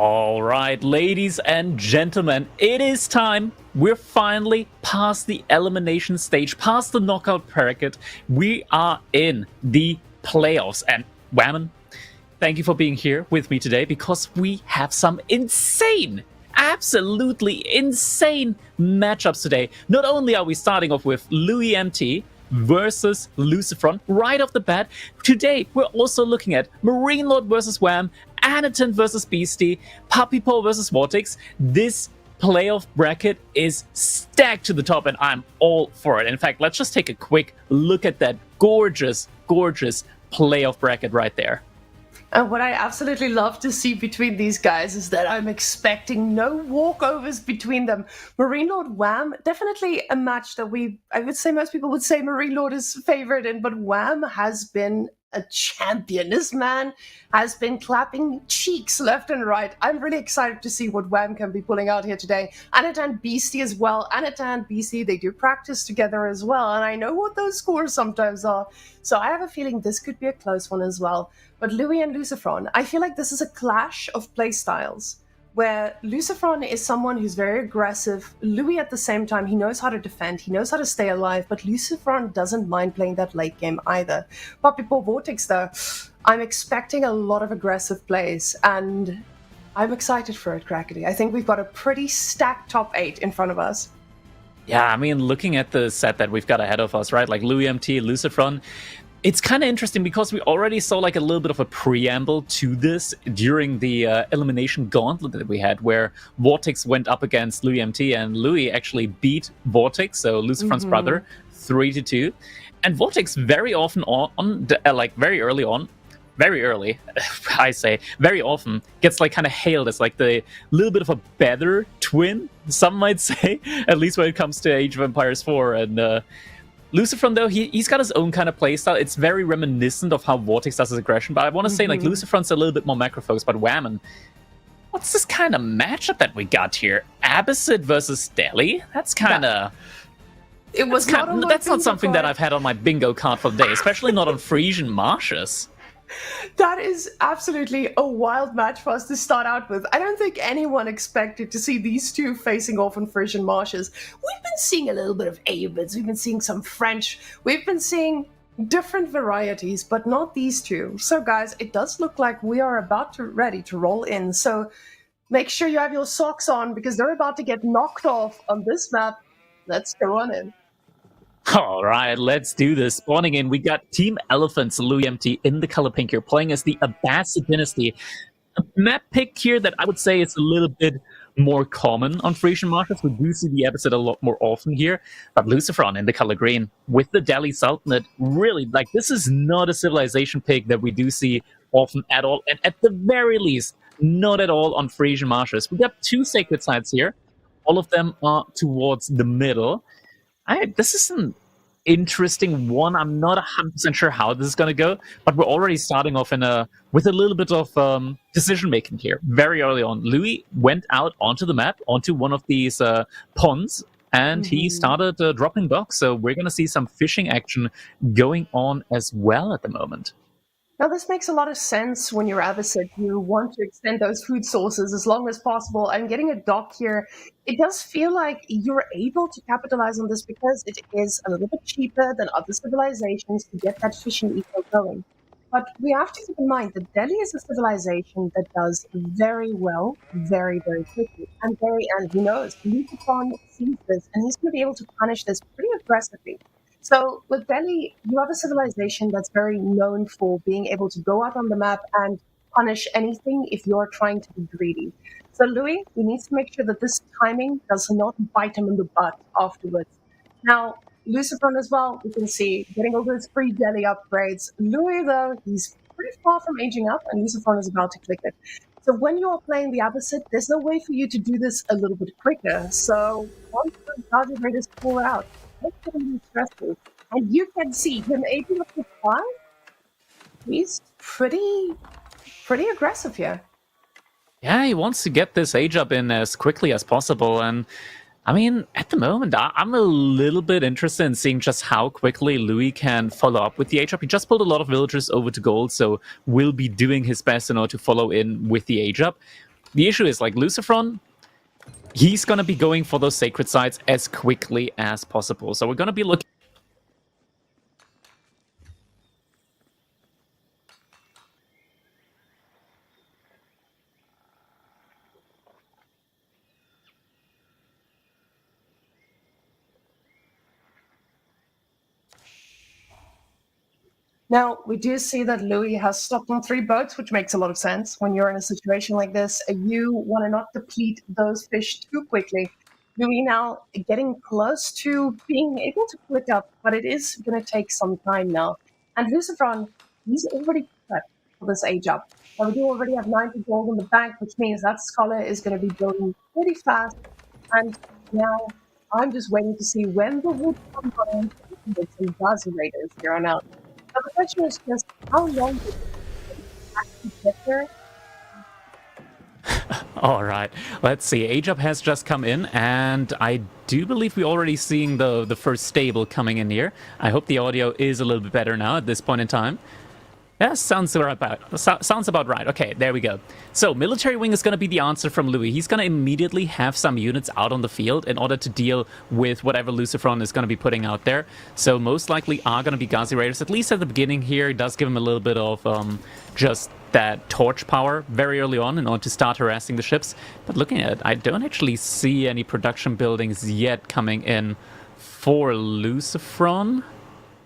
All right, ladies and gentlemen, it is time. We're finally past the elimination stage, past the knockout bracket. We are in the playoffs. And Whammon, thank you for being here with me today because we have some insane, absolutely insane matchups today. Not only are we starting off with Louis MT versus Lucifer right off the bat, today we're also looking at Marine Lord versus Wham, Anaton versus Beastie, Puppy Paw versus Vortex. This playoff bracket is stacked to the top and I'm all for it. In fact, let's just take a quick look at that gorgeous, gorgeous playoff bracket right there. And what I absolutely love to see between these guys is that I'm expecting no walkovers between them. Marine Lord Wham, definitely a match that I would say most people would say Marine Lord is favored in, but Wham has been a champion. This man has been clapping cheeks left and right. I'm really excited to see what Wham can be pulling out here today. Anatan Beastie as well. Anatan Beastie, they do practice together as well, and I know what those scores sometimes are. So I have a feeling this could be a close one as well. But Louis and Lucifer, I feel like this is a clash of play styles, where Lucifer is someone who's very aggressive. Louis, at the same time, he knows how to defend, he knows how to stay alive, but Lucifer doesn't mind playing that late game either. But before Vortex, though, I'm expecting a lot of aggressive plays, and I'm excited for it, Crackety. I think we've got a pretty stacked top 8 in front of us. Yeah, I mean, looking at the set that we've got ahead of us, right? Like Louis MT, Lucifer, it's kind of interesting because we already saw like a little bit of a preamble to this during the elimination gauntlet that we had, where Vortex went up against Louis MT and Louis actually beat Vortex, so Lucifer's brother, 3-2. And Vortex very often very early, I say, very often gets like kind of hailed as like the little bit of a better twin, some might say, at least when it comes to Age of Empires 4. And Lucifer, though, he's got his own kind of playstyle. It's very reminiscent of how Vortex does his aggression, but I want to say, like, Lucifer's a little bit more macro-focused, but Whammon, what's this kind of matchup that we got here? Abbasid versus Delhi? That's kind of... That's not something that I've had on my bingo card for the day, especially not on Frisian Marshes. That is absolutely a wild match for us to start out with. I don't think anyone expected to see these two facing off in Frisian Marshes. We've been seeing a little bit of Avids, we've been seeing some French, we've been seeing different varieties, but not these two. So guys, it does look like we are ready to roll in. So make sure you have your socks on because they're about to get knocked off on this map. Let's go on in. All right, let's do this. Spawning in, we got Team Elephants, Louis MT in the color pink here, playing as the Abbasid Dynasty. A map pick here that I would say is a little bit more common on Frisian Marshes. We do see the Abbasid a lot more often here, but Lucifer in the color green with the Delhi Sultanate. Really, like, this is not a civilization pick that we do see often at all, and at the very least, not at all on Frisian Marshes. We got two sacred sites here. All of them are towards the middle. This is an interesting one. I'm not 100% sure how this is going to go, but we're already starting off with a little bit of decision-making here. Very early on, Louis went out onto the map, onto one of these ponds, and he started dropping blocks. So we're going to see some fishing action going on as well at the moment. Now, this makes a lot of sense when you're Abbasid. You want to extend those food sources as long as possible. And getting a dock here, it does feel like you're able to capitalize on this because it is a little bit cheaper than other civilizations to get that fishing eco going. But we have to keep in mind that Delhi is a civilization that does very well, very, very quickly. And who knows, Lucifer sees this, and he's going to be able to punish this pretty aggressively. So with Delhi, you have a civilization that's very known for being able to go out on the map and punish anything if you're trying to be greedy. So Louis, we need to make sure that this timing does not bite him in the butt afterwards. Now, Lucifer as well, we can see getting all those free Delhi upgrades. Louis, though, he's pretty far from aging up, and Lucifer is about to click it. So when you're playing the Abbasid, there's no way for you to do this a little bit quicker. So once the target rate is pulled out, it's going to be stressful. And you can see him able to fly. He's pretty aggressive here. Yeah, he wants to get this age up in as quickly as possible. And I mean, at the moment, I'm a little bit interested in seeing just how quickly Louis can follow up with the age up. He just pulled a lot of villagers over to gold, so will be doing his best in order to follow in with the age up. the issue is, like, Lucifer, he's going to be going for those sacred sites as quickly as possible. So we're going to be looking. Now, we do see that Louis has stopped on 3 boats, which makes a lot of sense. When you're in a situation like this, you want to not deplete those fish too quickly. Louis now getting close to being able to click up, but it is going to take some time now. And Lucifer, he's already prepped for this age up. So we do already have 90 gold in the bank, which means that scholar is going to be building pretty fast. And now I'm just waiting to see when the wood comes on with some Gazi Raiders here on out. Now, the question is just how long did it actually get there? All right, let's see. Age Up has just come in, and I do believe we're already seeing the first stable coming in here. I hope the audio is a little bit better now at this point in time. Yeah, sounds about right. Okay, there we go. So, military wing is going to be the answer from Louis. He's going to immediately have some units out on the field in order to deal with whatever Lucifer is going to be putting out there. So, most likely are going to be Gazi Raiders, at least at the beginning here. It does give him a little bit of just that torch power very early on in order to start harassing the ships. But looking at it, I don't actually see any production buildings yet coming in for Lucifer.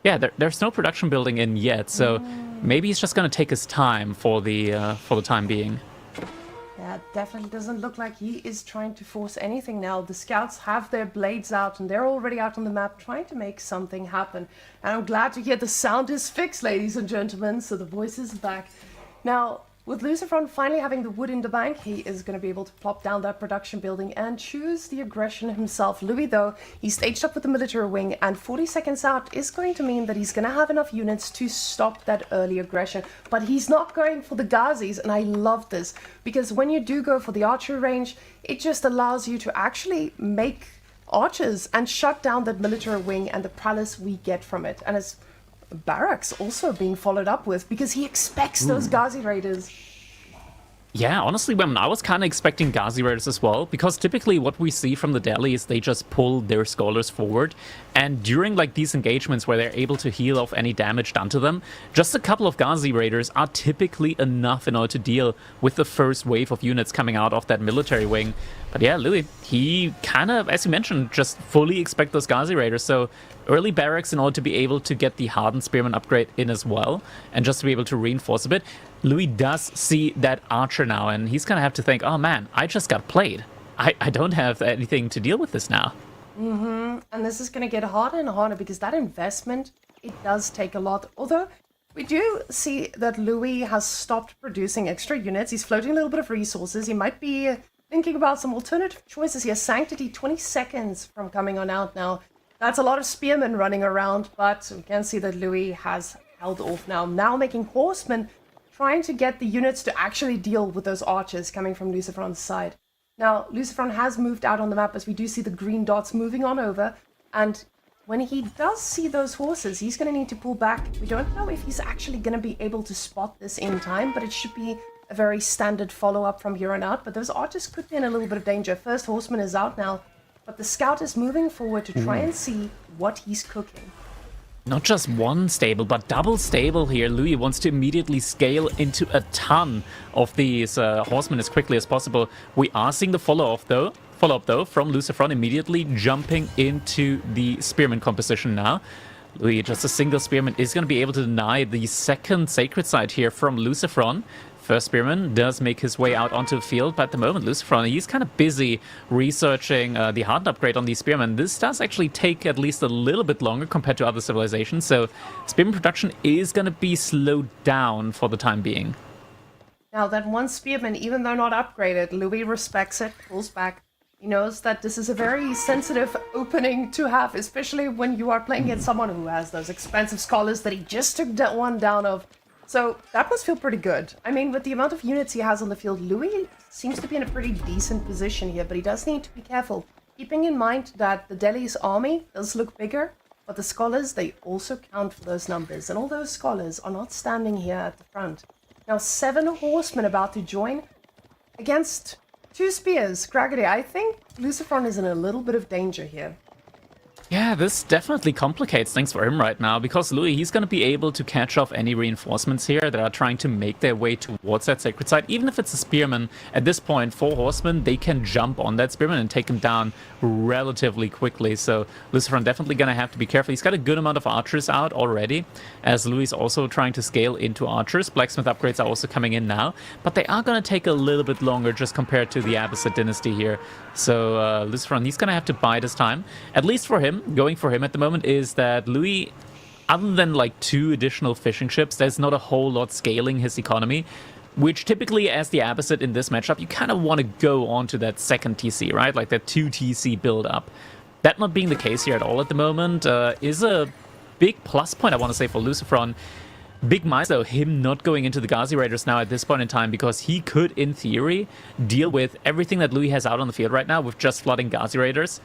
Yeah, there's no production building in yet, so maybe he's just going to take his time for the time being. Yeah, definitely doesn't look like he is trying to force anything now. The scouts have their blades out, and they're already out on the map trying to make something happen. And I'm glad to hear the sound is fixed, ladies and gentlemen, so the voice is back. Now, with Lucifer finally having the wood in the bank, he is going to be able to plop down that production building and choose the aggression himself. Louis, though, he's staged up with the military wing, and 40 seconds out is going to mean that he's going to have enough units to stop that early aggression. But he's not going for the Gazis, and I love this, because when you do go for the archery range, it just allows you to actually make archers and shut down that military wing and the prowess we get from it. And it's barracks also being followed up with, because he expects those Gazi Raiders. Yeah, honestly, when I was kind of expecting Gazi Raiders as well, because typically what we see from the Delhi is they just pull their scholars forward, and during like these engagements where they're able to heal off any damage done to them, just a couple of Gazi Raiders are typically enough in order to deal with the first wave of units coming out of that military wing. But yeah, Louis, he kind of, as you mentioned, just fully expect those Gazi Raiders, so early barracks in order to be able to get the Hardened Spearman upgrade in as well, and just to be able to reinforce a bit. Louis does see that archer now, and he's going to have to think, oh man, I just got played. I don't have anything to deal with this now. And this is going to get harder and harder, because that investment, it does take a lot. Although, we do see that Louis has stopped producing extra units. He's floating a little bit of resources. He might be thinking about some alternative choices here. Sanctity, 20 seconds from coming on out now. That's a lot of spearmen running around, but we can see that Louis has held off now. Now making horsemen, trying to get the units to actually deal with those archers coming from Lucifer's side. Now, Lucifer has moved out on the map, as we do see the green dots moving on over, and when he does see those horses, he's going to need to pull back. We don't know if he's actually going to be able to spot this in time, but it should be a very standard follow-up from here on out. But those archers could be in a little bit of danger. First horseman is out now, but the scout is moving forward to try and see what he's cooking. Not just one stable, but double stable here. Louis wants to immediately scale into a ton of these horsemen as quickly as possible. We are seeing the follow-up though from Lucifer, immediately jumping into the spearman composition now. Louis, just a single spearman, is going to be able to deny the second sacred site here from Lucifer. First spearman does make his way out onto the field, but at the moment, Lucifer, he's kind of busy researching the hardened upgrade on these spearmen. This does actually take at least a little bit longer compared to other civilizations, so spearman production is going to be slowed down for the time being. Now, that one spearman, even though not upgraded, Louis respects it, pulls back. He knows that this is a very sensitive opening to have, especially when you are playing against someone who has those expensive scholars that he just took that one down of. So that must feel pretty good. I mean, with the amount of units he has on the field, Louis seems to be in a pretty decent position here, but he does need to be careful, keeping in mind that the Delhi's army does look bigger, but the scholars, they also count for those numbers, and all those scholars are not standing here at the front. Now, 7 horsemen about to join. against 2 spears. Graggedy, I think Lucifer is in a little bit of danger here. Yeah, this definitely complicates things for him right now, because Louis, he's going to be able to catch off any reinforcements here that are trying to make their way towards that sacred site. Even if it's a spearman, at this point, 4 horsemen, they can jump on that spearman and take him down relatively quickly. So Lucifer definitely going to have to be careful. He's got a good amount of archers out already, as Louis is also trying to scale into archers. Blacksmith upgrades are also coming in now, but they are going to take a little bit longer just compared to the Abbasid dynasty here. So Lucifer, he's going to have to bide his time, at least for him. Going for him at the moment is that Louis, other than like 2 additional fishing ships, there's not a whole lot scaling his economy, which typically as the Abbasid in this matchup, you kind of want to go on to that second TC, right? Like that 2 TC build up. That not being the case here at all at the moment is a big plus point, I want to say, for Lucifer. Big minus, though, him not going into the Ghazi Raiders now at this point in time, because he could, in theory, deal with everything that Louis has out on the field right now with just flooding Ghazi Raiders.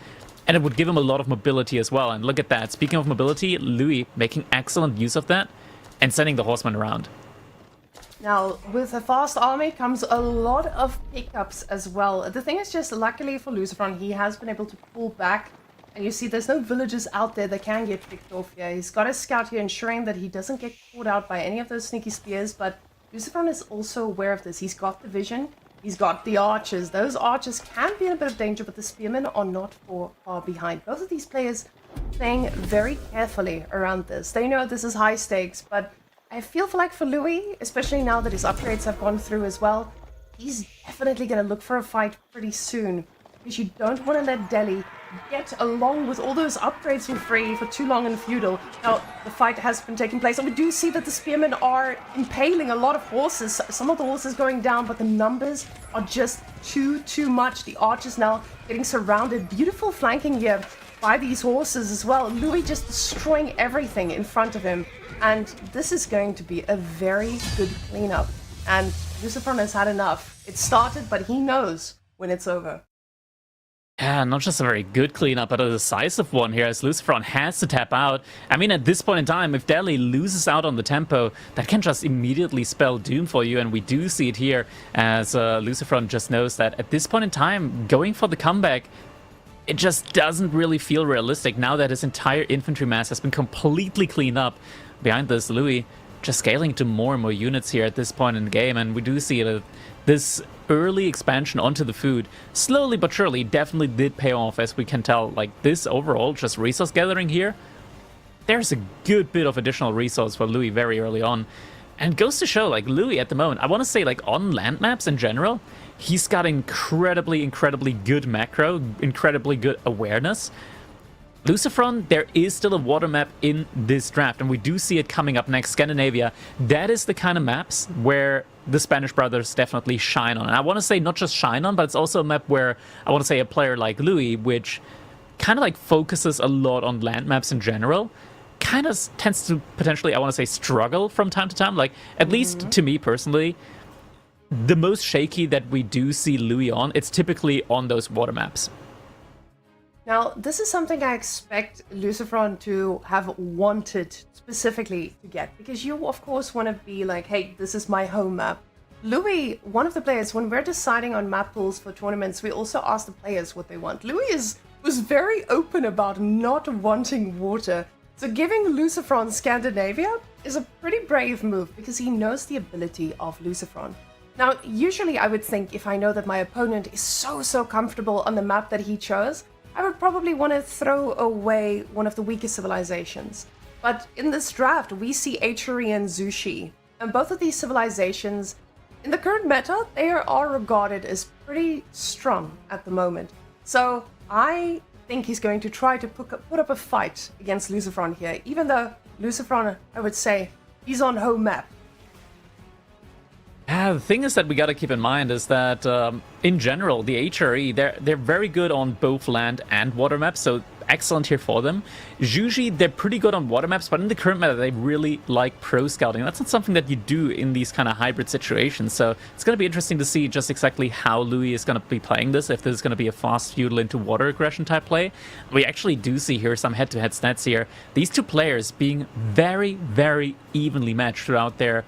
And it would give him a lot of mobility as well. And look at that. Speaking of mobility, Louis making excellent use of that and sending the horsemen around. Now, with a fast army comes a lot of pickups as well. The thing is just, luckily for Lucifer, he has been able to pull back. And you see there's no villagers out there that can get picked off here. He's got a scout here ensuring that he doesn't get caught out by any of those sneaky spears. But Lucifer is also aware of this. He's got the vision. He's got the archers. Those archers can be in a bit of danger, but the spearmen are not far behind. Both of these players playing very carefully around this. They know this is high stakes, but I feel like for Louis, especially now that his upgrades have gone through as well, he's definitely going to look for a fight pretty soon. Because you don't want to let Delhi get along with all those upgrades for free for too long in feudal. Now, the fight has been taking place, and we do see that the spearmen are impaling a lot of horses. Some of the horses going down, but the numbers are just too much. The archers now getting surrounded. Beautiful flanking here by these horses as well. Louis just destroying everything in front of him. And this is going to be a very good cleanup. And Lucifer has had enough. It started, but he knows when it's over. Yeah, not just a very good cleanup, but a decisive one here, as Lucifer has to tap out. I mean, at this point in time, if Delhi loses out on the tempo, that can just immediately spell doom for you, and we do see it here, as Lucifer just knows that at this point in time, going for the comeback, it just doesn't really feel realistic now that his entire infantry mass has been completely cleaned up. Behind this, Louis just scaling to more and more units here at this point in the game, and we do see that this early expansion onto the food, slowly but surely, definitely did pay off, as we can tell. Like, this overall, just resource gathering here, there's a good bit of additional resource for Louis very early on. And it goes to show, like, Louis at the moment, I want to say, like, on land maps in general, he's got incredibly good macro, incredibly good awareness. Lucifer, there is still a water map in this draft, and we do see it coming up next, Scandinavia. That is the kind of maps where the Spanish brothers definitely shine on. And I want to say not just shine on, but it's also a map where I want to say a player like Louis, which kind of like focuses a lot on land maps in general, kind of tends to potentially, I want to say, struggle from time to time. Like, at least to me personally, the most shaky that we do see Louis on, it's typically on those water maps. Now, this is something I expect Lucifer to have wanted specifically to get, because you, of course, want to be like, hey, this is my home map. Louis, one of the players, when we're deciding on map pools for tournaments, we also ask the players what they want. Louis was very open about not wanting water. So giving Lucifer Scandinavia is a pretty brave move, because he knows the ability of Lucifer. Now, usually I would think if I know that my opponent is so comfortable on the map that he chose, I would probably want to throw away one of the weakest civilizations. But in this draft, we see Aturi and Zhu Xi. And both of these civilizations, in the current meta, they are regarded as pretty strong at the moment. So I think he's going to try to put up a fight against Lucifer here, even though Lucifer, I would say, he's on home map. The thing is that we got to keep in mind is that, in general, the HRE, they're very good on both land and water maps, so excellent here for them. Zhu Xi, they're pretty good on water maps, but in the current meta, they really like pro scouting. That's not something that you do in these kind of hybrid situations, so it's going to be interesting to see just exactly how Louis is going to be playing this, if this is going to be a fast feudal into water aggression type play. We actually do see here some head-to-head stats here. These two players being very evenly matched throughout their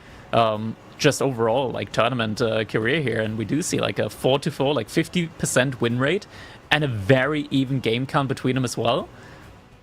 just overall like tournament career here, and we do see like a 4-4, like 50% win rate, and a very even game count between them as well.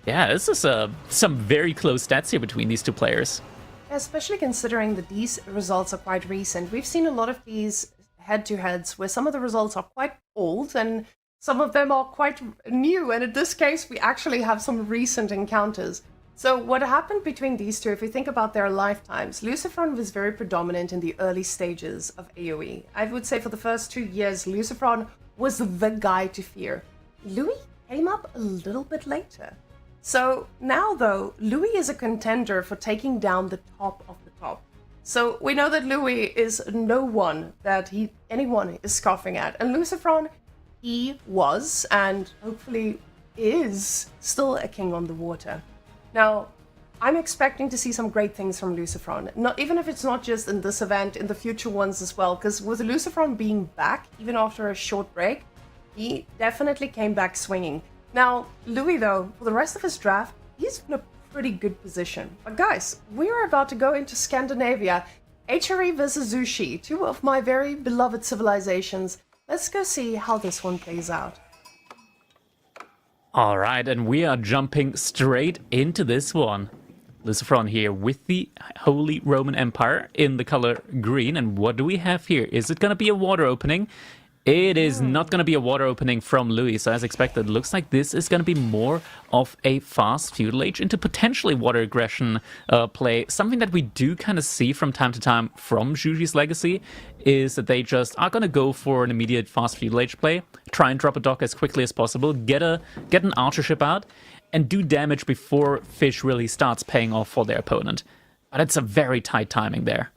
Yeah, this is some very close stats here between these two players. Especially considering that these results are quite recent. We've seen a lot of these head-to-heads where some of the results are quite old and some of them are quite new, and in this case we actually have some recent encounters. So what happened between these two, if we think about their lifetimes, Lucifer was very predominant in the early stages of AoE. I would say for the first 2 years, Lucifer was the guy to fear. Louis came up a little bit later. So now, though, Louis is a contender for taking down the top of the top. So we know that Louis is no one that anyone is scoffing at. And Lucifer, he was, and hopefully is, still a king on the water. Now, I'm expecting to see some great things from Lucifer, even if it's not just in this event, in the future ones as well, because with Lucifer being back, even after a short break, he definitely came back swinging. Now, Louis, though, for the rest of his draft, he's in a pretty good position. But guys, we are about to go into Scandinavia, HRE versus Zhu Xi, two of my very beloved civilizations. Let's go see how this one plays out. All right, and we are jumping straight into this one. Lucifer here with the Holy Roman Empire in the color green. And what do we have here? Is it going to be a water opening? It is not going to be a water opening from Louis, so as expected, looks like this is going to be more of a fast feudal age into potentially water aggression play. Something that we do kind of see from time to time from Zhu Xi's legacy is that they just are going to go for an immediate fast feudal age play, try and drop a dock as quickly as possible, get an archer ship out, and do damage before fish really starts paying off for their opponent. But it's a very tight timing there.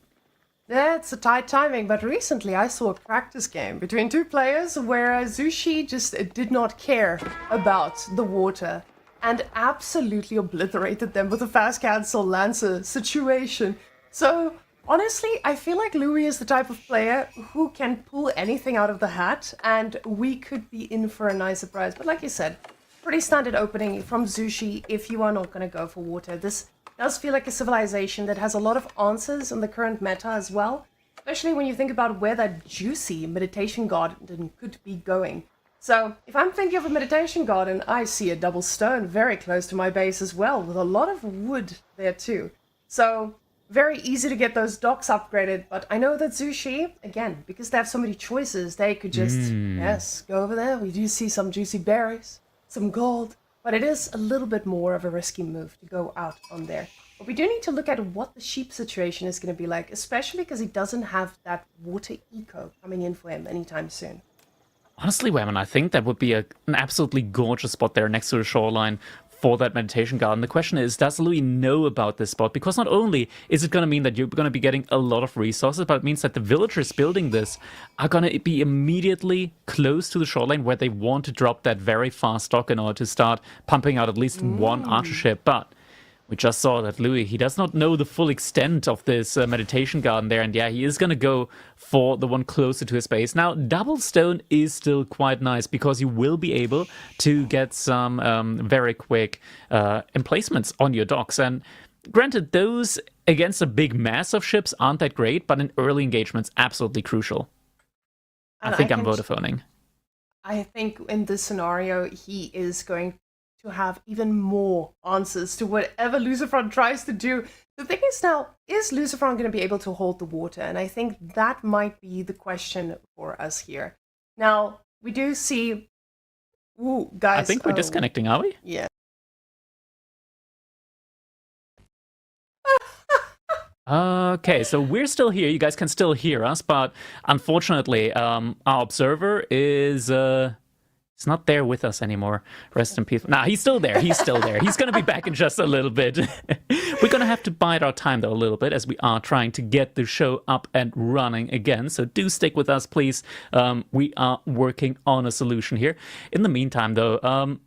Yeah, it's a tight timing, but recently I saw a practice game between two players where Zhu Xi just did not care about the water and absolutely obliterated them with a fast cancel Lancer situation. So, honestly, I feel like Louis is the type of player who can pull anything out of the hat, and we could be in for a nice surprise. But like you said, pretty standard opening from Zhu Xi if you are not going to go for water. This does feel like a civilization that has a lot of answers in the current meta as well, especially when you think about where that juicy meditation garden could be going. So if I'm thinking of a meditation garden, I see a double stone very close to my base as well, with a lot of wood there too. So very easy to get those docks upgraded, but I know that Zhu Xi, again, because they have so many choices, they could just, yes, go over there. We do see some juicy berries, some gold. But it is a little bit more of a risky move to go out on there. But we do need to look at what the sheep situation is going to be like, especially because he doesn't have that water eco coming in for him anytime soon. Honestly, Wayman, I think that would be an absolutely gorgeous spot there next to the shoreline for that meditation garden. The question is, does Louis know about this spot? Because not only is it going to mean that you're going to be getting a lot of resources, but it means that the villagers building this are going to be immediately close to the shoreline where they want to drop that very fast dock in order to start pumping out at least one archer ship. But we just saw that Louis, he does not know the full extent of this meditation garden there. And yeah, he is going to go for the one closer to his base. Now, double stone is still quite nice because you will be able to get some very quick emplacements on your docks. And granted, those against a big mass of ships aren't that great, but in early engagements, absolutely crucial. And I think I'm Vodafoning. I think in this scenario, he is going to have even more answers to whatever Lucifer tries to do. The thing is now, is Lucifer going to be able to hold the water? And I think that might be the question for us here. Now, we do see... Ooh, guys... I think we're disconnecting, are we? Yeah. Okay, so we're still here. You guys can still hear us, but unfortunately, our observer is... He's not there with us anymore. Rest in peace. Nah, he's still there. He's still there. He's going to be back in just a little bit. We're going to have to bide our time, though, a little bit, as we are trying to get the show up and running again. So do stick with us, please. We are working on a solution here. In the meantime, though,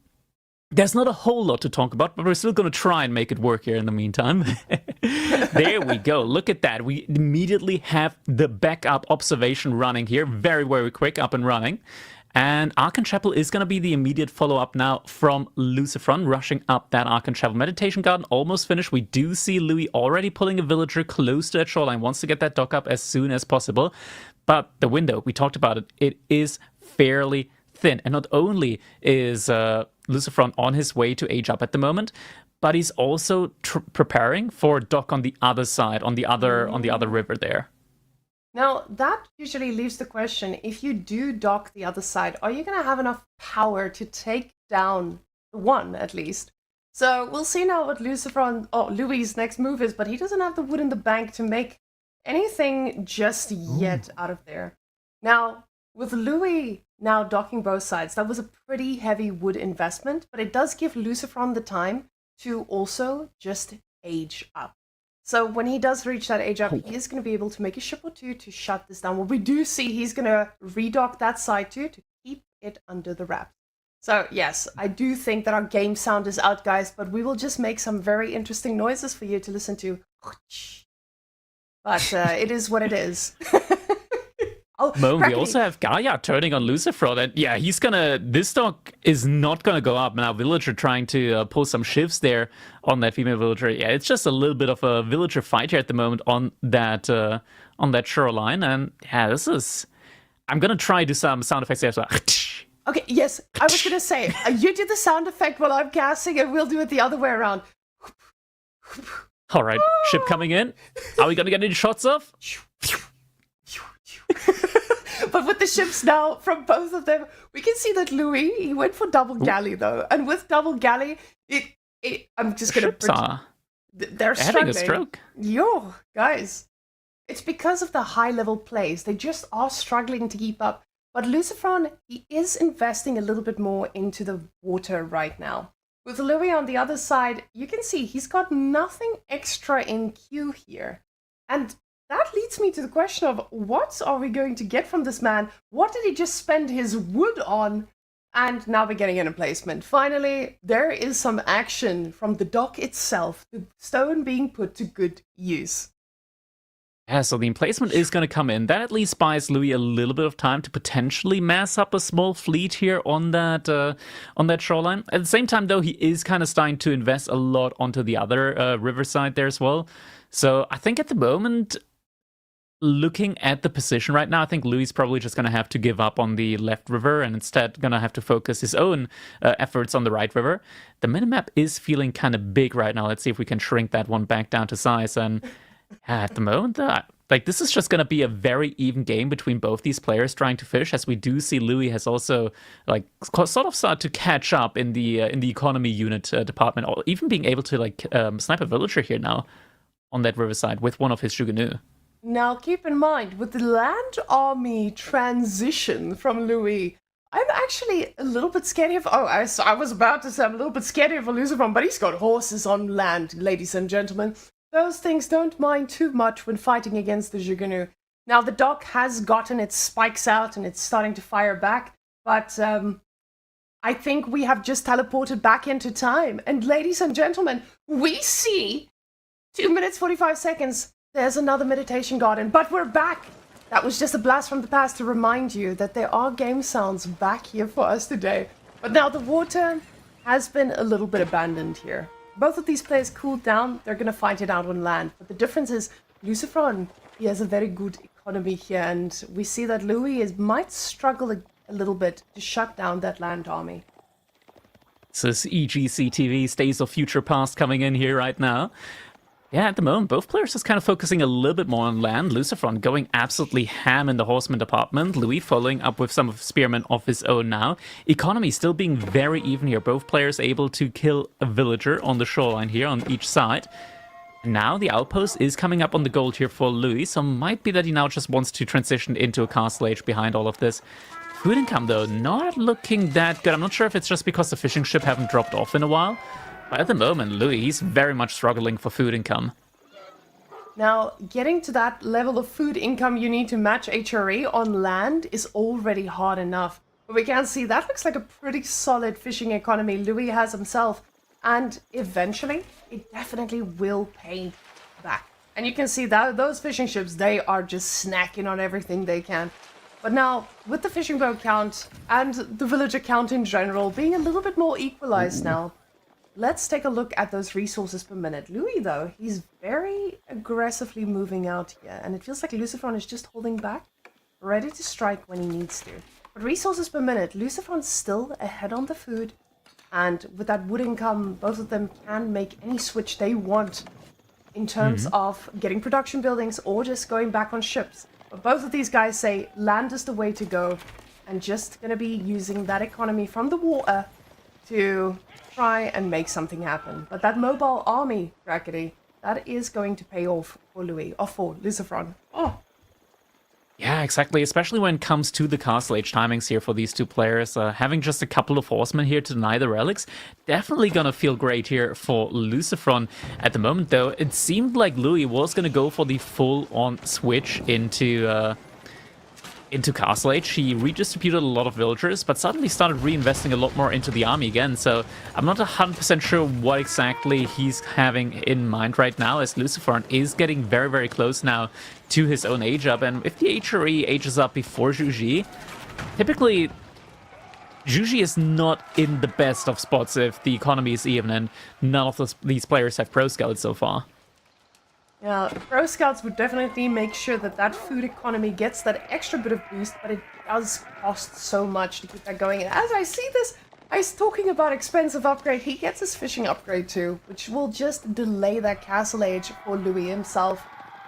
there's not a whole lot to talk about, but we're still going to try and make it work here in the meantime. There we go. Look at that. We immediately have the backup observation running here. Very, very quick, up and running. And Archon Chapel is going to be the immediate follow-up now from Lucifer, rushing up that Archon Chapel. Meditation Garden almost finished. We do see Louis already pulling a villager close to that shoreline, wants to get that dock up as soon as possible. But the window, we talked about it, it is fairly thin. And not only is Lucifer on his way to age up at the moment, but he's also preparing for a dock on the other side, on the other river there. Now, that usually leaves the question, if you do dock the other side, are you going to have enough power to take down the one, at least? So we'll see now what Louis' next move is, but he doesn't have the wood in the bank to make anything just yet out of there. Now, with Louis now docking both sides, that was a pretty heavy wood investment, but it does give Lucifer the time to also just age up. So when he does reach that age up, he is going to be able to make a ship or two to shut this down. Well, we do see he's going to redock that side too to keep it under the wraps. So yes, I do think that our game sound is out, guys, but we will just make some very interesting noises for you to listen to. But it is what it is. We also have Gaia turning on Lucifer, and yeah, this dock is not gonna go up. Now, villager trying to pull some shifts there on that female villager. Yeah, it's just a little bit of a villager fight here at the moment on that shoreline, and yeah, I'm gonna try to do some sound effects there as well. Okay, yes, I was gonna say, you do the sound effect while I'm casting, and we'll do it the other way around. All right, ship coming in. Are we gonna get any shots of? But with the ships now from both of them, we can see that Louis, he went for double galley though, and with double galley, I'm just gonna they're struggling. Having a stroke. Yo, guys, it's because of the high level plays. They just are struggling to keep up. But Lucifer, he is investing a little bit more into the water right now. With Louis on the other side, you can see he's got nothing extra in queue here, and that leads me to the question of what are we going to get from this man? What did he just spend his wood on? And now we're getting an emplacement. Finally, there is some action from the dock itself, the stone being put to good use. Yeah, so the emplacement is going to come in. That at least buys Louis a little bit of time to potentially mass up a small fleet here on that shoreline. At the same time, though, he is kind of starting to invest a lot onto the other riverside there as well. So I think at the moment, looking at the position right now, I think Louis is probably just going to have to give up on the left river and instead going to have to focus his own efforts on the right river. The minimap is feeling kind of big right now. Let's see if we can shrink that one back down to size. And at the moment, this is just going to be a very even game between both these players trying to fish, as we do see Louis has also sort of started to catch up in the economy unit department, or even being able to snipe a villager here now on that riverside with one of his Jugunu. Now, keep in mind, with the land army transition from Louis, I'm actually a little bit scared of... I was about to say I'm a little bit scared of Lucifer, but he's got horses on land, ladies and gentlemen. Those things don't mind too much when fighting against the Jugunu. Now, the dock has gotten its spikes out and it's starting to fire back, but I think we have just teleported back into time. And ladies and gentlemen, we see 2 minutes, 45 seconds... There's another meditation garden, but we're back! That was just a blast from the past to remind you that there are game sounds back here for us today. But now the water has been a little bit abandoned here. Both of these players cooled down, they're going to fight it out on land. But the difference is, Lucifer, he has a very good economy here, and we see that Louis might struggle a little bit to shut down that land army. So this EGC TV Stays of Future Past coming in here right now. Yeah, at the moment, both players just kind of focusing a little bit more on land. Lucifer going absolutely ham in the horseman department. Louis following up with some spearmen of his own now. Economy still being very even here. Both players able to kill a villager on the shoreline here on each side. Now the outpost is coming up on the gold here for Louis, so might be that he now just wants to transition into a castle age behind all of this. Food income, though, not looking that good. I'm not sure if it's just because the fishing ship haven't dropped off in a while. But at the moment, Louis, he's very much struggling for food income. Now, getting to that level of food income you need to match HRE on land is already hard enough. But we can see that looks like a pretty solid fishing economy Louis has himself. And eventually, it definitely will pay back. And you can see that those fishing ships, they are just snacking on everything they can. But now, with the fishing boat count and the villager count in general being a little bit more equalized now, let's take a look at those resources per minute. Louis, though, he's very aggressively moving out here, and it feels like Lucifer is just holding back, ready to strike when he needs to. But resources per minute, Lucifer's still ahead on the food, and with that wood income, both of them can make any switch they want in terms of getting production buildings or just going back on ships. But both of these guys say land is the way to go, and just going to be using that economy from the water to try and make something happen. But that mobile army, Brackety, that is going to pay off for Louis, or for Lucifer. Oh. Yeah, exactly. Especially when it comes to the castle age timings here for these two players. Having just a couple of horsemen here to deny the relics, definitely gonna feel great here for Lucifer. At the moment, though, it seemed like Louis was gonna go for the full-on switch into Castle Age. He redistributed a lot of villagers, but suddenly started reinvesting a lot more into the army again. So I'm not 100% sure what exactly he's having in mind right now, as Lucifer is getting very, very close now to his own age up. And if the HRE ages up before Zhu Xi, typically Zhu Xi is not in the best of spots if the economy is even, and none of these players have pro scouts so far. Yeah, Pro Scouts would definitely make sure that that food economy gets that extra bit of boost, but it does cost so much to keep that going. And as I see this, I was talking about expensive upgrade, he gets his fishing upgrade too, which will just delay that castle age for Louis himself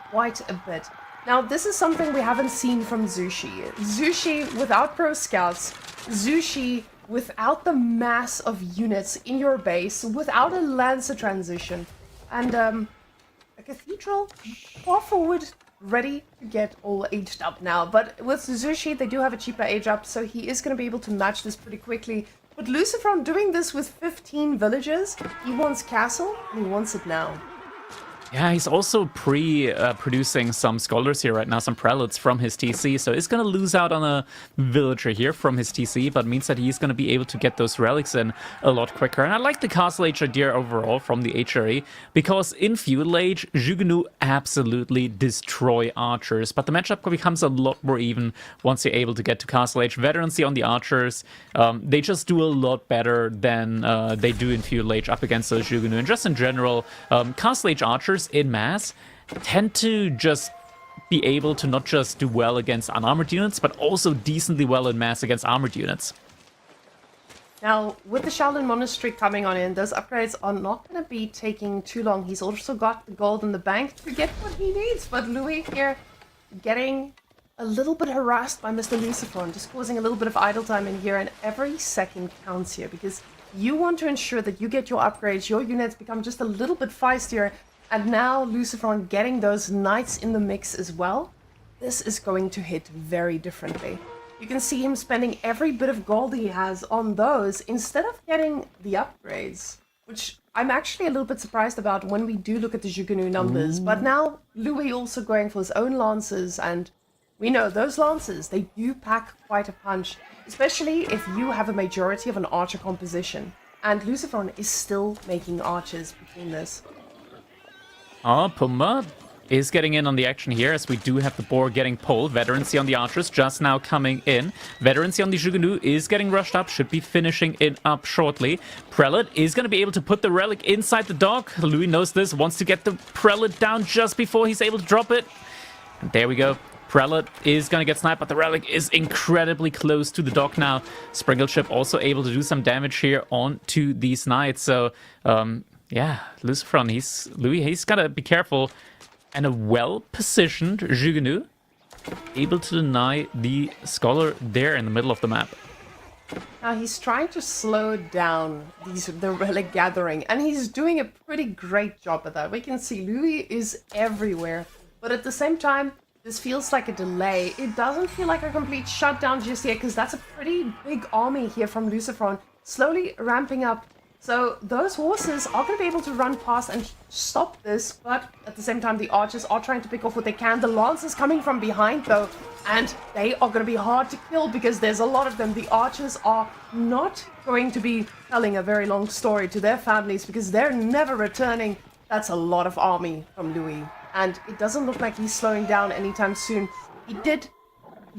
quite a bit. Now, this is something we haven't seen from Zhu Xi. Zhu Xi without Pro Scouts, Zhu Xi without the mass of units in your base, without a Lancer transition, and a cathedral far forward, ready to get all aged up now. But with Zhu Xi, they do have a cheaper age up, so he is going to be able to match this pretty quickly. But Lucifer doing this with 15 villagers, he wants castle, and he wants it now. Yeah, he's also producing some scholars here right now, some prelates from his TC, so he's going to lose out on a villager here from his TC, but means that he's going to be able to get those relics in a lot quicker. And I like the Castle Age idea overall from the HRE, because in Feudal Age, Jugunu absolutely destroy archers, but the matchup becomes a lot more even once you're able to get to Castle Age. Veterancy on the archers, they just do a lot better than they do in Feudal Age up against those Jugunu. And just in general, Castle Age archers in mass tend to just be able to not just do well against unarmored units, but also decently well in mass against armored units. Now, with the Shaolin Monastery coming on in, those upgrades are not going to be taking too long. He's also got the gold in the bank to get what he needs. But Louis here getting a little bit harassed by Mr. Lucifer, just causing a little bit of idle time in here, and every second counts here, because you want to ensure that you get your upgrades, your units become just a little bit feistier. And now Lucifer getting those knights in the mix as well, this is going to hit very differently. You can see him spending every bit of gold he has on those instead of getting the upgrades, which I'm actually a little bit surprised about when we do look at the Jugunu numbers. But now Louis also going for his own lancers, and we know those lancers, they do pack quite a punch, especially if you have a majority of an archer composition. And Lucifer is still making archers between this. Puma is getting in on the action here, as we do have the boar getting pulled. Veterancy on the archers just now coming in. Veterancy on the Jugunu is getting rushed up, should be finishing it up shortly. Prelate is going to be able to put the relic inside the dock. Louis knows this, wants to get the prelate down just before he's able to drop it. And there we go. Prelate is going to get sniped, but the relic is incredibly close to the dock now. Sprinkled ship also able to do some damage here onto these knights. So, yeah, Lucifer, Louis, he's got to be careful. And a well-positioned Jugunu able to deny the scholar there in the middle of the map. Now he's trying to slow down the relic gathering, and he's doing a pretty great job at that. We can see Louis is everywhere, but at the same time, this feels like a delay. It doesn't feel like a complete shutdown just yet, because that's a pretty big army here from Lucifer, slowly ramping up. So those horses are going to be able to run past and stop this, but at the same time, the archers are trying to pick off what they can. The lancers coming from behind, though, and they are going to be hard to kill because there's a lot of them. The archers are not going to be telling a very long story to their families because they're never returning. That's a lot of army from Louis, and it doesn't look like he's slowing down anytime soon. He did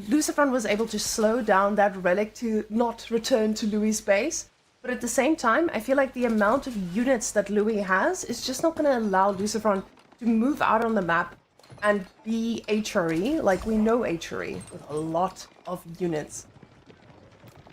Lucifer was able to slow down that relic to not return to Louis' base. But at the same time, I feel like the amount of units that Louis has is just not going to allow Lucifer to move out on the map and be HRE, like we know HRE, with a lot of units.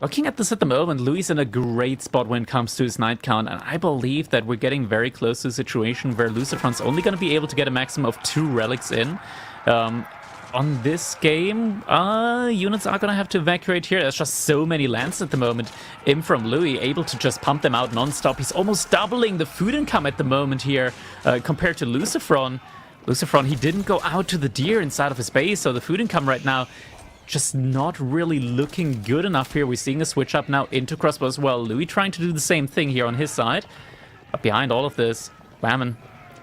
Looking at this at the moment, Louis is in a great spot when it comes to his night count, and I believe that we're getting very close to a situation where Lucifer's only going to be able to get a maximum of 2 relics in. On this game, units are going to have to evacuate here. There's just so many lands at the moment. In from Louis, able to just pump them out non-stop. He's almost doubling the food income at the moment here compared to Lucifer. Lucifer, he didn't go out to the deer inside of his base, so the food income right now just not really looking good enough here. We're seeing a switch up now into crossbow as well. Louis trying to do the same thing here on his side. But behind all of this, Whammon,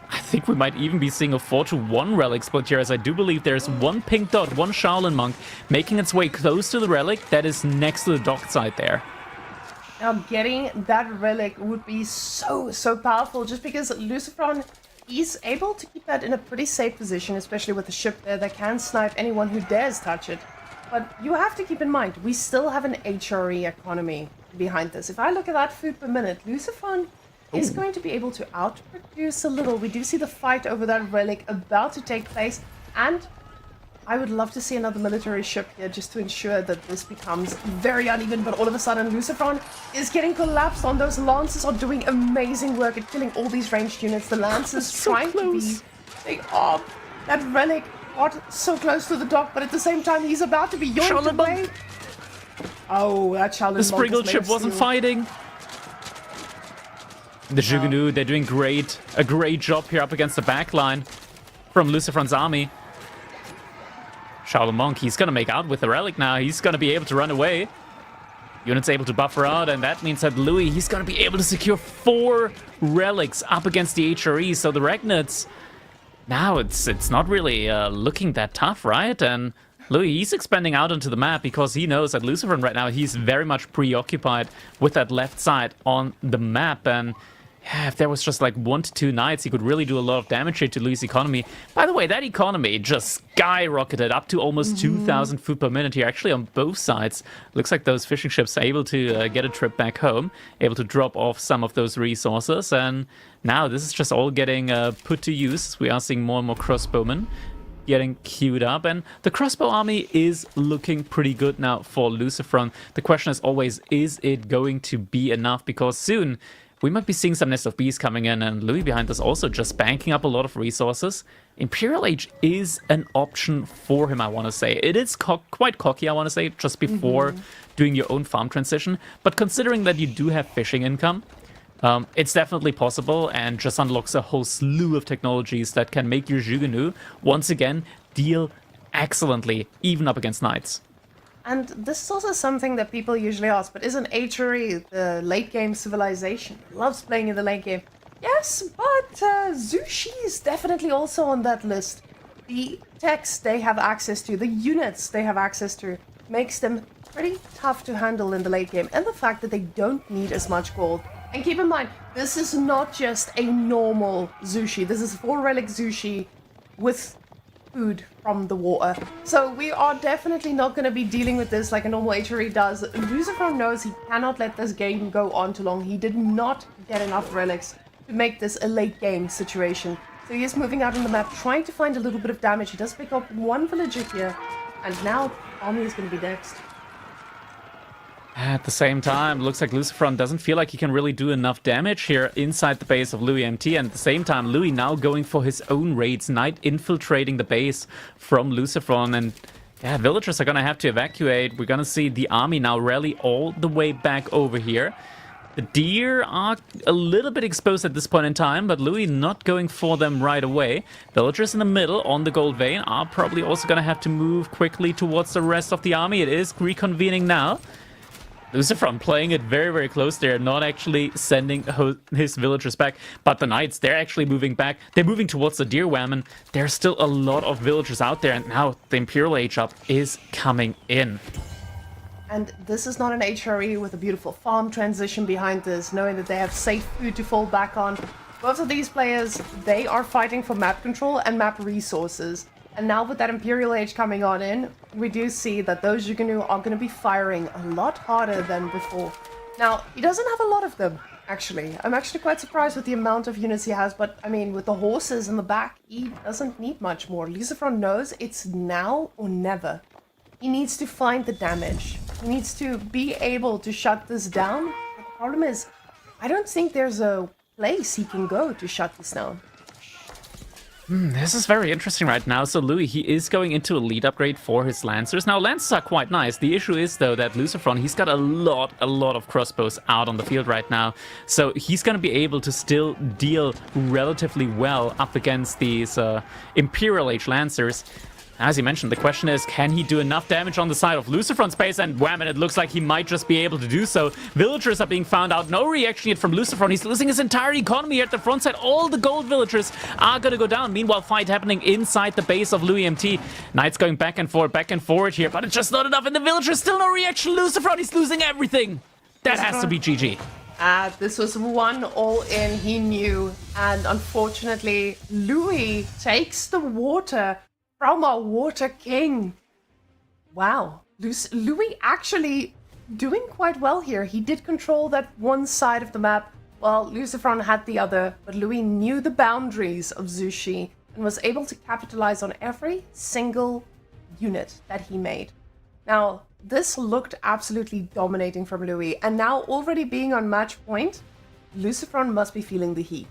I think we might even be seeing a 4-to-1 relic split here, as I do believe there's one pink dot, one Shaolin monk, making its way close to the relic that is next to the dock side there. Now, getting that relic would be so powerful, just because Lucifer, he's able to keep that in a pretty safe position, especially with the ship there that can snipe anyone who dares touch it. But you have to keep in mind, we still have an HRE economy behind this. If I look at that food per minute, Lucifer is going to be able to outproduce a little. We do see the fight over that relic about to take place, and I would love to see another military ship here just to ensure that this becomes very uneven. But all of a sudden, Lucifer is getting collapsed on. Those Lancers are doing amazing work at killing all these ranged units. The Lancers so trying close. to be... that relic got so close to the dock, but at the same time, he's about to be yoinked away. Oh, that Shaolin The Spriggle ship wasn't fighting. The Zhuge, they're doing a great job here up against the backline from Lucifer's army. Shaolin Monk, he's going to make out with the relic now. He's going to be able to run away. Unit's able to buffer out, and that means that Louis, he's going to be able to secure 4 relics up against the HRE. So the Regnets, now it's not really looking that tough, right? And Louis, he's expanding out onto the map because he knows that Lucifer right now, he's very much preoccupied with that left side on the map. And yeah, if there was just like 1 to 2 knights, he could really do a lot of damage here to Louis' economy. By the way, that economy just skyrocketed up to almost 2,000 food per minute here, actually on both sides. Looks like those fishing ships are able to get a trip back home, able to drop off some of those resources. And now this is just all getting put to use. We are seeing more and more crossbowmen getting queued up, and the crossbow army is looking pretty good now for Lucifer. The question is always, is it going to be enough? Because soon we might be seeing some Nest of Bees coming in, and Louis behind us also just banking up a lot of resources. Imperial Age is an option for him, I want to say. It is quite cocky, I want to say, just before doing your own farm transition. But considering that you do have fishing income, it's definitely possible, and just unlocks a whole slew of technologies that can make your Zhuge once again deal excellently, even up against knights. And this is also something that people usually ask, but isn't HRE the late game civilization? Loves playing in the late game. Yes, but Zhu Xi is definitely also on that list. The techs they have access to, the units they have access to, makes them pretty tough to handle in the late game. And the fact that they don't need as much gold. And keep in mind, this is not just a normal Zhu Xi. This is 4 relic Zhu Xi with food from the water. So we are definitely not going to be dealing with this like a normal HRE does. Lucifer knows he cannot let this game go on too long. He did not get enough relics to make this a late game situation. So he is moving out on the map, trying to find a little bit of damage. He does pick up 1 villager here, and now army is going to be next. At the same time, looks like Lucifer doesn't feel like he can really do enough damage here inside the base of Louis MT, and at the same time, Louis now going for his own raids, Knight infiltrating the base from Lucifer, and yeah, villagers are gonna have to evacuate. We're gonna see the army now rally all the way back over here. The deer are a little bit exposed at this point in time, but Louis not going for them right away. Villagers in the middle on the gold vein are probably also gonna have to move quickly towards the rest of the army. It is reconvening now. Lucifer playing it very, very close there, not actually sending his villagers back. But the knights, they're actually moving back. They're moving towards the deer whammon. There's still a lot of villagers out there, and now the Imperial Age up is coming in. And this is not an HRE with a beautiful farm transition behind this, knowing that they have safe food to fall back on. Both of these players, they are fighting for map control and map resources. And now with that Imperial Age coming on in, we do see that those Jugunu are going to be firing a lot harder than before. Now, he doesn't have a lot of them, actually. I'm actually quite surprised with the amount of units he has, but I mean, with the horses in the back, he doesn't need much more. Lucifer knows it's now or never. He needs to find the damage. He needs to be able to shut this down. But the problem is, I don't think there's a place he can go to shut this down. This is very interesting right now. So Louis, he is going into a lead upgrade for his Lancers. Now, Lancers are quite nice. The issue is, though, that Lucifer, he's got a lot of crossbows out on the field right now. So he's going to be able to still deal relatively well up against these Imperial Age Lancers. As you mentioned, the question is, can he do enough damage on the side of Lucifer's base? And wham, and it looks like he might just be able to do so. Villagers are being found out. No reaction yet from Lucifer. He's losing his entire economy here at the front side. All the gold villagers are going to go down. Meanwhile, fight happening inside the base of Louis MT. Knights going back and forward here, but it's just not enough. And the villagers, still no reaction. Lucifer, he's losing everything. That has to be GG. This was one all-in, he knew. And unfortunately, Louis takes the water from our Water King. Wow. Louis actually doing quite well here. He did control that one side of the map, while Lucifer had the other, but Louis knew the boundaries of Zhu Xi and was able to capitalize on every single unit that he made. Now, this looked absolutely dominating from Louis, and now already being on match point, Lucifer must be feeling the heat.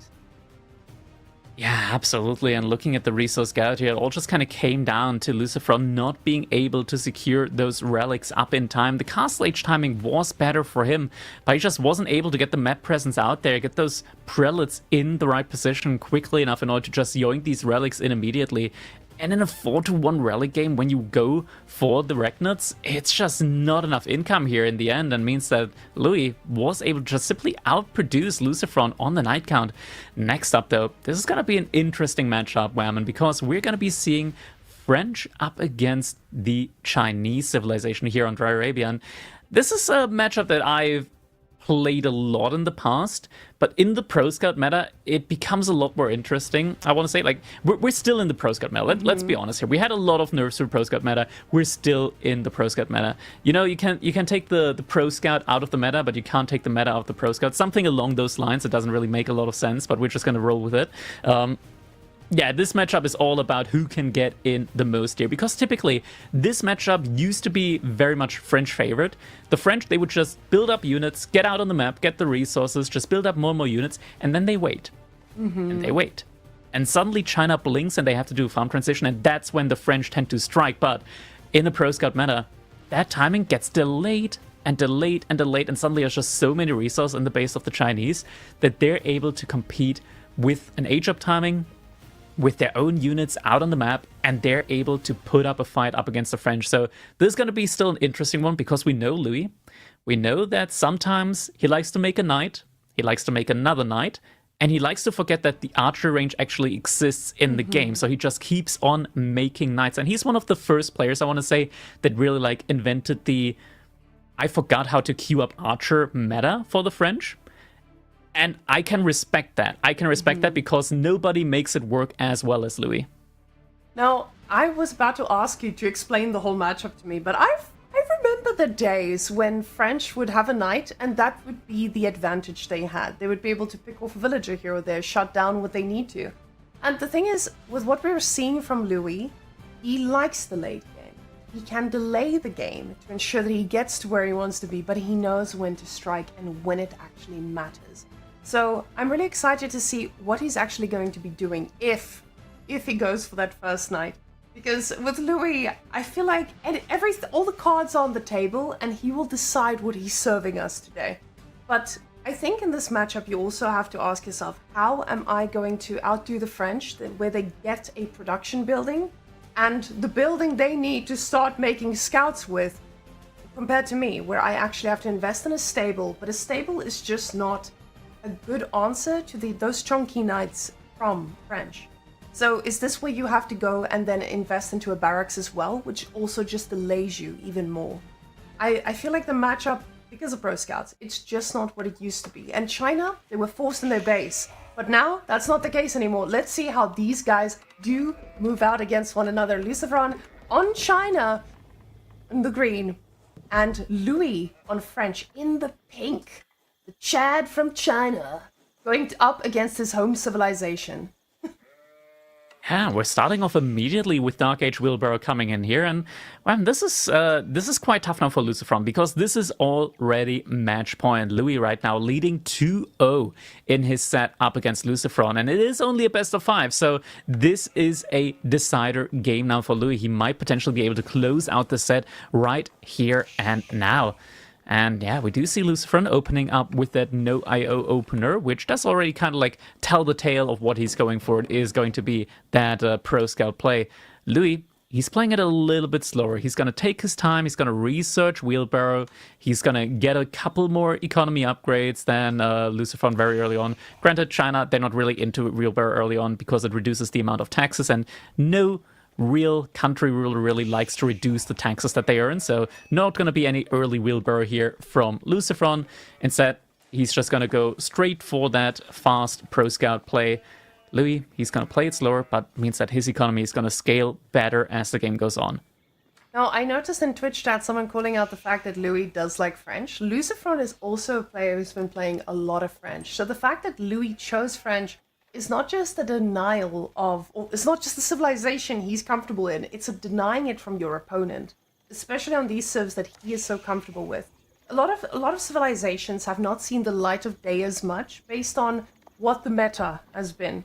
Yeah, absolutely. And looking at the resource gouge here, it all just kind of came down to Lucifer not being able to secure those relics up in time. The castle age timing was better for him, but he just wasn't able to get the map presence out there, get those prelates in the right position quickly enough in order to just yoink these relics in immediately. And in a 4-1 relic game, when you go for the Recknuts, it's just not enough income here in the end, and means that Louis was able to just simply outproduce Lucifer on the night count. Next up, though, this is going to be an interesting matchup, Whammon, because we're going to be seeing French up against the Chinese civilization here on Dry Arabian. This is a matchup that I've played a lot in the past, but in the Pro Scout meta, it becomes a lot more interesting. I want to say, like, we're still in the Pro Scout meta. Let's be honest here. We had a lot of nerfs for Pro Scout meta. We're still in the Pro Scout meta. You know, you can take the Pro Scout out of the meta, but you can't take the meta out of the Pro Scout. Something along those lines. It doesn't really make a lot of sense, but we're just going to roll with it. Yeah, this matchup is all about who can get in the most here, because typically this matchup used to be very much French favorite. The French, they would just build up units, get out on the map, get the resources, just build up more and more units, and then they wait. And they wait. And suddenly China blinks and they have to do a farm transition, and that's when the French tend to strike. But in the Pro Scout meta, that timing gets delayed and delayed and delayed, and suddenly there's just so many resources in the base of the Chinese that they're able to compete with an age-up timing, with their own units out on the map, and they're able to put up a fight up against the French. So this is going to be still an interesting one, because we know Louis. We know that sometimes he likes to make a knight, he likes to make another knight, and he likes to forget that the archer range actually exists in the game. So he just keeps on making knights. And he's one of the first players, I want to say, that really like invented the I forgot how to queue up archer meta for the French. And I can respect that. I can respect that, because nobody makes it work as well as Louis. Now, I was about to ask you to explain the whole matchup to me, but I remember the days when French would have a knight, and that would be the advantage they had. They would be able to pick off a villager here or there, shut down what they need to. And the thing is, with what we're seeing from Louis, he likes the late game. He can delay the game to ensure that he gets to where he wants to be, but he knows when to strike and when it actually matters. So I'm really excited to see what he's actually going to be doing if he goes for that first night. Because with Louis, I feel like all the cards are on the table, and he will decide what he's serving us today. But I think in this matchup, you also have to ask yourself, how am I going to outdo the French, where they get a production building and the building they need to start making scouts with, compared to me, where I actually have to invest in a stable, but a stable is just not a good answer to those chunky knights from French. So is this where you have to go and then invest into a barracks as well, which also just delays you even more? I feel like the matchup, because of Pro Scouts, it's just not what it used to be. And China, they were forced in their base, But now, that's not the case anymore. Let's see how these guys do move out against one another. Lucifer on China in the green, and Louis on French in the pink. The Chad from China going up against his home civilization. Yeah, we're starting off immediately with Dark Age Wheelbarrow coming in here, and well, this is quite tough now for Lucifer because this is already match point. Louis right now leading 2-0 in his set up against Lucifer, and it is only a best of 5, so this is a decider game now for Louis. He might potentially be able to close out the set right here and now. And yeah, we do see Lucifer opening up with that no IO opener, which does already kind of like tell the tale of what he's going for. It is going to be that pro scout play. Louis, he's playing it a little bit slower. He's going to take his time. He's going to research Wheelbarrow. He's going to get a couple more economy upgrades than Lucifer very early on. Granted, China, they're not really into Wheelbarrow early on because it reduces the amount of taxes, and no real country ruler really likes to reduce the taxes that they earn, so not going to be any early Wheelbarrow here from Lucifer. Instead, he's just going to go straight for that fast pro scout play. Louis, he's going to play it slower, but means that his economy is going to scale better as the game goes on. Now, I noticed in Twitch chat someone calling out the fact that Louis does like French. Lucifer is also a player who's been playing a lot of French, so the fact that Louis chose French is not just a denial of, or it's not just the civilization he's comfortable in, it's a denying it from your opponent, especially on these civs that he is so comfortable with. A lot of civilizations have not seen the light of day as much based on what the meta has been.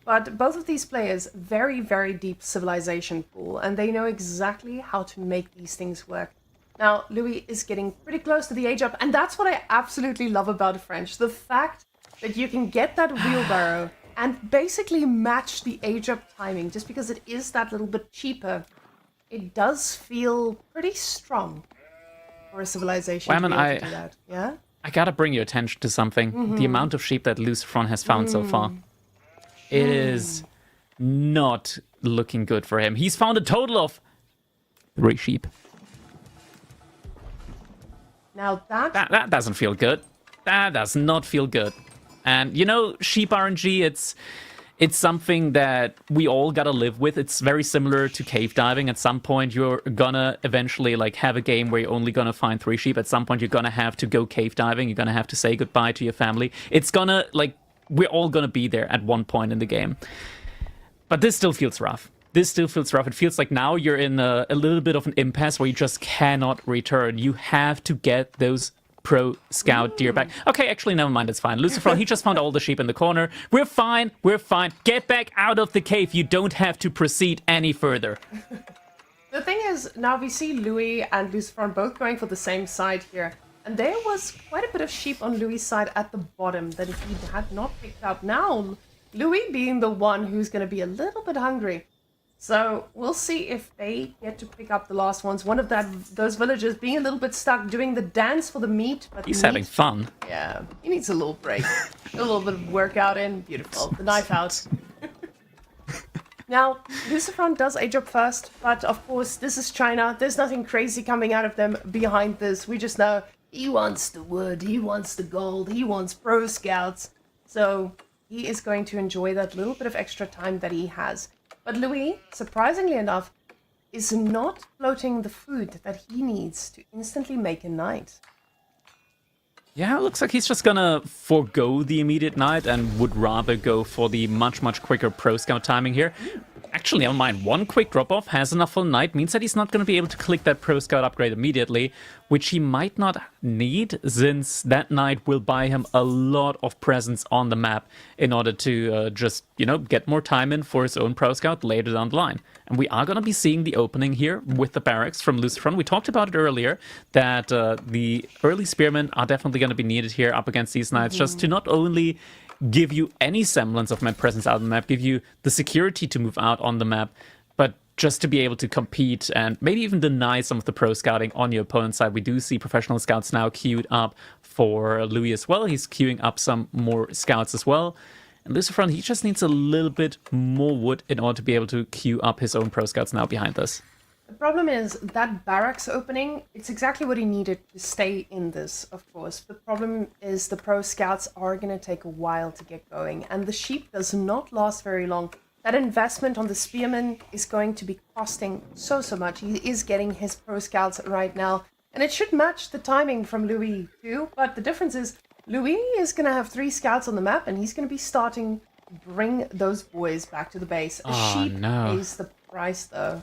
But both of these players, very, very deep civilization pool, and they know exactly how to make these things work. Now, Louis is getting pretty close to the age up, and that's what I absolutely love about French. The fact that you can get that wheelbarrow and basically match the age up timing, just because it is that little bit cheaper. It does feel pretty strong for a civilization to be able to do that. Yeah? I gotta bring your attention to something. The amount of sheep that Lucifer has found so far. It is not looking good for him. He's found a total of 3 sheep. Now that doesn't feel good. That does not feel good. And, you know, sheep RNG, it's something that we all gotta live with. It's very similar to cave diving. At some point, you're gonna eventually, like, have a game where you're only gonna find 3 sheep. At some point, you're gonna have to go cave diving. You're gonna have to say goodbye to your family. It's gonna, like, we're all gonna be there at one point in the game. But this still feels rough. This still feels rough. It feels like now you're in a little bit of an impasse where you just cannot return. You have to get those pro scout deer back. Okay, actually, never mind. It's fine. Lucifer, he just found all the sheep in the corner. We're fine. We're fine. Get back out of the cave. You don't have to proceed any further. The thing is, now we see Louis and Lucifer both going for the same side here. And there was quite a bit of sheep on Louis' side at the bottom that he had not picked up. Now, Louis being the one who's going to be a little bit hungry. So we'll see if they get to pick up the last ones. One of those villagers being a little bit stuck doing the dance for the meat. But he's having fun. Yeah, he needs a little break. A little bit of workout in. Beautiful. The knife out. Now, Lucifer does age up first, but of course, this is China. There's nothing crazy coming out of them behind this. We just know he wants the wood, he wants the gold, he wants pro scouts. So he is going to enjoy that little bit of extra time that he has. But Louis, surprisingly enough, is not floating the food that he needs to instantly make a knight. Yeah, it looks like he's just gonna forego the immediate knight and would rather go for the much, much quicker pro scout timing here. Actually, never mind. One quick drop-off has enough for knight, means that he's not going to be able to click that pro scout upgrade immediately, which he might not need, since that knight will buy him a lot of presence on the map in order to just, you know, get more time in for his own pro scout later down the line. And we are going to be seeing the opening here with the barracks from Lucifer. We talked about it earlier, that the early spearmen are definitely going to be needed here up against these knights, just to not only give you any semblance of map presence out on the map, give you the security to move out on the map, but just to be able to compete and maybe even deny some of the pro scouting on your opponent's side. We do see professional scouts now queued up for Louis as well. He's queuing up some more scouts as well. And Lucifer, he just needs a little bit more wood in order to be able to queue up his own pro scouts now behind this. The problem is that barracks opening, it's exactly what he needed to stay in this, of course. The problem is the pro scouts are going to take a while to get going, and the sheep does not last very long. That investment on the spearman is going to be costing so much. He is getting his pro scouts right now, and it should match the timing from Louis too, but the difference is Louis is going to have 3 scouts on the map, and he's going to be starting to bring those boys back to the base. A sheep pays the price, though.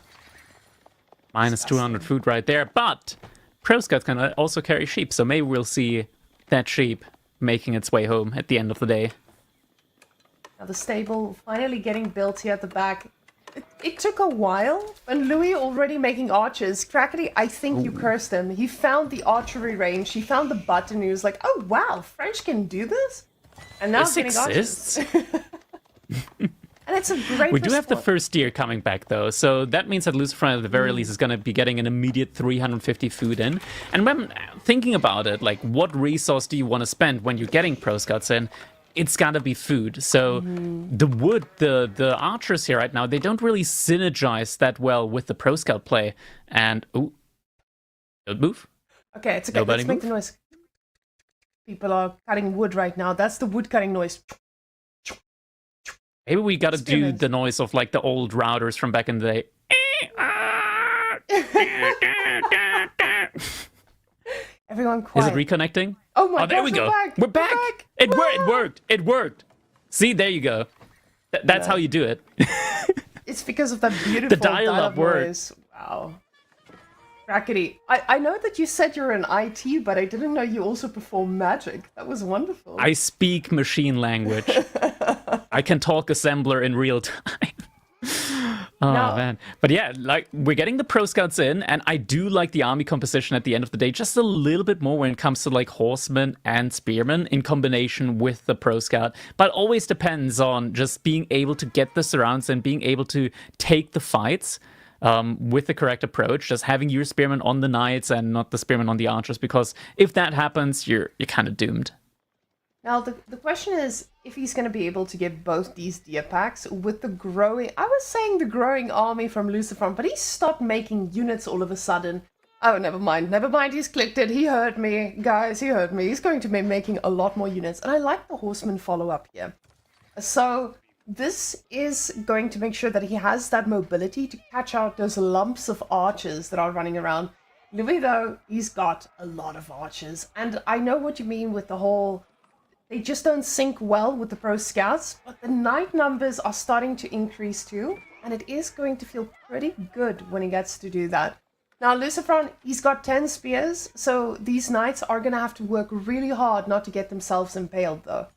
Minus 200 food right there, but Pro Scouts can also carry sheep, so maybe we'll see that sheep making its way home at the end of the day. Now the stable finally getting built here at the back. It took a while, and Louis already making archers. Crackety, I think you cursed him. He found the archery range, he found the button, and he was like, oh wow, French can do this? And now this exists? And it's a great We do have the first deer coming back, though, so that means that Lucifer, at the very least, is going to be getting an immediate 350 food in. And when thinking about it, like, what resource do you want to spend when you're getting Pro Scouts in? It's gotta be food. So the wood, the archers here right now, they don't really synergize that well with the Pro Scout play. And, ooh, don't move. Okay, it's okay. Nobody Let's make the noise. People are cutting wood right now. That's the wood cutting noise. Maybe we gotta do the noise of like the old routers from back in the day. Everyone quiet. Is it reconnecting? Oh my god, there we go. We're back. It worked. It worked. See, there you go. That's how you do it. It's because of that beautiful dial-up noise. Wow. Crackety. I know that you said you're in IT, but I didn't know you also perform magic. That was wonderful. I speak machine language. I can talk assembler in real time. Oh, man. But yeah, like, we're getting the Pro Scouts in, and I do like the army composition at the end of the day just a little bit more when it comes to, like, horsemen and spearmen in combination with the Pro Scout. But it always depends on just being able to get the surrounds and being able to take the fights with the correct approach, just having your spearmen on the knights and not the spearmen on the archers, because if that happens, you're kind of doomed. Now, the question is if he's going to be able to get both these deer packs with the growing... I was saying the growing army from Lucifer, but he stopped making units all of a sudden. Oh, never mind. Never mind, he's clicked it. He heard me. Guys, he heard me. He's going to be making a lot more units. And I like the horseman follow-up here. So this is going to make sure that he has that mobility to catch out those lumps of archers that are running around. Louis, though, he's got a lot of archers. And I know what you mean with the whole... They just don't sync well with the Pro Scouts, but the knight numbers are starting to increase too, and it is going to feel pretty good when he gets to do that. Now, Lucifer, he's got 10 spears, so these knights are going to have to work really hard not to get themselves impaled, though.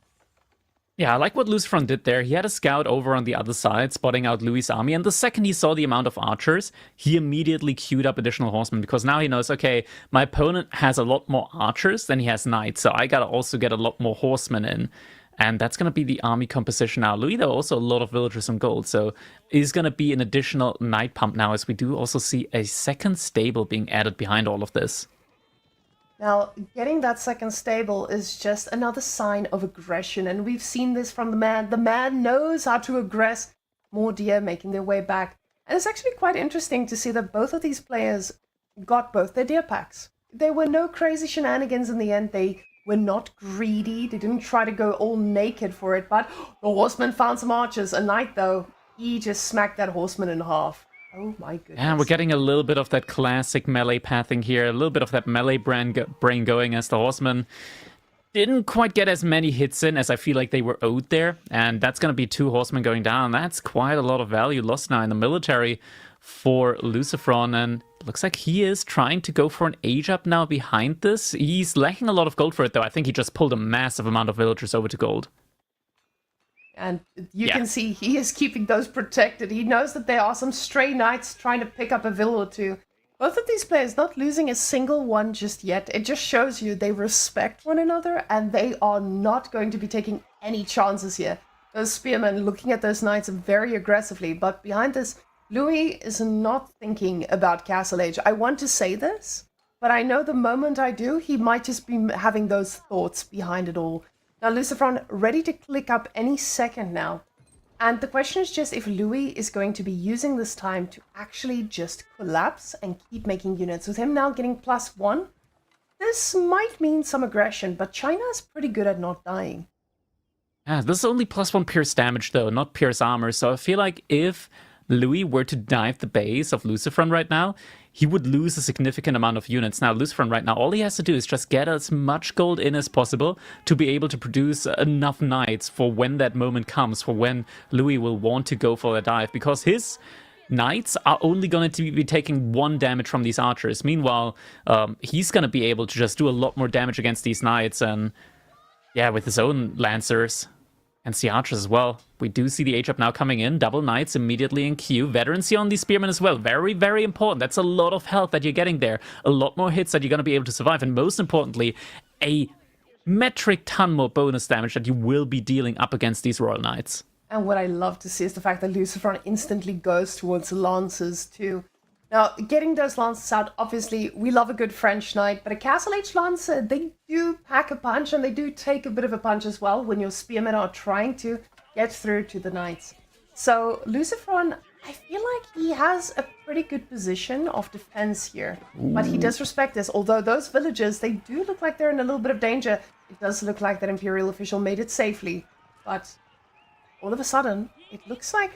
Yeah, I like what Lucifer did there. He had a scout over on the other side, spotting out Louis' army, and the second he saw the amount of archers, he immediately queued up additional horsemen, because now he knows, okay, my opponent has a lot more archers than he has knights, so I gotta also get a lot more horsemen in. And that's gonna be the army composition now. Louis, though, also a lot of villagers and gold, so is gonna be an additional knight pump now, as we do also see a second stable being added behind all of this. Now, getting that second stable is just another sign of aggression, and we've seen this from the man. The man knows how to aggress. More deer making their way back. And it's actually quite interesting to see that both of these players got both their deer packs. There were no crazy shenanigans in the end. They were not greedy. They didn't try to go all naked for it, but the horseman found some archers. A knight, though, he just smacked that horseman in half. Oh my goodness. And we're getting a little bit of that classic melee pathing here, a little bit of that melee brain going, as the horsemen didn't quite get as many hits in as I feel like they were owed there. And that's going to be 2 horsemen going down. That's quite a lot of value lost now in the military for Lucifer. And it looks like he is trying to go for an age up now behind this. He's lacking a lot of gold for it, though. I think he just pulled a massive amount of villagers over to gold. And you can see he is keeping those protected. He knows that there are some stray knights trying to pick up a villa or two. Both of these players not losing a single one just yet. It just shows you they respect one another and they are not going to be taking any chances here. Those spearmen looking at those knights very aggressively. But behind this, Louis is not thinking about Castle Age. I want to say this, but I know the moment I do, he might just be having those thoughts behind it all. Now, Lucifer ready to click up any second now. And the question is just if Louis is going to be using this time to actually just collapse and keep making units. With him now getting +1, this might mean some aggression, but China is pretty good at not dying. Yeah, this is only +1 pierce damage though, not pierce armor. So I feel like if Louis were to dive the base of Lucifer right now, he would lose a significant amount of units. Now, Lucifer right now, all he has to do is just get as much gold in as possible to be able to produce enough knights for when that moment comes, for when Louis will want to go for a dive, because his knights are only going to be taking 1 damage from these archers. Meanwhile, he's going to be able to just do a lot more damage against these knights, and yeah, with his own lancers and the archers as well. We do see the H-up now coming in. Double knights immediately in queue. Veterancy on these spearmen as well. Very, very important. That's a lot of health that you're getting there. A lot more hits that you're going to be able to survive. And most importantly, a metric ton more bonus damage that you will be dealing up against these Royal Knights. And what I love to see is the fact that Lucifer instantly goes towards lances too. Now, getting those lances out, obviously, we love a good French knight, but a Castle Age lancer, they do pack a punch, and they do take a bit of a punch as well when your spearmen are trying to get through to the knights. So, Lucifer, I feel like he has a pretty good position of defense here, but he does respect this. Although those villagers, they do look like they're in a little bit of danger. It does look like that Imperial official made it safely, but all of a sudden, it looks like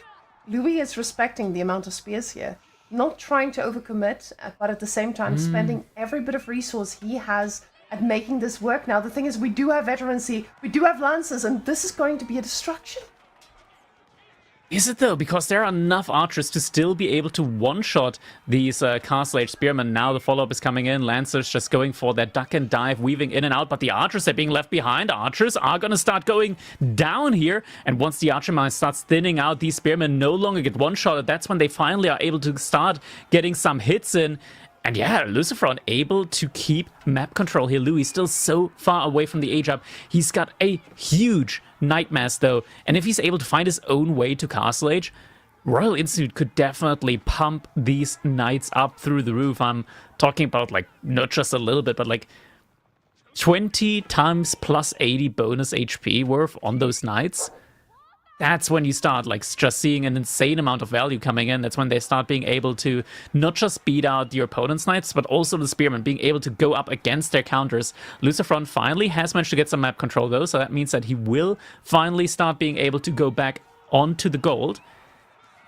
Louis is respecting the amount of spears here. Not trying to overcommit, but at the same time spending every bit of resource he has at making this work. Now, the thing is, we do have veterancy, we do have lances, and this is going to be a destruction. Is it though? Because there are enough archers to still be able to one-shot these Castle Age spearmen. Now the follow-up is coming in. Lancers just going for that duck and dive, weaving in and out. But the archers are being left behind. Archers are going to start going down here. And once the archer mine starts thinning out, these spearmen no longer get one-shotted. That's when they finally are able to start getting some hits in. And yeah, Lucifer able to keep map control here. Louis still so far away from the H-up. He's got a huge Knight mass though. And if he's able to find his own way to Castle Age, Royal Institute could definitely pump these knights up through the roof. I'm talking about like not just a little bit, but like 20 times plus 80 bonus HP worth on those knights. That's when you start like just seeing an insane amount of value coming in. That's when they start being able to not just beat out your opponent's knights, but also the spearmen being able to go up against their counters. Lucifer finally has managed to get some map control though, so that means that he will finally start being able to go back onto the gold,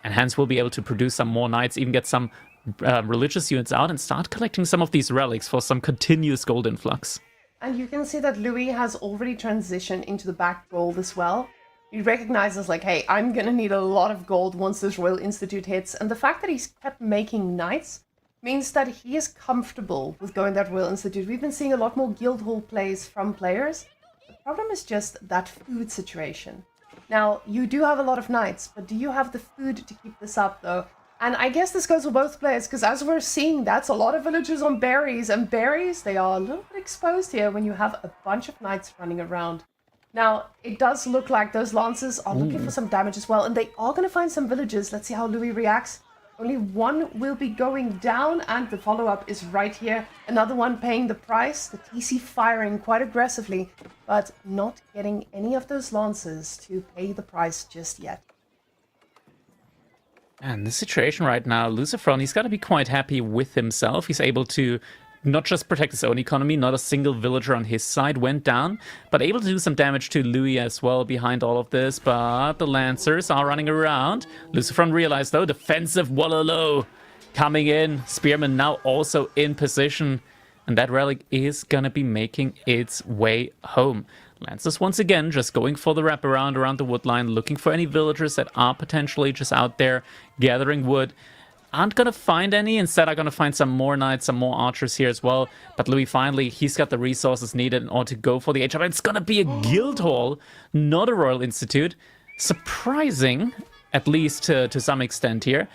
and hence will be able to produce some more knights, even get some religious units out and start collecting some of these relics for some continuous gold influx. And you can see that Louis has already transitioned into the back gold as well. He recognizes like, hey, I'm gonna need a lot of gold once this Royal Institute hits, and the fact that he's kept making knights means that he is comfortable with going that Royal Institute. We've been seeing a lot more Guildhall plays from players. The problem is just that food situation. Now, you do have a lot of knights, but do you have the food to keep this up though? And I guess this goes for both players, because as we're seeing, that's a lot of villagers on berries, and berries, they are a little bit exposed here when you have a bunch of knights running around. Now, it does look like those lancers are looking for some damage as well, and they are going to find some villagers. Let's see how Louis reacts. Only one will be going down, and the follow-up is right here. Another one paying the price. The TC firing quite aggressively, but not getting any of those lancers to pay the price just yet. And the situation right now, Lucifer, he's got to be quite happy with himself. He's able to not just protect his own economy, not a single villager on his side went down, but able to do some damage to Louis as well behind all of this. But the Lancers are running around. Lucifer realized though, defensive Wallow coming in. Spearman now also in position, and that relic is gonna be making its way home. Lancers once again just going for the wraparound around the wood line, looking for any villagers that are potentially just out there gathering wood. Aren't gonna find any, instead are gonna find some more knights, some more archers here as well. But Louis finally, he's got the resources needed in order to go for the H-up. It's gonna be a guild hall, not a Royal Institute. Surprising, at least to some extent here.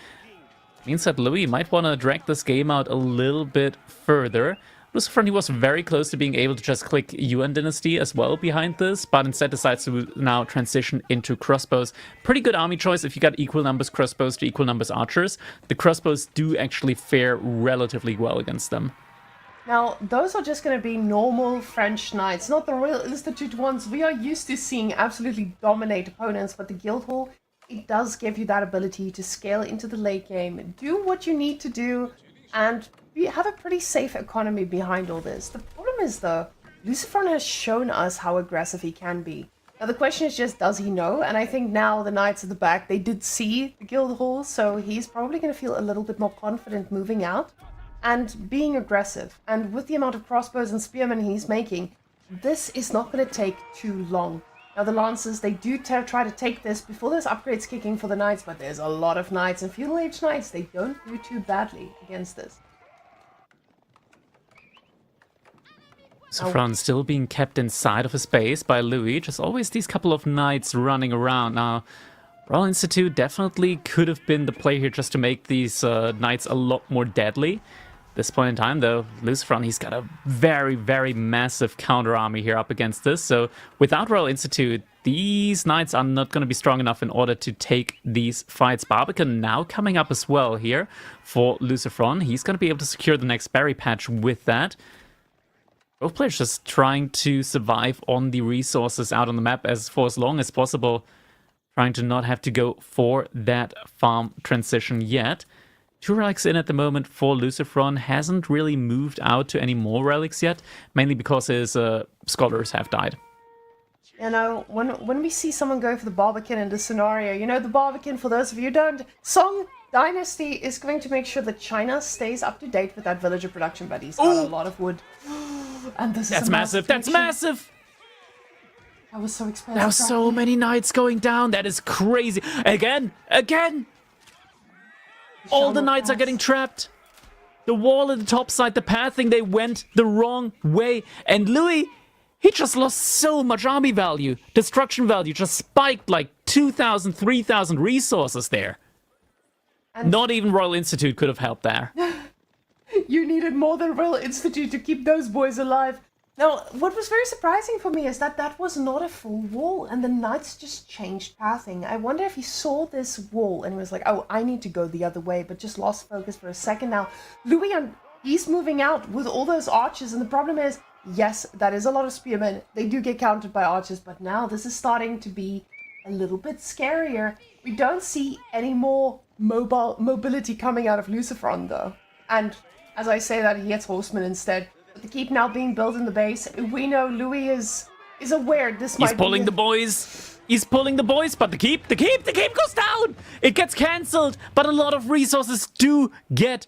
Means that Louis might want to drag this game out a little bit further. Lucifer, he was very close to being able to just click Yuan Dynasty as well behind this, but instead decides to now transition into crossbows. Pretty good army choice if you got equal numbers crossbows to equal numbers archers. The crossbows do actually fare relatively well against them. Now, those are just going to be normal French knights, not the Royal Institute ones we are used to seeing absolutely dominate opponents, but the Guildhall it does give you that ability to scale into the late game, do what you need to do, and have a pretty safe economy behind all this. The problem is, though, Lucifer has shown us how aggressive he can be. Now, the question is just, does he know? And I think now the Knights at the back, they did see the guild hall, so he's probably going to feel a little bit more confident moving out and being aggressive. And with the amount of crossbows and spearmen he's making, this is not going to take too long. Now, the Lancers, they do try to take this before there's upgrades kicking for the Knights, but there's a lot of Knights, and Feudal Age Knights, they don't do too badly against this. Safran still being kept inside of his base by Louis. Just always these couple of Knights running around. Now, Royal Institute definitely could have been the play here just to make these Knights a lot more deadly. At this point in time, though, Lucifer, he's got a very, very massive counter army here up against this. So without Royal Institute, these Knights are not going to be strong enough in order to take these fights. Barbican now coming up as well here for Lucifer. He's going to be able to secure the next berry patch with that. Both players just trying to survive on the resources out on the map for as long as possible. Trying to not have to go for that farm transition yet. 2 relics in at the moment for Lucifer. Hasn't really moved out to any more relics yet. Mainly because his scholars have died. You know, when we see someone go for the Barbican in this scenario, you know, the Barbican, for those of you who don't, Song Dynasty is going to make sure that China stays up to date with that villager production, but he's got a lot of wood. And this is massive. That's massive. That was so expensive. There are so many Knights going down. That is crazy. Again. All the Knights are getting trapped. The wall at the top side, the pathing, they went the wrong way. And Louis, he just lost so much army value. Destruction value just spiked like 2,000, 3,000 resources there. And not even Royal Institute could have helped there. You needed more than Royal Institute to keep those boys alive. Now, what was very surprising for me is that that was not a full wall, and the Knights just changed pathing. I wonder if he saw this wall and was like, oh, I need to go the other way, but just lost focus for a second now. Louis, he's moving out with all those archers, and the problem is, yes, that is a lot of spearmen. They do get countered by archers, but now this is starting to be a little bit scarier. We don't see any more mobility coming out of Lucifer, though. And as I say that, he gets horsemen instead. With the keep now being built in the base, we know Louis is aware this might be... He's pulling the boys. He's pulling the boys, but the keep goes down. It gets cancelled, but a lot of resources do get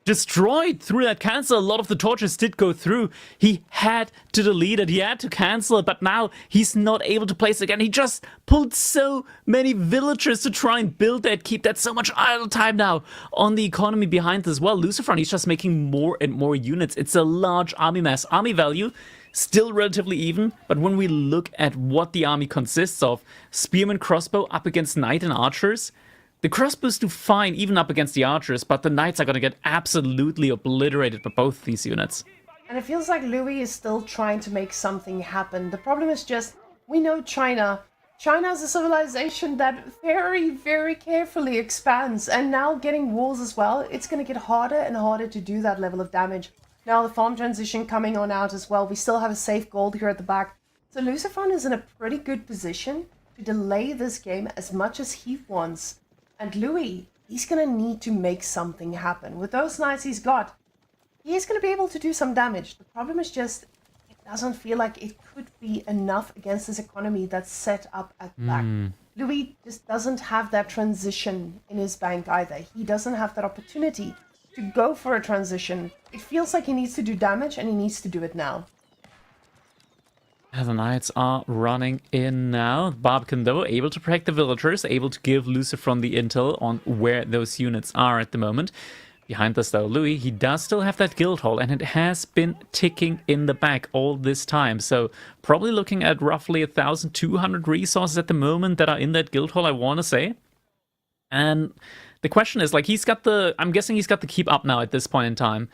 destroyed through that cancel. A lot of the torches did go through. He had to delete it. He had to cancel it, but now he's not able to place it again. He just pulled so many villagers to try and build that keep. That's so much idle time now on the economy behind this. Well, Lucifer, he's just making more and more units. It's a large army mass. Army value still relatively even, but when we look at what the army consists of, spearman, crossbow up against knight and archers, the crossbows do fine even up against the archers, but the knights are going to get absolutely obliterated by both these units. And it feels like Louis is still trying to make something happen. The problem is just, we know China. China is a civilization that very, very carefully expands, and now getting walls as well, it's going to get harder and harder to do that level of damage. Now the farm transition coming on out as well. We still have a safe gold here at the back. So Lucifer is in a pretty good position to delay this game as much as he wants. And Louis, he's going to need to make something happen. With those knights he's got, he's going to be able to do some damage. The problem is just, it doesn't feel like it could be enough against this economy that's set up at the back. Louis just doesn't have that transition in his bank either. He doesn't have that opportunity to go for a transition. It feels like he needs to do damage, and he needs to do it now. The Knights are running in now. Barbican, though, able to protect the villagers, able to give Lucifer the intel on where those units are at the moment. Behind this, though, Louis, he does still have that guild hall, and it has been ticking in the back all this time. So probably looking at roughly 1,200 resources at the moment that are in that guild hall, I want to say. And the question is, like, I'm guessing he's got the keep up now at this point in time.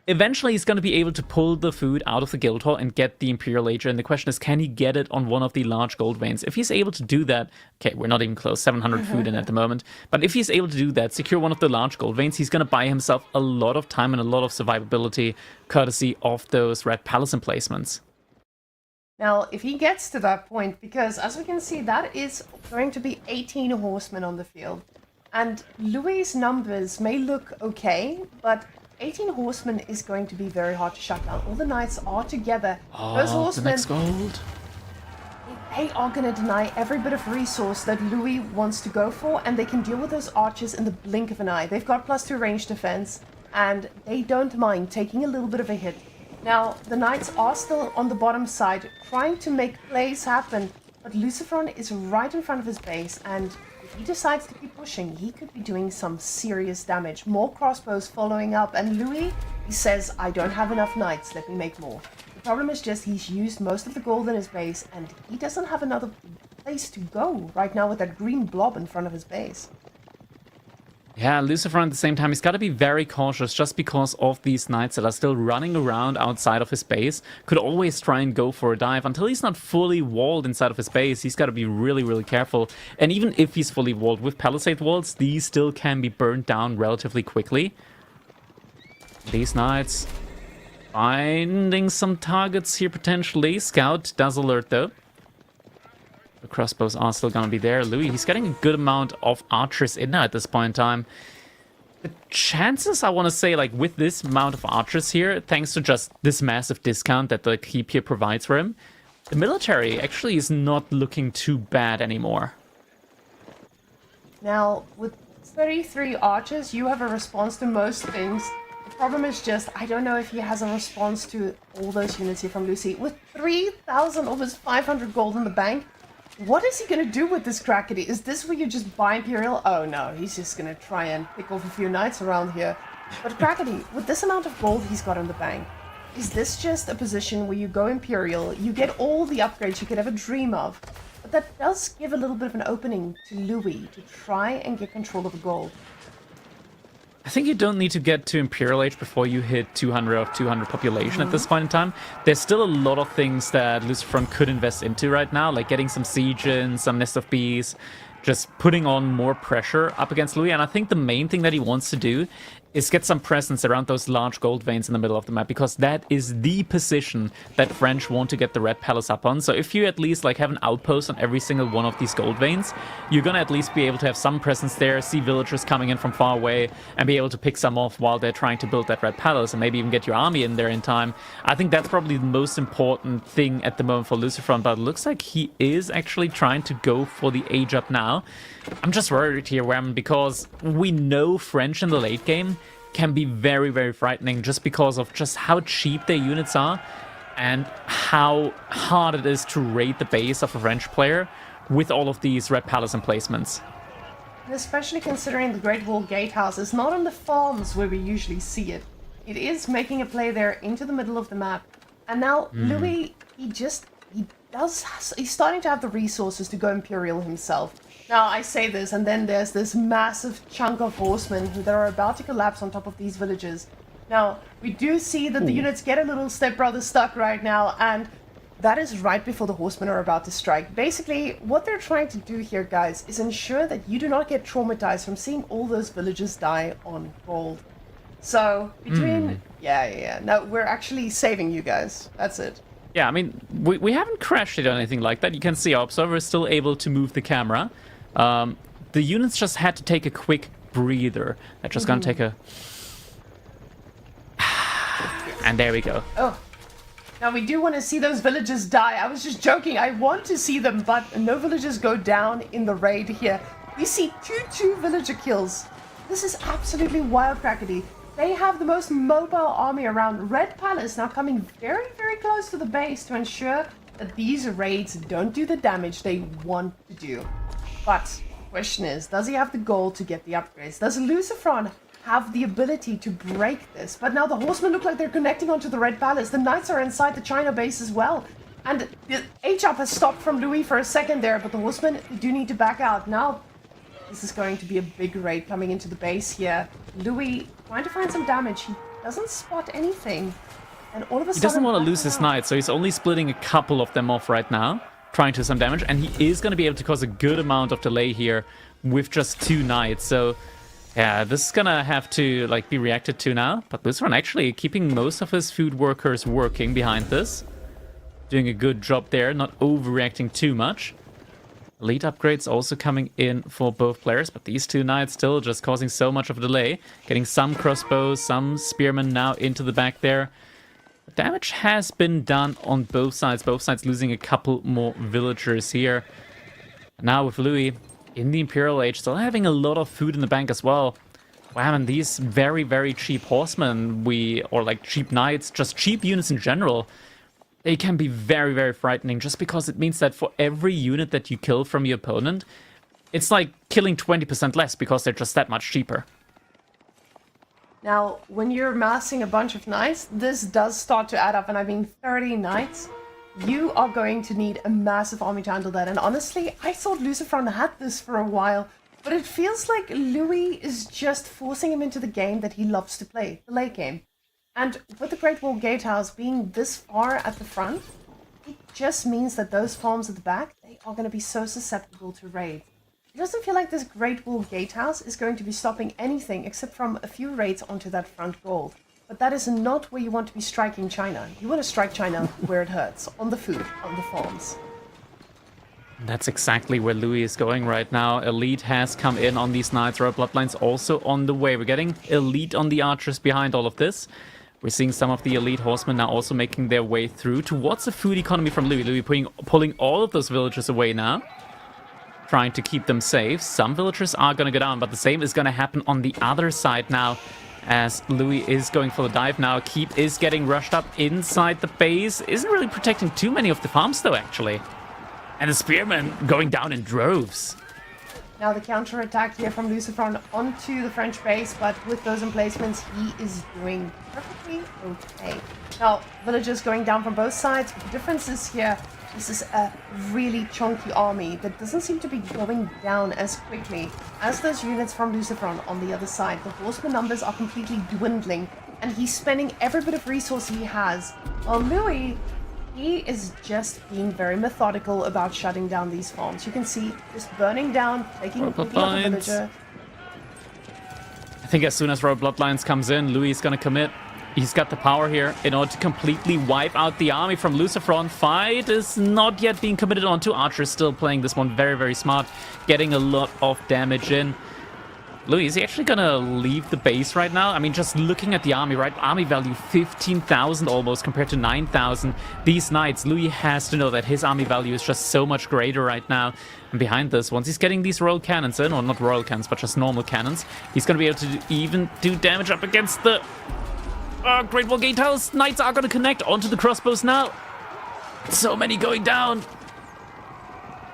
Eventually, he's going to be able to pull the food out of the guild hall and get the Imperial Ager. And the question is, can he get it on one of the large gold veins? If he's able to do that, okay, we're not even close, 700 food in at the moment. But if he's able to do that, secure one of the large gold veins, he's going to buy himself a lot of time and a lot of survivability, courtesy of those red palace emplacements. Now, if he gets to that point, because as we can see, that is going to be 18 horsemen on the field. And Louis's numbers may look okay, but 18 horsemen is going to be very hard to shut down. All the knights are together. Those Oh, the horsemen, next gold. they are going to deny every bit of resource that Louis wants to go for, and they can deal with those archers in the blink of an eye. They've got +2 range defense, and they don't mind taking a little bit of a hit. Now, the knights are still on the bottom side, trying to make plays happen, but Lucifer is right in front of his base, and if he decides to keep pushing, he could be doing some serious damage. More crossbows following up, and Louis, he says, I don't have enough knights, let me make more. The problem is just he's used most of the gold in his base, and he doesn't have another place to go right now with that green blob in front of his base. Yeah, Lucifer at the same time, he's got to be very cautious just because of these knights that are still running around outside of his base. Could always try and go for a dive. Until he's not fully walled inside of his base, he's got to be really, really careful. And even if he's fully walled with palisade walls, these still can be burned down relatively quickly. These knights finding some targets here potentially. Scout does alert though. The crossbows are still going to be there. Louis, he's getting a good amount of archers in there at this point in time. The chances, I want to say, like, with this amount of archers here, thanks to just this massive discount that the keep here provides for him, the military actually is not looking too bad anymore. Now, with 33 archers, you have a response to most things. The problem is just, I don't know if he has a response to all those units here from Lucy. With 3,000, almost 500 gold in the bank, what is he going to do with this Crackety? Is this where you just buy Imperial? Oh no, he's just going to try and pick off a few knights around here. But Crackety, with this amount of gold he's got in the bank, is this just a position where you go Imperial, you get all the upgrades you could ever dream of, but that does give a little bit of an opening to Louis to try and get control of the gold. I think you don't need to get to Imperial Age before you hit 200 of 200 population at this point in time. There's still a lot of things that Lucifer could invest into right now, like getting some siege in, some Nest of Bees, just putting on more pressure up against Louis. And I think the main thing that he wants to do is get some presence around those large gold veins in the middle of the map, because that is the position that French want to get the Red Palace up on. So if you at least like have an outpost on every single one of these gold veins, you're gonna at least be able to have some presence there, see villagers coming in from far away, and be able to pick some off while they're trying to build that Red Palace, and maybe even get your army in there in time. I think that's probably the most important thing at the moment for Lucifer, but it looks like he is actually trying to go for the age up now. I'm just worried here, Wham, because we know French in the late game can be very, very frightening just because of just how cheap their units are and how hard it is to raid the base of a French player with all of these Red Palace emplacements. Especially considering the Great Wall Gatehouse is not on the farms where we usually see it. It is making a play there into the middle of the map. And now Louis, he's starting to have the resources to go Imperial himself. Now, I say this, and then there's this massive chunk of horsemen that are about to collapse on top of these villages. Now, we do see that the units get a little stepbrother stuck right now, and that is right before the horsemen are about to strike. Basically, what they're trying to do here, guys, is ensure that you do not get traumatized from seeing all those villages die on gold. So, between... Yeah. No, we're actually saving you guys. That's it. Yeah, I mean, we haven't crashed it or anything like that. You can see our observer is still able to move the camera. The units just had to take a quick breather. They're just gonna take a... And there we go. Oh. Now, we do want to see those villagers die. I was just joking. I want to see them, but no villagers go down in the raid here. We see two villager kills. This is absolutely wild, Crackety. They have the most mobile army around. Red Palace now coming very, very close to the base to ensure that these raids don't do the damage they want to do. But the question is, does he have the gold to get the upgrades? Does Lucifer have the ability to break this? But now the horsemen look like they're connecting onto the Red Palace. The knights are inside the China base as well. And the H-up has stopped from Louis for a second there, but the horsemen do need to back out. Now, this is going to be a big raid coming into the base here. Louis trying to find some damage. He doesn't spot anything. And all of a sudden... He doesn't want to lose his knights, so he's only splitting a couple of them off right now, trying to do some damage, and he is going to be able to cause a good amount of delay here with just 2 knights. So yeah, this is going to have to like be reacted to now. But Lucifer actually keeping most of his food workers working behind this. doing a good job there, not overreacting too much. Elite upgrades also coming in for both players, but these two knights still just causing so much of a delay. Getting some crossbows, some spearmen now into the back there. Damage has been done on both sides losing a couple more villagers here. Now with Louis in the Imperial Age, still having a lot of food in the bank as well. Wow, and these very, very cheap horsemen, or like cheap knights, just cheap units in general, they can be very, very frightening just because it means that for every unit that you kill from your opponent, it's like killing 20% less because they're just that much cheaper. Now, when you're amassing a bunch of knights, this does start to add up, and I mean 30 knights, you are going to need a massive army to handle that. And honestly, I thought Lucifer had this for a while, but it feels like Louis is just forcing him into the game that he loves to play, the late game. And with the Great Wall Gatehouse being this far at the front, it just means that those farms at the back, they are going to be so susceptible to raids. It doesn't feel like this Great Wall Gatehouse is going to be stopping anything except from a few raids onto that front gold. But that is not where you want to be striking China. You want to strike China where it hurts, on the food, on the farms. That's exactly where Louis is going right now. Elite has come in on these knights. Royal Bloodlines also on the way. We're getting Elite on the archers behind all of this. We're seeing some of the Elite horsemen now also making their way through towards the food economy from Louis. Louis pulling all of those villagers away now, trying to keep them safe. Some villagers are going to go down, but the same is going to happen on the other side now as Louis is going for the dive now. Keep is getting rushed up inside the base. Isn't really protecting too many of the farms though, actually. And the spearmen going down in droves. Now the counter-attack here from Lucifer onto the French base, but with those emplacements, he is doing perfectly okay. Now, villagers going down from both sides, but the difference is here, this is a really chunky army that doesn't seem to be going down as quickly as those units from Lucifer on the other side. The horseman numbers are completely dwindling, and he's spending every bit of resource he has. While Louis, he is just being very methodical about shutting down these farms. You can see just burning down, taking a villager. I think as soon as Royal Bloodlines comes in, Louis is going to commit. He's got the power here in order to completely wipe out the army from Lucifer. Fight is not yet being committed on. Two archers still playing this one very, very smart, getting a lot of damage in. Louis, is he actually gonna leave the base right now? I mean, just looking at the army, right? Army value 15,000 almost compared to 9,000. These knights, Louis has to know that his army value is just so much greater right now. And behind this, once he's getting these royal cannons in, or not royal cannons, but just normal cannons, he's gonna be able to even do damage up against the Great Wall Gatehouse. Knights are gonna connect onto the crossbows now. So many going down.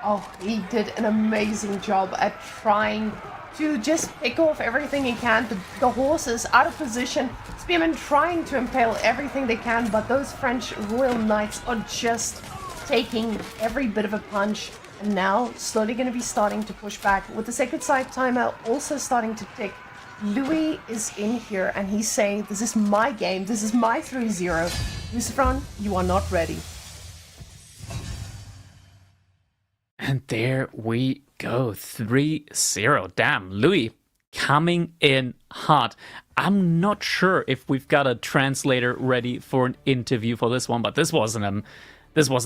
Oh, he did an amazing job at trying to just pick off everything he can. The horses out of position, spearmen trying to impale everything they can, but those French royal knights are just taking every bit of a punch, and now slowly going to be starting to push back. With the Sacred Site timer also starting to tick, Louis is in here and he's saying, this is my game, this is my 3-0. Lucifer, you are not ready. And there we go, 3-0. Damn, Louis coming in hot. I'm not sure if we've got a translator ready for an interview for this one, but this was an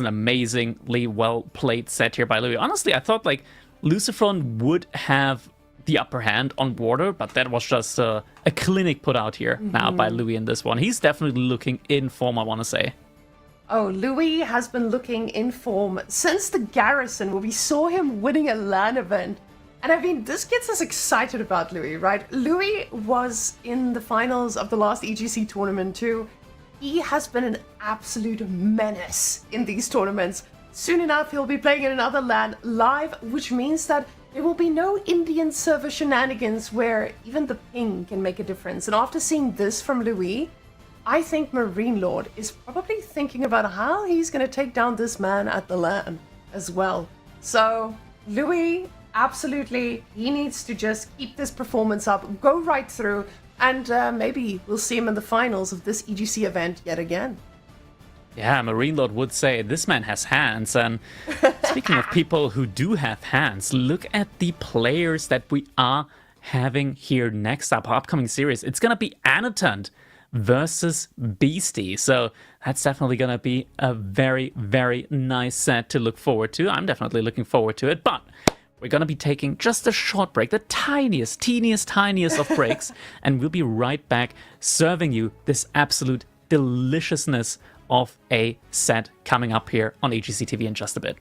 amazingly well played set here by Louis. Honestly, I thought like Lucifer would have the upper hand on water, but that was just a clinic put out here now by Louis in this one. He's definitely looking in form, I want to say. Oh, Louis has been looking in form since the Garrison, where we saw him winning a LAN event. And I mean, this gets us excited about Louis, right? Louis was in the finals of the last EGC tournament too. He has been an absolute menace in these tournaments. Soon enough, he'll be playing in another LAN live, which means that there will be no Indian server shenanigans where even the ping can make a difference. And after seeing this from Louis, I think Marine Lord is probably thinking about how he's going to take down this man at the LAN as well. So, Louis, absolutely, he needs to just keep this performance up, go right through, and maybe we'll see him in the finals of this EGC event yet again. Yeah, Marine Lord would say this man has hands. And speaking of people who do have hands, look at the players that we are having here next up, our upcoming series. It's going to be Annotant versus Beastie. So that's definitely going to be a very, very nice set to look forward to. I'm definitely looking forward to it, but we're going to be taking just a short break, the tiniest, teeniest, tiniest of breaks, and we'll be right back serving you this absolute deliciousness of a set coming up here on EGC TV in just a bit.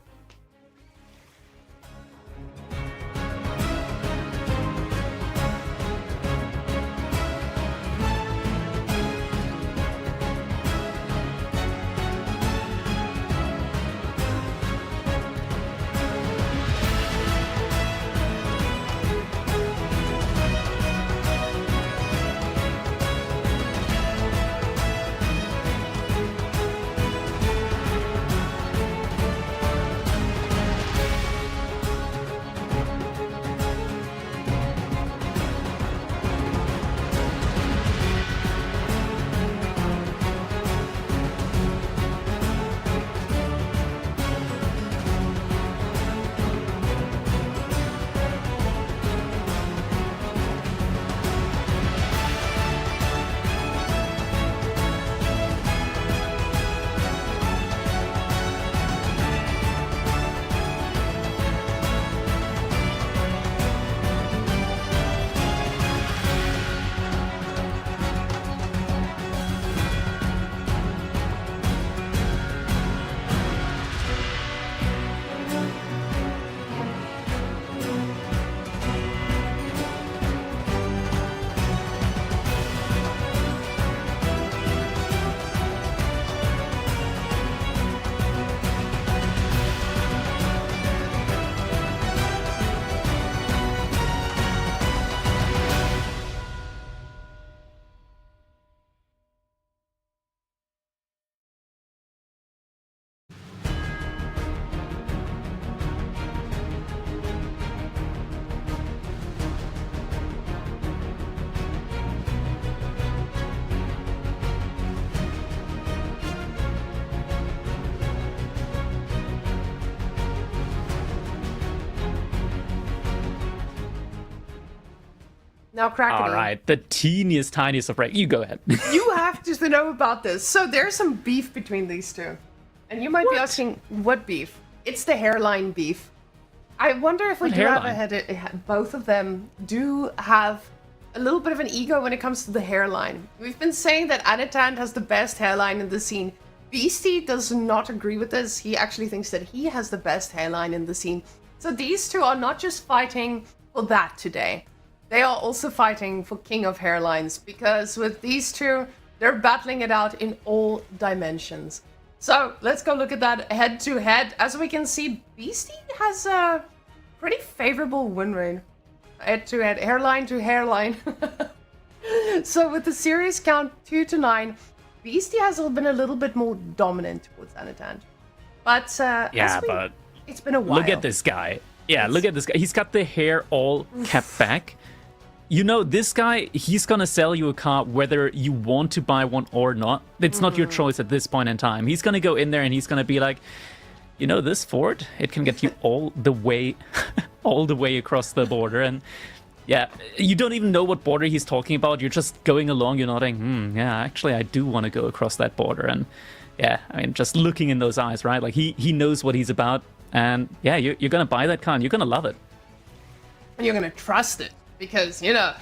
Now, Crackety. All right, the teeniest, tiniest of break. You go ahead. You have to know about this. So there's some beef between these two. And you might be asking, what beef? It's the hairline beef. I wonder if we do have both of them do have a little bit of an ego when it comes to the hairline. We've been saying that Anatand has the best hairline in the scene. Beastie does not agree with this. He actually thinks that he has the best hairline in the scene. So these two are not just fighting for that today. They are also fighting for King of Hairlines, because with these two, they're battling it out in all dimensions. So let's go look at that head to head. As we can see, Beastie has a pretty favorable win rate. Head to head, hairline to hairline. So with the series count 2-9, Beastie has been a little bit more dominant towards Anatand. But but it's been a while. Look at this guy. Yeah, look at this guy. He's got the hair all kept back. You know, this guy, he's gonna sell you a car whether you want to buy one or not. It's not your choice at this point in time. He's gonna go in there and he's gonna be like, you know, this Ford, it can get you all the way across the border. And yeah, you don't even know what border he's talking about. You're just going along, you're nodding, yeah, actually I do want to go across that border. And yeah, I mean, just looking in those eyes, right? Like he knows what he's about. And yeah, you're gonna buy that car and you're gonna love it. And you're gonna trust it. Because, you know.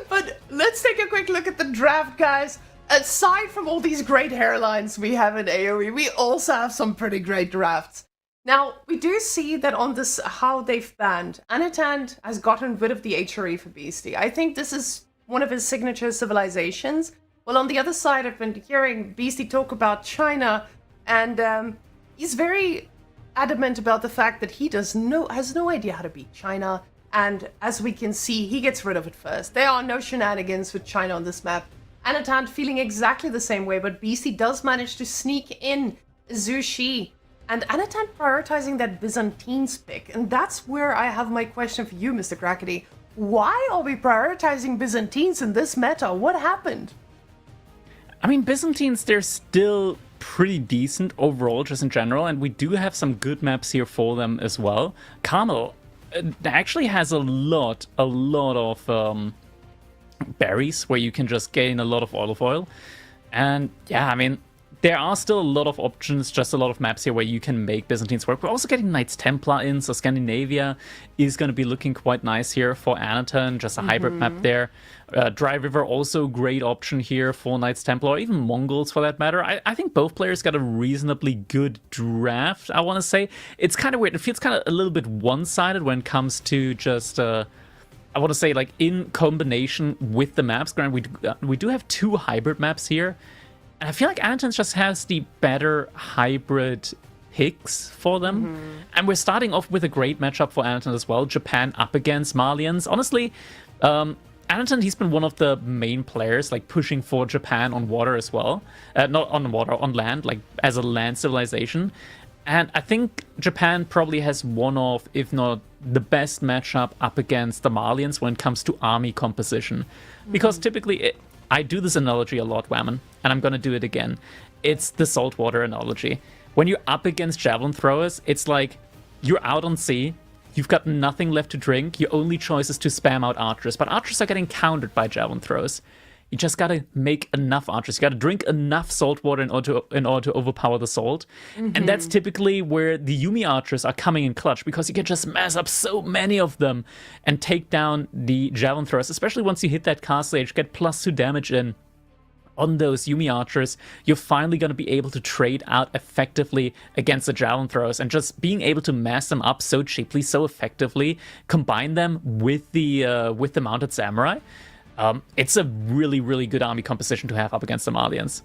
But let's take a quick look at the draft, guys. Aside from all these great hairlines we have in AoE, we also have some pretty great drafts. Now, we do see that on this, how they've banned, Anatand has gotten rid of the HRE for Beastie. I think this is one of his signature civilizations. Well, on the other side, I've been hearing Beastie talk about China, and he's very adamant about the fact that he has no idea how to beat China. And as we can see, he gets rid of it first. There are no shenanigans with China on this map. Anatand feeling exactly the same way, but Beastie does manage to sneak in Zhu Xi. And Anatand prioritizing that Byzantines pick. And that's where I have my question for you, Mr. Crackety. Why are we prioritizing Byzantines in this meta? What happened? I mean, Byzantines, they're still pretty decent overall, just in general. And we do have some good maps here for them as well. Carmel actually has a lot of berries where you can just gain a lot of olive oil. And yeah, I mean, there are still a lot of options, just a lot of maps here where you can make Byzantines work. We're also getting Knights Templar in, so Scandinavia is going to be looking quite nice here for Anatern, just a hybrid map there. Dry River, also great option here for Knights Templar, or even Mongols for that matter. I think both players got a reasonably good draft, I want to say. It's kind of weird. It feels kind of a little bit one-sided when it comes to just... I want to say, like, in combination with the maps. Granted, we do have 2 hybrid maps here. And I feel like Anatons just has the better hybrid picks for them. And we're starting off with a great matchup for Anatons as well. Japan up against Malians. Honestly, Anatons, he's been one of the main players, like, pushing for Japan on water as well. Not on water, on land, like, as a land civilization. And I think Japan probably has one of, if not the best matchup up against the Malians when it comes to army composition. Because typically, I do this analogy a lot, Whammon, and I'm going to do it again. It's the saltwater analogy. When you're up against javelin throwers, it's like you're out on sea, you've got nothing left to drink, your only choice is to spam out archers, but archers are getting countered by javelin throwers. You just gotta make enough archers. You gotta drink enough salt water in order to overpower the salt. And that's typically where the Yumi archers are coming in clutch, because you can just mass up so many of them and take down the javelin throwers, especially once you hit that castle age, get +2 damage in on those Yumi archers. You're finally going to be able to trade out effectively against the javelin throwers, and just being able to mass them up so cheaply, so effectively, combine them with the mounted samurai. It's a really, really good army composition to have up against the Malians.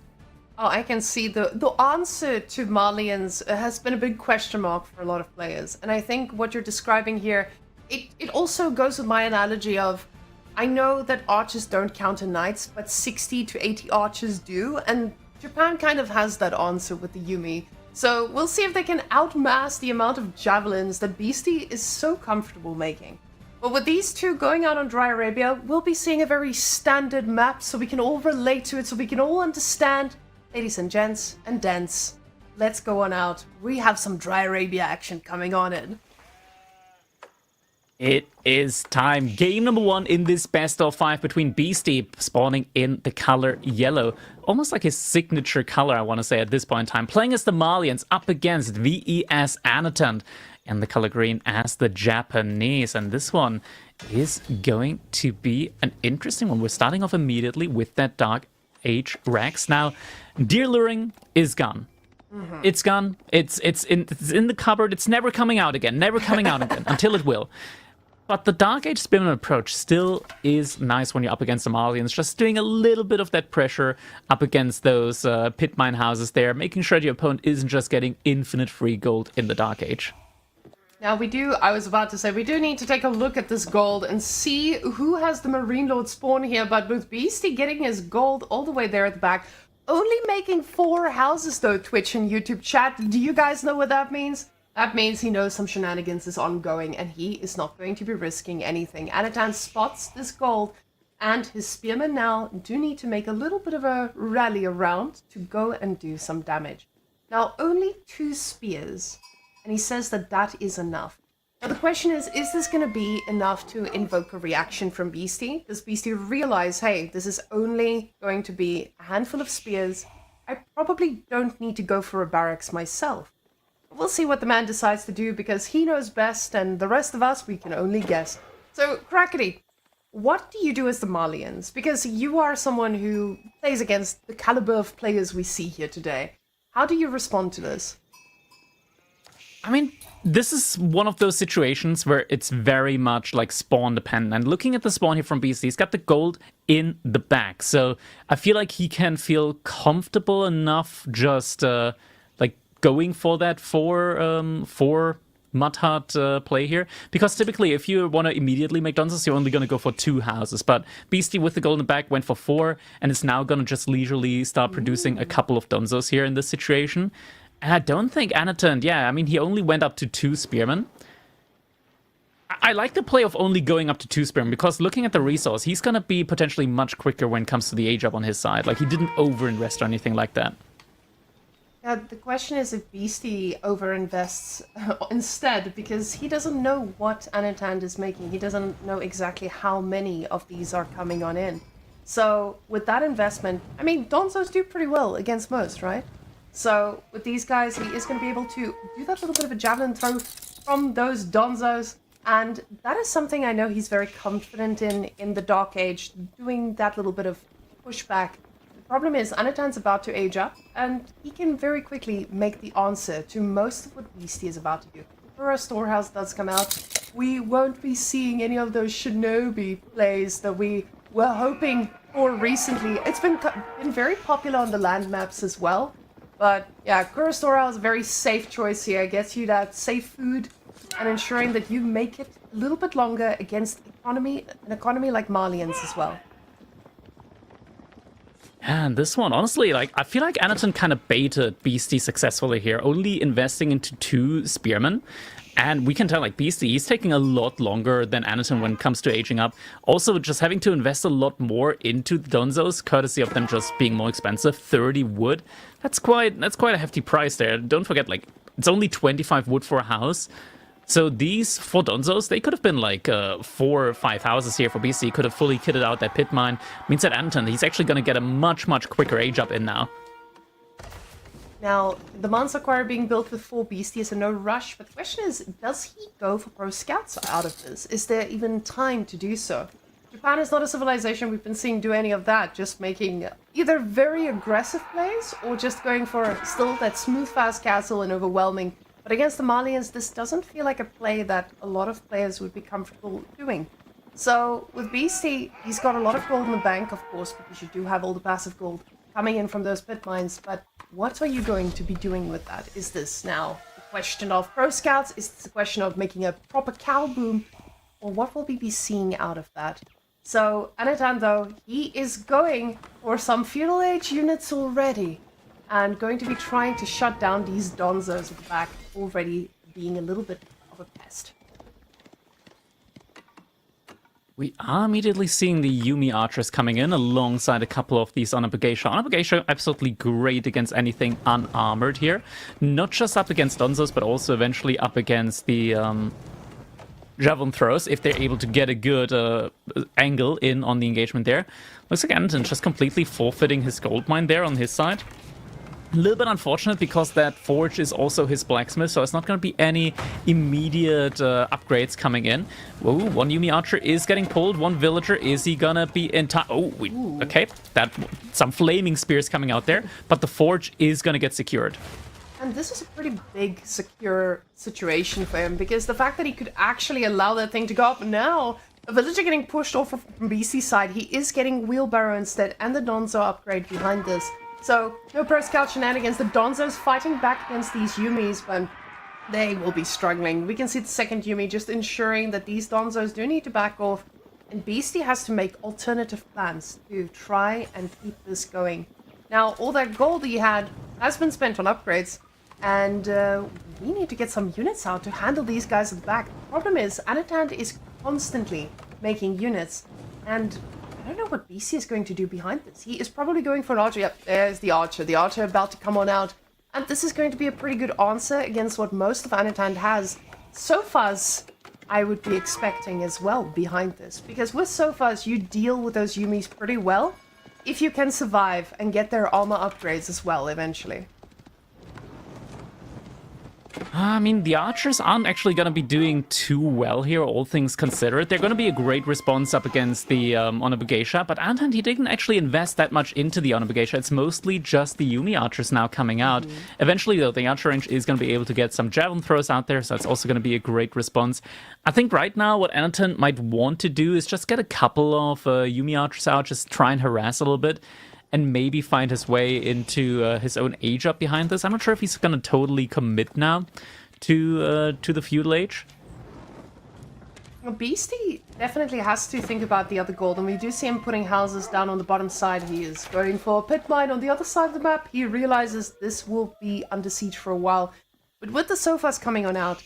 Oh, I can see the answer to Malians has been a big question mark for a lot of players. And I think what you're describing here, it also goes with my analogy of, I know that archers don't counter knights, but 60 to 80 archers do. And Japan kind of has that answer with the Yumi. So we'll see if they can outmass the amount of javelins that Beastie is so comfortable making. But with these two going out on Dry Arabia, we'll be seeing a very standard map, so we can all relate to it, so we can all understand. Ladies and gents and dents, let's go on out. We have some Dry Arabia action coming on in. It is time. Game number 1 in this best of 5 between Beastie, spawning in the color yellow. Almost like his signature color, I want to say, at this point in time. Playing as the Malians up against VES Anatund, and the color green as the Japanese. And this one is going to be an interesting one. We're starting off immediately with that Dark Age Rex. Now, Deer Luring is gone. It's gone. It's in the cupboard. It's never coming out again. Never coming out again until it will. But the Dark Age Spearman approach still is nice when you're up against the Malians. Just doing a little bit of that pressure up against those pit mine houses there, making sure your opponent isn't just getting infinite free gold in the Dark Age. Now we do need to take a look at this gold and see who has the Marine Lord spawn here, but with Beastie getting his gold all the way there at the back, only making 4 houses though, Twitch and YouTube chat. Do you guys know what that means? That means he knows some shenanigans is ongoing and he is not going to be risking anything. Anatan spots this gold, and his spearmen now do need to make a little bit of a rally around to go and do some damage. Now only 2 spears. And he says that that is enough. Now the question is this going to be enough to invoke a reaction from Beastie? Does Beastie realize, hey, this is only going to be a handful of spears. I probably don't need to go for a barracks myself. We'll see what the man decides to do, because he knows best, and the rest of us, we can only guess. So, Crackety, what do you do as the Malians? Because you are someone who plays against the caliber of players we see here today. How do you respond to this? I mean, this is one of those situations where it's very much like spawn dependent. And looking at the spawn here from Beastie, he's got the gold in the back. So I feel like he can feel comfortable enough just like going for that for Mud Hut play here. Because typically, if you want to immediately make Dunzos, you're only going to go for 2 houses. But Beastie with the gold in the back went for 4, and is now going to just leisurely start producing a couple of Dunzos here in this situation. And I don't think Anatund, I mean, he only went up to 2 spearmen. I like the play of only going up to 2 spearmen, because looking at the resource, he's going to be potentially much quicker when it comes to the age up on his side. Like, he didn't over-invest or anything like that. The question is if Beastie overinvests instead, because he doesn't know what Anatand is making. He doesn't know exactly how many of these are coming on in. So with that investment, I mean, Donzos do pretty well against most, right? So with these guys, he is going to be able to do that little bit of a javelin throw from those Donzos. And that is something I know he's very confident in the Dark Age, doing that little bit of pushback. The problem is, Anatand's about to age up, and he can very quickly make the answer to most of what Beastie is about to do. For a storehouse does come out, we won't be seeing any of those shinobi plays that we were hoping for recently. It's been very popular on the land maps as well. But yeah, Kura Storehouse is a very safe choice here. Gets you that safe food and ensuring that you make it a little bit longer against an economy like Malians as well. And this one, honestly, like, I feel like Anatand kind of baited Beastie successfully here, only investing into 2 spearmen. And we can tell, like, Beastie, he's taking a lot longer than Anatand when it comes to aging up. Also, just having to invest a lot more into the Donzos, courtesy of them just being more expensive. 30 wood. That's quite a hefty price there. Don't forget, like, it's only 25 wood for a house. So these 4 Donzos, they could have been like 4 or 5 houses here for BC. He could have fully kitted out that pit mine. Means that Anton, he's actually going to get a much, much quicker age up in now. Now, the Monster Choir being built with 4 beasties and no rush, but the question is, does he go for pro scouts out of this? Is there even time to do so? Japan is not a civilization we've been seeing do any of that, just making either very aggressive plays or just going for still that smooth, fast castle and overwhelming. But against the Malians, this doesn't feel like a play that a lot of players would be comfortable doing. So with Beastie, he's got a lot of gold in the bank, of course, because you do have all the passive gold coming in from those pit mines. But what are you going to be doing with that? Is this now the question of pro scouts? Is this a question of making a proper cow boom? Or what will we be seeing out of that? So Anatan, though, he is going for some feudal age units already. And going to be trying to shut down these Donzos at the back, already being a little bit of a pest. We are immediately seeing the Yumi archers coming in alongside a couple of these Onabagation. Onabagation absolutely great against anything unarmored here. Not just up against Donzos, but also eventually up against the javelin throws, if they're able to get a good angle in on the engagement there. Looks like Anton just completely forfeiting his gold mine there on his side. A little bit unfortunate because that forge is also his blacksmith, so it's not going to be any immediate upgrades coming in. Whoa, one Yumi archer is getting pulled. One villager, is he gonna be in time? Oh, okay, some flaming spears coming out there, but the forge is gonna get secured. And this is a pretty big, secure situation for him, because the fact that he could actually allow that thing to go up now, a villager getting pushed off from BC's side, he is getting wheelbarrow instead, and the Donzo upgrade behind this. So, no pro scout shenanigans. The Donzos fighting back against these Yumis, but they will be struggling. We can see the second Yumi just ensuring that these Donzos do need to back off, and Beastie has to make alternative plans to try and keep this going. Now, all that gold he had has been spent on upgrades, and we need to get some units out to handle these guys at the back. The problem is, Anatan is constantly making units, and I don't know what BC is going to do behind this. He is probably going for an archer. Yep, there's the archer. The archer about to come on out. And this is going to be a pretty good answer against what most of Anatan has. Sofas, I would be expecting as well behind this. Because with Sofas, you deal with those Yumis pretty well if you can survive and get their armor upgrades as well eventually. I mean, the archers aren't actually going to be doing too well here, all things considered. They're going to be a great response up against the Onabagation, but Anton, he didn't actually invest that much into the Onabagation. It's mostly just the Yumi archers now coming out. Eventually, though, the archer range is going to be able to get some javelin throws out there, so that's also going to be a great response. I think right now what Anton might want to do is just get a couple of Yumi archers out, just try and harass a little bit, and maybe find his way into his own age up behind this. I'm not sure if he's going to totally commit now to the feudal age. Well, Beastie definitely has to think about the other gold, and we do see him putting houses down on the bottom side. He is going for a pit mine on the other side of the map. He realizes this will be under siege for a while. But with the Sofas coming on out,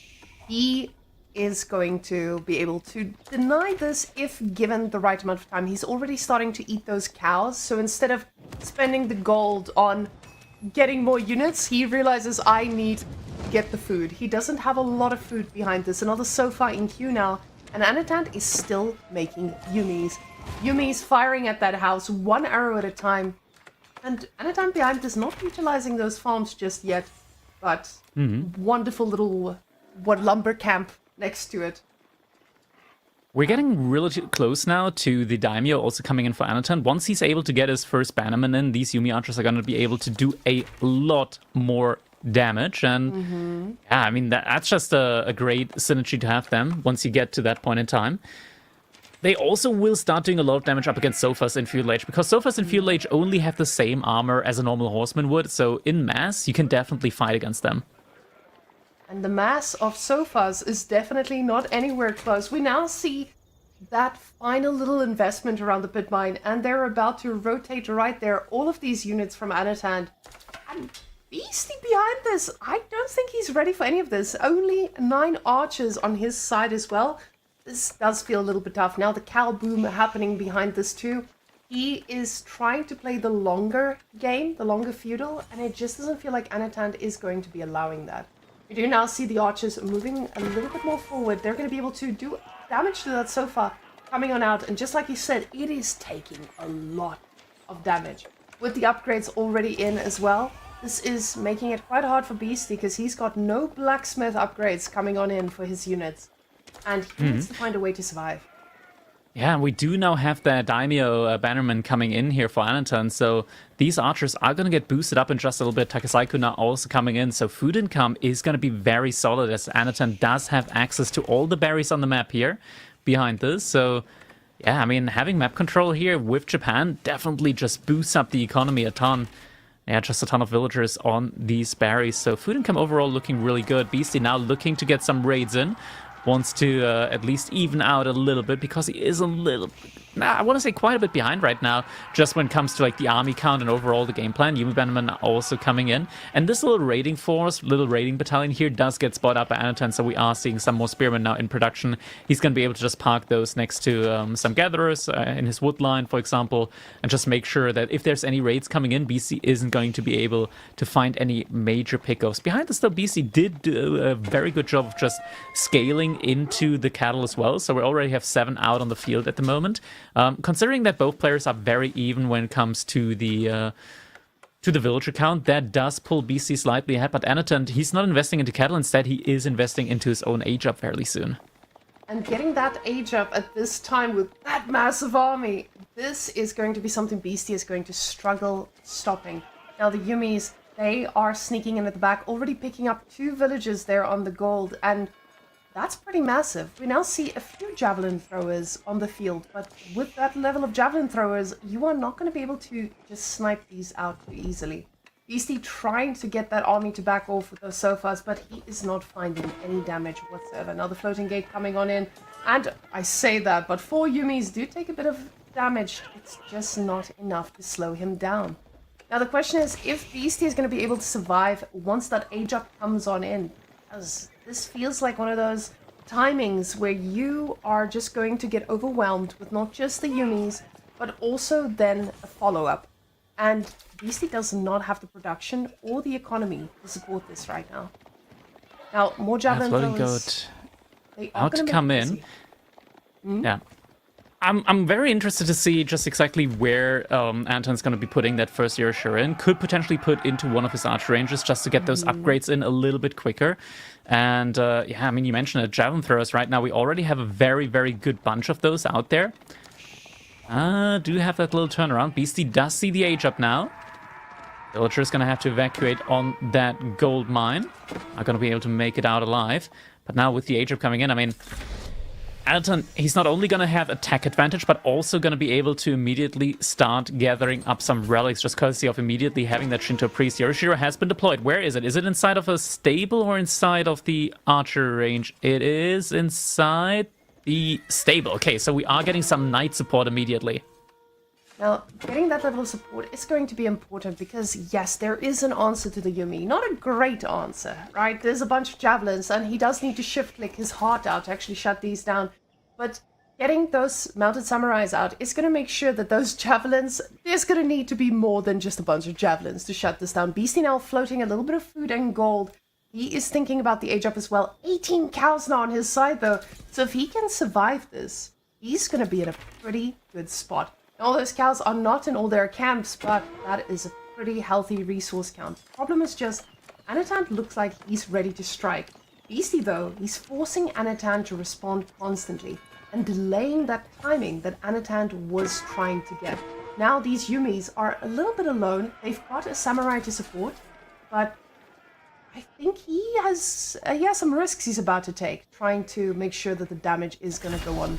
he is going to be able to deny this if given the right amount of time. He's already starting to eat those cows, so instead of spending the gold on getting more units, he realizes I need to get the food. He doesn't have a lot of food behind this. Another Sofa in queue now, and Anatant is still making Yumis. Yumis firing at that house, one arrow at a time. And Anatant behind this not utilizing those farms just yet, but wonderful little lumber camp next to it. We're getting really close now to the Daimyo also coming in for Anatant. Once he's able to get his first Bannerman in, these Yumi Archers are going to be able to do a lot more damage. And yeah, I mean, that's just a great synergy to have them once you get to that point in time. They also will start doing a lot of damage up against Sofas in Feudal Age, because Sofas in Feudal Age only have the same armor as a normal horseman would, so in mass, you can definitely fight against them. And the mass of Sofas is definitely not anywhere close. We now see that final little investment around the pit mine, and they're about to rotate right there all of these units from Anatant. And Beastie behind this, I don't think he's ready for any of this. Only 9 archers on his side as well. This does feel a little bit tough. Now the Cal boom happening behind this too. He is trying to play the longer game, the longer feudal, and it just doesn't feel like Anatant is going to be allowing that. We do now see the archers moving a little bit more forward. They're going to be able to do damage to that Sofa coming on out. And just like you said, it is taking a lot of damage. With the upgrades already in as well, this is making it quite hard for Beastie because he's got no blacksmith upgrades coming on in for his units. And he needs to find a way to survive. Yeah, we do now have the Daimyo Bannerman coming in here for Anatant, so these archers are going to get boosted up in just a little bit. Takasaiku now also coming in, so food income is going to be very solid as Anatant does have access to all the berries on the map here behind this. So, yeah, I mean, having map control here with Japan definitely just boosts up the economy a ton. Yeah, just a ton of villagers on these berries, so food income overall looking really good. Beastie now looking to get some raids in. Wants to at least even out a little bit because he is a little, I want to say quite a bit behind right now, just when it comes to like the army count and overall the game plan. Yumi Bannerman also coming in. And this little raiding force, little raiding battalion here does get spotted up by Anatant, so we are seeing some more spearmen now in production. He's going to be able to just park those next to some gatherers in his wood line, for example, and just make sure that if there's any raids coming in, BC isn't going to be able to find any major pickoffs. Behind this though, BC did do a very good job of just scaling into the cattle as well, so we already have 7 out on the field at the moment. Considering that both players are very even when it comes to the villager count, that does pull BC slightly ahead, but Anatant, he's not investing into cattle, instead he is investing into his own age up fairly soon. And getting that age up at this time with that massive army, this is going to be something Beastie is going to struggle stopping. Now the Yumis, they are sneaking in at the back, already picking up 2 villages there on the gold, and that's pretty massive. We now see a few javelin throwers on the field, but with that level of javelin throwers, you are not going to be able to just snipe these out too easily. Beastie trying to get that army to back off with those Sofas, but he is not finding any damage whatsoever. Now the floating gate coming on in, and I say that, but 4 Yumis do take a bit of damage. It's just not enough to slow him down. Now the question is if Beastie is going to be able to survive once that age up comes on in, as this feels like one of those timings where you are just going to get overwhelmed with not just the Yumis, but also then a follow-up. And Beastie does not have the production or the economy to support this right now. Now, more javelin throwers. They are to come in. Yeah. I'm very interested to see just exactly where Anton's going to be putting that first Yorishira in. Could potentially put into one of his archer ranges just to get those upgrades in a little bit quicker. And yeah, I mean, you mentioned it, javelin throwers right now. We already have a very, very good bunch of those out there. Do have that little turnaround. Beastie does see the age up now. Villager's going to have to evacuate on that gold mine. Are going to be able to make it out alive. But now with the age up coming in, I mean, Anatant, he's not only going to have attack advantage, but also going to be able to immediately start gathering up some relics, just courtesy of immediately having that Shinto priest. Yorishiro has been deployed. Where is it? Is it inside of a stable or inside of the archer range? It is inside the stable. Okay, so we are getting some knight support immediately. Now, getting that level of support is going to be important because, yes, there is an answer to the Yumi. Not a great answer, right? There's a bunch of javelins, and he does need to shift-click his heart out to actually shut these down. But Getting those mounted samurais out is going to make sure that those javelins, there's going to need to be more than just a bunch of javelins to shut this down. Beastie now floating a little bit of food and gold. He is thinking about the age up as well. 18 cows now on his side though. So if he can survive this, he's going to be in a pretty good spot. All those cows are not in all their camps, but that is a pretty healthy resource count. Problem is just, Anatan looks like he's ready to strike. Beastie though, he's forcing Anatan to respond constantly and delaying that timing that Anatan was trying to get. Now these Yumis are a little bit alone. They've got a samurai to support, but I think he has some risks he's about to take, trying to make sure that the damage is going to go on.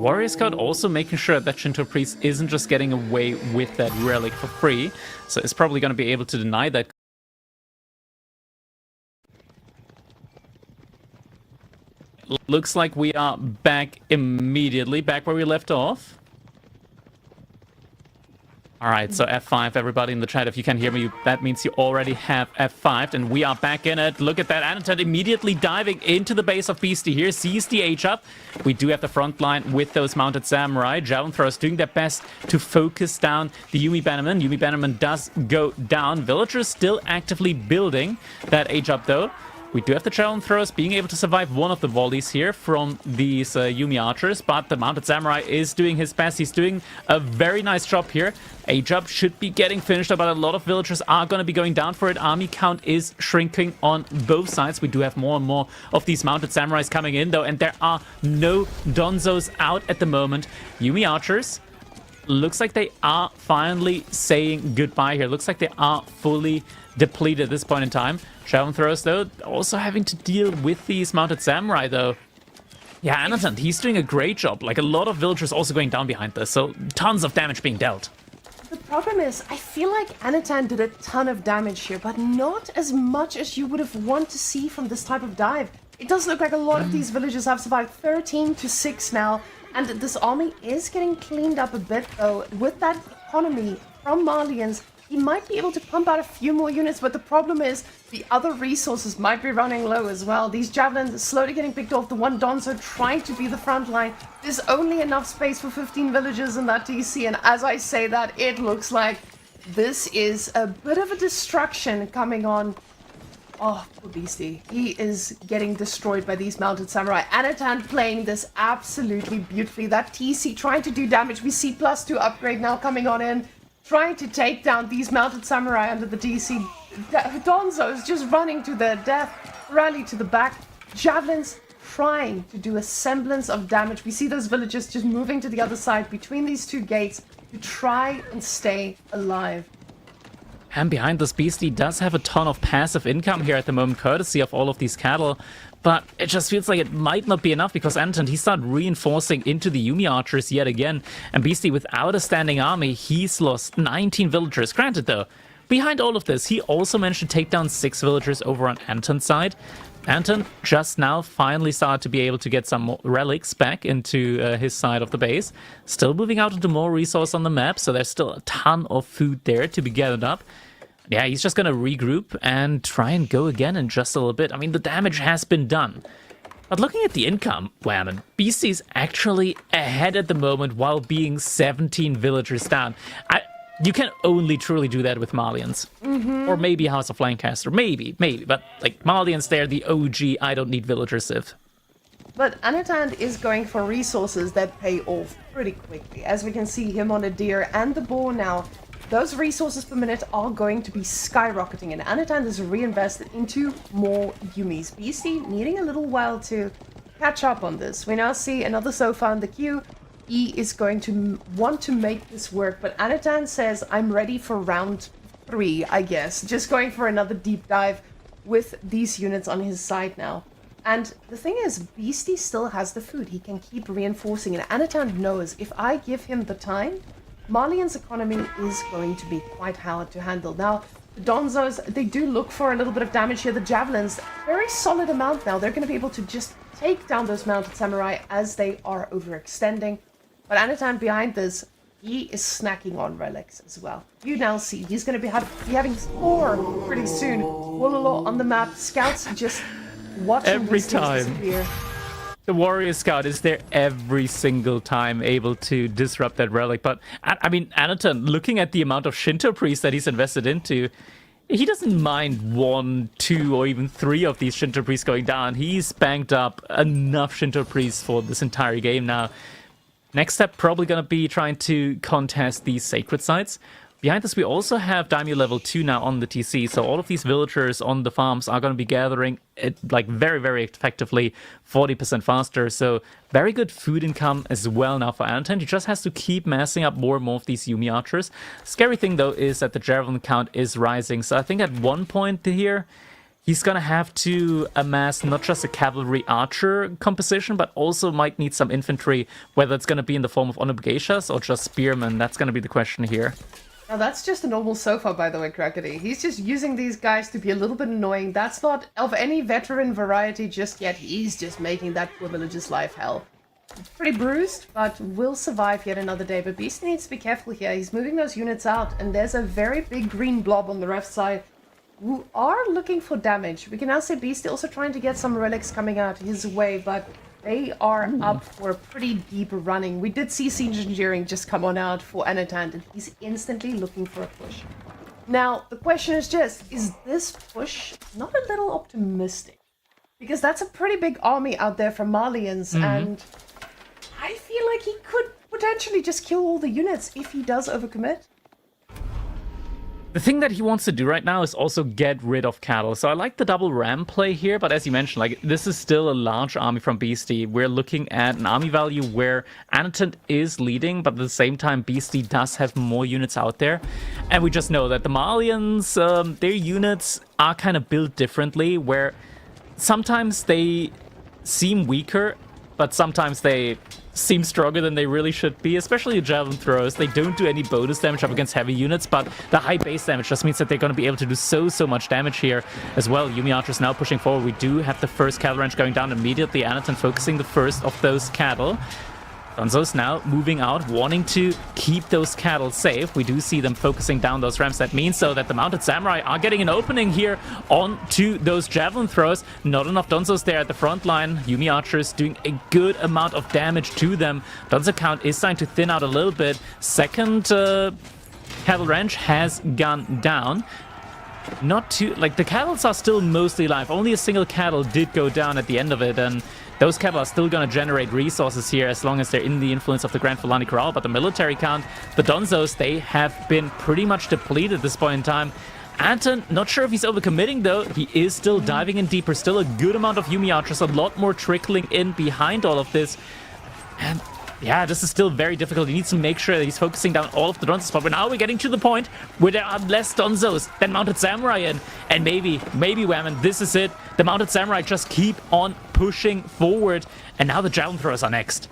Warrior Scout also making sure that Shinto Priest isn't just getting away with that relic for free, so it's probably going to be able to deny that. Looks like we are back immediately, back where we left off. Alright, so F5, everybody in the chat, if you can hear me, that means you already have F5, and we are back in it. Look at that, Anatan immediately diving into the base of Beastie here, sees the H up. We do have the front line with those mounted samurai. Javelin throwers doing their best to focus down the Yumi Bannerman. Yumi Bannerman does go down. Villagers still actively building that H up though. We do have the Javelin throwers being able to survive one of the volleys here from these Yumi archers, but the mounted samurai is doing his best. He's doing a very nice job here. H-up should be getting finished, but a lot of villagers are going to be going down for it. Army count is shrinking on both sides. We do have more and more of these mounted samurais coming in, though, and there are no Donzos out at the moment. Yumi archers, looks like they are finally saying goodbye here. Looks like they are fully depleted at this point in time. Javelin throwers, though, also having to deal with these mounted samurai, though. Yeah, Anatan, he's doing a great job. Like, a lot of villagers also going down behind this, so tons of damage being dealt. The problem is, I feel like Anatan did a ton of damage here, but not as much as you would have wanted to see from this type of dive. It does look like a lot of these villagers have survived 13-6 now, and this army is getting cleaned up a bit, though. With that economy from Malians, he might be able to pump out a few more units, but the problem is the other resources might be running low as well. These javelins are slowly getting picked off. The one Donzo trying to be the front line. There's only enough space for 15 villagers in that DC, and as I say that, it looks like this is a bit of a destruction coming on. Oh, poor Beastie. He is getting destroyed by these mounted samurai. Anatan playing this absolutely beautifully. That TC trying to do damage. We see +2 upgrade now coming on in. Trying to take down these mounted samurai under the DC. Donzo is just running to their death. Rally to the back. Javelins trying to do a semblance of damage. We see those villagers just moving to the other side between these two gates to try and stay alive. And behind this Beastie does have a ton of passive income here at the moment, courtesy of all of these cattle. But it just feels like it might not be enough because Anton, he started reinforcing into the Yumi archers yet again. And Beastie, without a standing army, he's lost 19 villagers. Granted, though, behind all of this, he also managed to take down 6 villagers over on Anton's side. Anton just now finally started to be able to get some more relics back into his side of the base. Still moving out into more resource on the map, so there's still a ton of food there to be gathered up. Yeah, he's just going to regroup and try and go again in just a little bit. I mean, the damage has been done. But looking at the income, Whammon, Beastie's actually ahead at the moment while being 17 villagers down. You can only truly do that with Malians. Or maybe House of Lancaster. Maybe. But, like, Malians, they're the OG I don't need villagers civ. But Anatan is going for resources that pay off pretty quickly. As we can see him on a deer and the boar now. Those resources per minute are going to be skyrocketing, and Anatan is reinvested into more Yumis. Beastie needing a little while to catch up on this. We now see another Sofa in the queue. He is going to want to make this work, but Anatan says, I'm ready for round 3, I guess. Just going for another deep dive with these units on his side now. And the thing is, Beastie still has the food. He can keep reinforcing, and Anatan knows if I give him the time, Malian's economy is going to be quite hard to handle. Now, the Donzos, they do look for a little bit of damage here. The Javelins, very solid amount now. They're going to be able to just take down those mounted samurai as they are overextending. But Anatan behind this, he is snacking on relics as well. You now see he's going to be having 4 pretty soon. Wololo on the map. Scouts just watching every these things time. disappear. The Warrior Scout is there every single time, able to disrupt that relic. But, I mean, Anaton, looking at the amount of Shinto priests that he's invested into, he doesn't mind 1, 2, or even 3 of these Shinto priests going down. He's banked up enough Shinto priests for this entire game now. Next step, probably going to be trying to contest these sacred sites. Behind this, we also have Daimyo level 2 now on the TC, so all of these villagers on the farms are going to be gathering it like very, very effectively, 40% faster, so very good food income as well now for Anton. He just has to keep massing up more and more of these Yumi archers. Scary thing, though, is that the javelin count is rising, so I think at one point here, he's going to have to amass not just a cavalry archer composition, but also might need some infantry, whether it's going to be in the form of Onobugeshas or just spearmen. That's going to be the question here. Now that's just a normal sofa, by the way, Crackety. He's just using these guys to be a little bit annoying. That's not of any veteran variety just yet. He's just making that poor village's life hell. Pretty bruised, but will survive yet another day. But Beast needs to be careful here. He's moving those units out, and there's a very big green blob on the left side who are looking for damage. We can now say Beast also trying to get some relics coming out his way, but they are up for a pretty deep running. We did see Siege Engineering just come on out for Anatant, and he's instantly looking for a push. Now, the question is just, is this push not a little optimistic? Because that's a pretty big army out there for Malians, and I feel like he could potentially just kill all the units if he does overcommit. The thing that he wants to do right now is also get rid of cattle. So I like the double ram play here, but as you mentioned, like this is still a large army from Beastie. We're looking at an army value where Anatant is leading, but at the same time, Beastie does have more units out there. And we just know that the Malians, their units are kind of built differently, where sometimes they seem weaker, but sometimes they seem stronger than they really should be, especially the javelin throwers. They don't do any bonus damage up against heavy units, but the high base damage just means that they're going to be able to do so much damage here as well. Yumi archers now pushing forward. We do have the first cattle ranch going down immediately. Anaton focusing the first of those cattle. Donzo's now moving out, wanting to keep those cattle safe. We do see them focusing down those rams. That means, though, that the mounted samurai are getting an opening here onto those javelin throws. Not enough Donzos there at the front line. Yumi archers doing a good amount of damage to them. Donzo count is starting to thin out a little bit. Second cattle ranch has gone down. Not too... like, the cattles are still mostly alive. Only a single cattle did go down at the end of it, and those cattle are still going to generate resources here as long as they're in the influence of the Grand Fulani Corral. But the military count, the Donzos, they have been pretty much depleted at this point in time. Anton, not sure if he's overcommitting, though. He is still diving in deeper. Still a good amount of Yumi archers, a lot more trickling in behind all of this. And yeah, this is still very difficult. He needs to make sure that he's focusing down all of the Donzos. But now we're getting to the point where there are less Donzos than Mounted Samurai in. And maybe, Whammon, this is it. The Mounted Samurai just keep on pushing forward. And now the Javelin Throwers are next.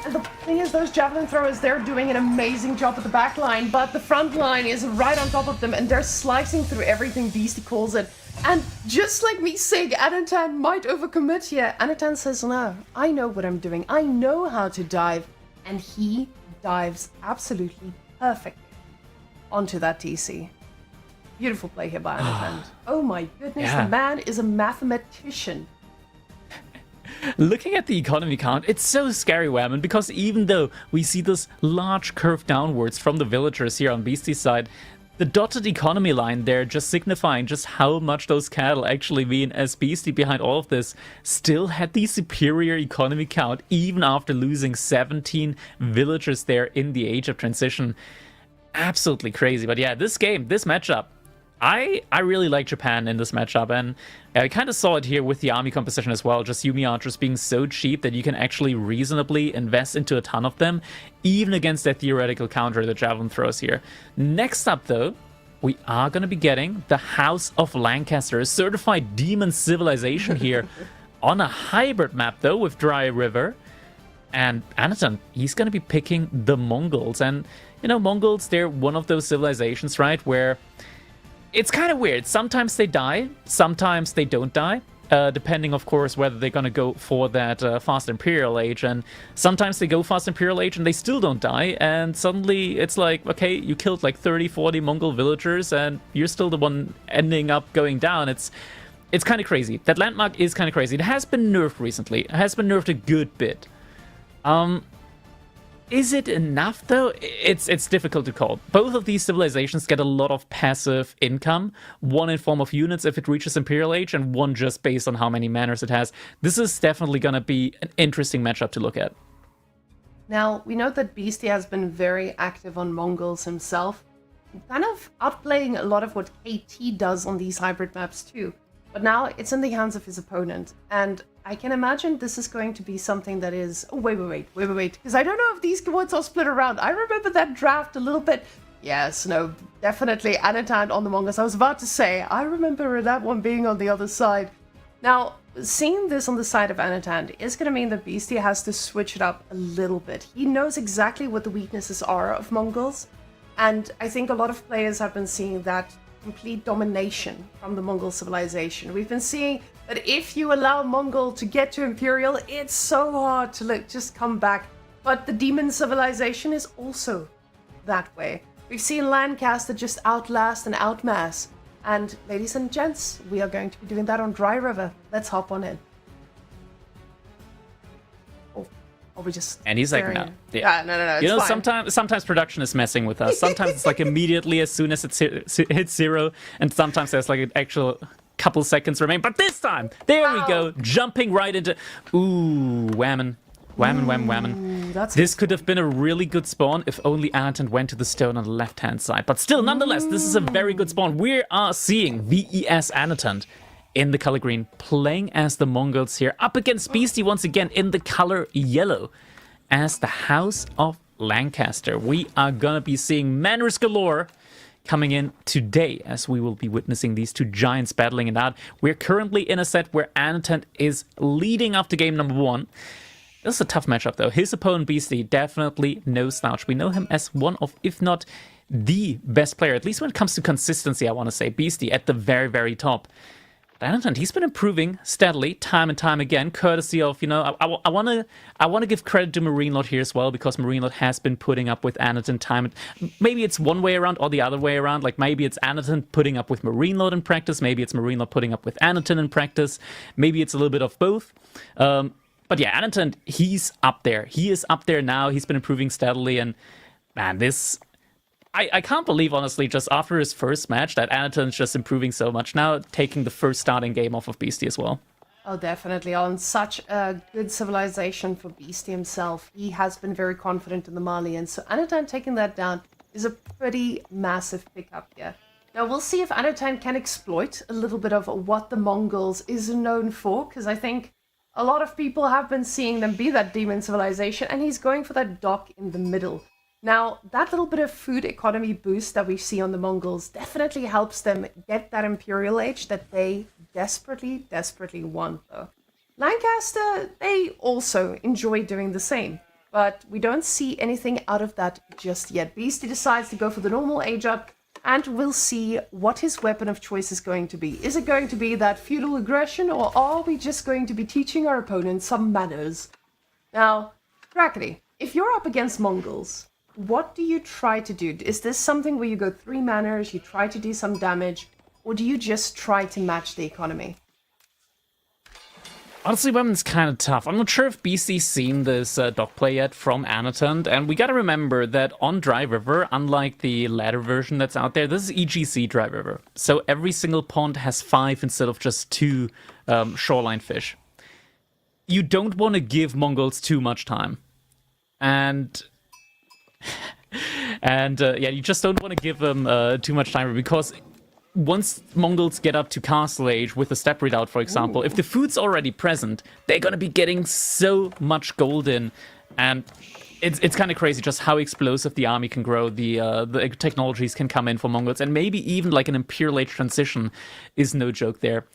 And the thing is, those Javelin Throwers, they're doing an amazing job at the back line. But the front line is right on top of them. And they're slicing through everything Beastie calls it. And just like me saying Anatan might overcommit here, Anatan says, no, I know what I'm doing. I know how to dive. And he dives absolutely perfectly onto that TC. Beautiful play here by Anatan. Oh my goodness, The man is a mathematician. Looking at the economy count, it's so scary, Whammon, because even though we see this large curve downwards from the villagers here on Beastie's side, the dotted economy line there just signifying just how much those cattle actually mean, as Beastie behind all of this still had the superior economy count even after losing 17 villagers there in the Age of Transition. Absolutely crazy. But yeah, this game, this matchup, I really like Japan in this matchup, and I kind of saw it here with the army composition as well, just Yumi archers being so cheap that you can actually reasonably invest into a ton of them, even against their theoretical counter, the javelin throws here. Next up, though, we are going to be getting the House of Lancaster, a certified demon civilization here, on a hybrid map, though, with Dry River. And Anaton, he's going to be picking the Mongols, and, you know, Mongols, they're one of those civilizations, right, where... it's kind of weird. Sometimes they die, sometimes they don't die, depending, of course, whether they're going to go for that Fast Imperial Age. And sometimes they go Fast Imperial Age and they still don't die. And suddenly it's like, okay, you killed like 30, 40 Mongol villagers and you're still the one ending up going down. It's it's kind of crazy. That landmark is kind of crazy. It has been nerfed recently. It has been nerfed a good bit. Is it enough, though? It's difficult to call. Both of these civilizations get a lot of passive income, one in form of units if it reaches Imperial Age, and one just based on how many manners it has. This is definitely going to be an interesting matchup to look at. Now, we know that Beastie has been very active on Mongols himself, kind of outplaying a lot of what KT does on these hybrid maps too. But now it's in the hands of his opponent, and I can imagine this is going to be something that is... Oh, wait, because I don't know if these keywords are split around. I remember that draft a little bit. Yes, no, definitely Anatan on the Mongols. I was about to say, I remember that one being on the other side. Now, seeing this on the side of Anatan is going to mean that Beastie has to switch it up a little bit. He knows exactly what the weaknesses are of Mongols, and I think a lot of players have been seeing that complete domination from the Mongol civilization. We've been seeing that if you allow Mongol to get to Imperial, it's so hard to just come back. But the demon civilization is also that way. We've seen Lancaster just outlast and outmass. And ladies and gents, we are going to be doing that on Dry River. Let's hop on in. Or we just... And he's like, no. Yeah, no, it's you know, fine. sometimes production is messing with us. Sometimes it's like immediately as soon as it hits 0, and sometimes there's like an actual couple seconds remain. But this time, there we go, jumping right into... Ooh, whammon. This could have been a really good spawn if only Anatan went to the stone on the left-hand side. But still, nonetheless, this is a very good spawn. We are seeing VES Anatan in the color green, playing as the Mongols here, up against Beastie once again in the color yellow, as the House of Lancaster. We are gonna be seeing manners galore coming in today, as we will be witnessing these two giants battling it out. We're currently in a set where Anatan is leading after game number 1. This is a tough matchup, though. His opponent, Beastie, definitely no slouch. We know him as one of, if not the best player, at least when it comes to consistency, I want to say. Beastie at the very, very top. Anatan, he's been improving steadily, time and time again, courtesy of, you know, I want to give credit to Marine Lord here as well, because Marine Lord has been putting up with Anatan time. Maybe it's one way around or the other way around. Like, maybe it's Anatan putting up with Marine Lord in practice. Maybe it's Marine Lord putting up with Anatan in practice. Maybe it's a little bit of both. But yeah, Anatan, he's up there. He is up there now. He's been improving steadily. And man, this... I can't believe, honestly, just after his first match, that Anaton's just improving so much now, taking the first starting game off of Beastie as well. Oh, definitely. On such a good civilization for Beastie himself. He has been very confident in the Malians. So Anatan taking that down is a pretty massive pickup here. Now, we'll see if Anatan can exploit a little bit of what the Mongols is known for, because I think a lot of people have been seeing them be that demon civilization, and he's going for that dock in the middle. Now, that little bit of food economy boost that we see on the Mongols definitely helps them get that Imperial Age that they desperately want, though. Lancaster, they also enjoy doing the same, but we don't see anything out of that just yet. Beastie decides to go for the normal age up, and we'll see what his weapon of choice is going to be. Is it going to be that feudal aggression, or are we just going to be teaching our opponent some manners? Now, Crackety, if you're up against Mongols, what do you try to do? Is this something where you go 3 manners, you try to do some damage, or do you just try to match the economy? Honestly, weapon's kind of tough. I'm not sure if BC's seen this dock play yet from Anatan, and we gotta remember that on Dry River, unlike the ladder version that's out there, this is EGC Dry River. So every single pond has 5 instead of just 2 shoreline fish. You don't want to give Mongols too much time. And yeah, you just don't want to give them too much time, because once Mongols get up to Castle Age with the step readout, for example, if the food's already present, they're going to be getting so much gold in, and it's kind of crazy just how explosive the army can grow, the technologies can come in for Mongols, and maybe even like an Imperial Age transition is no joke there.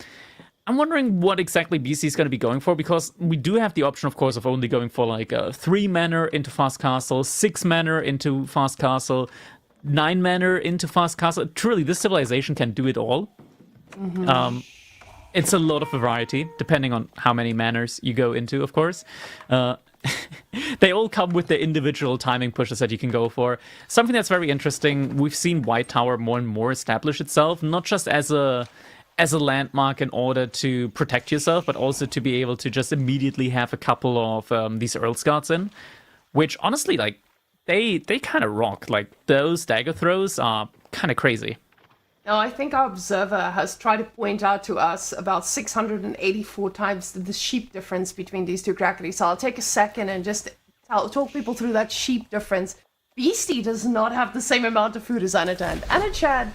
I'm wondering what exactly BC is going to be going for, because we do have the option, of course, of only going for like 3 manor into Fast Castle, 6 manor into Fast Castle, 9 manor into Fast Castle. Truly, this civilization can do it all. Mm-hmm. It's a lot of variety, depending on how many manors you go into, of course. They all come with their individual timing pushes that you can go for. Something that's very interesting, we've seen White Tower more and more establish itself, not just as a as a landmark in order to protect yourself, but also to be able to just immediately have a couple of these Earl Scouts in, which honestly, like, they kind of rock. Like, those dagger throws are kind of crazy. Now, I think our observer has tried to point out to us about 684 times the sheep difference between these two crackers. So I'll take a second and just talk people through that sheep difference. Beastie does not have the same amount of food as Anatan. Anachad,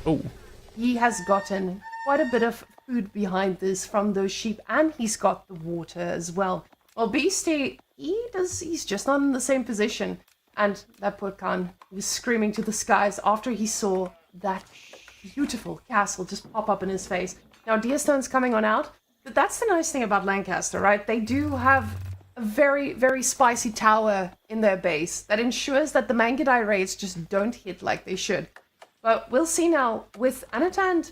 he has gotten quite a bit of food behind this from those sheep, and he's got the water as well. Well, Beastie, he's just not in the same position. And that poor Khan was screaming to the skies after he saw that beautiful castle just pop up in his face. Now, Deerstone's coming on out, but that's the nice thing about Lancaster, right? They do have a very, very spicy tower in their base that ensures that the Mangudai raids just don't hit like they should. But we'll see now with Anatan.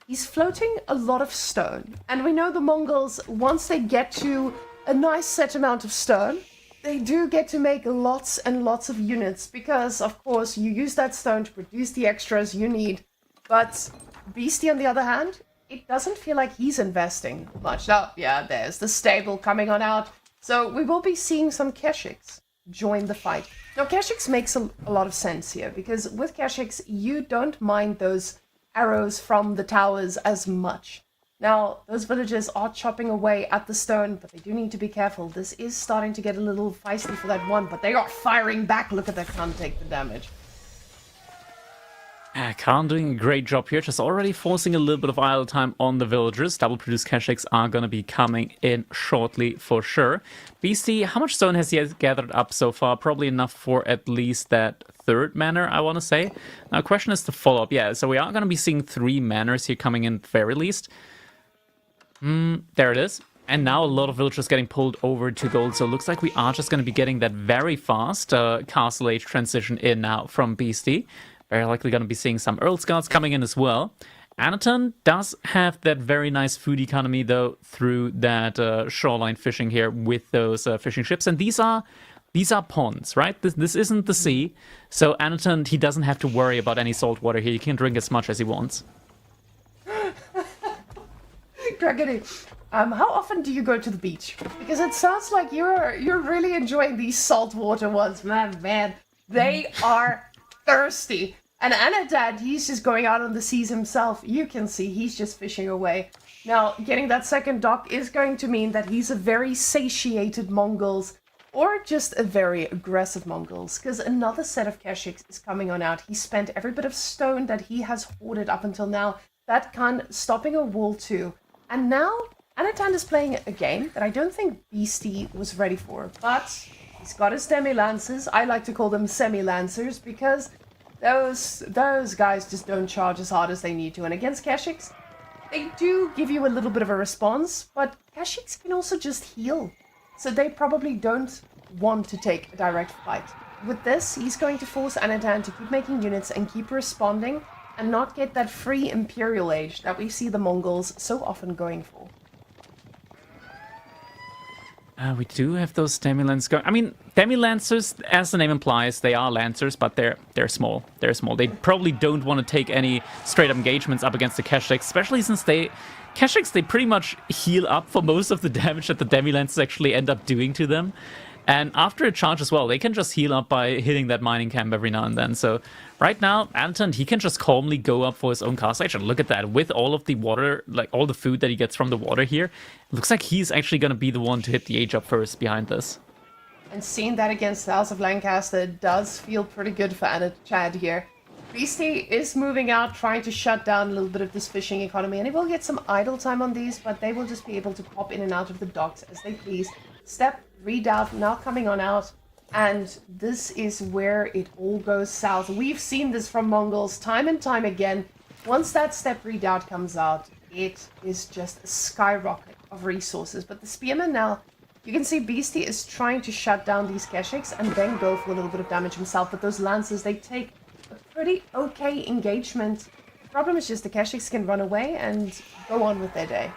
He's floating a lot of stone. And we know the Mongols, once they get to a nice set amount of stone, they do get to make lots and lots of units because, of course, you use that stone to produce the extras you need. But Beastie, on the other hand, it doesn't feel like he's investing much. Oh, yeah, there's the stable coming on out. So we will be seeing some Keshiks join the fight. Now, Keshiks makes a lot of sense here because with Keshiks, you don't mind those arrows from the towers as much. Now, those villagers are chopping away at the stone, but they do need to be careful. This is starting to get a little feisty for that one, but they are firing back. Look at that, can't take the damage. Khan doing a great job here, just already forcing a little bit of idle time on the villagers. Double produced Keshiks are going to be coming in shortly for sure. Beastie, how much stone has he gathered up so far? Probably enough for at least that third manor, I want to say. Now, question is the follow-up. Yeah, so we are going to be seeing 3 manors here coming in at the very least. There it is. And now a lot of villagers getting pulled over to gold, so it looks like we are just going to be getting that very fast Castle Age transition in now from Beastie. Very likely going to be seeing some Earl Scouts coming in as well. Anaton does have that very nice food economy, though, through that shoreline fishing here with those fishing ships. And these are ponds, right? This isn't the sea. So Anaton, he doesn't have to worry about any salt water here. He can drink as much as he wants. Gregory, how often do you go to the beach? Because it sounds like you're really enjoying these saltwater ones, man. They are thirsty. And Anadad, he's just going out on the seas himself. You can see he's just fishing away. Now, getting that second dock is going to mean that he's a very satiated Mongols, or just a very aggressive Mongols, because another set of Keshiks is coming on out. He spent every bit of stone that he has hoarded up until now. That Khan stopping a wall too. And now, Anatan is playing a game that I don't think Beastie was ready for, but he's got his demi-lancers. I like to call them semi-lancers because those guys just don't charge as hard as they need to. And against Keshiks, they do give you a little bit of a response, but Keshiks can also just heal. So they probably don't want to take a direct fight. With this, he's going to force Anatan to keep making units and keep responding and not get that free Imperial Age that we see the Mongols so often going for. We do have those demi-lancers going. I mean, demi-lancers, as the name implies, they are lancers, but they're small. They're small. They probably don't want to take any straight-up engagements up against the Keshiks, especially since Keshiks, they pretty much heal up for most of the damage that the demi-lancers actually end up doing to them. And after a charge as well, they can just heal up by hitting that mining camp every now and then. So right now, Anton, he can just calmly go up for his own castle age. And look at that, with all of the water, like all the food that he gets from the water here, it looks like he's actually going to be the one to hit the age up first behind this. And seeing that against the House of Lancaster does feel pretty good for Anna Chad here. Beastie is moving out, trying to shut down a little bit of this fishing economy. And he will get some idle time on these, but they will just be able to pop in and out of the docks as they please. Step Redoubt now coming on out, and this is where it all goes south. We've seen this from Mongols time and time again. Once that Step Redoubt comes out, it is just a skyrocket of resources. But the Spearman now, you can see Beastie is trying to shut down these Keshiks and then go for a little bit of damage himself. But those Lancers, they take a pretty okay engagement. The problem is just the Keshiks can run away and go on with their day.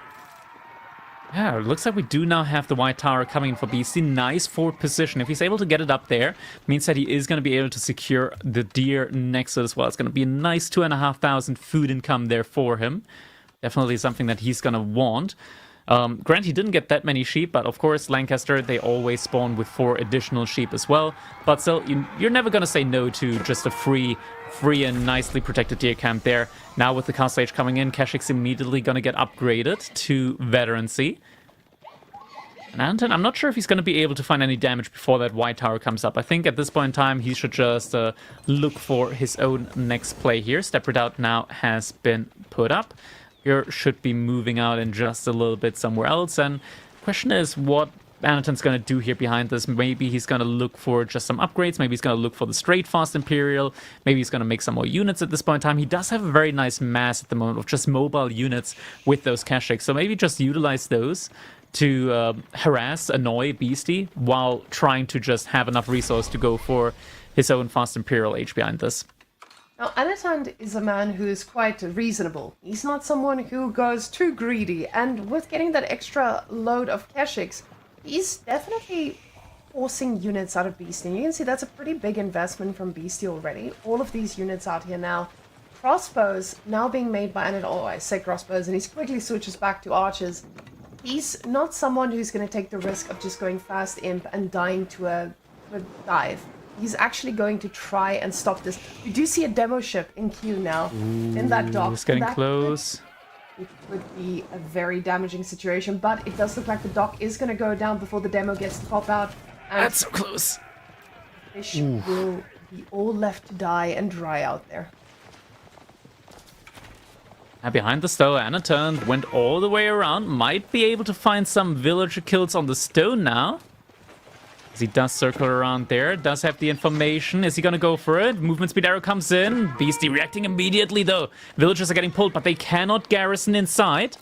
Yeah, it looks like we do now have the White Tower coming in for Beastie. Nice forward position. If he's able to get it up there, means that he is going to be able to secure the deer next to it as well. It's going to be a nice 2,500 food income there for him. Definitely something that he's going to want. Grant, he didn't get that many sheep, but of course, Lancaster, they always spawn with 4 additional sheep as well. But still, you're never going to say no to just a free and nicely protected deer camp there. Now with the Castle Age coming in, Keshik's immediately going to get upgraded to Veterancy. And Anton, I'm not sure if he's going to be able to find any damage before that White Tower comes up. I think at this point in time, he should just look for his own next play here. Step Redoubt now has been put up. Here should be moving out in just a little bit somewhere else. And the question is what Anton's going to do here behind this. Maybe he's going to look for just some upgrades. Maybe he's going to look for the straight fast Imperial. Maybe he's going to make some more units at this point in time. He does have a very nice mass at the moment of just mobile units with those Kashyyyks. So maybe just utilize those to harass, annoy Beastie while trying to just have enough resource to go for his own fast Imperial Age behind this. Now, Anatand is a man who is quite reasonable. He's not someone who goes too greedy, and with getting that extra load of Kashyyks, he's definitely forcing units out of Beastie. And you can see that's a pretty big investment from Beastie already. All of these units out here now. Crossbows now being made by Anatand. Oh, I say crossbows, and he quickly switches back to archers. He's not someone who's going to take the risk of just going fast imp and dying to a dive. He's actually going to try and stop this. You do see a demo ship in queue now in that dock. It's getting close. It could be a very damaging situation, but it does look like the dock is going to go down before the demo gets to pop out. And that's so close. Fish will be all left to die and dry out there. And behind the stone, Anatand went all the way around. Might be able to find some villager kills on the stone now. He does circle around there, does have the information. Is he gonna go for it? Movement speed arrow comes in. Beastie reacting immediately though. Villagers are getting pulled, but they cannot garrison inside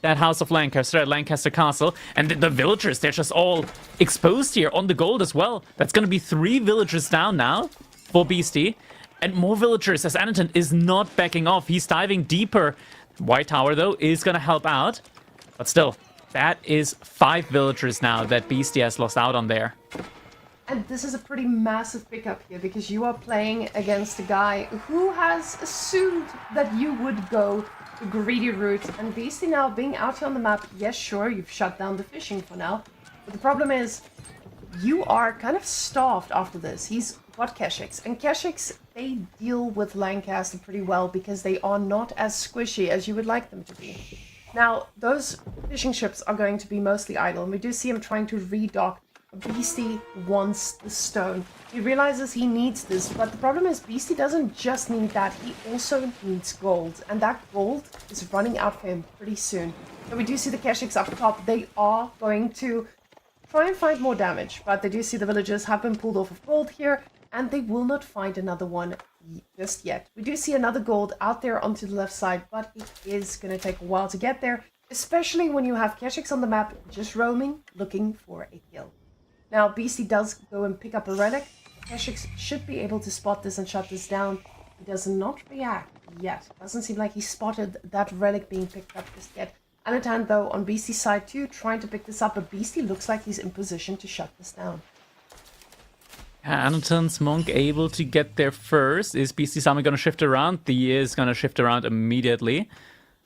that House of Lancaster at Lancaster Castle. And the villagers, they're just all exposed here on the gold as well. That's gonna be 3 villagers down now for Beastie. And more villagers as Anatand is not backing off. He's diving deeper. White Tower though is gonna help out. But still, that is 5 villagers now that Beastie has lost out on there. And this is a pretty massive pickup here because you are playing against a guy who has assumed that you would go the greedy route. And Beastie now being out here on the map, yes, sure, you've shut down the fishing for now. But the problem is, you are kind of starved after this. He's got Kashyyks. And Kashyyks, they deal with Lancaster pretty well because they are not as squishy as you would like them to be. Now, those fishing ships are going to be mostly idle, and we do see him trying to redock. Beastie wants the stone. He realizes he needs this, but the problem is Beastie doesn't just need that, he also needs gold, and that gold is running out for him pretty soon. So we do see the Kashyyks up top. They are going to try and find more damage, but they do see the villagers have been pulled off of gold here, and they will not find another one just yet. We do see another gold out there onto the left side, but it is going to take a while to get there, especially when you have Kashyyks on the map just roaming, looking for a kill. Now, Beastie does go and pick up a relic. Kashyyks should be able to spot this and shut this down. He does not react yet. Doesn't seem like he spotted that relic being picked up just yet. Anatand, though, on Beastie's side too, trying to pick this up, but Beastie looks like he's in position to shut this down. Anatand's monk able to get there first. Is Beastie's army going to shift around? He is going to shift around immediately.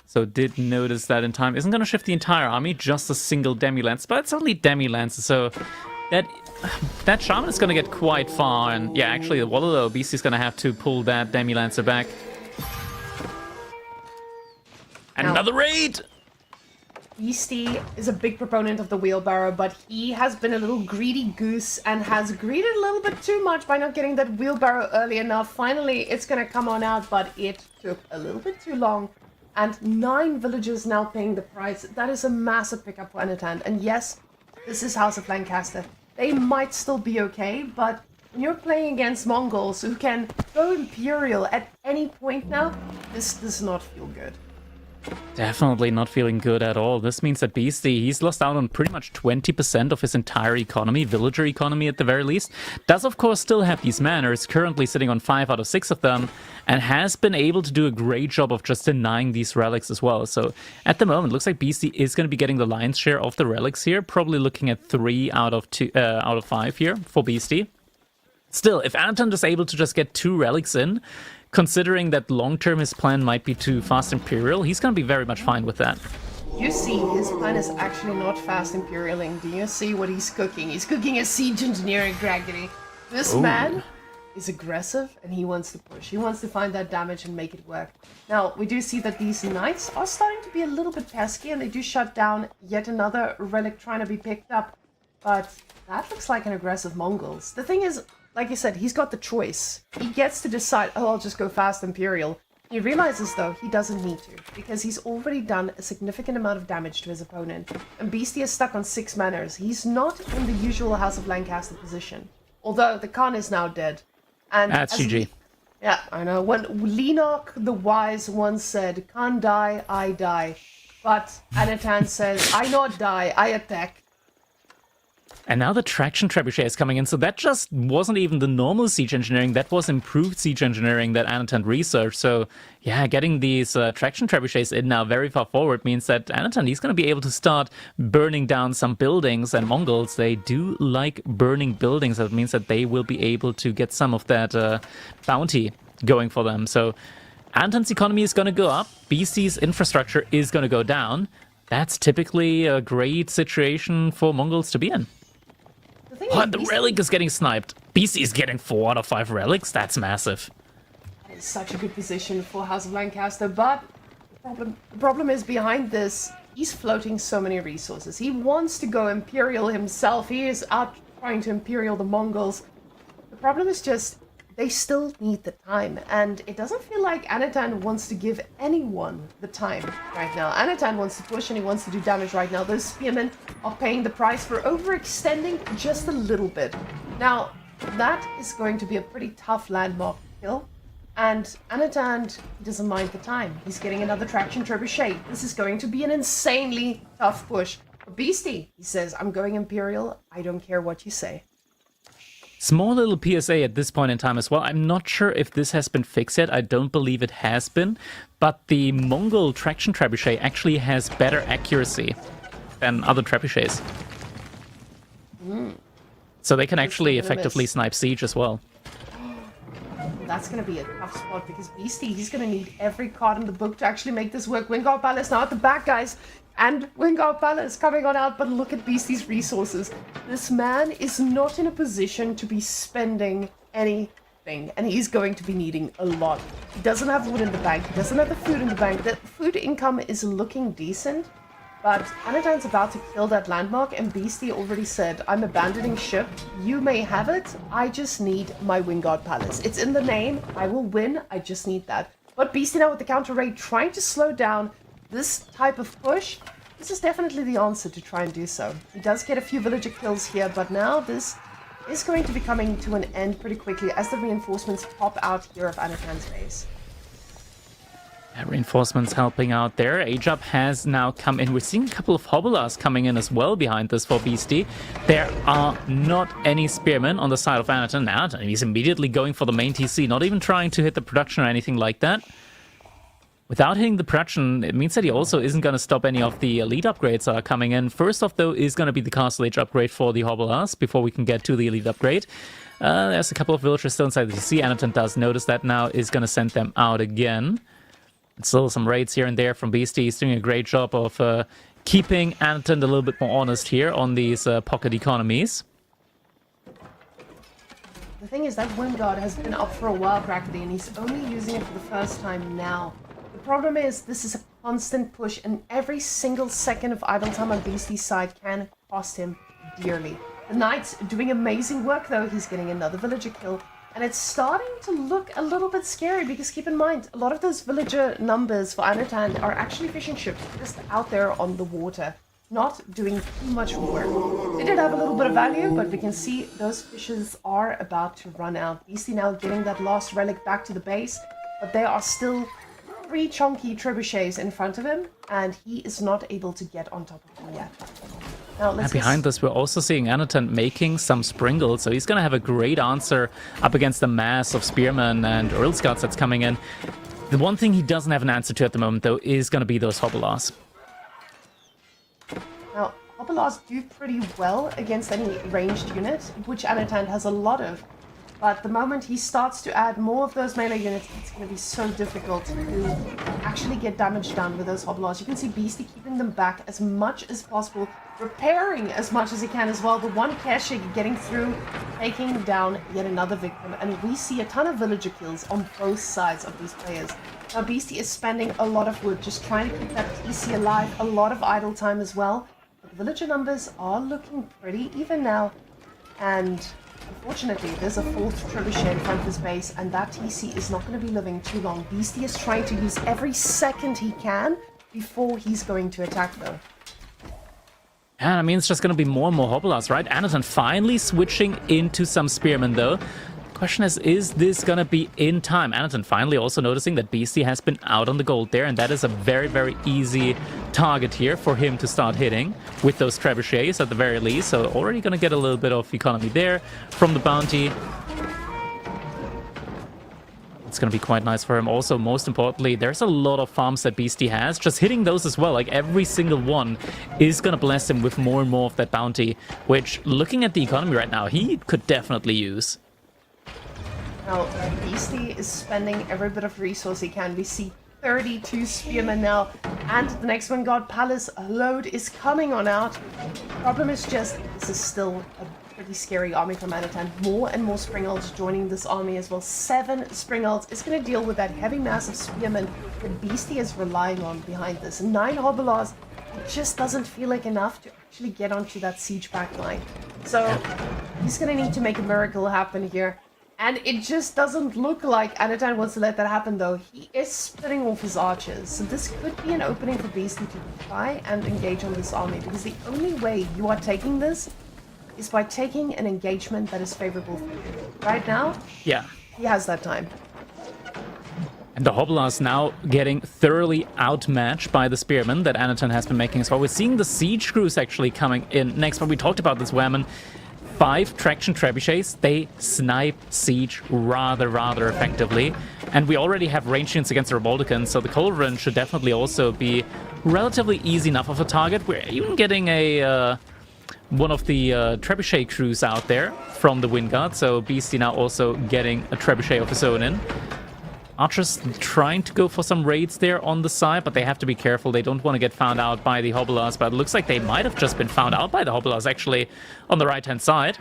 So did notice that in time. Isn't going to shift the entire army, just a single demi-lance. But it's only demi-lance, so that shaman is going to get quite far. And yeah, actually, the Wallow Beastie's going to have to pull that demi-lancer back. And another raid! Beastie is a big proponent of the wheelbarrow, but he has been a little greedy goose and has greeded a little bit too much by not getting that wheelbarrow early enough. Finally, it's going to come on out, but it took a little bit too long. And 9 villagers now paying the price. That is a massive pickup for Anatand. And yes, this is House of Lancaster. They might still be okay, but when you're playing against Mongols who can go Imperial at any point now, this does not feel good. Definitely not feeling good at all. This means that Beastie, he's lost out on pretty much 20% of his entire economy, villager economy at the very least. Does of course still have these manors, currently sitting on 5 out of 6 of them, and has been able to do a great job of just denying these relics as well. So at the moment, looks like Beastie is going to be getting the lion's share of the relics here, probably looking at 3 out of 5 here for Beastie. Still, if Anton is able to just get 2 relics in, considering that long-term his plan might be to fast Imperial, he's going to be very much fine with that. You see, his plan is actually not fast Imperialing. Do you see what he's cooking? He's cooking a siege engineering Graggedy. This man is aggressive and he wants to push. He wants to find that damage and make it work. Now, we do see that these knights are starting to be a little bit pesky and they do shut down yet another relic trying to be picked up. But that looks like an aggressive Mongols. The thing is, like I said, he's got the choice. He gets to decide, oh, I'll just go fast Imperial. He realizes, though, he doesn't need to, because he's already done a significant amount of damage to his opponent. And Beastie is stuck on 6 manners. He's not in the usual House of Lancaster position. Although the Khan is now dead. And that's GG. Yeah, I know. When Lenok the Wise once said, Khan die, I die. But Anatan says, I not die, I attack. And now the traction trebuchet is coming in, so that just wasn't even the normal siege engineering, that was improved siege engineering that Anatan researched. So yeah, getting these traction trebuchets in now very far forward means that Anatan, he's going to be able to start burning down some buildings, and Mongols, they do like burning buildings. That means that they will be able to get some of that bounty going for them. So Anatan's economy is going to go up, Beastie's infrastructure is going to go down. That's typically a great situation for Mongols to be in. What? The relic is getting sniped. Beastie is getting 4 out of 5 relics? That's massive. That is such a good position for House of Lancaster, but the problem is behind this, he's floating so many resources. He wants to go Imperial himself. He is out trying to Imperial the Mongols. The problem is just, they still need the time, and it doesn't feel like Anatan wants to give anyone the time right now. Anatan wants to push and he wants to do damage right now. Those spearmen are paying the price for overextending just a little bit. Now, that is going to be a pretty tough landmark to kill, and Anatan doesn't mind the time. He's getting another traction trebuchet. This is going to be an insanely tough push. For Beastie, he says, I'm going Imperial, I don't care what you say. Small little PSA at this point in time as well. I'm not sure if this has been fixed yet. I don't believe it has been. But the Mongol traction trebuchet actually has better accuracy than other trebuchets. So they can actually effectively snipe siege as well. That's going to be a tough spot because Beastie, he's going to need every card in the book to actually make this work. Wingard Palace now at the back, guys. And Wingard Palace coming on out, but look at Beastie's resources. This man is not in a position to be spending anything, and he's going to be needing a lot. He doesn't have wood in the bank, he doesn't have the food in the bank. The food income is looking decent, but Anatan's about to kill that landmark, and Beastie already said, I'm abandoning ship, you may have it, I just need my Wingard Palace. It's in the name, I will win, I just need that. But Beastie now with the counter raid trying to slow down this type of push. This is definitely the answer to try and do so. He does get a few villager kills here, but now this is going to be coming to an end pretty quickly as the reinforcements pop out here of Anatan's base. Yeah, reinforcements helping out there. Ajab has now come in. We're seeing a couple of Hobblars coming in as well behind this for Beastie. There are not any spearmen on the side of Anatan. Now he's immediately going for the main TC, not even trying to hit the production or anything like that. Without hitting the production, it means that he also isn't going to stop any of the elite upgrades that are coming in. First off, though, is going to be the Castle Age upgrade for the Hobblars before we can get to the elite upgrade. There's a couple of villagers still inside the TC. Anatan does notice that now, is going to send them out again. Still some raids here and there from Beastie. He's doing a great job of keeping Anatan a little bit more honest here on these pocket economies. The thing is that Wingard has been up for a while practically, and he's only using it for the first time now. The problem is this is a constant push, and every single second of idle time on Beastie's side can cost him dearly. The Knight's doing amazing work though. He's getting another villager kill, and it's starting to look a little bit scary because keep in mind, a lot of those villager numbers for Anatan are actually fishing ships just out there on the water, not doing too much work. They did have a little bit of value, but we can see those fishes are about to run out. Beastie now getting that last relic back to the base, but there are still 3 chunky trebuchets in front of him, and he is not able to get on top of them yet. Now, let's behind this, we're also seeing Anatan making some Springles, so he's going to have a great answer up against the mass of Spearmen and Earl Scouts that's coming in. The one thing he doesn't have an answer to at the moment, though, is going to be those Hobblars. Now, Hobblars do pretty well against any ranged unit, which Anatan has a lot of. But the moment he starts to add more of those melee units, it's going to be so difficult to actually get damage done with those Hoblars. You can see Beastie keeping them back as much as possible, repairing as much as he can as well. The one Keshik getting through, taking down yet another victim. And we see a ton of villager kills on both sides of these players. Now Beastie is spending a lot of wood just trying to keep that TC alive, a lot of idle time as well. But the villager numbers are looking pretty even now. And unfortunately, there's a fourth trebuchet in front of his base, and that TC is not going to be living too long. Beastie is trying to use every second he can before he's going to attack, though. And I mean, it's just going to be more and more Hoblars, right? Anatan finally switching into some Spearmen, though. Question is this going to be in time? Anatan finally also noticing that Beastie has been out on the gold there, and that is a very, very easy target here for him to start hitting with those trebuchets at the very least. So already going to get a little bit of economy there from the bounty. It's going to be quite nice for him. Also, most importantly, there's a lot of farms that Beastie has. Just hitting those as well, like every single one, is going to bless him with more and more of that bounty, which, looking at the economy right now, he could definitely use. Now, Beastie is spending every bit of resource he can. We see 32 Spearmen now, and the next one, God Palace load is coming on out. Problem is just, this is still a pretty scary army from Anatan. More and more Springalds joining this army as well. 7 Springalds is going to deal with that heavy mass of Spearmen that Beastie is relying on behind this. 9 Hoblars, it just doesn't feel like enough to actually get onto that siege backline. So, he's going to need to make a miracle happen here. And it just doesn't look like Anatan wants to let that happen, though. He is splitting off his archers. So this could be an opening for Beastie to try and engage on this army, because the only way you are taking this is by taking an engagement that is favorable for you. Right now, yeah, he has that time. And the Hoblars now getting thoroughly outmatched by the Spearmen that Anatan has been making as well. We're seeing the Siege Crews actually coming in next, but we talked about this Whammon. 5 traction trebuchets, they snipe siege rather effectively. And we already have range units against the Revolticans, so the Culverin should definitely also be relatively easy enough of a target. We're even getting a one of the trebuchet crews out there from the Wingard, so Beastie now also getting a trebuchet of his own in. Archers trying to go for some raids there on the side, but they have to be careful. They don't want to get found out by the Hoblars, but it looks like they might have just been found out by the Hoblars, actually, on the right-hand side.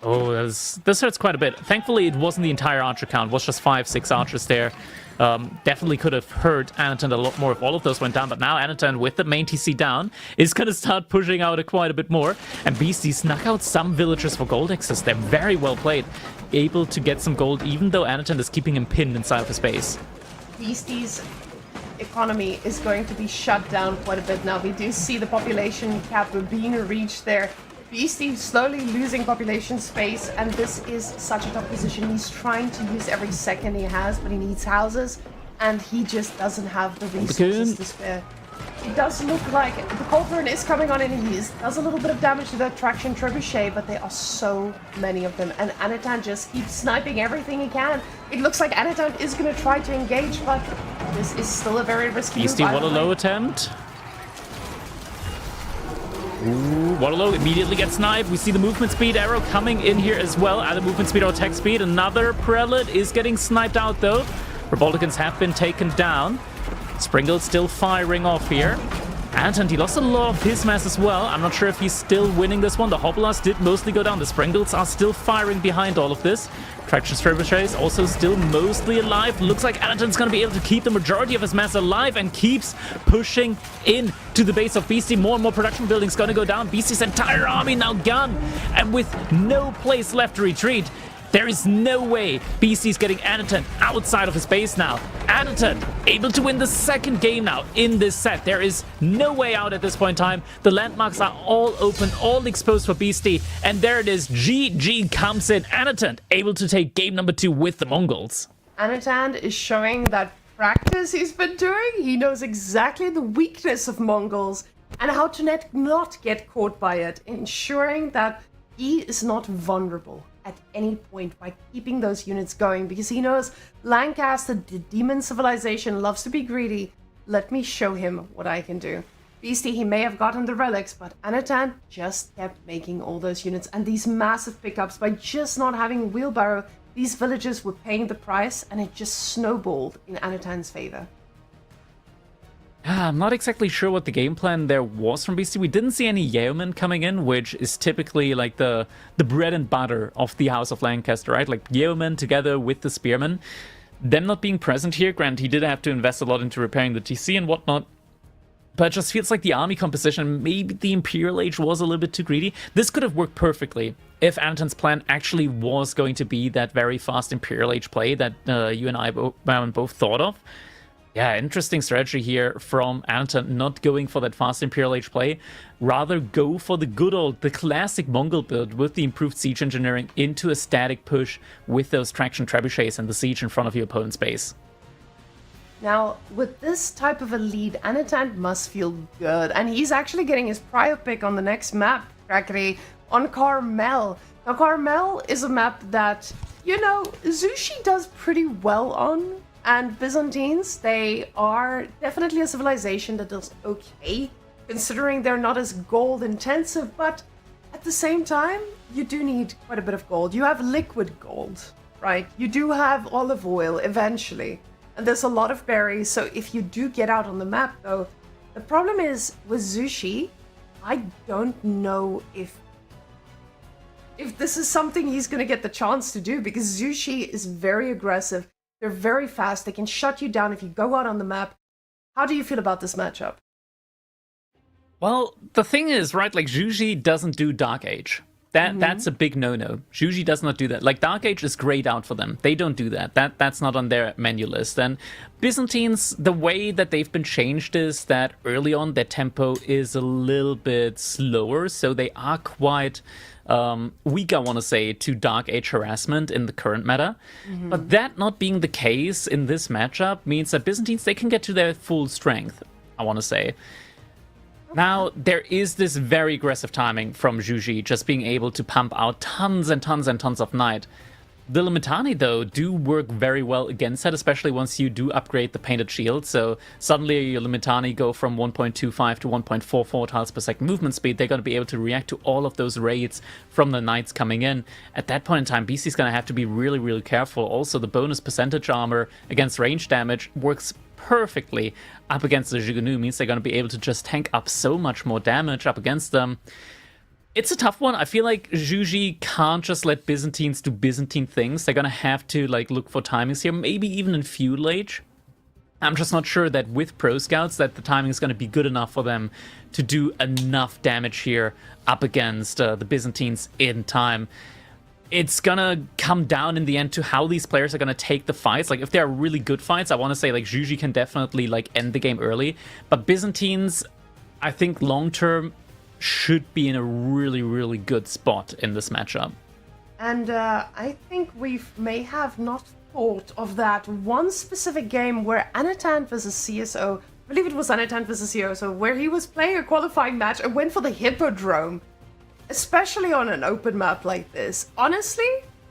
Oh, this hurts quite a bit. Thankfully, it wasn't the entire archer count. It was just 5-6 archers there. Definitely could have hurt Anatan a lot more if all of those went down, but now Anatan, with the main TC down, is going to start pushing out quite a bit more. And Beastie snuck out some villagers for gold access. They're very well played. Able to get some gold, even though Anatan is keeping him pinned inside of his base. Beastie's economy is going to be shut down quite a bit now. We do see the population cap being reached there. Beastie slowly losing population space, and this is such a tough position. He's trying to use every second he has, but he needs houses, and he just doesn't have the resources to spare. It does look like the Culverin is coming on in, and he does a little bit of damage to the traction trebuchet, but there are so many of them, and Anatan just keeps sniping everything he can. It looks like Anatan is going to try to engage, but this is still a very risky move. Beastie, what a low attempt. Ooh, Waterloo immediately gets sniped. We see the movement speed arrow coming in here as well. Either movement speed or attack speed. Another Prelate is getting sniped out though. Revolticans have been taken down. Springle still firing off here. And he lost a lot of his mass as well. I'm not sure if he's still winning this one. The Hoblars did mostly go down. The Springles are still firing behind all of this. Traction trebuchets also still mostly alive. Looks like Anatan's going to be able to keep the majority of his mass alive and keeps pushing in to the base of Beastie. More and more production buildings going to go down. Beastie's entire army now gone. And with no place left to retreat, there is no way Beastie's getting Anatan outside of his base now. Anatan able to win the second game now in this set. There is no way out at this point in time. The landmarks are all open, all exposed for Beastie. And there it is. GG comes in. Anatan able to take game number 2 with the Mongols. Anatan is showing that practice he's been doing. He knows exactly the weakness of Mongols and how to not get caught by it, ensuring that he is not vulnerable at any point by keeping those units going, because he knows Lancaster, the demon civilization, loves to be greedy. Let me show him what I can do. Beastie, he may have gotten the relics, but Anatan just kept making all those units and these massive pickups. By just not having a wheelbarrow, these villagers were paying the price, and it just snowballed in Anatan's favor. I'm not exactly sure what the game plan there was from BC. We didn't see any yeomen coming in, which is typically like the bread and butter of the House of Lancaster, right? Like yeomen together with the spearmen. Them not being present here, granted, he did have to invest a lot into repairing the TC and whatnot. But it just feels like the army composition, maybe the Imperial Age was a little bit too greedy. This could have worked perfectly if Anatan's plan actually was going to be that very fast Imperial Age play that you and I both thought of. Yeah, interesting strategy here from Anatan, not going for that fast Imperial Age play, rather go for the classic Mongol build with the improved siege engineering into a static push with those traction trebuchets and the siege in front of your opponent's base. Now, with this type of a lead, Anatan must feel good, and he's actually getting his prior pick on the next map, Crackety, on Carmel. Now, Carmel is a map that, you know, Zhu Xi does pretty well on. And Byzantines, they are definitely a civilization that does okay, considering they're not as gold intensive, but at the same time, you do need quite a bit of gold. You have liquid gold, right? You do have olive oil eventually, and there's a lot of berries, so if you do get out on the map though, the problem is with Zhu Xi, I don't know if this is something he's going to get the chance to do, because Zhu Xi is very aggressive. They're very fast. They can shut you down if you go out on the map. How do you feel about this matchup? Well, the thing is, right, like Zhu Xi doesn't do Dark Age. That's a big no-no. Zhu Xi does not do that. Like, Dark Age is grayed out for them. They don't do that. That's not on their menu list. And Byzantines, the way that they've been changed is that early on their tempo is a little bit slower, so they are quite weak, I want to say, to Dark Age harassment in the current meta. But that not being the case in this matchup means that Byzantines, they can get to their full strength, I want to say. Now, there is this very aggressive timing from Zhu Xi, just being able to pump out tons and tons and tons of Knight. The Limitani, though, do work very well against that, especially once you do upgrade the painted shield. So suddenly your Limitani go from 1.25 to 1.44 tiles per second movement speed. They're going to be able to react to all of those raids from the Knights coming in. At that point in time, BC's going to have to be really, really careful. Also, the bonus percentage armor against range damage works perfectly up against the Zhigunu, means they're going to be able to just tank up so much more damage up against them. It's a tough one. I feel like Zhu Xi can't just let Byzantines do Byzantine things. They're going to have to like look for timings here, maybe even in Feudal Age. I'm just not sure that with Pro Scouts that the timing is going to be good enough for them to do enough damage here up against the Byzantines in time. It's going to come down in the end to how these players are going to take the fights. Like, if they're really good fights, I want to say like Zhu Xi can definitely like end the game early. But Byzantines, I think long-term, should be in a really, really good spot in this matchup. And I think we may have not thought of that one specific game where Anatan versus CSO, I believe it was Anatan versus CSO, where he was playing a qualifying match and went for the Hippodrome, especially on an open map like this. Honestly,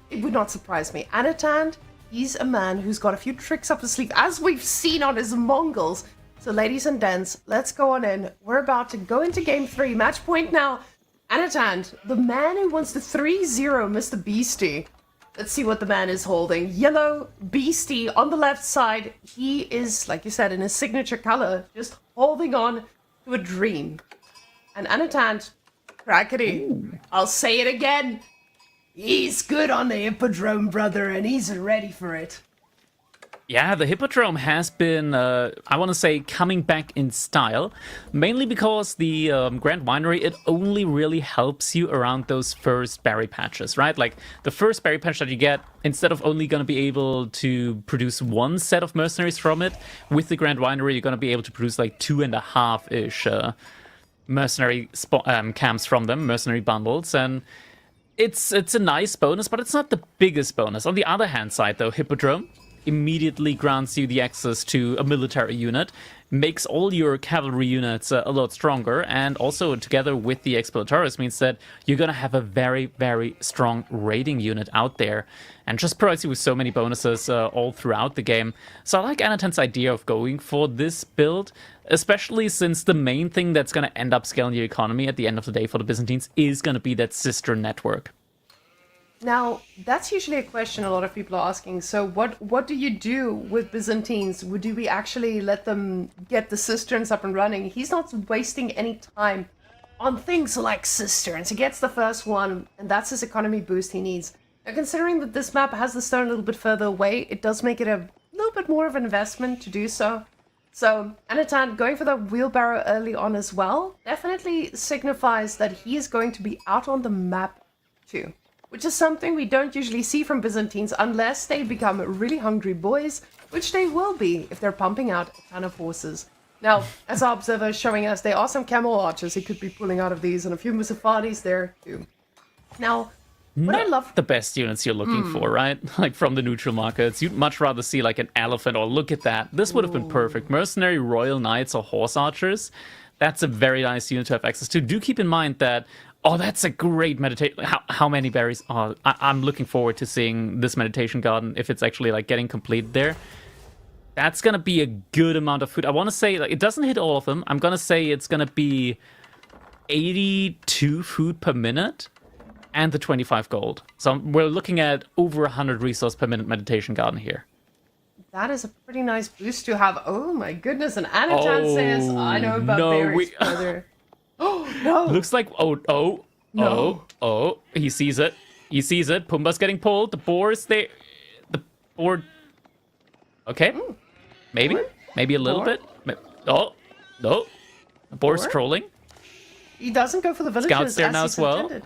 it would not surprise me. Anatan, he's a man who's got a few tricks up his sleeve, as we've seen on his Mongols. So ladies and gents, let's go on in. We're about to go into game 3. Match point now. Anatan, the man who wants to 3-0 Mr. Beastie. Let's see what the man is holding. Yellow Beastie on the left side. He is, like you said, in his signature color, just holding on to a dream. And Anatan, crackety, I'll say it again. He's good on the Hippodrome, brother, and he's ready for it. Yeah, the Hippodrome has been, I want to say, coming back in style, mainly because the Grand Winery, it only really helps you around those first berry patches, right? Like, the first berry patch that you get, instead of only going to be able to produce one set of mercenaries from it, with the Grand Winery, you're going to be able to produce like 2.5-ish mercenary camps from them, mercenary bundles, and it's a nice bonus, but it's not the biggest bonus. On the other hand side, though, Hippodrome immediately grants you the access to a military unit. makes all your cavalry units a lot stronger, and also together with the Exploratores means that you're going to have a very, very strong raiding unit out there, and just provides you with so many bonuses all throughout the game. So I like Anatan's idea of going for this build, especially since the main thing that's going to end up scaling your economy at the end of the day for the Byzantines is going to be that sister network. Now, that's usually a question a lot of people are asking. So what do you do with Byzantines? Do we actually let them get the cisterns up and running? He's not wasting any time on things like cisterns. He gets the first one, and that's his economy boost he needs. Now, considering that this map has the stone a little bit further away, it does make it a little bit more of an investment to do so. So, Anatan going for the wheelbarrow early on as well definitely signifies that he is going to be out on the map too, which is something we don't usually see from Byzantines unless they become really hungry boys, which they will be if they're pumping out a ton of horses. Now, as our observer is showing us, there are some camel archers he could be pulling out of these, and a few Musafadis there too. Now, what I love... the best units you're looking for, right? Like from the neutral markets. You'd much rather see like an elephant, or look at that. This would have been perfect. Mercenary Royal Knights or Horse Archers. That's a very nice unit to have access to. Do keep in mind that, oh, that's a great meditation. How many berries? Oh, I'm looking forward to seeing this meditation garden if it's actually like getting completed there. That's going to be a good amount of food. I want to say, like, it doesn't hit all of them. I'm going to say it's going to be 82 food per minute. And the 25 gold. So we're looking at over 100 resource per minute meditation garden here. That is a pretty nice boost to have. Oh my goodness, and Anatan says, I know about berries, brother. Oh, no. Looks like, he sees it. He sees it. Pumbaa's getting pulled. The boar is there. The boar. Okay. Maybe. Boar? Maybe a little bit. Oh, no. The boar's trolling. He doesn't go for the villages. Scout's there now as well. Intended.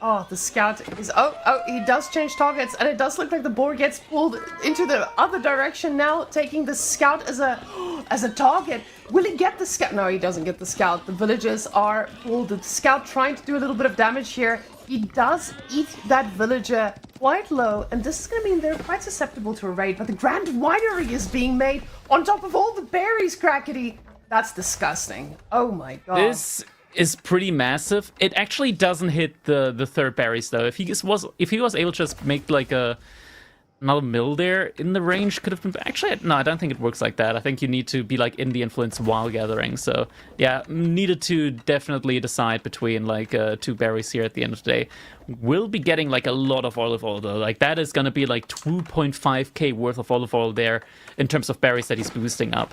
Oh, the scout is... Oh, he does change targets, and it does look like the boar gets pulled into the other direction now, taking the scout as a target. Will he get the scout? No, he doesn't get the scout. The villagers are pulled. The scout trying to do a little bit of damage here. He does eat that villager quite low, and this is going to mean they're quite susceptible to a raid, but the Grand Winery is being made on top of all the berries, Crackety. That's disgusting. Oh my god. This is pretty massive. It actually doesn't hit the third berries though. If he was able to just make like another mill there in the range, could have been... Actually, no, I don't think it works like that. I think you need to be like in the influence while gathering. So yeah, needed to definitely decide between like two berries here at the end of the day. We'll be getting like a lot of olive oil though. Like that is gonna be like 2.5k worth of olive oil there in terms of berries that he's boosting up.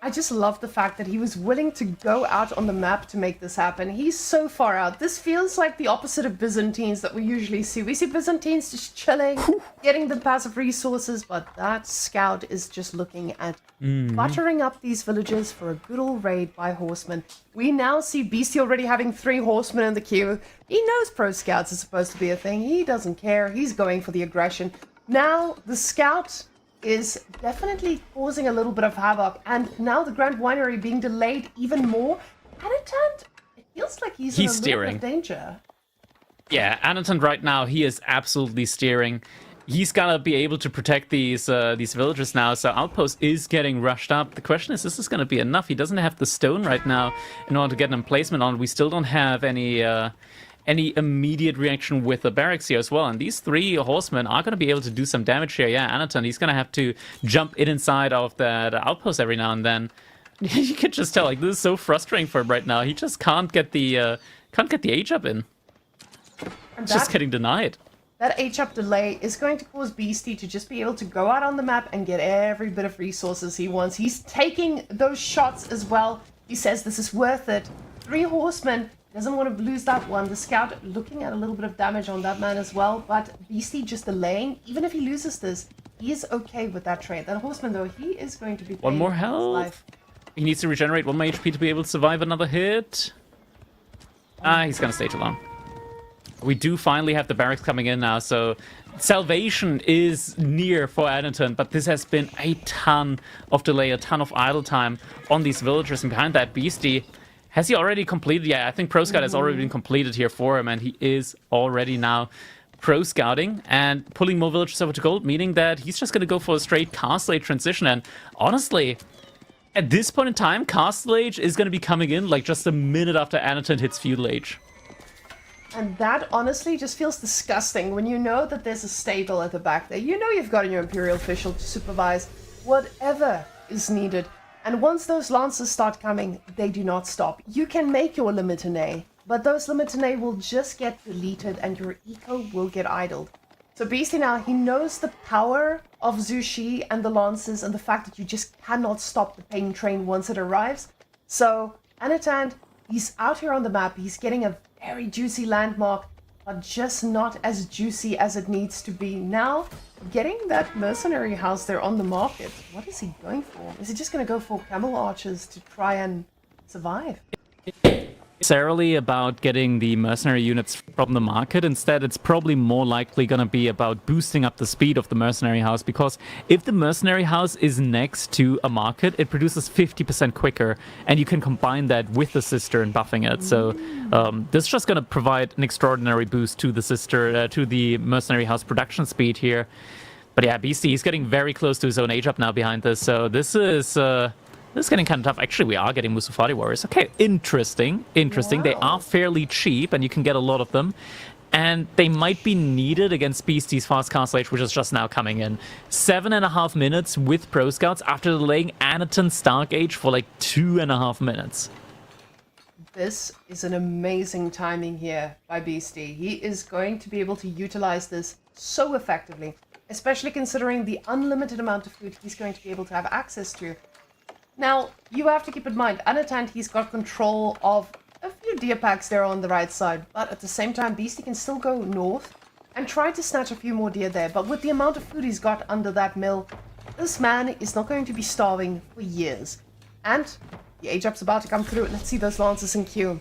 I just love the fact that he was willing to go out on the map to make this happen. He's so far out. This feels like the opposite of Byzantines that we usually see. We see Byzantines just chilling, getting the passive resources, but that scout is just looking at buttering up these villages for a good old raid by horsemen. We now see Beastie already having 3 horsemen in the queue. He knows pro scouts are supposed to be a thing. He doesn't care. He's going for the aggression. Now, the scout is definitely causing a little bit of havoc, and now the Grand Winery being delayed even more. Anatan, it feels like he's in a little bit of danger. Yeah, Anatan right now, he is absolutely steering. He's gonna be able to protect these villagers now, so Outpost is getting rushed up. The question is this gonna be enough? He doesn't have the stone right now in order to get an emplacement on. We still don't have any immediate reaction with the barracks here as well. And these 3 horsemen are going to be able to do some damage here. Yeah, Anatan, he's going to have to jump inside of that outpost every now and then. You can just tell, like, this is so frustrating for him right now. He just can't get the H-up in. And just getting denied. That H-up delay is going to cause Beastie to just be able to go out on the map and get every bit of resources he wants. He's taking those shots as well. He says this is worth it. 3 horsemen. Doesn't want to lose that one. The scout looking at a little bit of damage on that man as well, but Beastie just delaying. Even if he loses this, he is okay with that trade. That horseman, though, he is going to be... One more health. He needs to regenerate 1 more HP to be able to survive another hit. He's going to stay too long. We do finally have the barracks coming in now, so salvation is near for Anatan, but this has been a ton of delay, a ton of idle time on these villagers, and behind that Beastie... Has he already completed? Yeah, I think Pro Scout has already been completed here for him, and he is already now Pro Scouting and pulling more villagers over to gold, meaning that he's just going to go for a straight castle transition. And honestly, At this point in time, Castle Age is going to be coming in like just a minute after Anatan hits Feudal Age. And that honestly just feels disgusting when you know that there's a stable at the back there. You know you've got your Imperial official to supervise whatever is needed. And once those Lancers start coming, they do not stop. You can make your Limitanei, but those Limitanei will just get deleted and your eco will get idled. So Beastie now, he knows the power of Zhu Xi and the Lancers and the fact that you just cannot stop the pain train once it arrives. So Anatan, he's out here on the map, he's getting a very juicy landmark, but just not as juicy as it needs to be. Now, getting that mercenary house there on the market, what is he going for? Is he just going to go for camel archers to try and survive? Necessarily about getting the mercenary units from the market. Instead, it's probably more likely going to be about boosting up the speed of the mercenary house, because if the mercenary house is next to a market, it produces 50% quicker, and you can combine that with the cistern buffing it. So this is just going to provide an extraordinary boost to the to the mercenary house production speed here. But yeah, Beastie, he's getting very close to his own age up now behind this, so this is getting kind of tough. Actually, we are getting Musafati warriors. Okay, interesting. Wow. They are fairly cheap, and you can get a lot of them. And they might be needed against Beastie's fast Castle Age, which is just now coming in. 7.5 minutes with Pro Scouts after delaying Anaton's Stark Age for like 2.5 minutes. This is an amazing timing here by Beastie. He is going to be able to utilize this so effectively, especially considering the unlimited amount of food he's going to be able to have access to. Now, you have to keep in mind, Anatan, he's got control of a few deer packs there on the right side, but at the same time, Beastie can still go north and try to snatch a few more deer there. But with the amount of food he's got under that mill, this man is not going to be starving for years. And the age-up's about to come through. Let's see those Lancers in queue.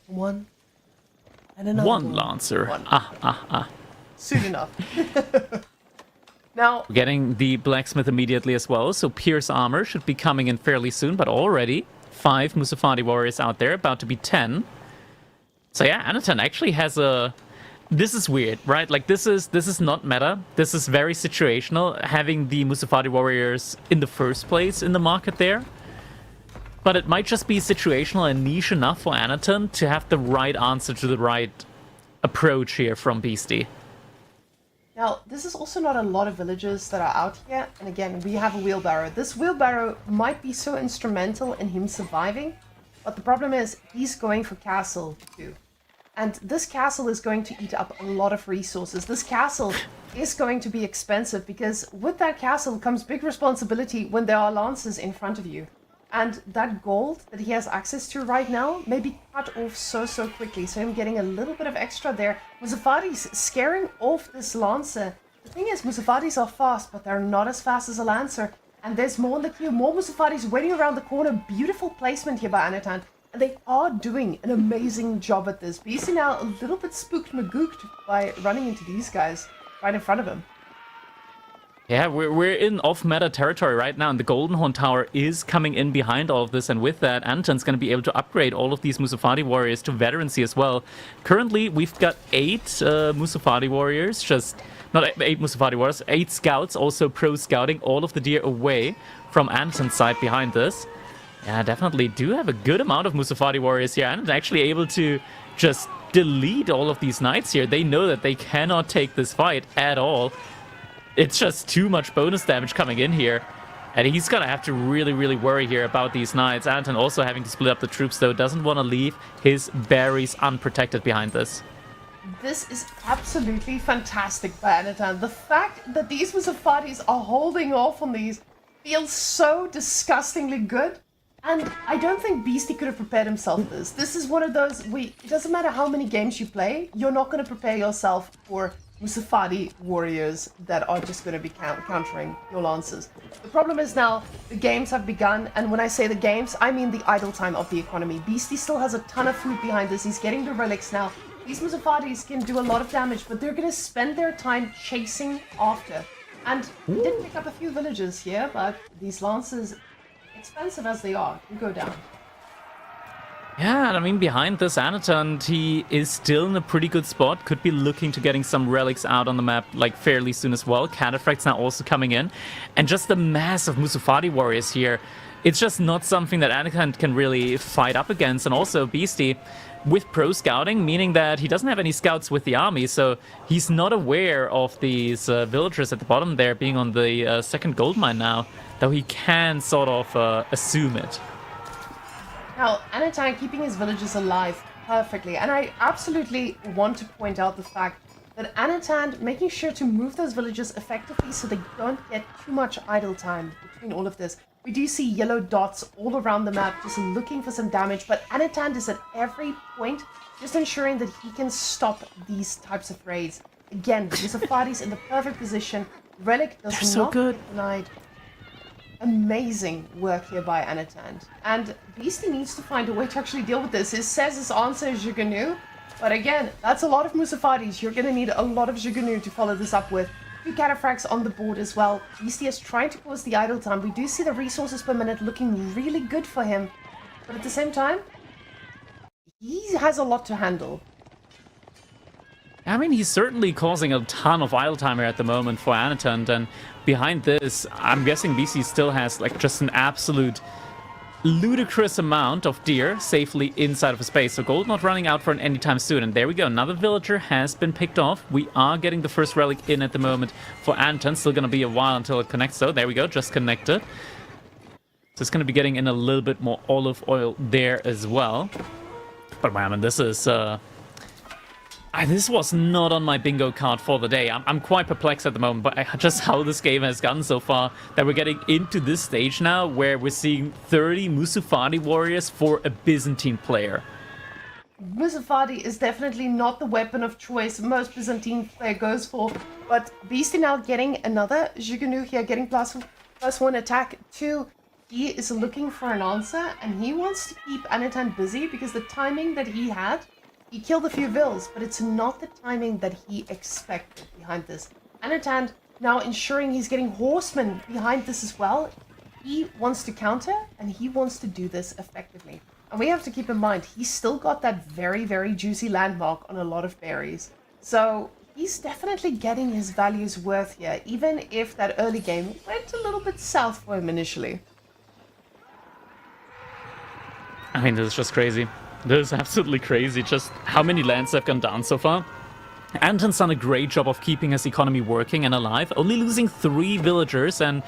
One. And another one. Lancer. One. Soon enough. Now, we're getting the blacksmith immediately as well, so Pierce armor should be coming in fairly soon, but already 5 Musafati warriors out there, about to be 10. So yeah, Anatan actually has a... This is weird, right? Like, this is not meta. This is very situational, having the Musafati warriors in the first place in the market there. But it might just be situational and niche enough for Anatan to have the right answer to the right approach here from Beastie. Now, this is also not a lot of villagers that are out here, and again, we have a wheelbarrow. This wheelbarrow might be so instrumental in him surviving, but the problem is, he's going for castle too. And this castle is going to eat up a lot of resources. This castle is going to be expensive, because with that castle comes big responsibility when there are lancers in front of you. And that gold that he has access to right now may be cut off so quickly. So him getting a little bit of extra there. Musafati's scaring off this Lancer. The thing is, Musafatis are fast, but they're not as fast as a Lancer. And there's more in the queue. More Musafatis waiting around the corner. Beautiful placement here by Anatan. And they are doing an amazing job at this. Beastie now a little bit spooked magooked by running into these guys right in front of him. Yeah, we're in off-meta territory right now, and the Golden Horn Tower is coming in behind all of this, and with that, Anton's going to be able to upgrade all of these Musafati warriors to veterancy as well. Currently, we've got 8 Musafati warriors, not 8 Musafati warriors, 8 scouts, also pro-scouting all of the deer away from Anton's side behind this. Yeah, definitely do have a good amount of Musafati warriors here, and actually able to just delete all of these knights here. They know that they cannot take this fight at all. It's just too much bonus damage coming in here. And he's going to have to really worry here about these knights. Anton also having to split up the troops, though. Doesn't want to leave his berries unprotected behind this. This is absolutely fantastic by Anatan. The fact that these Musafatis are holding off on these feels so disgustingly good. And I don't think Beastie could have prepared himself for this. This is one of those... it doesn't matter how many games you play, you're not going to prepare yourself for Musafati warriors that are just going to be countering your lancers. The problem is now the games have begun, and when I say the games, I mean the idle time of the economy. Beastie still has a ton of food behind this. He's getting the relics now. These Musafatis can do a lot of damage, but they're going to spend their time chasing after. And we did pick up a few villages here, but these lancers, expensive as they are, do go down. Yeah, I mean, behind this Anatan, he is still in a pretty good spot. Could be looking to getting some relics out on the map, like, fairly soon as well. Cataphracts now also coming in. And just the mass of Musafati warriors here. it's just not something that Anakin can really fight up against. And also Beastie with pro scouting, meaning that he doesn't have any scouts with the army, so he's not aware of these villagers at the bottom there being on the second gold mine now, though he can sort of assume it. Now, Anatan keeping his villagers alive perfectly, and I absolutely want to point out the fact that Anatan making sure to move those villagers effectively so they don't get too much idle time between all of this. We do see yellow dots all around the map just looking for some damage, but Anatan is at every point just ensuring that he can stop these types of raids. Again, Musafari's in the perfect position. Relic does not get denied. Amazing work here by Anatan. And Beastie needs to find a way to actually deal with this. It says his answer is Zhuganu, but again, that's a lot of Musafaris. You're going to need a lot of Zhuganu to follow this up with. 2 cataphracts on the board as well. Beastie is trying to cause the idle time. We do see the resources per minute looking really good for him, but at the same time, he has a lot to handle. I mean, he's certainly causing a ton of idle time here at the moment for Anatan, and behind this, I'm guessing BC still has like just an absolute ludicrous amount of deer safely inside of a space. So gold not running out for an anytime soon. And there we go. Another villager has been picked off. We are getting the first relic in at the moment for Anton. Still going to be a while until it connects though. There we go. Just connected. So it's going to be getting in a little bit more olive oil there as well. But man, this is... this was not on my bingo card for the day. I'm quite perplexed at the moment, but just how this game has gone so far, that we're getting into this stage now where we're seeing 30 Musafari warriors for a Byzantine player. Musafari is definitely not the weapon of choice most Byzantine player goes for, but Beastie now getting another Zhuganu here, getting plus 1 attack. 2, he is looking for an answer, and he wants to keep Anatan busy because the timing that he had, he killed a few vills, but it's not the timing that he expected behind this. Anatan now ensuring he's getting horsemen behind this as well. He wants to counter, and he wants to do this effectively. And we have to keep in mind, he's still got that very, very juicy landmark on a lot of berries. So he's definitely getting his value's worth here, even if that early game went a little bit south for him initially. I mean, this is just crazy. This is absolutely crazy, just how many lands have gone down so far. Anton's done a great job of keeping his economy working and alive, only losing 3 villagers, and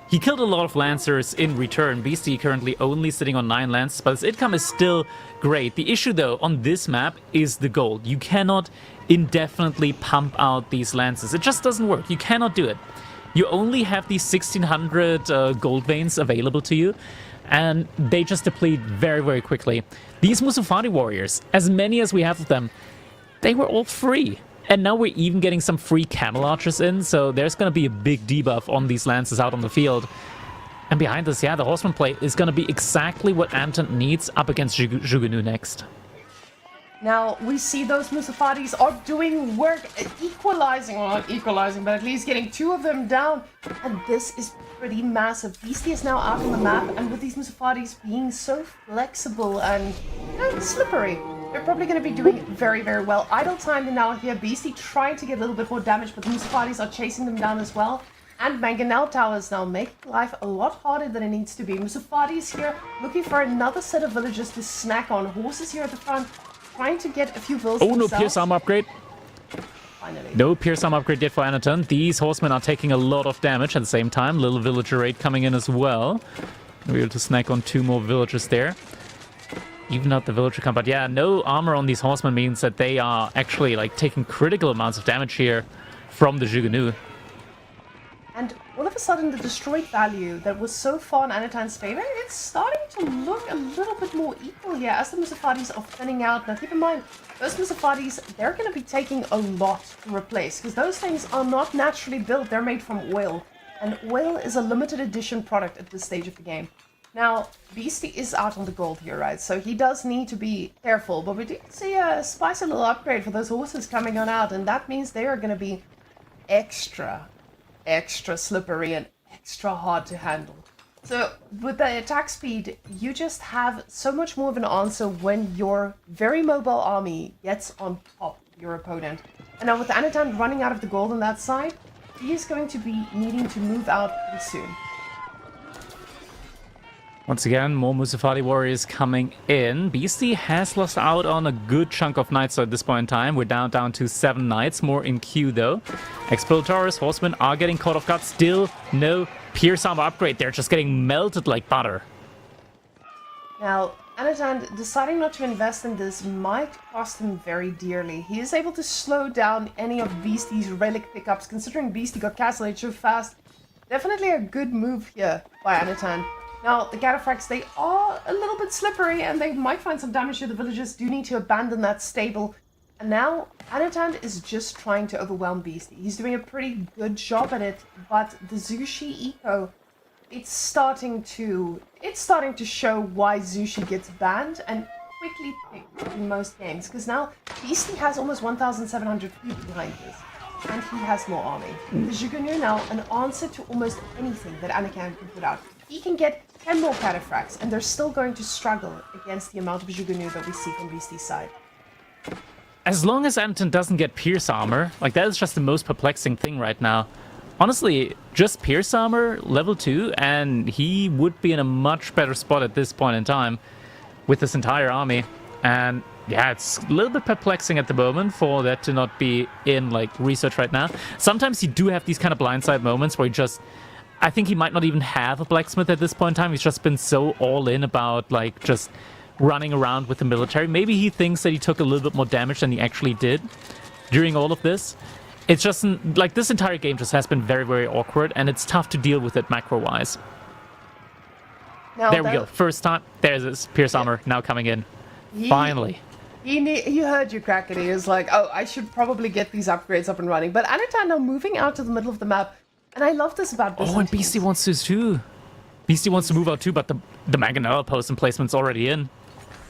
he killed a lot of lancers in return. Beastie currently only sitting on 9 lances, but his income is still great. The issue, though, on this map is the gold. You cannot indefinitely pump out these lances. It just doesn't work. You cannot do it. You only have these 1600 gold veins available to you, and they just deplete very, very quickly. These Musafari warriors, as many as we have of them, they were all free. And now we're even getting some free camel archers in, so there's going to be a big debuff on these lances out on the field. And behind this, yeah, the horseman play is going to be exactly what Anton needs up against Zhuganu next. Now, we see those Musafaris are doing work, equalizing, well, not equalizing, but at least getting 2 of them down. And this is pretty massive. Beastie is now out on the map, and with these Musafaris being so flexible and, you know, slippery, they're probably going to be doing very, very well. Idle time now here, Beastie trying to get a little bit more damage, but the Musafaris are chasing them down as well. And Mangonel Towers now making life a lot harder than it needs to be. Musafaris here looking for another set of villagers to snack on. Horses here at the front, trying to get a few vills themselves. No Pierce Armor upgrade. Finally. No Pierce Armor upgrade yet for Anton. These horsemen are taking a lot of damage at the same time. Little villager raid coming in as well. We're able to snack on 2 more villagers there. Even out the villager count. But yeah, no armor on these horsemen means that they are actually like taking critical amounts of damage here from the Zhuganu. And all of a sudden, the destroyed value that was so far in Anatan's favor, it's starting to look a little bit more equal here as the Musafaris are thinning out. Now, keep in mind, those Musafaris, they're going to be taking a lot to replace, because those things are not naturally built. They're made from oil, and oil is a limited edition product at this stage of the game. Now, Beastie is out on the gold here, right? So he does need to be careful, but we do see a spicy little upgrade for those horses coming on out, and that means they are going to be extra slippery and extra hard to handle. So with the attack speed, you just have so much more of an answer when your very mobile army gets on top of your opponent. And now with Anatan running out of the gold on that side, he is going to be needing to move out pretty soon. Once again, more Musafali warriors coming in. Beastie has lost out on a good chunk of knights at this point in time. We're down to 7 knights, more in queue though. Exploratoris, horsemen are getting caught off guard. Still no Pierce armor upgrade. They're just getting melted like butter. Now, Anatan deciding not to invest in this might cost him very dearly. He is able to slow down any of Beastie's relic pickups, considering Beastie got Castle Age so fast. Definitely a good move here by Anatan. Now, the Cataphracts, they are a little bit slippery and they might find some damage here. The villagers do need to abandon that stable. And now, Anatan is just trying to overwhelm Beastie. He's doing a pretty good job at it, but the Zhu Xi eco, it's starting to show why Zhu Xi gets banned and quickly picked in most games. Because now, Beastie has almost 1,700 feet behind this. And he has more army. The Zhugunu now an answer to almost anything that Anakin can put out. He can get 10 more Cataphracts, and they're still going to struggle against the amount of Zhugunu that we see from Beastie's side. As long as Anton doesn't get Pierce armor, like that is just the most perplexing thing right now. Honestly, just Pierce armor, level 2, and he would be in a much better spot at this point in time with this entire army. And yeah, it's a little bit perplexing at the moment for that to not be in, like, research right now. Sometimes you do have these kind of blindside moments where you just... I think he might not even have a blacksmith at this point in time. He's just been so all in about, like, just running around with the military. Maybe he thinks that he took a little bit more damage than he actually did during all of this. It's just, like, this entire game just has been very, very awkward, and it's tough to deal with it macro-wise. There we go. First time. There's this Pierce armor now coming in. Finally. He heard you, Kraken. He was like, oh, I should probably get these upgrades up and running. But Anatan now moving out to the middle of the map. And I love this about Byzantines. Oh, and Beastie wants to too. Beastie wants to move out too, but the Mangonella post emplacement's already in.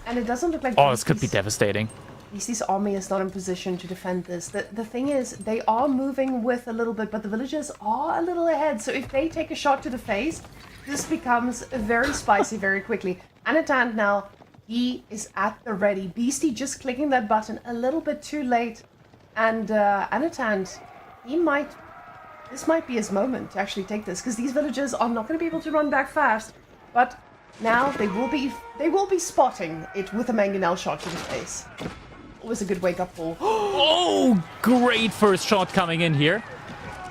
And it doesn't look like... Oh, this could be devastating. Beastie's army is not in position to defend this. The thing is, they are moving with a little bit, but the villagers are a little ahead. So if they take a shot to the face, this becomes very spicy very quickly. Anatan now... He is at the ready. Beastie just clicking that button a little bit too late. And Anatan, this might be his moment to actually take this, because these villagers are not going to be able to run back fast. But now they will be spotting it with a mangonel shot to the face. Always a good wake-up call. Oh, great first shot coming in here.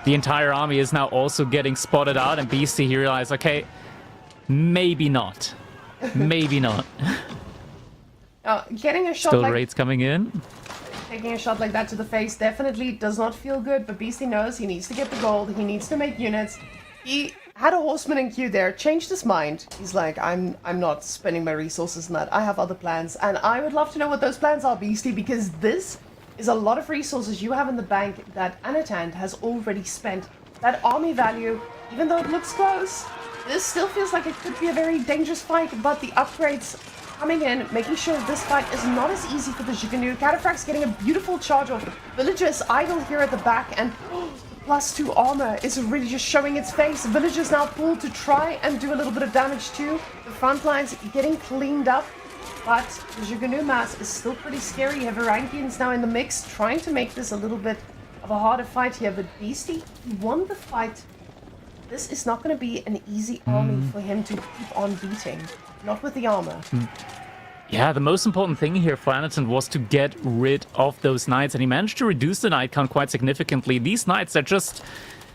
The entire army is now also getting spotted out, and Beastie he realized, okay, maybe not. Maybe not. Getting a shot Still raids coming in. Taking a shot like that to the face definitely does not feel good, but Beastie knows he needs to get the gold, he needs to make units. He had a horseman in queue there, changed his mind. He's like, I'm not spending my resources on that. I have other plans, and I would love to know what those plans are, Beastie, because this is a lot of resources you have in the bank that Anatan has already spent. That army value, even though it looks close, this still feels like it could be a very dangerous fight, but the upgrades coming in, making sure this fight is not as easy for the Zhugunu. Cataphract's getting a beautiful charge off. Villagers idle here at the back, and +2 armor is really just showing its face. Villagers now pulled to try and do a little bit of damage too. The front lines getting cleaned up, but the Zhugunu mass is still pretty scary. You have Varangians now in the mix, trying to make this a little bit of a harder fight here, but Beastie, he won the fight. This is not going to be an easy army for him to keep on beating. Not with the armor. Yeah, the most important thing here for Anatan was to get rid of those knights, and he managed to reduce the knight count quite significantly. These knights are just,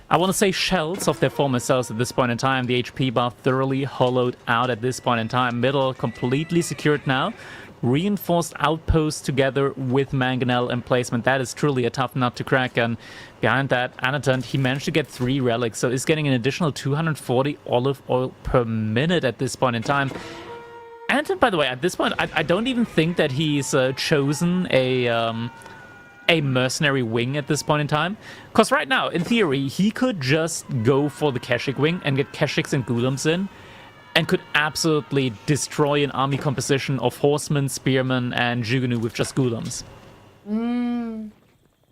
I want to say, shells of their former selves at this point in time. The HP bar thoroughly hollowed out at this point in time. Middle completely secured now. Reinforced outposts together with Mangonel emplacement. That is truly a tough nut to crack. And behind that, Anatan, he managed to get 3 relics, so he's getting an additional 240 olive oil per minute at this point in time. Anatan, by the way, at this point, I don't even think that he's chosen a mercenary wing at this point in time. Because right now, in theory, he could just go for the Keshik wing and get Keshiks and Gulams in, and could absolutely destroy an army composition of horsemen, spearmen, and Zhugunu with just Gulams. And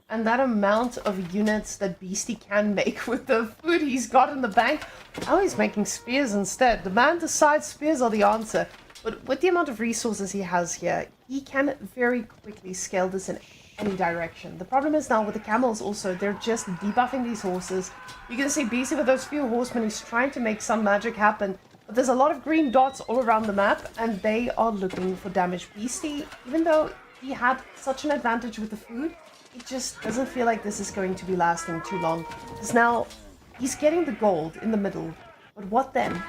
that amount of units that Beastie can make with the food he's got in the bank. Oh, he's making spears instead. The man decides spears are the answer. But with the amount of resources he has here, he can very quickly scale this in any direction. The problem is now with the camels also, they're just debuffing these horses. You can see Beastie with those few horsemen, he's trying to make some magic happen. But there's a lot of green dots all around the map, and they are looking for damage. Beastie, even though he had such an advantage with the food, it just doesn't feel like this is going to be lasting too long. Because now, he's getting the gold in the middle. But what then?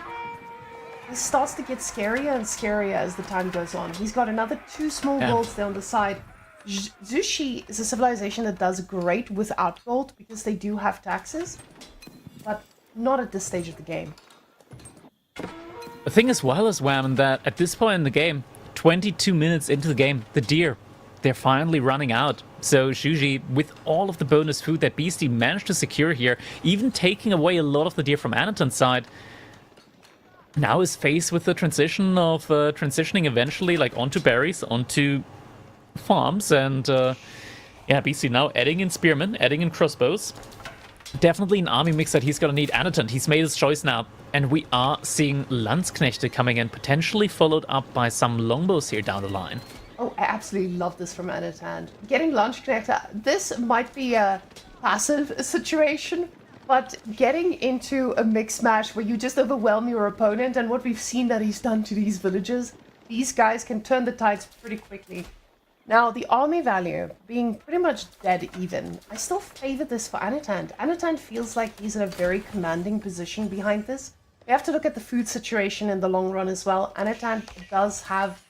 This starts to get scarier and scarier as the time goes on. He's got another 2 small golds there on the side. Zhu Xi is a civilization that does great without gold because they do have taxes, but not at this stage of the game. The thing as well as Wham, that at this point in the game, 22 minutes into the game, the deer, they're finally running out. So Zhu Xi, with all of the bonus food that Beastie managed to secure here, even taking away a lot of the deer from Anaton's side, now is faced with the transition of transitioning eventually like onto berries, onto farms, and yeah, Beastie now adding in spearmen, adding in crossbows. Definitely an army mix that he's gonna need. Anaton, he's made his choice now, and we are seeing Landsknechte coming in, potentially followed up by some longbows here down the line. Oh, I absolutely love this from Anaton. Getting Landsknechte, this might be a passive situation, but getting into a mix match where you just overwhelm your opponent, and what we've seen that he's done to these villages, these guys can turn the tides pretty quickly. Now, the army value being pretty much dead even, I still favor this for Anaton. Anaton feels like he's in a very commanding position behind this. We have to look at the food situation in the long run as well. Anaton does have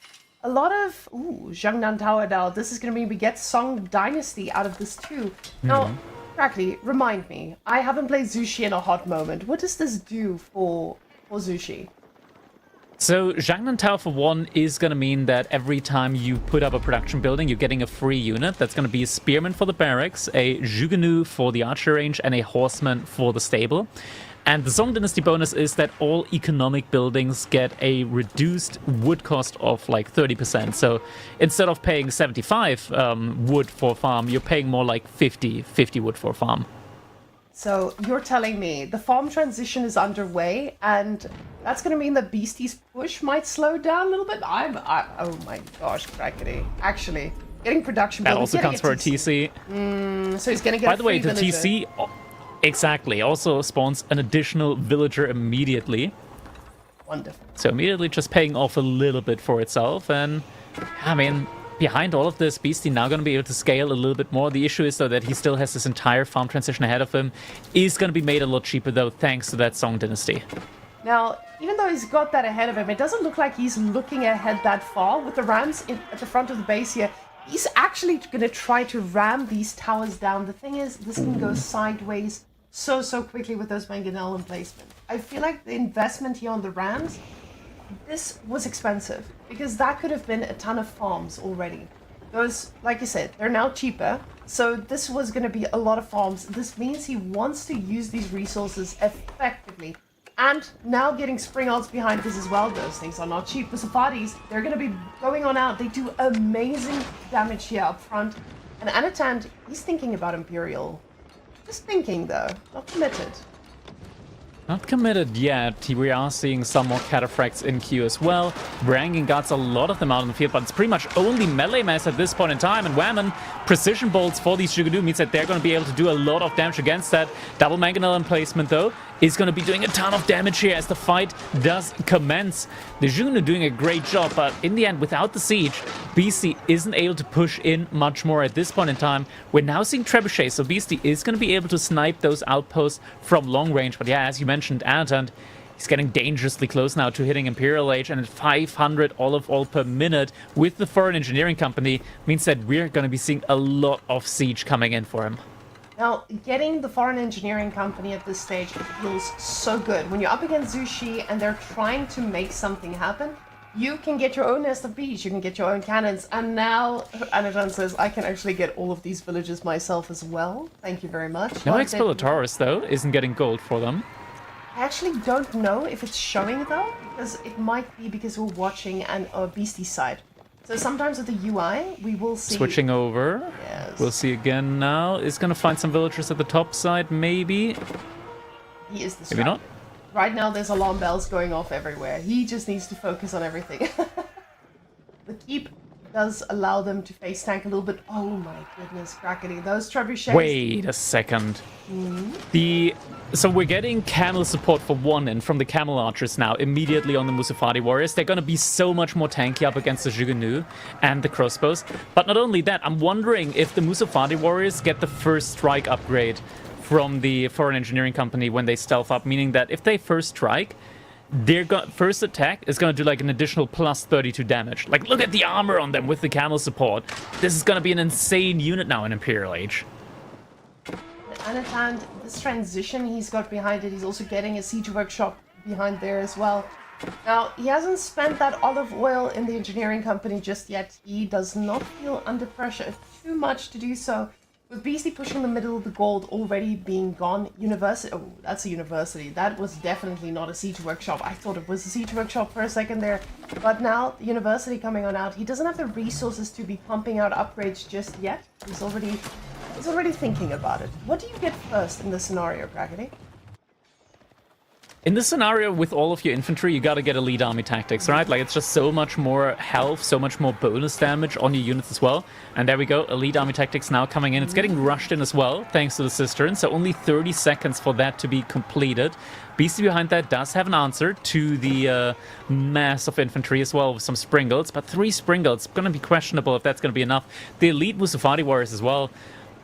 a lot of... Ooh, Zhangnan Tower now. This is going to mean we get Song Dynasty out of this too. Now, Crackly, remind me. I haven't played Zhu Xi in a hot moment. What does this do for Zhu Xi? So Zhangnan Tower for one is going to mean that every time you put up a production building, you're getting a free unit. That's going to be a spearman for the barracks, a Jugenu for the archer range, and a horseman for the stable. And the Song Dynasty bonus is that all economic buildings get a reduced wood cost of like 30%. So instead of paying 75 wood for a farm, you're paying more like 50 wood for a farm. So you're telling me the farm transition is underway, and that's going to mean that Beastie's push might slow down a little bit? Oh my gosh, Crackety. Actually, getting production... That also counts for a TC. So he's going to get By the way, the TC... Exactly. Also spawns an additional villager immediately. Wonderful. So immediately just paying off a little bit for itself. And, I mean, behind all of this, Beastie now going to be able to scale a little bit more. The issue is, though, that he still has this entire farm transition ahead of him. Is going to be made a lot cheaper, though, thanks to that Song Dynasty. Now, even though he's got that ahead of him, it doesn't look like he's looking ahead that far. With the rams at the front of the base here, he's actually going to try to ram these towers down. The thing is, this can go sideways so quickly with those mangonel emplacement. I feel like the investment here on the rams, this was expensive, because that could have been a ton of farms already. Those, like you said, they're now cheaper, so this was going to be a lot of farms. This means he wants to use these resources effectively. And now getting spring odds behind this as well. Those things are not cheap. The Safaris, they're going to be going on out. They do amazing damage here up front. And Anaton, he's thinking about Imperial. Just thinking, though. Not committed. Not committed yet. We are seeing some more cataphracts in queue as well. Branging guards, a lot of them out in the field, but it's pretty much only melee mass at this point in time. And Whammon, precision bolts for these Jugunu means that they're going to be able to do a lot of damage against that. Double mangonel emplacement, though, is going to be doing a ton of damage here as the fight does commence. The Jugunu doing a great job, but in the end, without the siege, Beastie isn't able to push in much more at this point in time. We're now seeing trebuchets, so Beastie is going to be able to snipe those outposts from long range. But yeah, as you mentioned, Anaton, he's getting dangerously close now to hitting Imperial Age, and at 500 olive oil per minute with the foreign engineering company means that we're going to be seeing a lot of siege coming in for him. Now, getting the foreign engineering company at this stage feels so good. When you're up against Zhu Xi and they're trying to make something happen, you can get your own nest of bees, you can get your own cannons, and now Anaton says, I can actually get all of these villages myself as well. Thank you very much. No Exploratorus, though, isn't getting gold for them. I actually don't know if it's showing, though, because it might be because we're watching a Beastie side. So sometimes with the UI, we will see... Switching over. Yes. We'll see again now. Is going to find some villagers at the top side, maybe. He is the Maybe not. Right now, there's alarm bells going off everywhere. He just needs to focus on everything. The keep does allow them to face tank a little bit. Oh my goodness, Crackety. Those trebuchets... Wait a second. The So we're getting camel support for one in from the camel archers now, immediately on the Musafadi warriors. They're going to be so much more tanky up against the Zhuganu and the crossbows. But not only that, I'm wondering if the Musafadi warriors get the first strike upgrade from the foreign engineering company when they stealth up, meaning that if they first strike, their first attack is going to do like an additional plus 32 damage. Like, look at the armor on them with the camel support. This is going to be an insane unit now in Imperial Age. And this transition he's got behind it, he's also getting a siege workshop behind there as well. Now, he hasn't spent that olive oil in the engineering company just yet. He does not feel under pressure too much to do so. With Beastie pushing the middle, the gold already being gone. University, oh, that's a university. That was definitely not a siege workshop. I thought it was a siege workshop for a second there. But now, the university coming on out. He doesn't have the resources to be pumping out upgrades just yet. He's already thinking about it. What do you get first in this scenario, Crackety? In this scenario, with all of your infantry, you gotta get elite army tactics, right? Like, it's just so much more health, so much more bonus damage on your units as well. And there we go, elite army tactics now coming in. It's getting rushed in as well, thanks to the cistern, so only 30 seconds for that to be completed. Beastie behind that does have an answer to the mass of infantry as well, with some springles, but 3 springles, gonna be questionable if that's gonna be enough. The elite Musafadi warriors as well.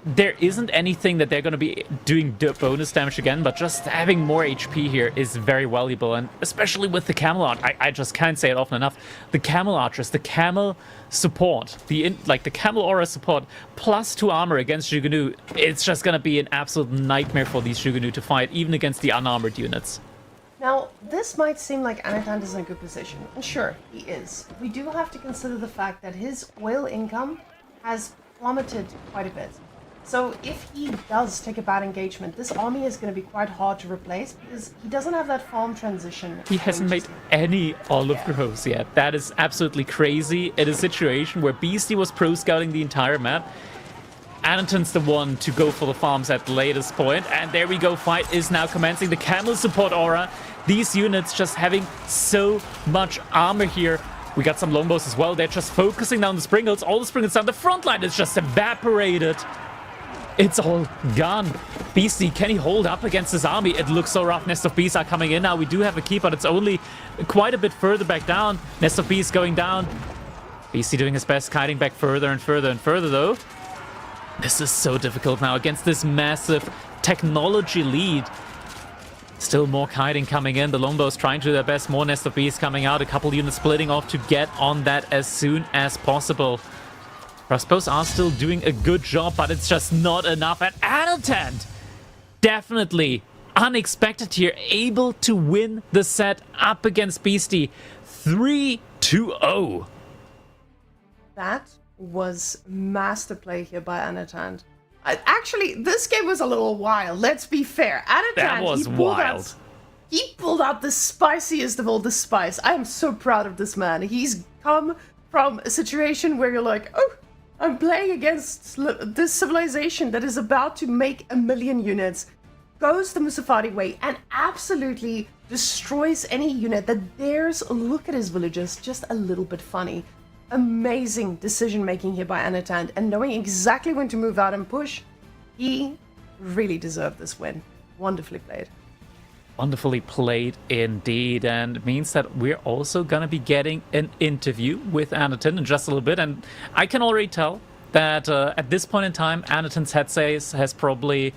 There isn't anything that they're going to be doing bonus damage again, but just having more HP here is very valuable, and especially with the Camelot, I just can't say it often enough. The Camel Archers, the Camel support, the Camel Aura support, plus 2 armor against Zhuganu, it's just going to be an absolute nightmare for these Zhuganu to fight, even against the unarmored units. Now, this might seem like Anatan is in a good position, and sure, he is. We do have to consider the fact that his oil income has plummeted quite a bit. So if he does take a bad engagement, this army is going to be quite hard to replace because he doesn't have that farm transition. He hasn't made any olive groves yet. That is absolutely crazy in a situation where Beastie was pro-scouting the entire map. Anaton's the one to go for the farms at the latest point, and there we go, fight is now commencing. The camel support aura, these units just having so much armor here. We got some longbows as well. They're just focusing down the springles. All the springles down the front line is just evaporated. It's all gone. Beastie, can he hold up against his army? It looks so rough. Nest of Bees are coming in now. We do have a keep, but it's only quite a bit further back down. Nest of Bees going down. Beastie doing his best, kiting back further and further and further, though. This is so difficult now against this massive technology lead. Still more kiting coming in. The longbows trying to do their best. More Nest of Bees coming out. A couple units splitting off to get on that as soon as possible. Crossbows are still doing a good job, but it's just not enough. And Anatan, definitely unexpected here, able to win the set up against Beastie. 3-0. That was master play here by Anatan. Actually, this game was a little wild, let's be fair. Anatan, that was wild. He pulled out the spiciest of all the spice. I am so proud of this man. He's come from a situation where you're like, oh, I'm playing against this civilization that is about to make 1 million units, goes the Musafadi way, and absolutely destroys any unit that dares look at his villagers just a little bit funny. Amazing decision making here by Anatan, and knowing exactly when to move out and push. He really deserved this win. Wonderfully played. Wonderfully played indeed, and it means that we're also going to be getting an interview with Anatan in just a little bit, and I can already tell that at this point in time, Anatan's head size has probably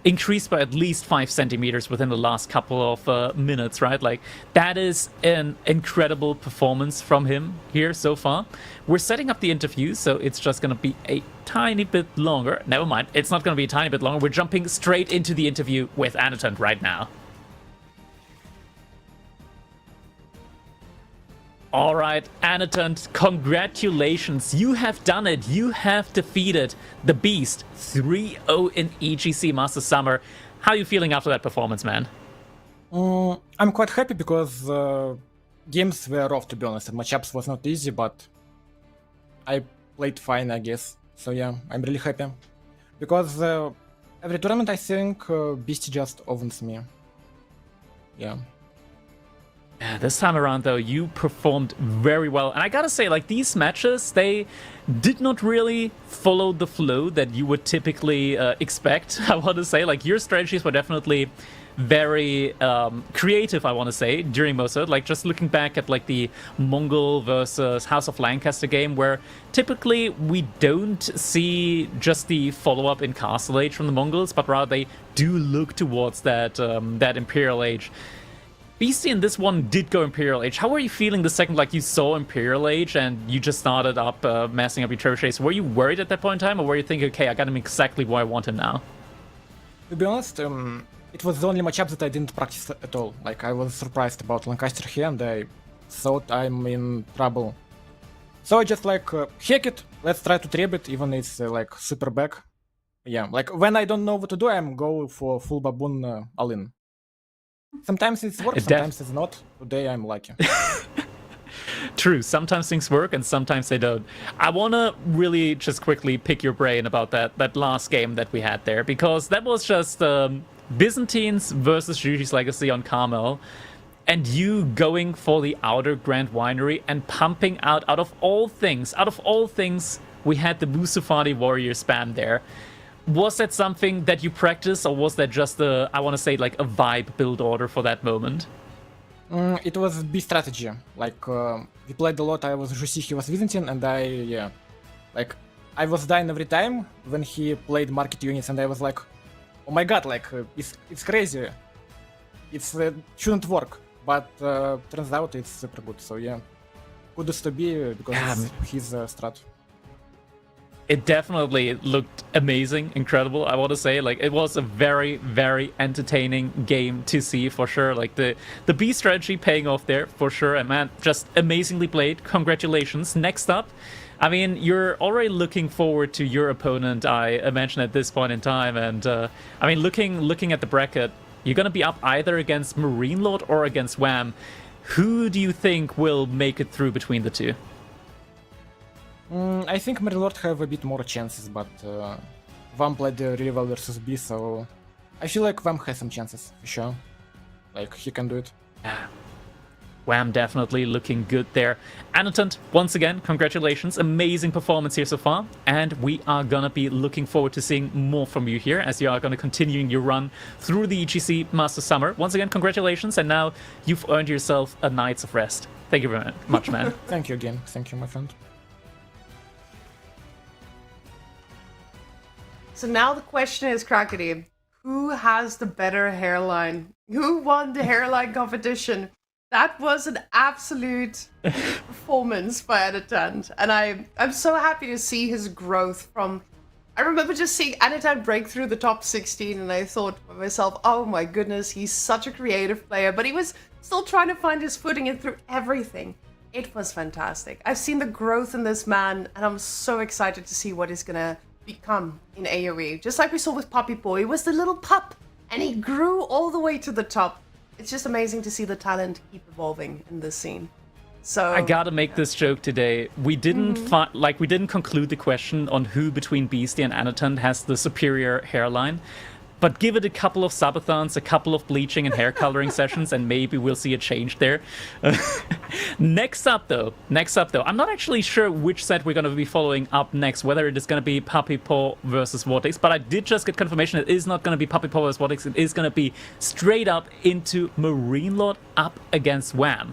increased by at least 5 centimeters within the last couple of minutes, right? Like, that is an incredible performance from him here so far. We're setting up the interview, so it's just going to be a tiny bit longer. Never mind, it's not going to be a tiny bit longer. We're jumping straight into the interview with Anatan right now. All right, Anatan, congratulations. You have done it. You have defeated the Beast 3-0 in EGC Masters Summer. How are you feeling after that performance, man? I'm quite happy because games were rough, to be honest. And matchups was not easy, but I played fine, I guess. So yeah, I'm really happy. Because every tournament, I think, Beast just owns me. Yeah. Yeah, this time around, though, you performed very well. And I gotta say, like, these matches, they did not really follow the flow that you would typically expect, I want to say. Like, your strategies were definitely very creative, I want to say, during most of it. Like, just looking back at, like, the Mongol versus House of Lancaster game, where typically we don't see just the follow-up in Castle Age from the Mongols, but rather they do look towards that, that Imperial Age. Beastie in this one did go Imperial Age. How were you feeling the second, like, you saw Imperial Age and you just started up massing up your trebuchets? Were you worried at that point in time, or were you thinking, okay, I got him exactly where I want him now? To be honest, it was the only matchup that I didn't practice at all. Like, I was surprised about Lancaster here and I thought I'm in trouble. So I just like, heck it, let's try to trap it, even it's like super back. Yeah, like when I don't know what to do, I'm go for full baboon all-in. Sometimes it works, sometimes it's not. Today I'm lucky. True, sometimes things work and sometimes they don't. I want to really just quickly pick your brain about that last game that we had there, because that was just Byzantines versus Zhu Xi's Legacy on Carmel, and you going for the outer Grand Winery and pumping out of all things, we had the Musafadi Warrior spam there. Was that something that you practiced, or was that just I want to say, like a vibe build order for that moment? It was B strategy. Like, we played a lot, I was Zhu Xi, he was Byzantine, and I was dying every time when he played market units, and I was like, oh my god, like, it's crazy. It shouldn't work, but turns out it's super good, so yeah. Kudos to B, because he's strat. It definitely looked amazing, incredible, I want to say. Like, it was a very, very entertaining game to see, for sure. Like, the B strategy paying off there, for sure. And man, just amazingly played. Congratulations. Next up, I mean, you're already looking forward to your opponent, I imagine, at this point in time. And, I mean, looking at the bracket, you're going to be up either against Marine Lord or against Wham. Who do you think will make it through between the two? I think Marine Lord have a bit more chances, but Vam played really well versus B, so I feel like Vam has some chances, for sure. Like, he can do it. Yeah. Wham definitely looking good there. Annotant, once again, congratulations. Amazing performance here so far. And we are going to be looking forward to seeing more from you here as you are going to continue your run through the EGC Masters Summer. Once again, congratulations. And now you've earned yourself a night's of rest. Thank you very much, man. Thank you again. Thank you, my friend. So now the question is, Krakeny, who has the better hairline? Who won the hairline competition? That was an absolute performance by Annotant. And I'm so happy to see his growth from... I remember just seeing Annotant break through the top 16 and I thought to myself, oh my goodness, he's such a creative player. But he was still trying to find his footing and through everything. It was fantastic. I've seen the growth in this man and I'm so excited to see what he's going to become in AoE. Just like we saw with Puppy Boy, he was the little pup and he grew all the way to the top. It's just amazing to see the talent keep evolving in this scene. So I gotta make this joke today. We didn't we didn't conclude the question on who between Beastie and Annotant has the superior hairline. But give it a couple of subathons, a couple of bleaching and hair coloring sessions, and maybe we'll see a change there. Next up, though, I'm not actually sure which set we're going to be following up next, whether it is going to be Puppy Paw versus Vortex, but I did just get confirmation it is not going to be Puppy Paw versus Vortex, it is going to be straight up into Marine Lord up against Wham.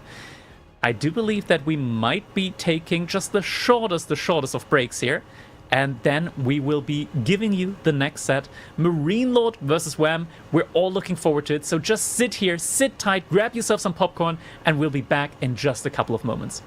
I do believe that we might be taking just the shortest of breaks here. And then we will be giving you the next set, Marine Lord versus Wham. We're all looking forward to it, so just sit here, sit tight, grab yourself some popcorn, and we'll be back in just a couple of moments.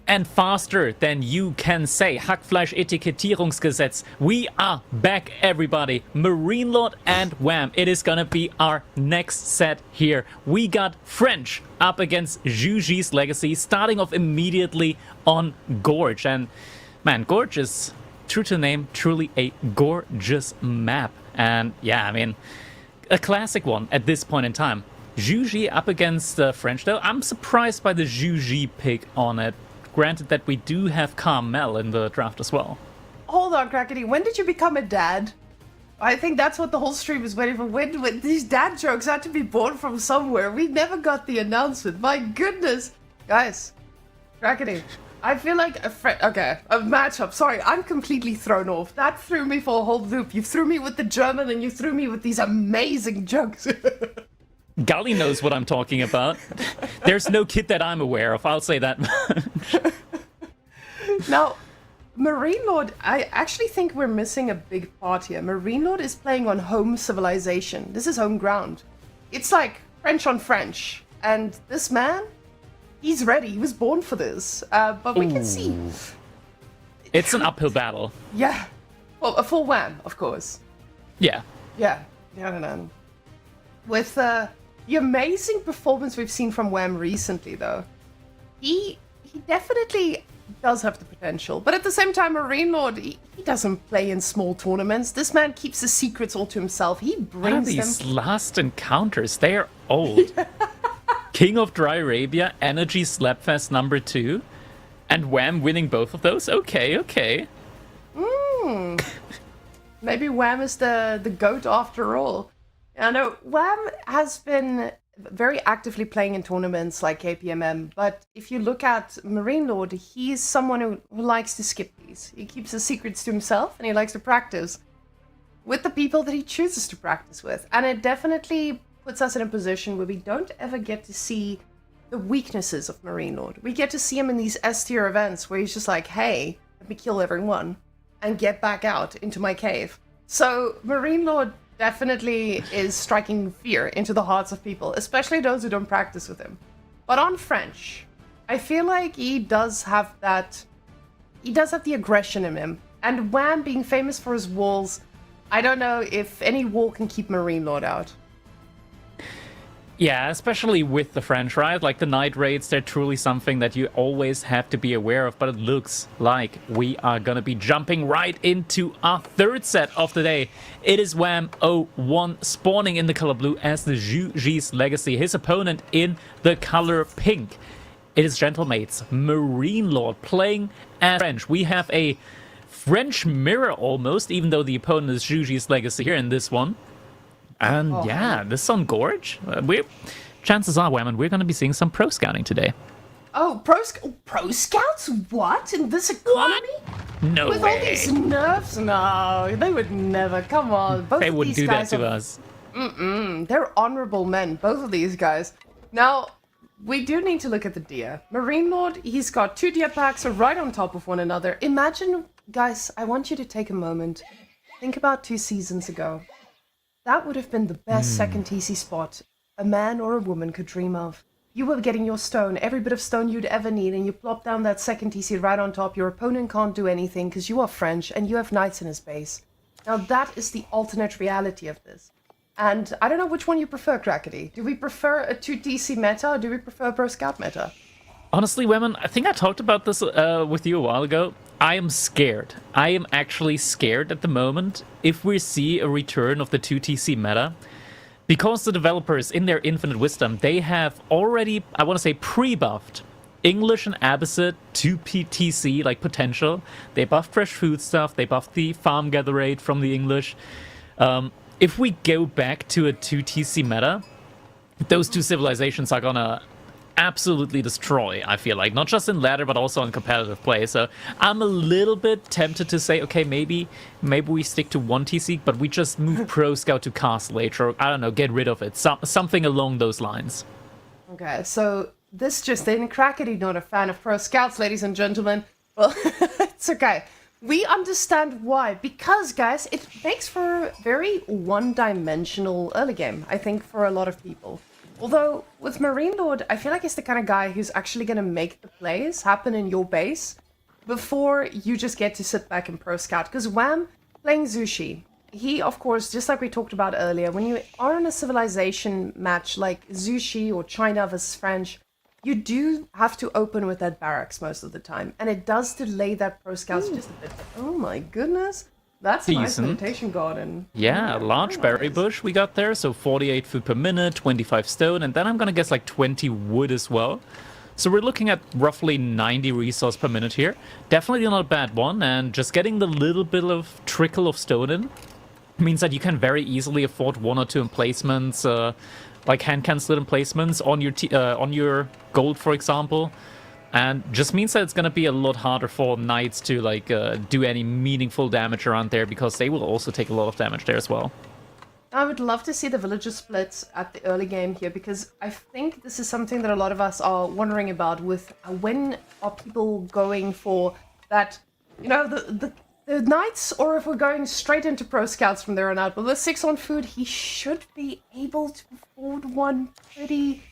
And faster than you can say. Hackfleisch-Etikettierungsgesetz. We are back, everybody. Marine Lord and Wham. It is gonna be our next set here. We got French up against Zhu Xi's Legacy, starting off immediately on Gorge. And man, Gorge is, true to the name, truly a gorgeous map. And yeah, I mean, a classic one at this point in time. Zhu Xi up against French, though. I'm surprised by the Zhu Xi pick on it. Granted that we do have Carmel in the draft as well. Hold on, Crackety. When did you become a dad? I think that's what the whole stream is waiting for. When these dad jokes had to be born from somewhere. We never got the announcement. My goodness. Guys, Crackety, I feel like a matchup. Sorry, I'm completely thrown off. That threw me for a whole loop. You threw me with the German and you threw me with these amazing jokes. Gully knows what I'm talking about. There's no kid that I'm aware of, I'll say that much. Now, Marine Lord, I actually think we're missing a big part here. Marine Lord is playing on home civilization. This is home ground. It's like French on French. And this man, he's ready. He was born for this. But we can see. It's an uphill battle. Yeah. Well, a full Wham, of course. Yeah. Yeah. No. With the amazing performance we've seen from Wham recently, though, he definitely does have the potential. But at the same time, Marine Lord, he doesn't play in small tournaments. This man keeps his secrets all to himself. He brings them. These last encounters, they are old. King of Dry Arabia, Energy Slapfest #2, and Wham winning both of those? Okay. Maybe Wham is the GOAT after all. I know Wham has been very actively playing in tournaments like KPMM, but if you look at Marine Lord, he's someone who likes to skip these. He keeps his secrets to himself and he likes to practice with the people that he chooses to practice with. And it definitely puts us in a position where we don't ever get to see the weaknesses of Marine Lord. We get to see him in these S-tier events where he's just like, hey, let me kill everyone and get back out into my cave. So Marine Lord definitely is striking fear into the hearts of people, especially those who don't practice with him. But on French, I feel like he does have the aggression in him. And Wham being famous for his walls, I don't know if any wall can keep Marine Lord out. Yeah, especially with the French, right? Like the night raids, they're truly something that you always have to be aware of. But it looks like we are going to be jumping right into our third set of the day. It is Wham 01 spawning in the color blue as the Zhu Xi's Legacy. His opponent in the color pink. It is Gentlemates, Marine Lord playing as French. We have a French mirror almost, even though the opponent is Zhu Xi's Legacy here in this one. And yeah, this on Gorge, chances are, Wham, we're going to be seeing some pro scouting today. Oh, pro scouts? What? In this economy? No With way. all these nerfs? No, they would never. Come on. Both They of wouldn't these do that guys to are, us. They're honorable men, both of these guys. Now, we do need to look at the deer. Marine Lord, he's got 2 deer packs right on top of one another. Imagine, guys, I want you to take a moment. Think about 2 seasons ago. That would have been the best second TC spot a man or a woman could dream of. You were getting your stone, every bit of stone you'd ever need, and you plop down that second TC right on top. Your opponent can't do anything because you are French and you have knights in his base. Now that is the alternate reality of this. And I don't know which one you prefer, Crackety. Do we prefer a 2 TC meta or do we prefer a pro scout meta? Honestly, women, I think I talked about this with you a while ago. I am scared. I am actually scared at the moment if we see a return of the 2TC meta. Because the developers, in their infinite wisdom, they have already, I want to say, pre-buffed English and Abbasid 2TC, like potential. They buffed fresh food stuff. They buffed the farm gather rate from the English. If we go back to a 2TC meta, those 2 civilizations are gonna absolutely destroy, I feel like, not just in ladder but also in competitive play. So I'm a little bit tempted to say, okay, maybe we stick to 1 TC, but we just move Pro Scout to Castle Age, or I don't know, get rid of it, something along those lines. Okay, so this just in, Crackety not a fan of Pro Scouts, ladies and gentlemen. Well, it's okay. We understand why, because guys, it makes for a very one-dimensional early game, I think, for a lot of people. Although, with Marine Lord, I feel like he's the kind of guy who's actually going to make the plays happen in your base before you just get to sit back and pro scout. Because Wham, playing Zhu Xi, he, of course, just like we talked about earlier, when you are in a civilization match like Zhu Xi or China versus French, you do have to open with that barracks most of the time. And it does delay that pro scouts just a bit. Oh my goodness. That's a nice meditation garden. Yeah, large berry bush we got there, so 48 food per minute, 25 stone, and then I'm gonna guess like 20 wood as well. So we're looking at roughly 90 resource per minute here. Definitely not a bad one, and just getting the little bit of trickle of stone in means that you can very easily afford 1 or 2 emplacements, like hand cancelled emplacements on your gold, for example. And just means that it's going to be a lot harder for knights to like do any meaningful damage around there, because they will also take a lot of damage there as well. I would love to see the villager splits at the early game here, because I think this is something that a lot of us are wondering about with when are people going for that, you know, the knights, or if we're going straight into pro scouts from there on out. But with 6 on food, he should be able to afford one pretty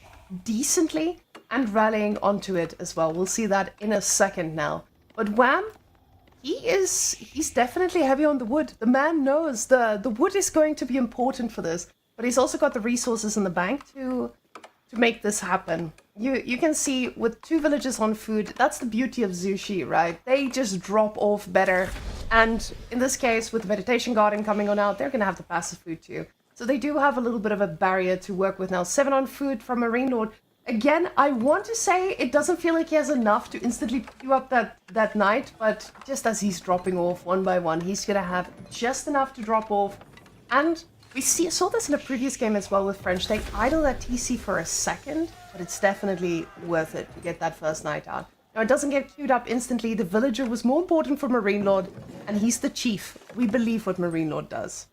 decently, and rallying onto it as well. We'll see that in a second now. But Wham, he's definitely heavy on the wood. The man knows the wood is going to be important for this, but he's also got the resources in the bank to make this happen. You can see with 2 villagers on food, that's the beauty of Zhu Xi, right? They just drop off better. And in this case, with the meditation garden coming on out, they're going to have the passive food too. So they do have a little bit of a barrier to work with now. 7 on food from Marine Lord. Again, I want to say it doesn't feel like he has enough to instantly queue up that knight, but just as he's dropping off one by one, he's going to have just enough to drop off. And we saw this in a previous game as well with French. They idle that TC for a second, but it's definitely worth it to get that first knight out. Now, it doesn't get queued up instantly. The villager was more important for Marine Lord, and he's the chief. We believe what Marine Lord does.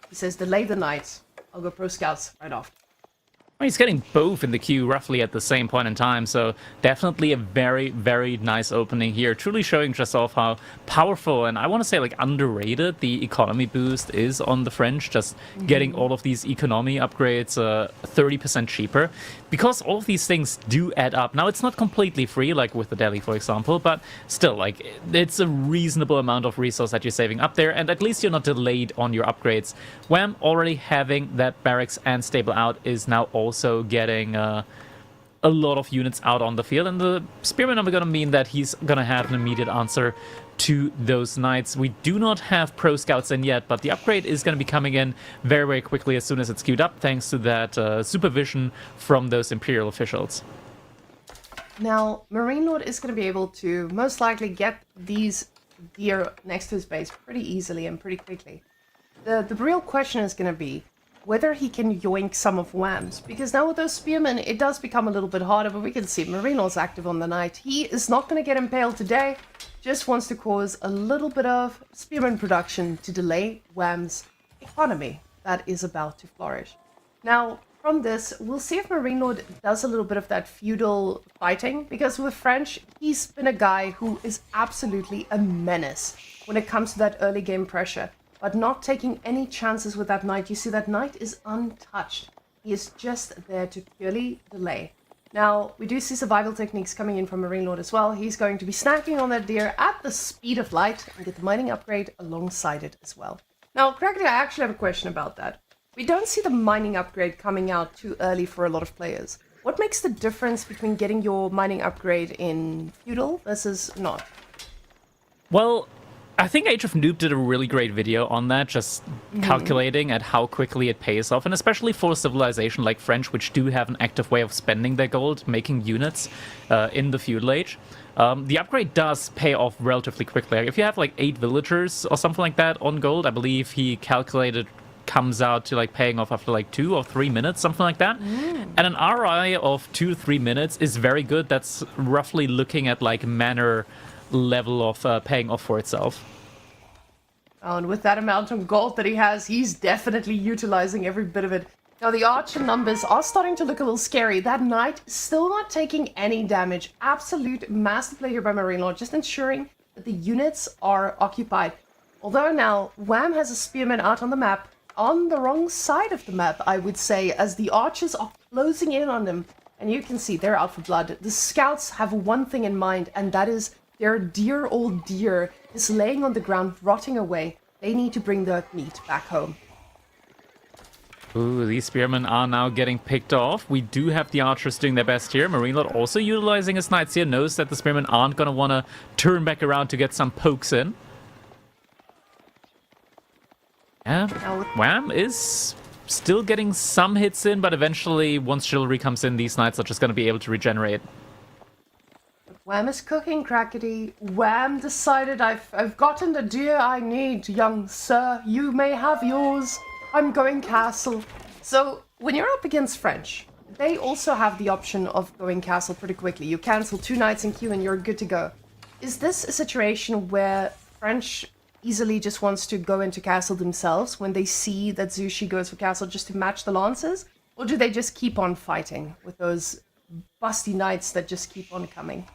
He says, delay the knights. I'll go pro scouts right off. He's getting both in the queue roughly at the same point in time, so definitely a very, very nice opening here. Truly showing just off how powerful, and I want to say like underrated, the economy boost is on the French. Just getting all of these economy upgrades 30% cheaper, because all of these things do add up. Now, it's not completely free, like with the Delhi, for example, but still, like, it's a reasonable amount of resource that you're saving up there, and at least you're not delayed on your upgrades. Wham, already having that barracks and stable out, is now also getting a lot of units out on the field, and the spearmen are going to mean that he's going to have an immediate answer to those knights. We do not have pro scouts in yet, but the upgrade is going to be coming in very, very quickly as soon as it's queued up, thanks to that supervision from those imperial officials. Now, Marine Lord is going to be able to most likely get these deer next to his base pretty easily and pretty quickly. The real question is going to be whether he can yoink some of Wham's, because now with those spearmen, it does become a little bit harder, but we can see Marine Lord's active on the knight. He is not going to get impaled today, just wants to cause a little bit of spearman production to delay Wham's economy that is about to flourish. Now, from this, we'll see if Marine Lord does a little bit of that feudal fighting, because with French, he's been a guy who is absolutely a menace when it comes to that early game pressure, but not taking any chances with that knight. You see, that knight is untouched. He is just there to purely delay. Now, we do see survival techniques coming in from Marine Lord as well. He's going to be snacking on that deer at the speed of light and get the mining upgrade alongside it as well. Now, Crackly, I actually have a question about that. We don't see the mining upgrade coming out too early for a lot of players. What makes the difference between getting your mining upgrade in feudal versus not? Well, I think Age of Noob did a really great video on that, just calculating at how quickly it pays off, and especially for a civilization like French, which do have an active way of spending their gold, making units in the feudal age. The upgrade does pay off relatively quickly. If you have like 8 villagers or something like that on gold, I believe he calculated comes out to like paying off after like 2 or 3 minutes, something like that. And an ROI of 2 to 3 minutes is very good. That's roughly looking at like manor level of paying off for itself. Oh, and with that amount of gold that he has, he's definitely utilizing every bit of it. Now, the archer numbers are starting to look a little scary. That knight still not taking any damage. Absolute master play here by Marine Lord, just ensuring that the units are occupied. Although now, Wham has a spearman out on the map, on the wrong side of the map, I would say, as the archers are closing in on them. And you can see they're out for blood. The scouts have one thing in mind, and that is their dear old deer is laying on the ground, rotting away. They need to bring the meat back home. Ooh, these spearmen are now getting picked off. We do have the archers doing their best here. Marine Lord also utilizing his knights here, knows that the spearmen aren't going to want to turn back around to get some pokes in. Yeah, Wham is still getting some hits in, but eventually, once chivalry comes in, these knights are just going to be able to regenerate. Wham is cooking, Crackety. Wham decided I've gotten the deer I need, young sir. You may have yours. I'm going castle. So, when you're up against French, they also have the option of going castle pretty quickly. You cancel 2 knights in queue and you're good to go. Is this a situation where French easily just wants to go into castle themselves when they see that Zhu Xi goes for castle just to match the lances? Or do they just keep on fighting with those busty knights that just keep on coming?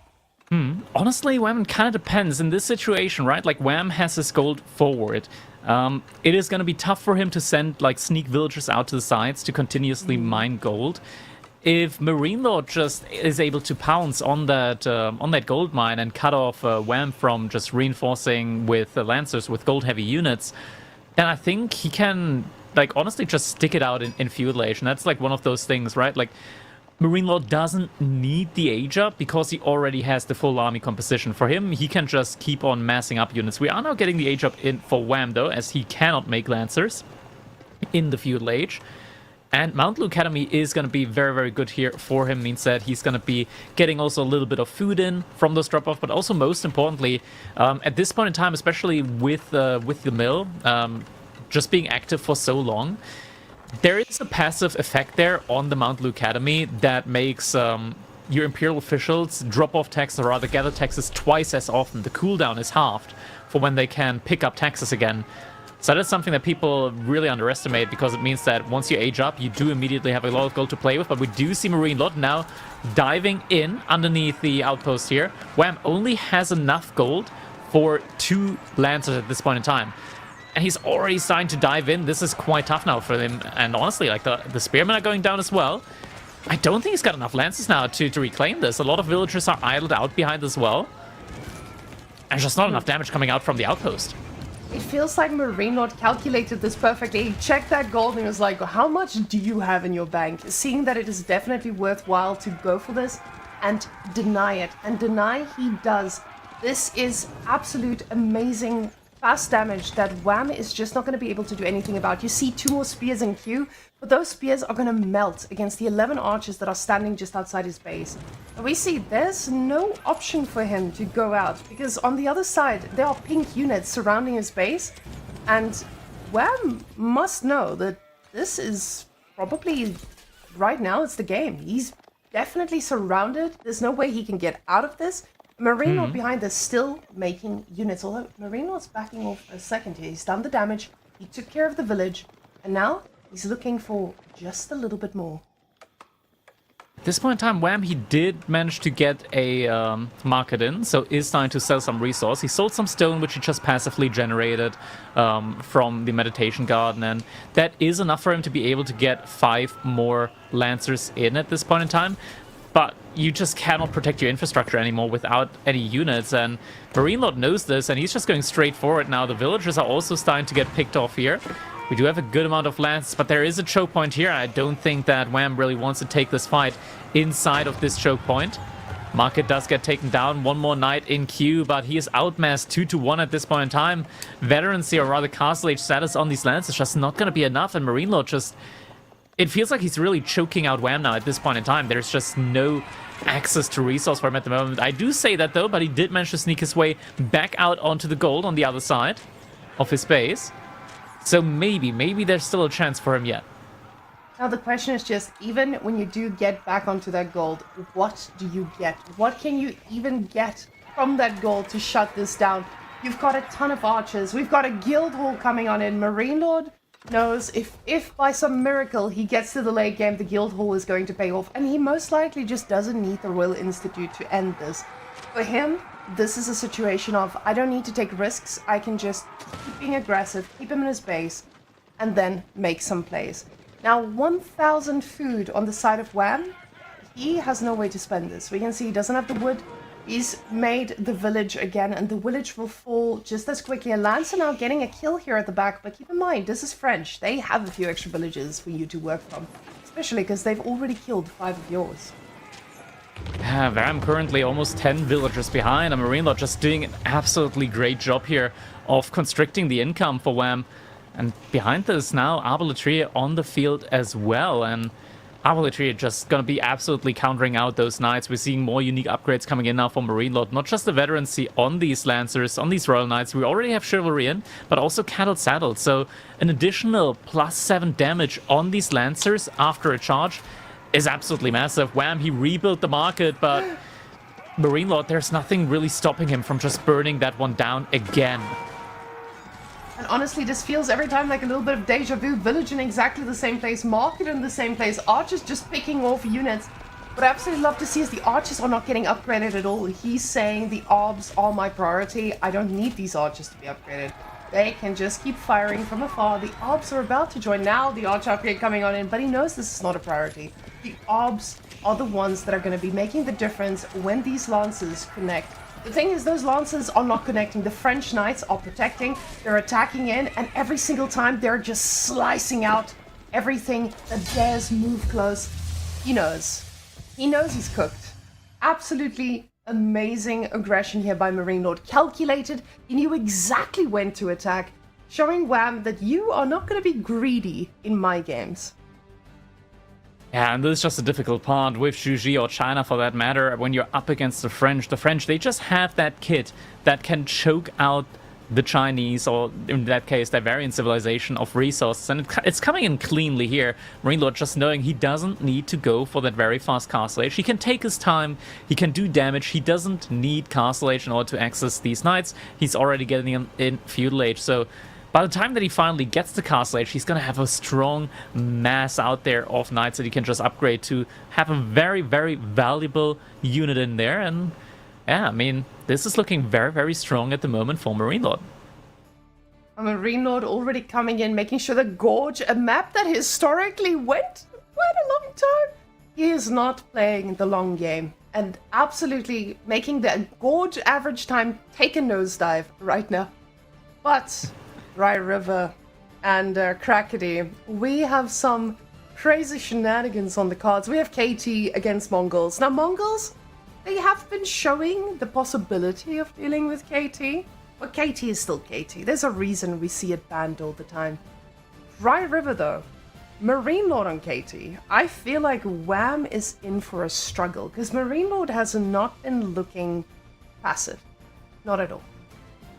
Honestly, Wham kind of depends. In this situation, right? Like, Wham has his gold forward. It is going to be tough for him to send, like, sneak villagers out to the sides to continuously mine gold. If Marine Lord just is able to pounce on that gold mine and cut off Wham from just reinforcing with Lancers with gold-heavy units, then I think he can, like, honestly just stick it out in feudal age. And that's, like, one of those things, right? Like, Marine Lord doesn't need the age up because he already has the full army composition. For him, he can just keep on massing up units. We are now getting the age up in for Wham, though, as he cannot make Lancers in the feudal age. And Mount Lu Academy is going to be very, very good here for him. Means that he's going to be getting also a little bit of food in from those drop-off, but also most importantly, at this point in time, especially with the mill just being active for so long, there is a passive effect there on the Mount Lu Academy that makes your Imperial officials drop off taxes, or rather gather taxes twice as often. The cooldown is halved for when they can pick up taxes again. So that's something that people really underestimate, because it means that once you age up, you do immediately have a lot of gold to play with. But we do see Marine Lord now diving in underneath the outpost here. Wham only has enough gold for 2 Lancers at this point in time. And he's already starting to dive in. This is quite tough now for him. And honestly, like, the spearmen are going down as well. I don't think he's got enough Lancers now to reclaim this. A lot of villagers are idled out behind as well. And just not enough damage coming out from the outpost. It feels like Marine Lord calculated this perfectly. He checked that gold and was like, how much do you have in your bank? Seeing that it is definitely worthwhile to go for this and deny it. And deny he does. This is absolute amazing fast damage that Wham is just not going to be able to do anything about. You see 2 more spears in queue, but those spears are going to melt against the 11 archers that are standing just outside his base. And we see there's no option for him to go out, because on the other side there are pink units surrounding his base, and Wham must know that this is probably, right now, it's the game. He's definitely surrounded. There's no way he can get out of this. Marine Lord behind this still making units, although Marine Lord's backing off a second here. He's done the damage, he took care of the village, and now he's looking for just a little bit more. At this point in time, Wham, he did manage to get a market in, so is starting to sell some resource. He sold some stone, which he just passively generated from the meditation garden, and that is enough for him to be able to get 5 more Lancers in at this point in time. But you just cannot protect your infrastructure anymore without any units, and Marine Lord knows this, and he's just going straight forward now. The villagers are also starting to get picked off here. We do have a good amount of lances, but there is a choke point here. I don't think that Wham really wants to take this fight inside of this choke point. Market does get taken down. 1 more knight in queue, but he is outmassed 2-1 at this point in time. Veterancy, or rather castle age status on these lances, is just not going to be enough, and Marine Lord just... It feels like he's really choking out Wham now at this point in time. There's just no access to resource for him at the moment. I do say that, though, but he did manage to sneak his way back out onto the gold on the other side of his base. So maybe there's still a chance for him yet. Now the question is just, even when you do get back onto that gold, what do you get? What can you even get from that gold to shut this down? You've got a ton of archers. We've got a guild hall coming on in. Marine Lord knows if by some miracle he gets to the late game, the guild hall is going to pay off, and he most likely just doesn't need the Royal Institute to end this. For him, this is a situation of, I don't need to take risks, I can just keep being aggressive, keep him in his base, and then make some plays. Now, 1,000 food on the side of Wham. He has no way to spend this. We can see he doesn't have the wood. He's made the village again, and the village will fall just as quickly. And Lance are now getting a kill here at the back, but keep in mind, this is French. They have a few extra villages for you to work from, especially because they've already killed 5 of yours. Yeah, Vam currently almost 10 villagers behind, and Marine Lord just doing an absolutely great job here of constricting the income for Wham. And behind this now, Arbaletria on the field as well, and Arbaletria just gonna be absolutely countering out those knights. We're seeing more unique upgrades coming in now for Marine Lord. Not just the veterancy on these Lancers, on these Royal Knights. We already have Chivalry in, but also Cattle Saddled. So an additional +7 damage on these Lancers after a charge is absolutely massive. Wham, he rebuilt the market, but Marine Lord, there's nothing really stopping him from just burning that one down again. And honestly, this feels every time like a little bit of deja vu. Village in exactly the same place, market in the same place, archers just picking off units. What I absolutely love to see is the archers are not getting upgraded at all. He's saying the orbs are my priority. I don't need these archers to be upgraded. They can just keep firing from afar. The orbs are about to join now, the archer upgrade coming on in, but he knows this is not a priority. The orbs are the ones that are going to be making the difference when these lances connect. The thing is, those lances are not connecting. The French knights are protecting, they're attacking in, and every single time they're just slicing out everything that dares move close. He knows. He knows he's cooked. Absolutely amazing aggression here by Marine Lord. Calculated, he knew exactly when to attack, showing Wham that you are not going to be greedy in my games. Yeah, and this is just a difficult part with Zhu Xi or China for that matter. When you're up against the French, they just have that kit that can choke out the Chinese, or in that case, their variant civilization of resources. And it's coming in cleanly here. Marine Lord just knowing he doesn't need to go for that very fast Castle Age. He can take his time, he can do damage, he doesn't need Castle Age in order to access these knights. He's already getting in Feudal Age, so by the time that he finally gets to Castle Age, he's going to have a strong mass out there of knights that he can just upgrade to have a very, very valuable unit in there. And yeah, I mean, this is looking very, very strong at the moment for Marine Lord. A Marine Lord already coming in, making sure the Gorge, a map that historically went quite a long time. He is not playing the long game and absolutely making the Gorge average time take a nosedive right now. But Dry River and Krakeny, we have some crazy shenanigans on the cards. We have KT against Mongols. Now, Mongols, they have been showing the possibility of dealing with KT, but KT is still KT. There's a reason we see it banned all the time. Dry River, though, Marine Lord on KT. I feel like Wham is in for a struggle, because Marine Lord has not been looking passive. Not at all.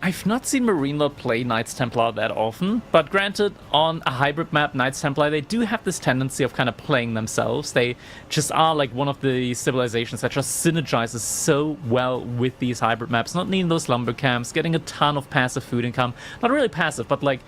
I've not seen Marine Lord play Knights Templar that often, but granted, on a hybrid map, Knights Templar, they do have this tendency of kind of playing themselves. They just are like one of the civilizations that just synergizes so well with these hybrid maps, not needing those lumber camps, getting a ton of passive food income. Not really passive, but like,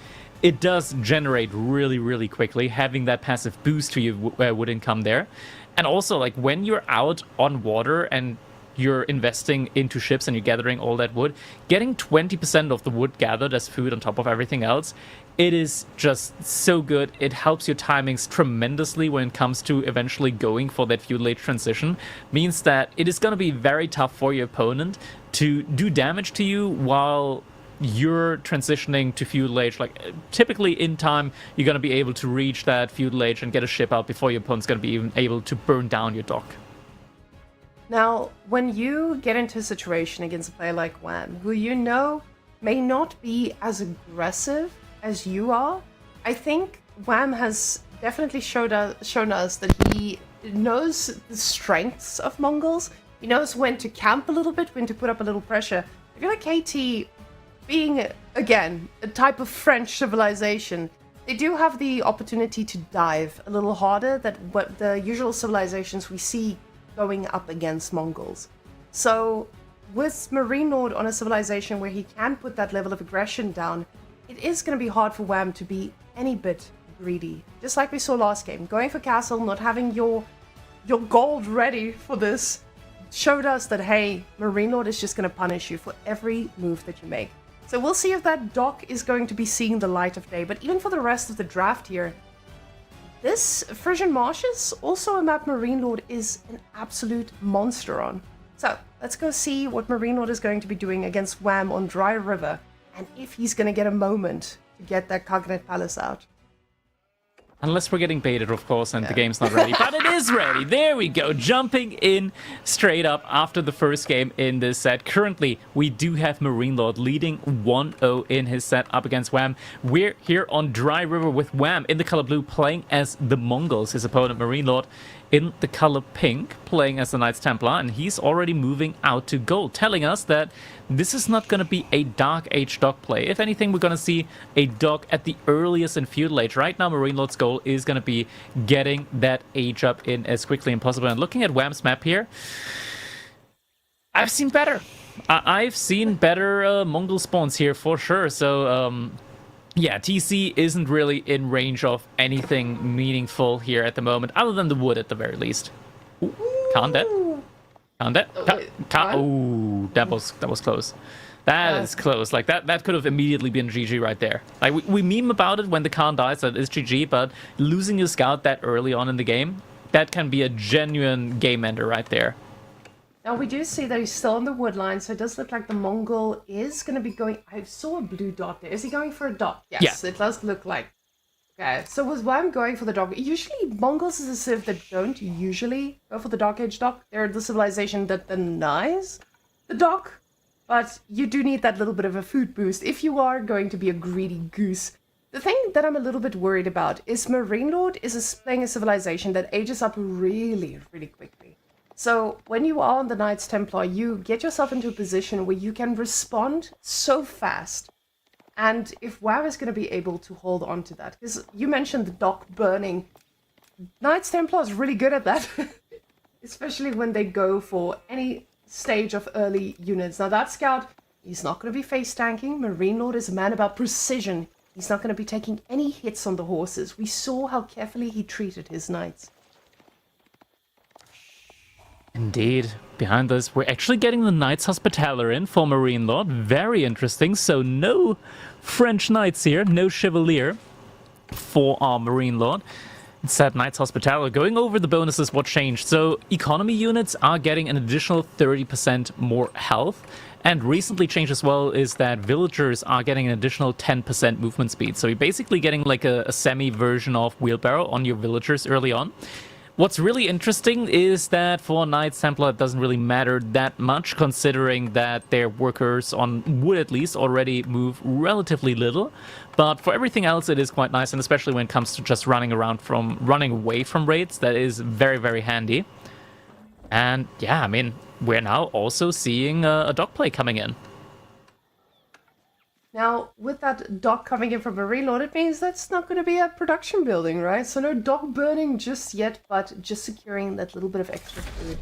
it does generate really, really quickly, having that passive boost to your wood income there. And also, like, when you're out on water and you're investing into ships and you're gathering all that wood, getting 20% of the wood gathered as food on top of everything else, it is just so good. It helps your timings tremendously when it comes to eventually going for that feudal age transition. Means that it is going to be very tough for your opponent to do damage to you while you're transitioning to feudal age. Like, typically in time, you're going to be able to reach that feudal age and get a ship out before your opponent's going to be even able to burn down your dock. Now, when you get into a situation against a player like Wham, who you know may not be as aggressive as you are, I think Wham has definitely shown us that he knows the strengths of Mongols. He knows when to camp a little bit, when to put up a little pressure. I feel like KT, being, again, a type of French civilization, they do have the opportunity to dive a little harder than what the usual civilizations we see going up against Mongols. So with Marine Lord on a civilization where he can put that level of aggression down, it is going to be hard for Wham to be any bit greedy. Just like we saw last game, going for castle, not having your gold ready for this, showed us that, hey, Marine Lord is just going to punish you for every move that you make. So we'll see if that dock is going to be seeing the light of day. But even for the rest of the draft here, this Frisian Marshes, also a map Marine Lord is an absolute monster on. So let's go see what Marine Lord is going to be doing against Wham on Dry River, and if he's going to get a moment to get that Cognate Palace out. Unless we're getting baited, of course, and the game's not ready. But it is ready. There we go. Jumping in straight up after the first game in this set. Currently, we do have Marine Lord leading 1-0 in his set up against Wham. We're here on Dry River with Wham in the color blue playing as the Mongols. His opponent, Marine Lord, in the color pink, playing as the Knights Templar, and he's already moving out to gold, telling us that this is not going to be a Dark Age dock play. If anything, we're going to see a dock at the earliest in Feudal Age. Right now, Marine Lord's goal is going to be getting that age up in as quickly as possible. And looking at Wham's map here, I've seen better. I've seen better Mongol spawns here for sure. So, yeah, TC isn't really in range of anything meaningful here at the moment, other than the wood at the very least. Ooh, can't that? Can't that? Ooh, that was close. That is close. Like, that could have immediately been GG right there. Like, we meme about it when the Khan dies, that is GG, but losing your scout that early on in the game, that can be a genuine game ender right there. Now we do see that he's still on the wood line, so it does look like the Mongol is going to be going... I saw a blue dot there. Is he going for a dot? Yes, it does look like. Okay, so was Wham going for the dot? Usually, Mongols is a civ that don't usually go for the Dark Age dock. They're the civilization that denies the dock, but you do need that little bit of a food boost if you are going to be a greedy goose. The thing that I'm a little bit worried about is Marine Lord is playing a civilization that ages up really, really quickly. So when you are on the Knights Templar, you get yourself into a position where you can respond so fast. And if Wham is going to be able to hold on to that, because you mentioned the dock burning, Knights Templar is really good at that, especially when they go for any stage of early units. Now that scout, he's not going to be face tanking. Marine Lord is a man about precision. He's not going to be taking any hits on the horses. We saw how carefully he treated his knights. Indeed. Behind us, we're actually getting the Knights Hospitaller in for Marine Lord. Very interesting. So no French Knights here, no Chevalier for our Marine Lord. Instead, Knights Hospitaller. Going over the bonuses, what changed? So economy units are getting an additional 30% more health. And recently changed as well is that villagers are getting an additional 10% movement speed. So you're basically getting like a semi-version of wheelbarrow on your villagers early on. What's really interesting is that for Knights Templar it doesn't really matter that much, considering that their workers on wood at least already move relatively little. But for everything else it is quite nice, and especially when it comes to just running away from raids, that is very, very handy. And yeah, I mean, we're now also seeing a dock play coming in. Now, with that dock coming in from Marine Lord, it means that's not going to be a production building, right? So no dock burning just yet, but just securing that little bit of extra food.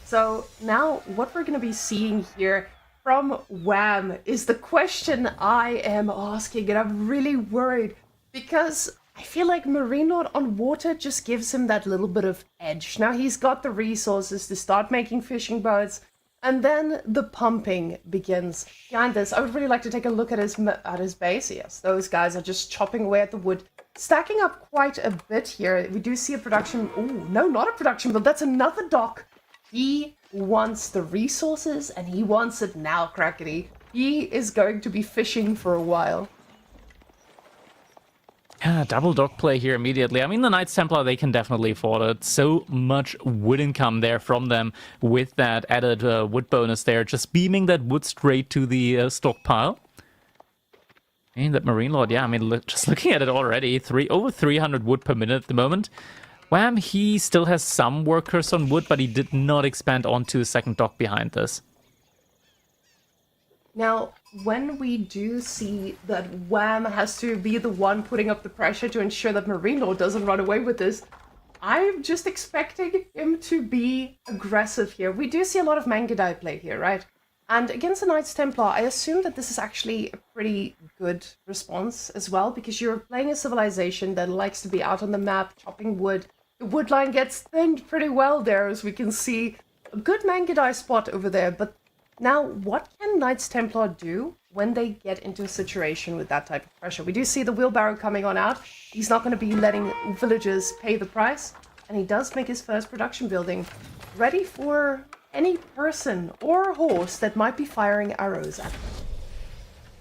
So now what we're going to be seeing here from Wham is the question I am asking, and I'm really worried because I feel like Marine Lord on water just gives him that little bit of edge. Now he's got the resources to start making fishing boats, and then the pumping begins. Behind this, I would really like to take a look at his base. Yes, those guys are just chopping away at the wood, stacking up quite a bit here. We do see a production... Oh, no, not a production build. That's another dock. He wants the resources, and he wants it now, Crackety. He is going to be fishing for a while. Yeah, double dock play here immediately. I mean, the Knights Templar, they can definitely afford it. So much wood income there from them with that added wood bonus there. Just beaming that wood straight to the stockpile. And that Marine Lord, yeah, I mean, just looking at it already, over 300 wood per minute at the moment. Wham, he still has some workers on wood, but he did not expand onto the second dock behind this. Now, when we do see that Wham has to be the one putting up the pressure to ensure that Marine Lord doesn't run away with this, I'm just expecting him to be aggressive here. We do see a lot of Mangudai play here, right? And against the Knights Templar, I assume that this is actually a pretty good response as well, because you're playing a civilization that likes to be out on the map, chopping wood. The wood line gets thinned pretty well there, as we can see. A good Mangudai spot over there, but Now, what can Knights Templar do when they get into a situation with that type of pressure? We do see the wheelbarrow coming on out. He's not going to be letting villagers pay the price. And he does make his first production building ready for any person or horse that might be firing arrows at him.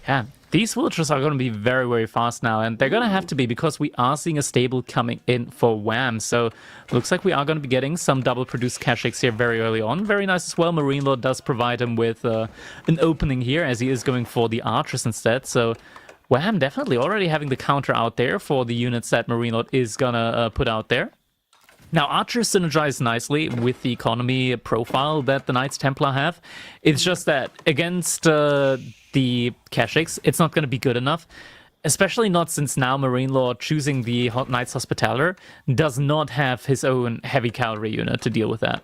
Yeah, these villagers are going to be very, very fast now, and they're going to have to be because we are seeing a stable coming in for Wham. So looks like we are going to be getting some double produced Kashyyyks here very early on. Very nice as well. Marine Lord does provide him with an opening here as he is going for the archers instead. So Wham definitely already having the counter out there for the units that Marine Lord is going to put out there. Now, archers synergize nicely with the economy profile that the Knights Templar have. It's just that against the Kashyyyks, it's not going to be good enough. Especially not since now Marine Lord choosing the Knights Hospitaller does not have his own heavy cavalry unit to deal with that.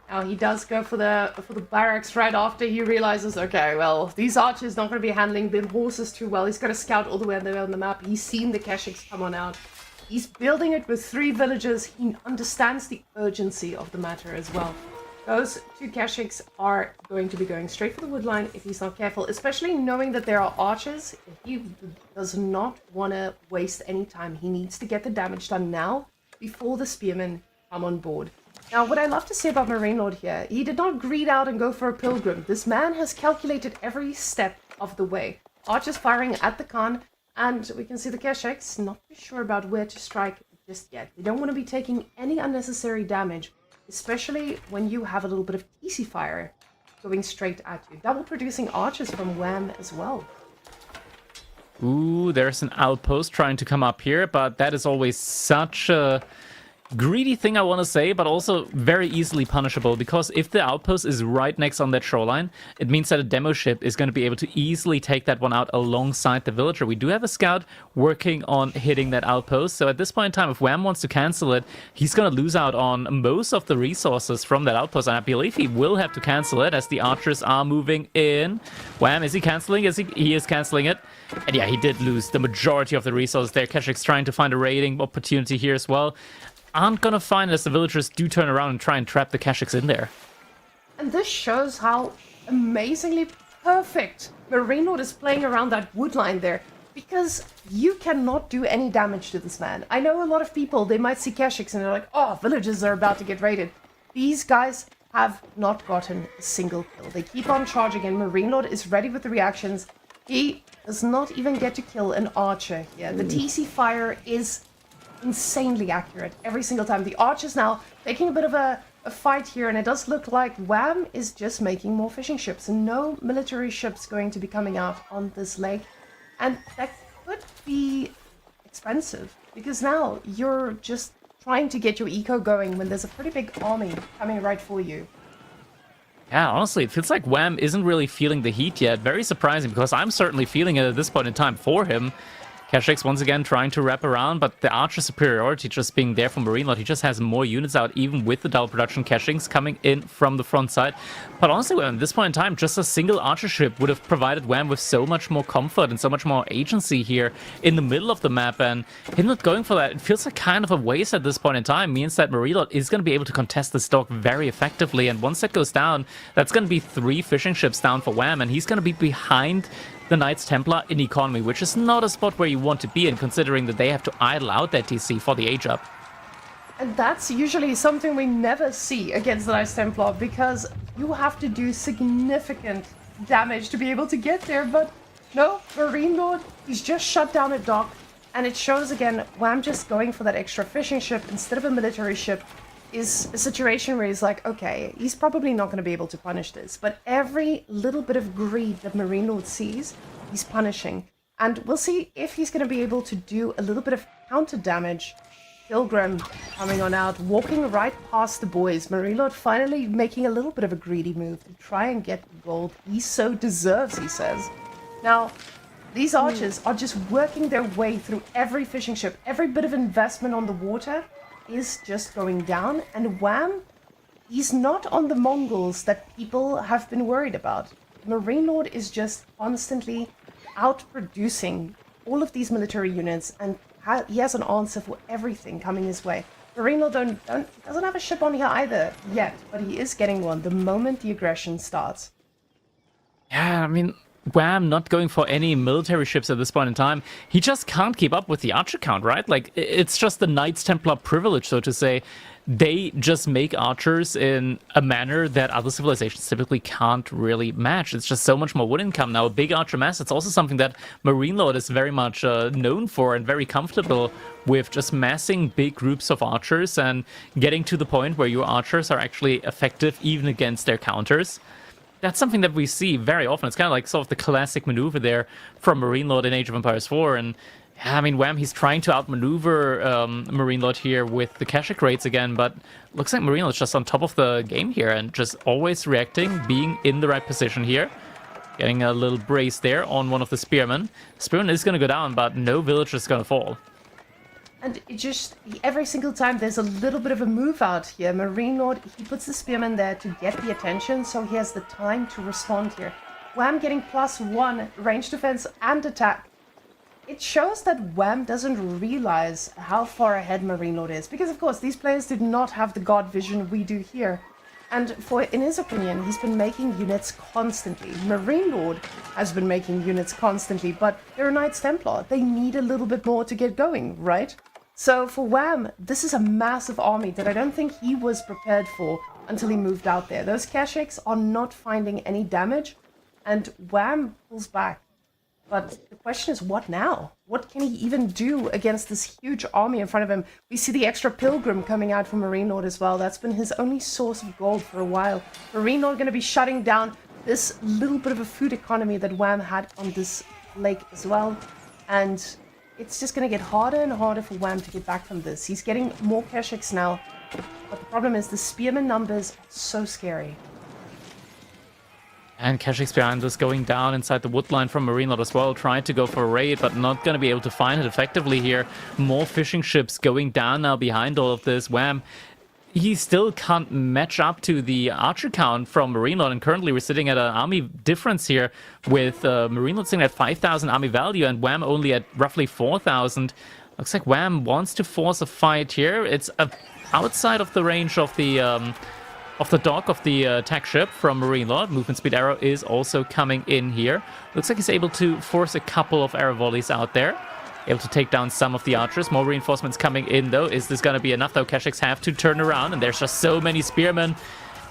Now he does go for the barracks right after he realizes, okay, well, these archers not going to be handling the horses too well. He's got to scout all the way there on the map. He's seen the Kashyyyks come on out. He's building it with 3 villages. He understands the urgency of the matter as well. Those 2 Kashyyyks are going to be going straight for the woodline if he's not careful, especially knowing that there are archers. He does not want to waste any time. He needs to get the damage done now before the spearmen come on board. Now, what I love to say about Marine Lord here, he did not greed out and go for a pilgrim. This man has calculated every step of the way. Archers firing at the Khan. And we can see the Kashyyyks not too sure about where to strike just yet. They don't want to be taking any unnecessary damage, especially when you have a little bit of easy fire going straight at you. Double producing archers from Wham as well. Ooh, there's an outpost trying to come up here, but that is always such a greedy thing, I want to say, but also very easily punishable, because if the outpost is right next on that shoreline, it means that a demo ship is going to be able to easily take that one out alongside the villager. We do have a scout working on hitting that outpost, so at this point in time, if Wham wants to cancel it, he's going to lose out on most of the resources from that outpost, and I believe he will have to cancel it as the archers are moving in. Wham, is he canceling? He is canceling it. And yeah, he did lose the majority of the resources there. Kashyyyks trying to find a raiding opportunity here as well. Aren't gonna find as the villagers do turn around and try and trap the Kashyyyks in there. And this shows how amazingly perfect Marine Lord is playing around that wood line there, because you cannot do any damage to this man. I know a lot of people, they might see Kashyyyks and they're like, oh, villages are about to get raided. These guys have not gotten a single kill. They keep on charging and Marine Lord is ready with the reactions. He does not even get to kill an archer here. The TC fire is insanely accurate every single time. The archers now taking a bit of a fight here, and it does look like Wham is just making more fishing ships and no military ships going to be coming out on this lake. And that could be expensive, because now you're just trying to get your eco going when there's a pretty big army coming right for you. Yeah, honestly, it feels like Wham isn't really feeling the heat yet. Very surprising, because I'm certainly feeling it at this point in time for him. Kashyyyks once again trying to wrap around, but the archer superiority just being there from Marine Lord. He just has more units out, even with the double production Kashyyyks coming in from the front side. But honestly, at this point in time, just a single archer ship would have provided Wham with so much more comfort and so much more agency here in the middle of the map. And him not going for that, it feels like kind of a waste at this point in time. Means that Marine Lord is going to be able to contest this dock very effectively. And once that goes down, that's going to be 3 fishing ships down for Wham. And he's going to be behind the Knights Templar in economy, which is not a spot where you want to be in, considering that they have to idle out that TC for the age up. And that's usually something we never see against the Knights Templar, because you have to do significant damage to be able to get there. But no, Marine Lord, he's just shut down a dock, and it shows again, Wham just going for that extra fishing ship instead of a military ship is a situation where he's like, okay, he's probably not going to be able to punish this, but every little bit of greed that Marine Lord sees, he's punishing. And we'll see if he's going to be able to do a little bit of counter damage. Pilgrim coming on out, walking right past the boys. Marine Lord finally making a little bit of a greedy move to try and get the gold he so deserves, he says. Now, these archers are just working their way through every fishing ship. Every bit of investment on the water is just going down, and Wham, he's not on the Mongols that people have been worried about. Marine Lord is just constantly outproducing all of these military units, and he has an answer for everything coming his way. Marine Lord doesn't have a ship on here either yet, but he is getting one the moment the aggression starts. Yeah, I mean, Wham not going for any military ships at this point in time. He just can't keep up with the archer count, right? Like, it's just the Knights Templar privilege, so to say. They just make archers in a manner that other civilizations typically can't really match. It's just so much more wood income now. A big archer mass, it's also something that Marine Lord is very much known for and very comfortable with, just massing big groups of archers and getting to the point where your archers are actually effective even against their counters. That's something that we see very often. It's kind of like sort of the classic maneuver there from Marine Lord in Age of Empires 4. And I mean, Wham, he's trying to outmaneuver Marine Lord here with the Kashik raids again, but looks like Marine Lord's just on top of the game here and just always reacting, being in the right position here. Getting a little brace there on one of the Spearmen. Spearman is going to go down, but no villager is going to fall. And it just, every single time there's a little bit of a move out here. Marine Lord, he puts the Spearman there to get the attention, so he has the time to respond here. Wham getting +1 range defense and attack. It shows that Wham doesn't realize how far ahead Marine Lord is, because of course these players did not have the god vision we do here. And in his opinion, he's been making units constantly. Marine Lord has been making units constantly, but they're Knights Templar. They need a little bit more to get going, right? So for Wham, this is a massive army that I don't think he was prepared for until he moved out there. Those Kashyyyks are not finding any damage, and Wham pulls back. But the question is, what now? What can he even do against this huge army in front of him? We see the extra Pilgrim coming out from Marine Lord as well. That's been his only source of gold for a while. Marine Lord going to be shutting down this little bit of a food economy that Wham had on this lake as well. And it's just going to get harder and harder for Wham to get back from this. He's getting more Kashyyyks now. But the problem is the Spearman numbers are so scary. And Kashyyyks behind us going down inside the wood line from Marine Lord as well, trying to go for a raid, but not going to be able to find it effectively here. More fishing ships going down now behind all of this. Wham, he still can't match up to the archer count from Marine Lord, and currently we're sitting at an army difference here with Marine Lord sitting at 5,000 army value and Wham only at roughly 4,000. Looks like Wham wants to force a fight here. It's outside of the range of the dock of the attack ship from Marine Lord. Movement speed arrow is also coming in here. Looks like he's able to force a couple of arrow volleys out there. Able to take down some of the archers. More reinforcements coming in though. Is this going to be enough though? Kashyyyks have to turn around and there's just so many spearmen.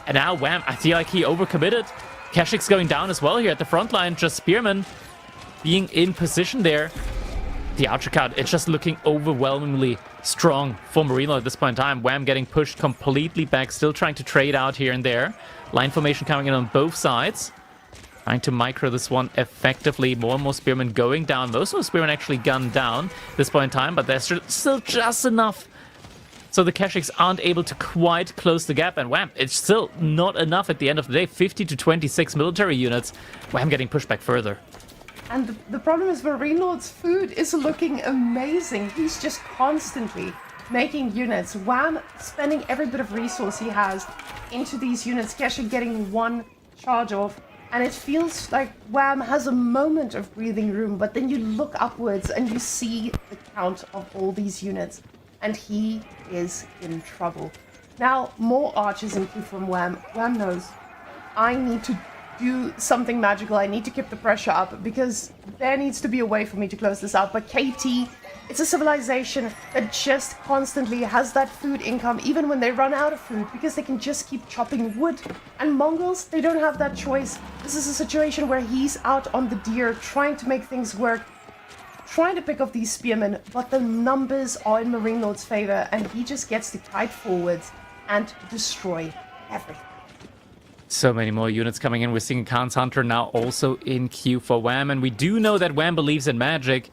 And now Wham, I feel like he overcommitted. Kashyyyks going down as well here at the front line. Just spearmen being in position there. The archer count, it's just looking overwhelmingly strong for Marine Lord at this point in time. Wham getting pushed completely back, still trying to trade out here and there. Line formation coming in on both sides. Trying to micro this one effectively. More and more spearmen going down. Most of the spearmen actually gunned down at this point in time, but there's still just enough. So the Kashyyyks aren't able to quite close the gap, and Wham, it's still not enough at the end of the day. 50 to 26 military units. Wham getting pushed back further. And the problem is Marine Lord's food is looking amazing. He's just constantly making units. Wham spending every bit of resource he has into these units. Kashyyyk getting one charge off. And it feels like Wham has a moment of breathing room. But then you look upwards and you see the count of all these units. And he is in trouble. Now, more archers in queue from Wham. Wham knows, I need to do something magical. I need to keep the pressure up because there needs to be a way for me to close this out. But KT, it's a civilization that just constantly has that food income even when they run out of food because they can just keep chopping wood. And Mongols, they don't have that choice. This is a situation where he's out on the deer trying to make things work, trying to pick up these spearmen, but the numbers are in Marine Lord's favor and he just gets to kite forwards and destroy everything. So many more units coming in. We're seeing Khan's Hunter now also in queue for Wham. And we do know that Wham believes in magic.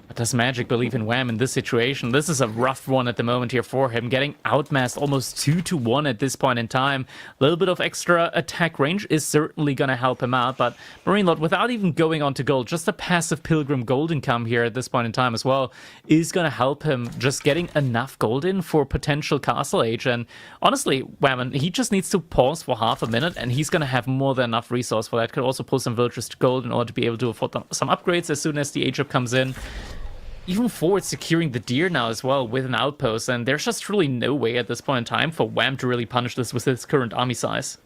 But does magic believe in Wham in this situation? This is a rough one at the moment here for him. Getting outmassed almost 2-1 at this point in time. A little bit of extra attack range is certainly going to help him out. But Marine Lord, without even going on to gold, just a passive Pilgrim gold income here at this point in time as well, is going to help him just getting enough gold in for potential Castle Age. And honestly, Wham, he just needs to pause for half a minute and he's going to have more than enough resource for that. Could also pull some villagers to gold in order to be able to afford some upgrades as soon as the age up comes in. even forward securing the deer now as well with an outpost, and there's just really no way at this point in time for Wham to really punish this with his current army size.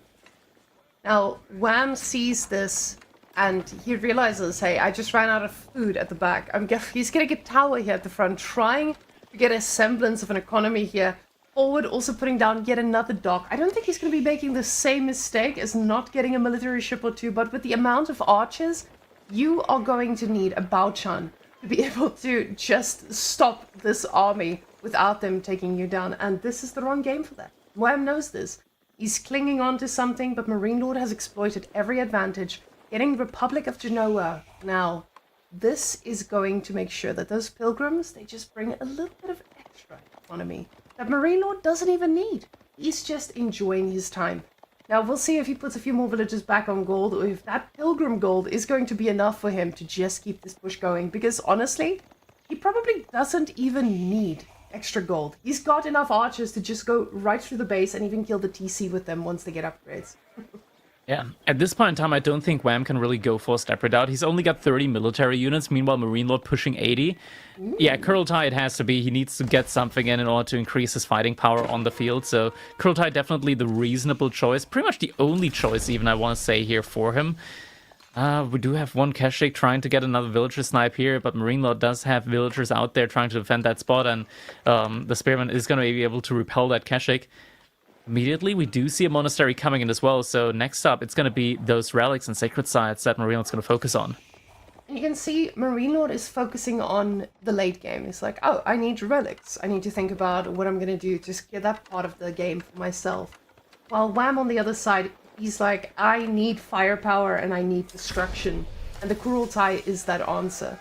Now, Wham sees this, and he realizes, hey, I just ran out of food at the back. He's getting a tower here at the front, trying to get a semblance of an economy here. Forward, also putting down yet another dock. I don't think he's going to be making the same mistake as not getting a military ship or two, but with the amount of archers, you are going to need a Bao-Chan to be able to just stop this army without them taking you down. And this is the wrong game for that. Wham knows this. He's clinging on to something, but Marine Lord has exploited every advantage, getting Republic of Genoa. Now, this is going to make sure that those pilgrims, they just bring a little bit of extra economy that Marine Lord doesn't even need. He's just enjoying his time. Now, we'll see if he puts a few more villages back on gold, or if that pilgrim gold is going to be enough for him to just keep this push going. Because honestly, he probably doesn't even need extra gold. He's got enough archers to just go right through the base and even kill the TC with them once they get upgrades. Yeah, at this point in time, I don't think Wham can really go for a step redoubt. He's only got 30 military units, meanwhile Marine Lord pushing 80. Yeah, Kurultai it has to be. He needs to get something in order to increase his fighting power on the field, so Kurultai definitely the reasonable choice. Pretty much the only choice, even, I want to say here for him. We do have one Keshik trying to get another villager snipe here, but Marine Lord does have villagers out there trying to defend that spot, and the Spearman is going to be able to repel that Keshik. Immediately, we do see a monastery coming in as well, so next up, it's going to be those relics and sacred sites that Marine Lord's going to focus on. You can see Marine Lord is focusing on the late game. It's like, oh, I need relics. I need to think about what I'm going to do to get that part of the game for myself. While Wham on the other side, he's like, I need firepower and I need destruction. And the Kurultai is that answer.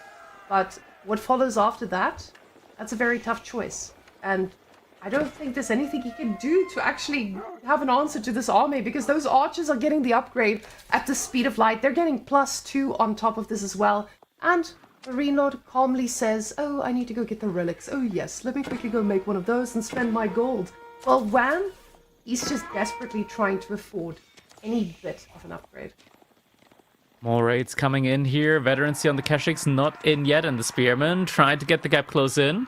But what follows after that, that's a very tough choice. And I don't think there's anything he can do to actually have an answer to this army, because those archers are getting the upgrade at the speed of light. They're getting +2 on top of this as well. And Marine Lord calmly says, oh, I need to go get the relics. Oh yes, let me quickly go make one of those and spend my gold. Well, Wham, he's just desperately trying to afford any bit of an upgrade. More raids coming in here. Veterancy on the Keshiks not in yet, and the Spearman trying to get the gap close in.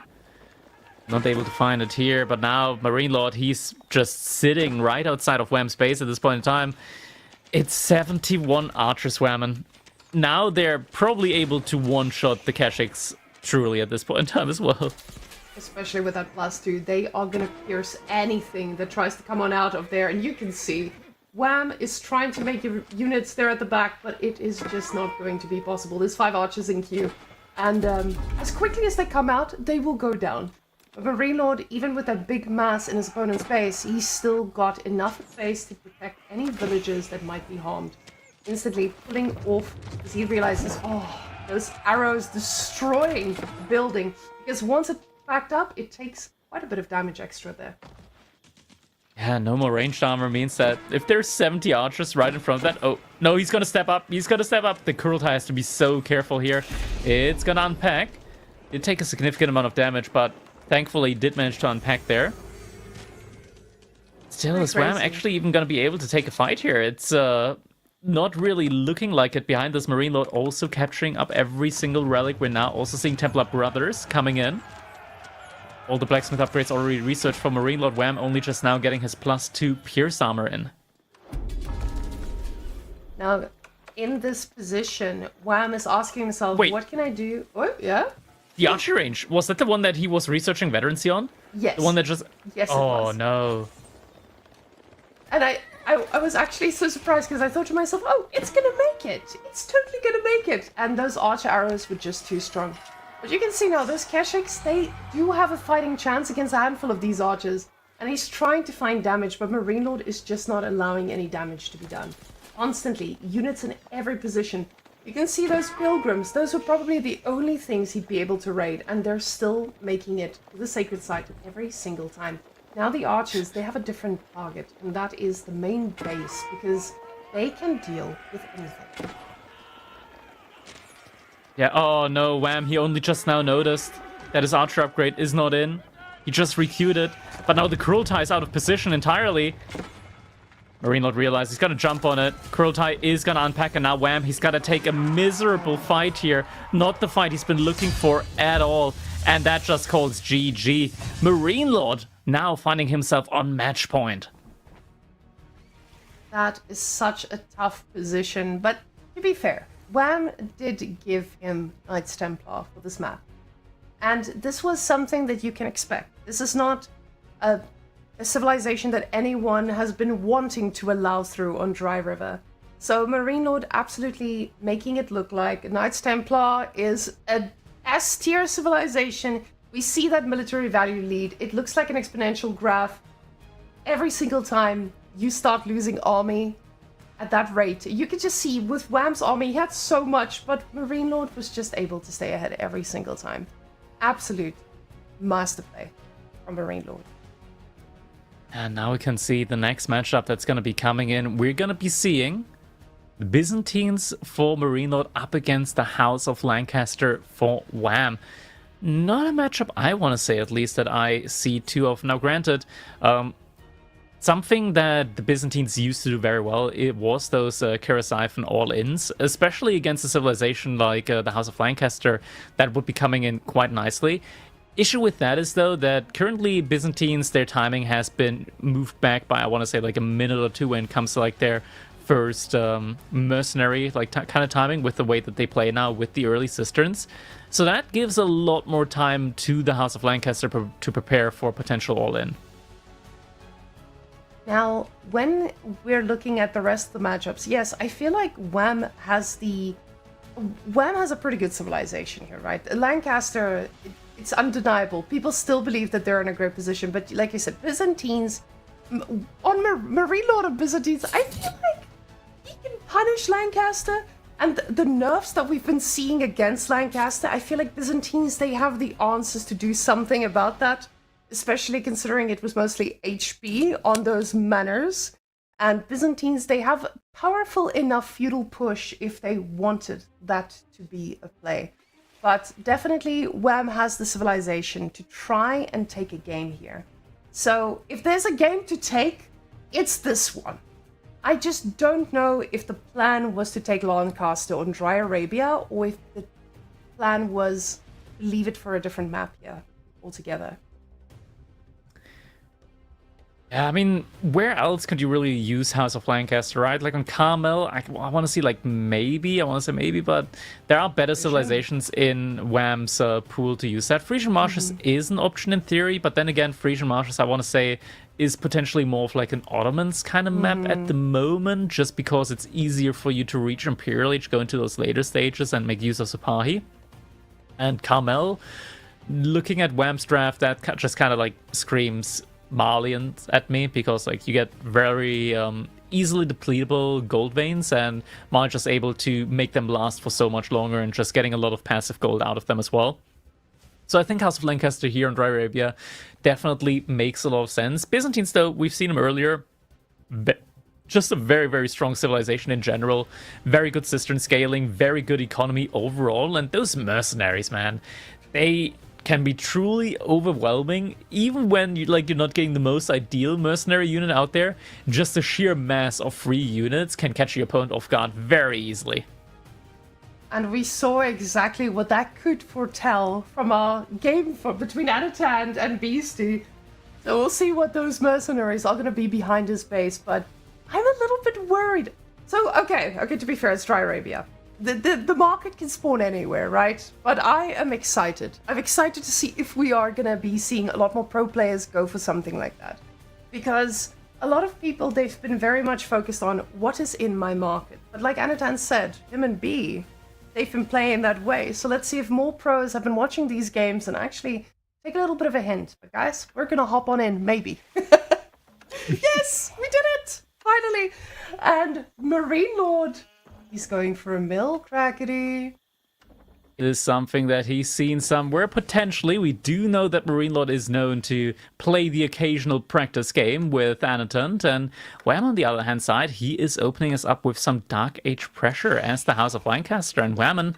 Not able to find it here, but now Marine Lord, he's just sitting right outside of Wham's base at this point in time. It's 71 archers, Whammin. Now they're probably able to one-shot the Keshiks truly at this point in time as well. Especially with that +2, they are going to pierce anything that tries to come on out of there. And you can see Wham is trying to make units there at the back, but it is just not going to be possible. There's 5 archers in queue, and as quickly as they come out, they will go down. But Marine Lord, even with that big mass in his opponent's base, he's still got enough space to protect any villagers that might be harmed. Instantly pulling off as he realizes, oh, those arrows destroying the building. Because once it's backed up, it takes quite a bit of damage extra there. Yeah, no more ranged armor means that if there's 70 archers right in front of that... Oh, no, he's gonna step up. He's gonna step up. The Kurultai has to be so careful here. It's gonna unpack. It take a significant amount of damage, but thankfully, he did manage to unpack there. Still, is Wham actually even going to be able to take a fight here? It's not really looking like it behind this Marine Lord, also capturing up every single relic. We're now also seeing Templar Brothers coming in. All the blacksmith upgrades already researched for Marine Lord. Wham only just now getting his +2 pierce armor in. Now, in this position, Wham is asking himself, wait, what can I do? Oh, yeah? The archery range, was that the one that he was researching veterancy on? Yes. The one that just... Yes, oh, it was. no. And I was actually so surprised because I thought to myself, oh, it's gonna make it. It's totally gonna make it. And those archer arrows were just too strong. But you can see now, those Keshiks, they do have a fighting chance against a handful of these archers. And he's trying to find damage, but Marine Lord is just not allowing any damage to be done. Constantly, units in every position. You can see those pilgrims. Those were probably the only things he'd be able to raid, and they're still making it to the sacred site every single time. Now the archers, they have a different target, and that is the main base, because they can deal with anything. Yeah, oh no, Wham, he only just now noticed that his archer upgrade is not in. He just requeued it, but now the Kurultai is out of position entirely. Marine Lord realizes he's got to jump on it. Kurultai is going to unpack, and now Wham, he's got to take a miserable fight here. Not the fight he's been looking for at all. And that just calls GG. Marine Lord now finding himself on match point. That is such a tough position, but to be fair, Wham did give him Knights Templar for this map. And this was something that you can expect. This is not a civilization that anyone has been wanting to allow through on Dry River. So Marine Lord absolutely making it look like Knights Templar is a S-tier civilization. We see that military value lead. It looks like an exponential graph. Every single time you start losing army at that rate, you could just see with Wham's army, he had so much, but Marine Lord was just able to stay ahead every single time. Absolute master play from Marine Lord. And now we can see the next matchup that's going to be coming in. We're going to be seeing the Byzantines for Marine Lord up against the House of Lancaster for Wham. Not a matchup I want to say, at least, that I see too often. Now, granted, something that the Byzantines used to do very well, it was those Kira-Siphon all-ins, especially against a civilization like the House of Lancaster that would be coming in quite nicely. Issue with that is, though, that currently Byzantines, their timing has been moved back by, I want to say, like a minute or two when it comes to like their first mercenary like kind of timing with the way that they play now with the early cisterns. So that gives a lot more time to the House of Lancaster to prepare for potential all-in. Now, when we're looking at the rest of the matchups, yes, I feel like Wham has a pretty good civilization here, right? Lancaster, it's undeniable. People still believe that they're in a great position, but like you said, Byzantines, on Marine Lord of Byzantines, I feel like he can punish Lancaster, and the nerfs that we've been seeing against Lancaster, I feel like Byzantines, they have the answers to do something about that, especially considering it was mostly HP on those manors. And Byzantines, they have powerful enough feudal push if they wanted that to be a play. But definitely Wham has the civilization to try and take a game here. So if there's a game to take, it's this one. I just don't know if the plan was to take Lancaster on Dry Arabia, or if the plan was to leave it for a different map here altogether. Yeah, I mean, where else could you really use House of Lancaster, right? Like on Carmel, I want to see like maybe, but there are better civilizations in Wham's pool to use that. Frisian Marshes is an option in theory, but then again, Frisian Marshes, I want to say, is potentially more of like an Ottomans kind of map at the moment, just because it's easier for you to reach Imperial Age, go into those later stages and make use of Sipahi. And Carmel, looking at Wham's draft, that just kind of like screams Malian at me, because like you get very easily depletable gold veins, and Mali just able to make them last for so much longer and just getting a lot of passive gold out of them as well. So I think House of Lancaster here in Dry Arabia definitely makes a lot of sense. Byzantines, though, we've seen them earlier. Just a very, very strong civilization in general. Very good cistern scaling, very good economy overall. And those mercenaries, man, they can be truly overwhelming, even when you're not getting the most ideal mercenary unit out there. Just the sheer mass of free units can catch your opponent off guard very easily. And we saw exactly what that could foretell from our game between Anatan and Beastie. So we'll see what those mercenaries are going to be behind his base, but I'm a little bit worried. So, okay, to be fair, it's Dry Arabia. The market can spawn anywhere, right? But I am excited. I'm excited to see if we are going to be seeing a lot more pro players go for something like that. Because a lot of people, they've been very much focused on what is in my market. But like Anatan said, him and B, they've been playing that way. So let's see if more pros have been watching these games and actually take a little bit of a hint. But guys, we're going to hop on in, maybe. Yes, we did it! Finally! And Marine Lord, he's going for a mill, Crackety. It is something that he's seen somewhere, potentially. We do know that Marine Lord is known to play the occasional practice game with Anatant, and Wham, on the other hand side, he is opening us up with some Dark Age pressure as the House of Lancaster, and Whammon,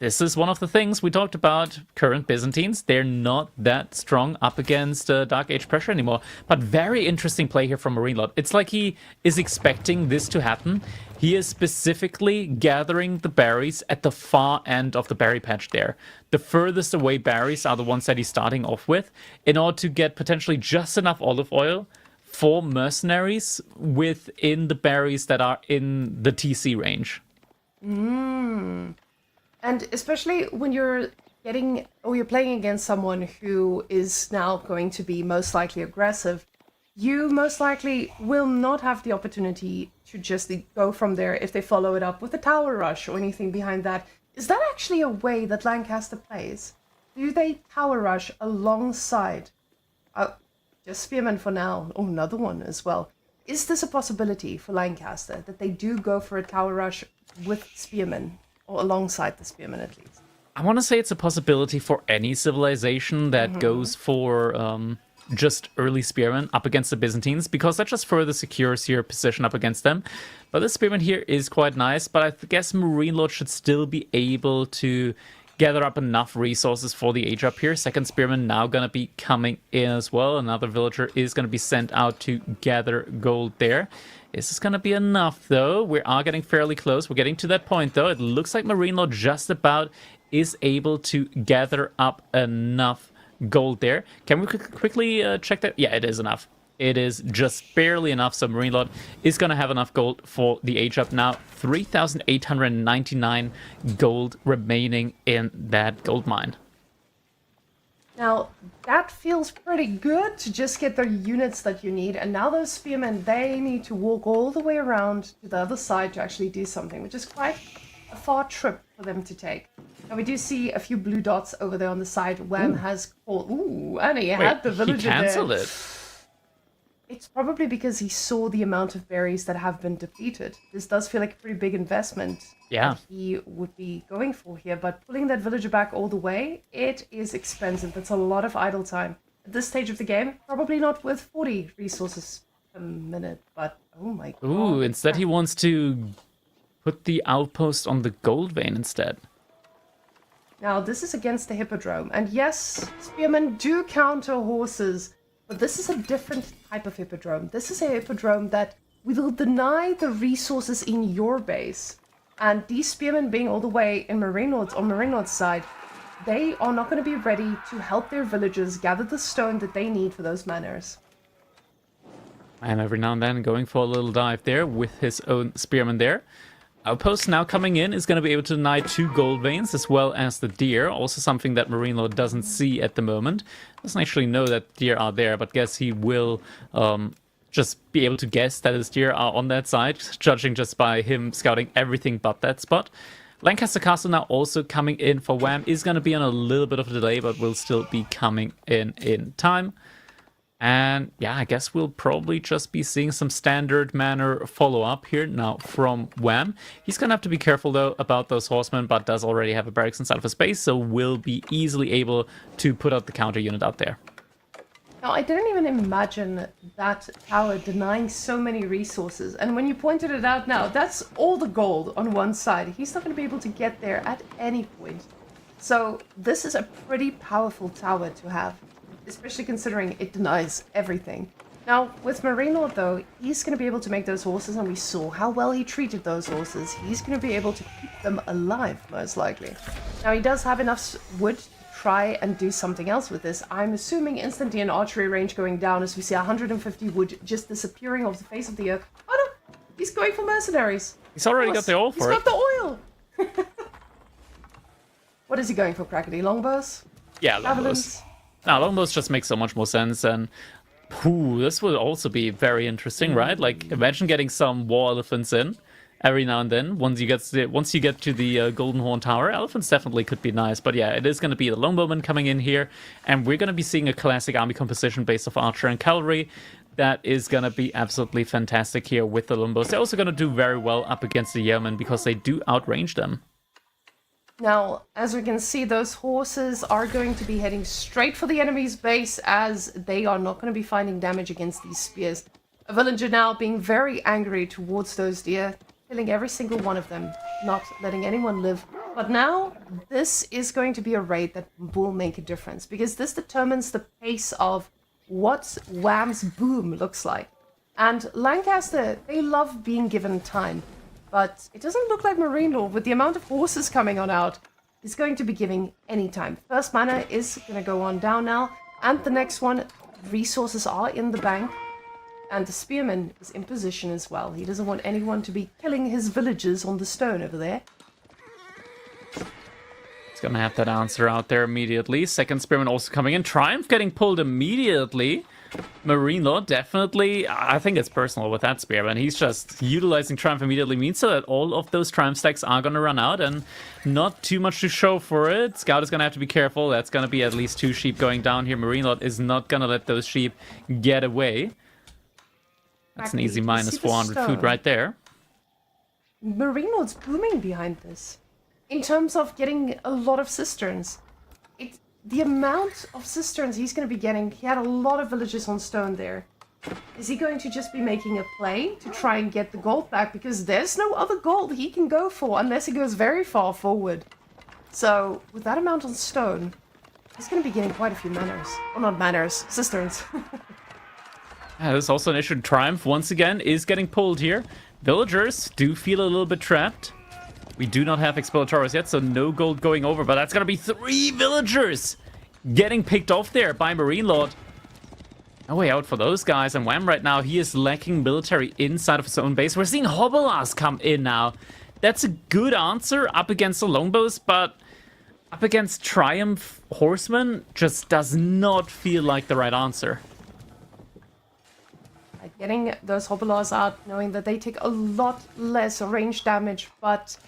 This is one of the things we talked about. Current Byzantines, they're not that strong up against Dark Age pressure anymore. But very interesting play here from Marine Lord. It's like he is expecting this to happen. He is specifically gathering the berries at the far end of the berry patch there. The furthest away berries are the ones that he's starting off with in order to get potentially just enough olive oil for mercenaries within the berries that are in the TC range. And especially when you're playing against someone who is now going to be most likely aggressive, you most likely will not have the opportunity to just go from there if they follow it up with a tower rush or anything behind that. Is that actually a way that Lancaster plays? Do they tower rush alongside? Just Spearmen for now. Oh, another one as well. Is this a possibility for Lancaster that they do go for a tower rush with Spearmen? Or alongside the Spearmen, at least. I want to say it's a possibility for any civilization that goes for just early Spearmen up against the Byzantines, because that just further secures your position up against them. But this Spearman here is quite nice, but I guess Marine Lord should still be able to gather up enough resources for the age up here. Second Spearman now going to be coming in as well. Another villager is going to be sent out to gather gold there. Is this going to be enough, though? We are getting fairly close. We're getting to that point, though. It looks like Marine Lord just about is able to gather up enough gold there. Can we quickly check that? Yeah, it is enough. It is just barely enough. So Marine Lord is going to have enough gold for the age up now. 3,899 gold remaining in that gold mine. Now, that feels pretty good to just get the units that you need. And now those Spearmen, they need to walk all the way around to the other side to actually do something, which is quite a far trip for them to take. And we do see a few blue dots over there on the side. Wham has called... Ooh, and he had the villager there. He cancelled it. It's probably because he saw the amount of berries that have been depleted. This does feel like a pretty big investment that he would be going for here. But pulling that villager back all the way, it is expensive. That's a lot of idle time. At this stage of the game, probably not with 40 resources a minute, but oh my god. Ooh, instead he wants to put the outpost on the gold vein instead. Now, this is against the Hippodrome. And yes, Spearmen do counter horses. But this is a different type of Hippodrome. This is a Hippodrome that will deny the resources in your base. And these Spearmen being all the way in Marine Lord's side, they are not going to be ready to help their villagers gather the stone that they need for those manors. And every now and then going for a little dive there with his own Spearman there. Outpost now coming in is going to be able to deny 2 gold veins as well as the deer. Also something that Marine Lord doesn't see at the moment. Doesn't actually know that deer are there, but guess he will just be able to guess that his deer are on that side, judging just by him scouting everything but that spot. Lancaster Castle now also coming in for Wham. Is going to be on a little bit of a delay, but will still be coming in time. And yeah, I guess we'll probably just be seeing some standard manner follow-up here now from Wham. He's going to have to be careful, though, about those horsemen, but does already have a barracks inside of his base, so will be easily able to put out the counter unit out there. Now, I didn't even imagine that tower denying so many resources. And when you pointed it out now, that's all the gold on one side. He's not going to be able to get there at any point. So this is a pretty powerful tower to have, especially considering it denies everything. Now, with Marine Lord, though, he's going to be able to make those horses, and we saw how well he treated those horses. He's going to be able to keep them alive, most likely. Now, he does have enough wood to try and do something else with this. I'm assuming instantly an archery range going down as we see 150 wood just disappearing off the face of the earth. Oh, no! He's going for mercenaries. He's already got the oil for it. He's got the oil! What is he going for, Crackety? Longbows? Yeah, longbows. Now, longbows just make so much more sense, and this will also be very interesting, right? Like, imagine getting some war elephants in every now and then. Once you get to the Golden Horn Tower, elephants definitely could be nice. But yeah, it is going to be the longbowmen coming in here, and we're going to be seeing a classic army composition based off archer and cavalry. That is going to be absolutely fantastic here with the longbows. They're also going to do very well up against the yeomen because they do outrange them. Now, as we can see, those horses are going to be heading straight for the enemy's base as they are not going to be finding damage against these spears. A villager now being very angry towards those deer, killing every single one of them, not letting anyone live. But now, this is going to be a raid that will make a difference, because this determines the pace of what Wham's boom looks like. And Lancaster, they love being given time, but it doesn't look like Marine Lord, with the amount of horses coming on out, is going to be giving any time. First mana is going to go on down now, and the next one, resources are in the bank, and the Spearman is in position as well. He doesn't want anyone to be killing his villagers on the stone over there. He's gonna have that answer out there immediately. Second Spearman also coming in. Triumph getting pulled immediately. Marine Lord definitely, I think it's personal with that Spearman. He's just utilizing Triumph immediately means so that all of those Triumph stacks are gonna run out and not too much to show for it. Scout is gonna have to be careful. That's gonna be at least 2 sheep going down here. Marine Lord is not gonna let those sheep get away. That's an easy minus 400 food right there. Marine Lord's booming behind this. In terms of getting a lot of cisterns. The amount of cisterns he's going to be getting, he had a lot of villages on stone there. Is he going to just be making a play to try and get the gold back? Because there's no other gold he can go for unless he goes very far forward. So, with that amount on stone, he's going to be getting quite a few manors. Well, not manors, cisterns. Yeah, there's also an issue. Triumph, once again, is getting pulled here. Villagers do feel a little bit trapped. We do not have Explorators yet, so no gold going over, but that's going to be 3 villagers getting picked off there by Marine Lord. No way out for those guys, and Wham right now, he is lacking military inside of his own base. We're seeing Hobelas come in now. That's a good answer up against the Longbows, but up against Triumph Horsemen just does not feel like the right answer. Getting those Hobelas out, knowing that they take a lot less range damage, but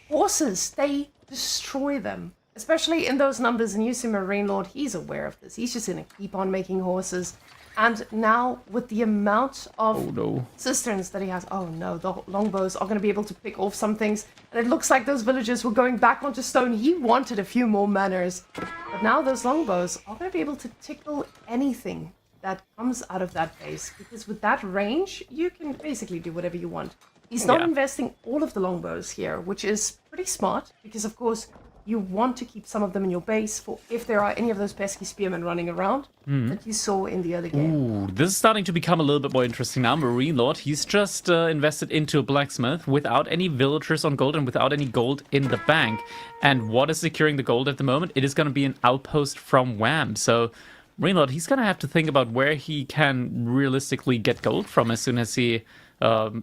horses, they destroy them. Especially in those numbers, and you see Marine Lord, he's aware of this. He's just going to keep on making horses. And now, with the amount of cisterns that he has, oh no, the longbows are going to be able to pick off some things. And it looks like those villagers were going back onto stone. He wanted a few more manors. But now those longbows are going to be able to tickle anything that comes out of that base, because with that range, you can basically do whatever you want. He's not investing all of the longbows here, which is pretty smart, because of course, you want to keep some of them in your base for if there are any of those pesky spearmen running around that you saw in the other game. Ooh, this is starting to become a little bit more interesting now. Marine Lord, he's just invested into a blacksmith without any villagers on gold and without any gold in the bank. And what is securing the gold at the moment? It is going to be an outpost from Wham. So Marine Lord, he's going to have to think about where he can realistically get gold from as soon as he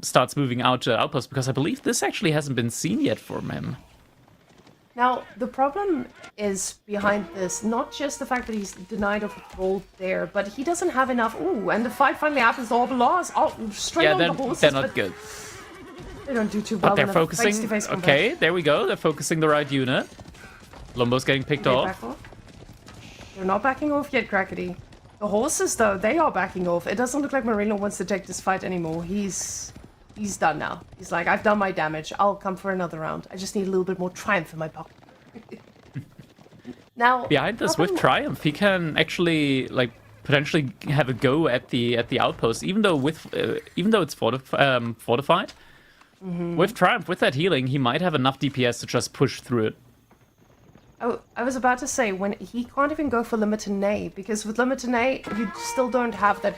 starts moving out to the outpost, because I believe this actually hasn't been seen yet from him. Now, the problem is behind this, not just the fact that he's denied of gold there, but he doesn't have enough. Ooh, and the fight finally happens. All the laws, straight on the horses. They're not good. They don't do too well. But they're focusing. Okay, there we go. They're focusing the right unit. Lombo's getting picked off. They're not backing off yet, Crackety. The horses, though, they are backing off. It doesn't look like Marino wants to take this fight anymore. He's done now. He's like, I've done my damage. I'll come for another round. I just need a little bit more Triumph in my pocket. Now, behind this, with Triumph, he can actually potentially have a go at the outpost, even though it's fortified. With Triumph, with that healing, he might have enough DPS to just push through it. Oh, I was about to say, when he can't even go for Limited Nay, because with Limited Nay, you still don't have that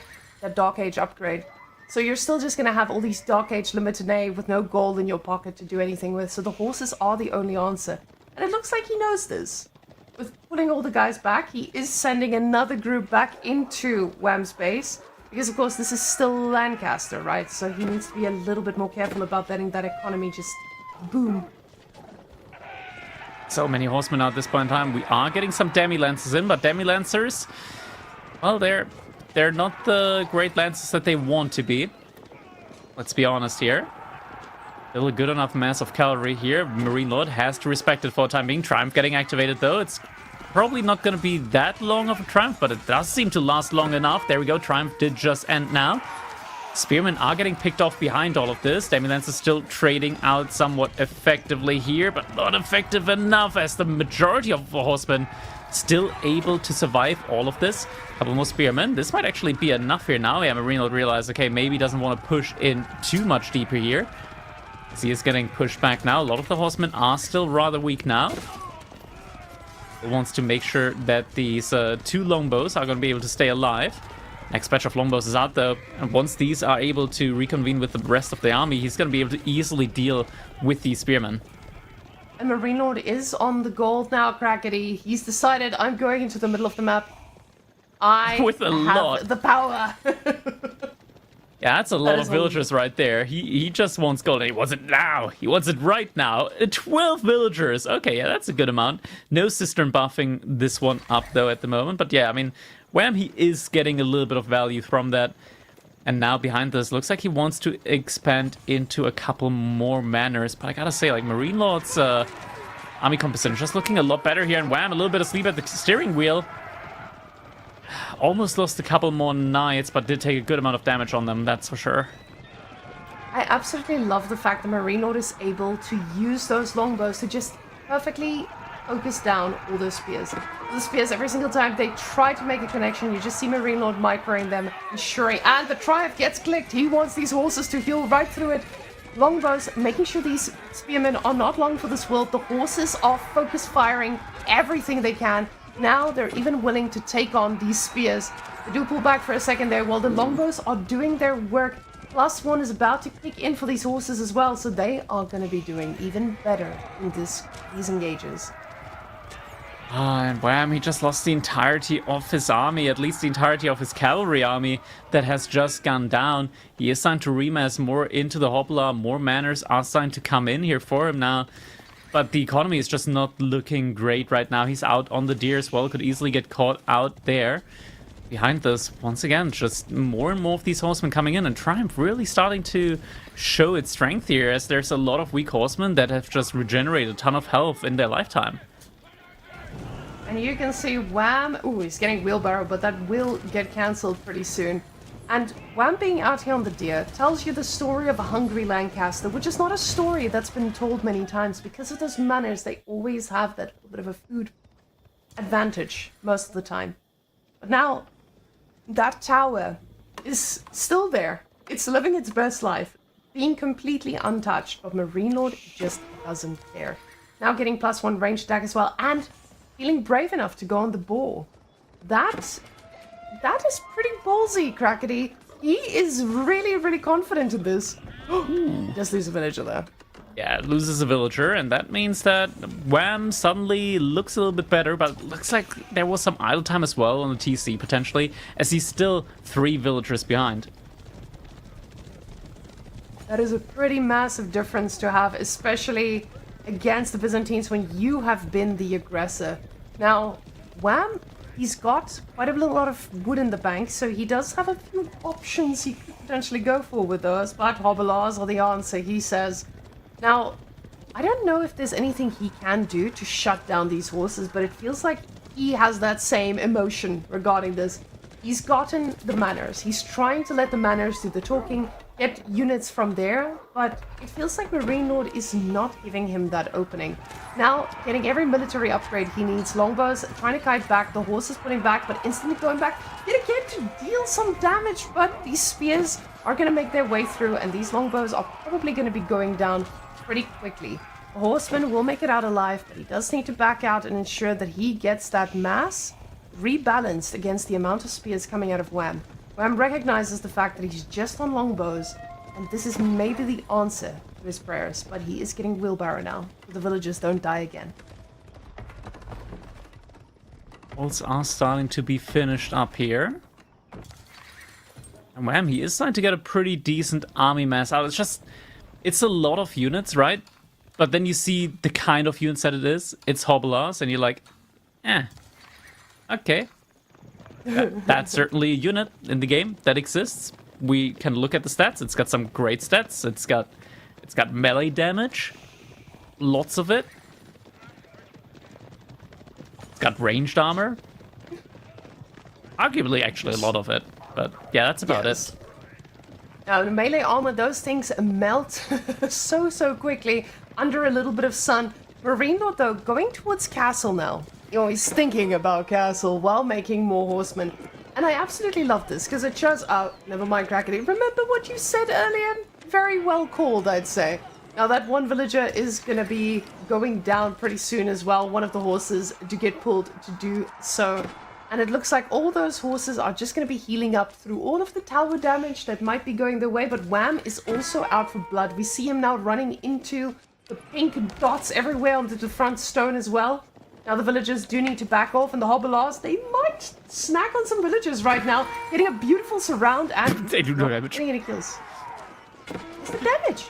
Dark Age upgrade. So you're still just going to have all these Dark Age Limited Nay with no gold in your pocket to do anything with, so the horses are the only answer. And it looks like he knows this. With pulling all the guys back, he is sending another group back into Wham's base, because of course this is still Lancaster, right? So he needs to be a little bit more careful about letting that economy just boom. So many horsemen at this point in time. We are getting some Demi-Lancers in, but Demi-Lancers, well, they're not the great Lancers that they want to be. Let's be honest here. Still a good enough mass of cavalry here. Marine Lord has to respect it for the time being. Triumph getting activated, though. It's probably not going to be that long of a Triumph, but it does seem to last long enough. There we go. Triumph did just end now. Spearmen are getting picked off behind all of this. Demi-Lance is still trading out somewhat effectively here, but not effective enough, as the majority of the horsemen still able to survive all of this. Couple more Spearmen. This might actually be enough here now. Yeah, Marine will realize, okay, maybe doesn't want to push in too much deeper here. He is getting pushed back now. A lot of the horsemen are still rather weak now. He wants to make sure that these 2 longbows are going to be able to stay alive. Next batch of longbows is out though, and once these are able to reconvene with the rest of the army, he's going to be able to easily deal with these spearmen. And Marine Lord is on the gold now, Crackety. He's decided, I'm going into the middle of the map. I With a have lot. the power. Yeah, that's a lot of is a villagers right there. He just wants gold, and he wants it now. He wants it right now. 12 villagers. Okay, yeah, that's a good amount. No cistern buffing this one up, though, at the moment. But yeah, I mean, Wham, he is getting a little bit of value from that. And now behind this, looks like he wants to expand into a couple more manors. But I gotta say, like, Marine Lord's army composition just looking a lot better here. And Wham, a little bit asleep at the steering wheel. Almost lost a couple more knights, but did take a good amount of damage on them, that's for sure. I absolutely love the fact that Marine Lord is able to use those longbows to just perfectly focus down all those spears. The spears, every single time they try to make a connection, you just see Marine Lord microing them, ensuring, and the Triumph gets clicked. He wants these horses to heal right through it. Longbows, making sure these spearmen are not long for this world. The horses are focus firing everything they can. Now they're even willing to take on these spears. They do pull back for a second there while the longbows are doing their work. +1 is about to kick in for these horses as well, so they are going to be doing even better in these engages. And Wham, he just lost the entirety of his army, at least the entirety of his cavalry army that has just gone down. He is starting to remass more into the Hoppler. More manors are starting to come in here for him now. But the economy is just not looking great right now. He's out on the deer as well, could easily get caught out there. Behind this, once again, just more and more of these horsemen coming in, and Triumph really starting to show its strength here, as there's a lot of weak horsemen that have just regenerated a ton of health in their lifetime. And you can see Wham, ooh, he's getting wheelbarrow, but that will get cancelled pretty soon. And Wham being out here on the deer tells you the story of a hungry Lancaster, which is not a story that's been told many times. Because of those manners, they always have that little bit of a food advantage most of the time. But now, that tower is still there. It's living its best life, being completely untouched, but Marine Lord just doesn't care. Now getting +1 range attack as well, and feeling brave enough to go on the boar. That is pretty ballsy, Crackety. He is really, really confident in this. Just lose a villager there. Yeah, it loses a villager, and that means that Wham suddenly looks a little bit better, but it looks like there was some idle time as well on the TC, potentially, as he's still 3 villagers behind. That is a pretty massive difference to have, especially against the Byzantines when you have been the aggressor. Now, Wham, he's got quite a lot of wood in the bank, so he does have a few options he could potentially go for with those, but Hobblars are the answer, he says. Now, I don't know if there's anything he can do to shut down these horses, but it feels like he has that same emotion regarding this. He's gotten the manors. He's trying to let the manors do the talking, get units from there, but it feels like Marine Lord is not giving him that opening. Now, getting every military upgrade he needs, longbows, trying to kite back, the horses putting back, but instantly going back, yet again to deal some damage, but these spears are going to make their way through, and these longbows are probably going to be going down pretty quickly. The horseman will make it out alive, but he does need to back out and ensure that he gets that mass rebalanced against the amount of spears coming out of Wham. Wham recognizes the fact that he's just on longbows, and this is maybe the answer to his prayers, but he is getting wheelbarrow now, so the villagers don't die again. Bolts are starting to be finished up here. And Wham, he is starting to get a pretty decent army mass out. It's a lot of units, right? But then you see the kind of units that it is. It's Hobblars, and you're like, okay. That's certainly a unit in the game that exists. We can look at the stats. It's got some great stats. It's got melee damage, lots of it. It's got ranged armor. Arguably, actually, a lot of it. But yeah, that's about it. Now, the melee armor, those things melt so quickly under a little bit of sun. Marine Lord, though, going towards castle now. You know, he's thinking about castle while making more horsemen. And I absolutely love this, because it shows... Oh, never mind, Crackety. Remember what you said earlier? Very well called, I'd say. Now that one villager is going to be going down pretty soon as well. One of the horses to get pulled to do so. And it looks like all those horses are just going to be healing up through all of the tower damage that might be going their way. But Wham is also out for blood. We see him now running into the pink dots everywhere onto the front stone as well. Now the villagers do need to back off, and the Hobblars, they might snack on some villagers right now. Getting a beautiful surround and They do no damage. getting any kills. It's the damage.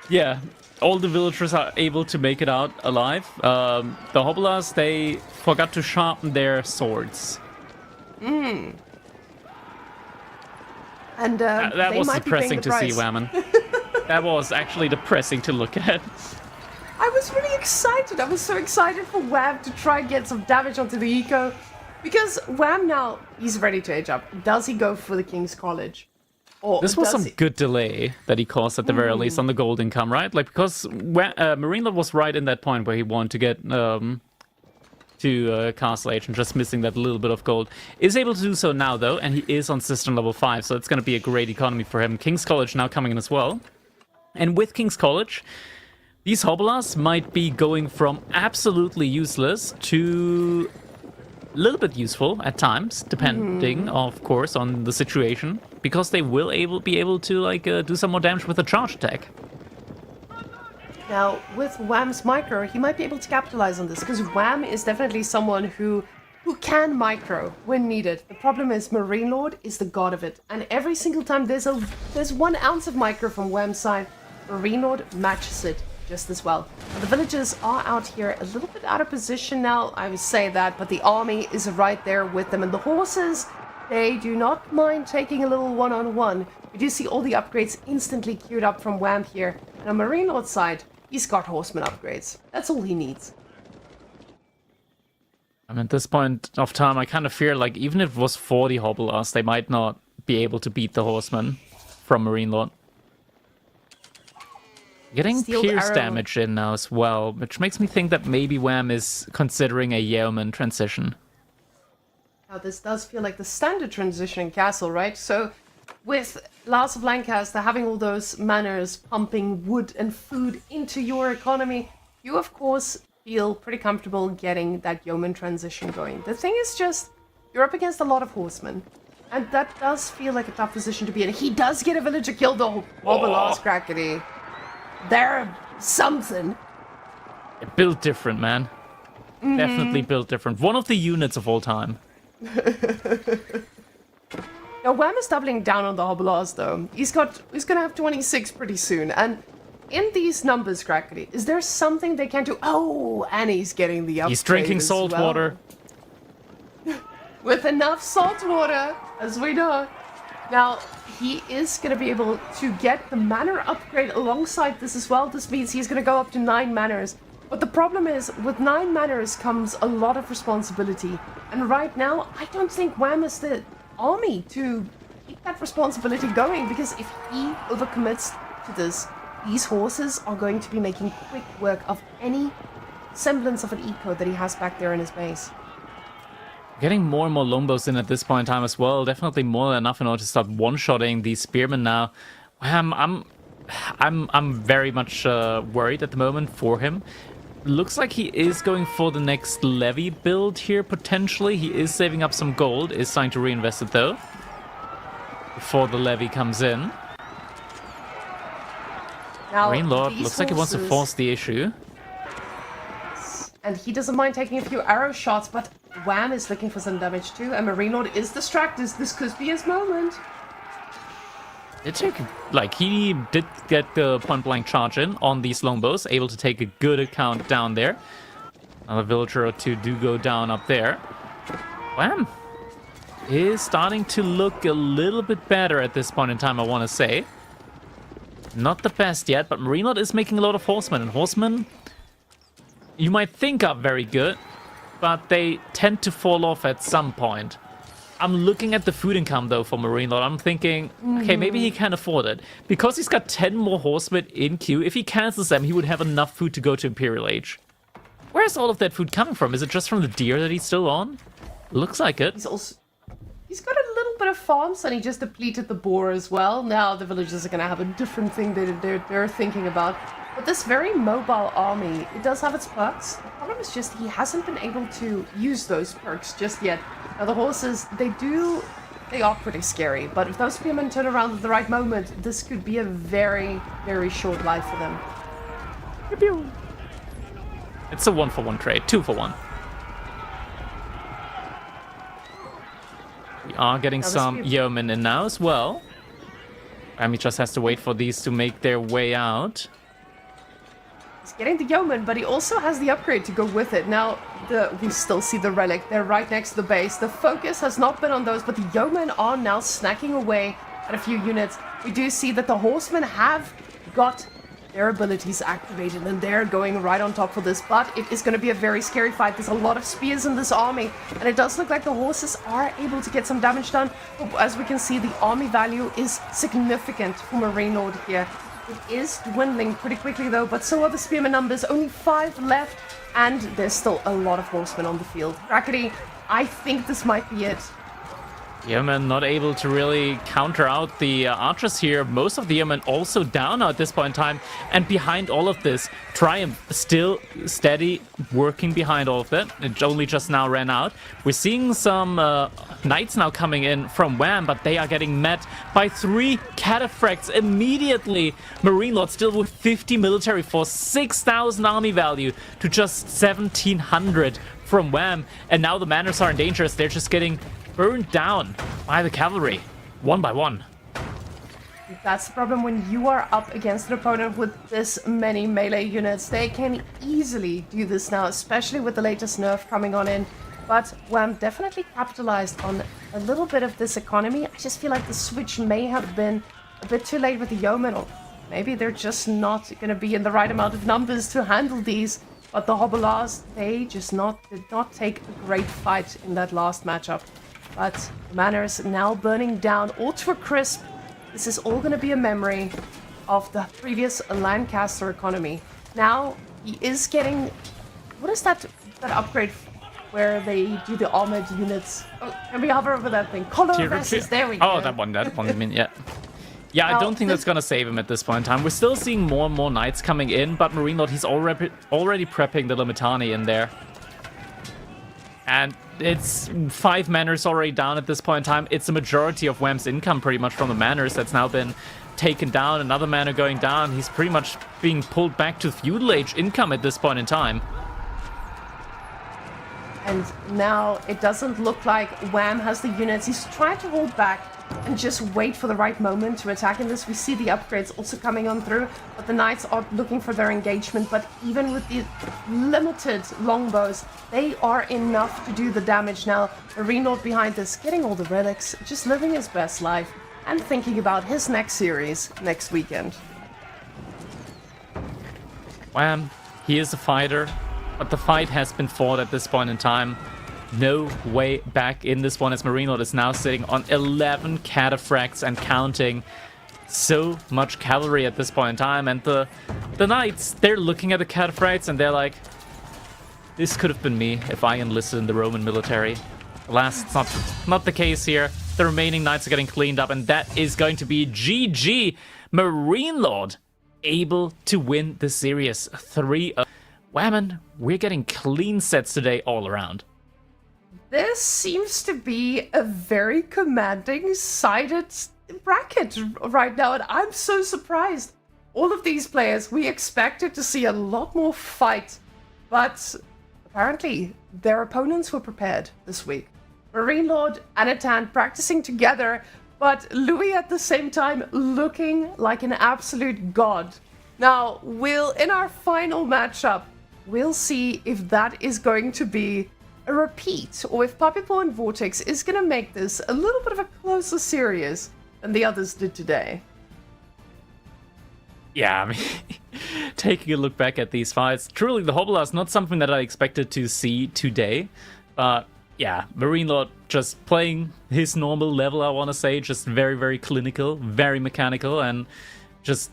Yeah, all the villagers are able to make it out alive. The Hobblars, they forgot to sharpen their swords. And That they was might be paying depressing the to price. see, Whammon. That was actually depressing to look at. I was really excited. I was so excited for Wham to try and get some damage onto the eco. Because Wham now, he's ready to age up. Does he go for the King's College? Or This was does some he- good delay that he caused at the very least on the gold income, right? Like, because Marine Lord was right in that point where he wanted to get to Castle Age and just missing that little bit of gold. Is able to do so now, though, and he is on system level 5, so it's going to be a great economy for him. King's College now coming in as well. And with King's College, these Hobblars might be going from absolutely useless to a little bit useful at times, depending, of course, on the situation, because they will be able to like do some more damage with a charge attack. Now, with Wham's micro, he might be able to capitalize on this, because Wham is definitely someone who can micro when needed. The problem is Marine Lord is the god of it, and every single time there's 1 ounce of micro from Wham's side, Marine Lord matches it just as well. Now, the villagers are out here a little bit out of position now, I would say that, but the army is right there with them, and the horses, they do not mind taking a little one-on-one. We do see all the upgrades instantly queued up from Wham here, and on Marine Lord's side, he's got horseman upgrades. That's all he needs. And at this point of time, I kind of fear, like, even if it was 40 Hobblars, they might not be able to beat the horsemen from Marine Lord. Getting Steeled pierce arrow. damage in now as well, which makes me think that maybe Wham is considering a yeoman transition. Now, this does feel like the standard transition in Castle, right? So, with Lars of Lancaster having all those manors pumping wood and food into your economy, you, of course, feel pretty comfortable getting that yeoman transition going. The thing is just, you're up against a lot of horsemen, and that does feel like a tough position to be in. He does get a villager killed, though. Oh, the last crackety. They're something. Built different, man. Definitely built different. One of the units of all time. Now, Wham is doubling down on the Hobblars, though. He's gonna have 26 pretty soon, and in these numbers, Crackety, is there something they can do? Oh, and he's getting the upgrade He's drinking as salt well. water. With enough salt water, as we know. Now, he is going to be able to get the manor upgrade alongside this as well. This means he's going to go up to 9 manors. But the problem is, with 9 manors comes a lot of responsibility. And right now, I don't think Wham is the army to keep that responsibility going. Because if he overcommits to this, these horses are going to be making quick work of any semblance of an eco that he has back there in his base. Getting more and more longbos in at this point in time as well. Definitely more than enough in order to start one-shotting these spearmen now. I'm very much worried at the moment for him. Looks like he is going for the next levy build here, potentially. He is saving up some gold, is trying to reinvest it though, before the levy comes in. Now, Marine Lord these looks like he wants to horses- force the issue. And he doesn't mind taking a few arrow shots, but Wham is looking for some damage too, and Marine Lord is distracted. This could be his moment. He did get the point-blank charge in on these longbows, able to take a good account down there. Another villager or two do go down up there. Wham is starting to look a little bit better at this point in time, I want to say. Not the best yet, but Marine Lord is making a lot of horsemen, and horsemen, you might think are very good, but they tend to fall off at some point. I'm looking at the food income, though, for Marine Lord. I'm thinking, okay, maybe he can afford it. Because he's got 10 more horsemen in queue, if he cancels them, he would have enough food to go to Imperial Age. Where's all of that food coming from? Is it just from the deer that he's still on? Looks like it. He's got a little bit of farms, and he just depleted the boar as well. Now the villagers are going to have a different thing they're thinking about. With this very mobile army, it does have its perks. The problem is just he hasn't been able to use those perks just yet. Now the horses, they are pretty scary, but if those spearmen turn around at the right moment, this could be a very, very short life for them. It's a 1-for-1 trade, 2-for-1. We are getting some yeomen in now as well. He just has to wait for these to make their way out. He's getting the yeoman, but he also has the upgrade to go with it. Now, we still see the relic. They're right next to the base. The focus has not been on those, but the yeomen are now snacking away at a few units. We do see that the horsemen have got their abilities activated, and they're going right on top for this, but it is going to be a very scary fight. There's a lot of spears in this army, and it does look like the horses are able to get some damage done. But as we can see, the army value is significant for Marine Lord here. It is dwindling pretty quickly though, but so are the spearman numbers. Only 5 left, and there's still a lot of horsemen on the field. Crackety, I think this might be it. Yeomen not able to really counter out the archers here. Most of the Yeomen also down now at this point in time. And behind all of this, Triumph still steady, working behind all of it. It only just now ran out. We're seeing some knights now coming in from Wham, but they are getting met by 3 cataphracts immediately. Marine Lord still with 50 military force, 6,000 army value to just 1,700 from Wham. And now the manors are in danger as they're just getting burned down by the cavalry, one by one. That's the problem when you are up against an opponent with this many melee units. They can easily do this now, especially with the latest nerf coming on in. But Wham definitely capitalized on a little bit of this economy. I just feel like the switch may have been a bit too late with the yeomen, or maybe they're just not going to be in the right amount of numbers to handle these. But the Hobblars, they just did not take a great fight in that last matchup. But the manors now burning down all to a crisp. This is all going to be a memory of the previous Lancaster economy. Now he is getting, what is that upgrade where they do the armored units? Oh, can we hover over that thing? Color versus, there we go. Oh, that one, I mean, yeah. Yeah, I don't think that's going to save him at this point in time. We're still seeing more and more knights coming in, but Marine Lord, he's already prepping the Limitani in there. And it's 5 manors already down at this point in time. It's a majority of Wham's income pretty much from the manors that's now been taken down. Another manor going down. He's pretty much being pulled back to feudal age income at this point in time. And now it doesn't look like Wham has the units. He's trying to hold back and just wait for the right moment to attack in this. We see the upgrades also coming on through, but the knights are looking for their engagement. But even with the limited longbows, they are enough to do the damage now. Marine Lord behind this, getting all the relics, just living his best life and thinking about his next series next weekend. Wham, he is a fighter, but the fight has been fought at this point in time. No way back in this one, as Marine Lord is now sitting on 11 cataphracts and counting. So much cavalry at this point in time, and the knights, they're looking at the cataphracts and they're like, this could have been me if I enlisted in the Roman military. Alas, it's not the case here. The remaining knights are getting cleaned up, and that is going to be GG. Marine Lord able to win the series 3-0. Whammon, we're getting clean sets today all around. This seems to be a very commanding sided bracket right now, and I'm so surprised. All of these players, we expected to see a lot more fight, but apparently their opponents were prepared this week. Marine Lord and Atan practicing together, but Louis at the same time looking like an absolute god. Now, in our final matchup, we'll see if that is going to be a repeat, or if Papipo and Vortex is going to make this a little bit of a closer series than the others did today. Yeah, I mean, taking a look back at these fights, truly the Hobbler is not something that I expected to see today. But yeah, Marine Lord just playing his normal level, I want to say, just very, very clinical, very mechanical, and just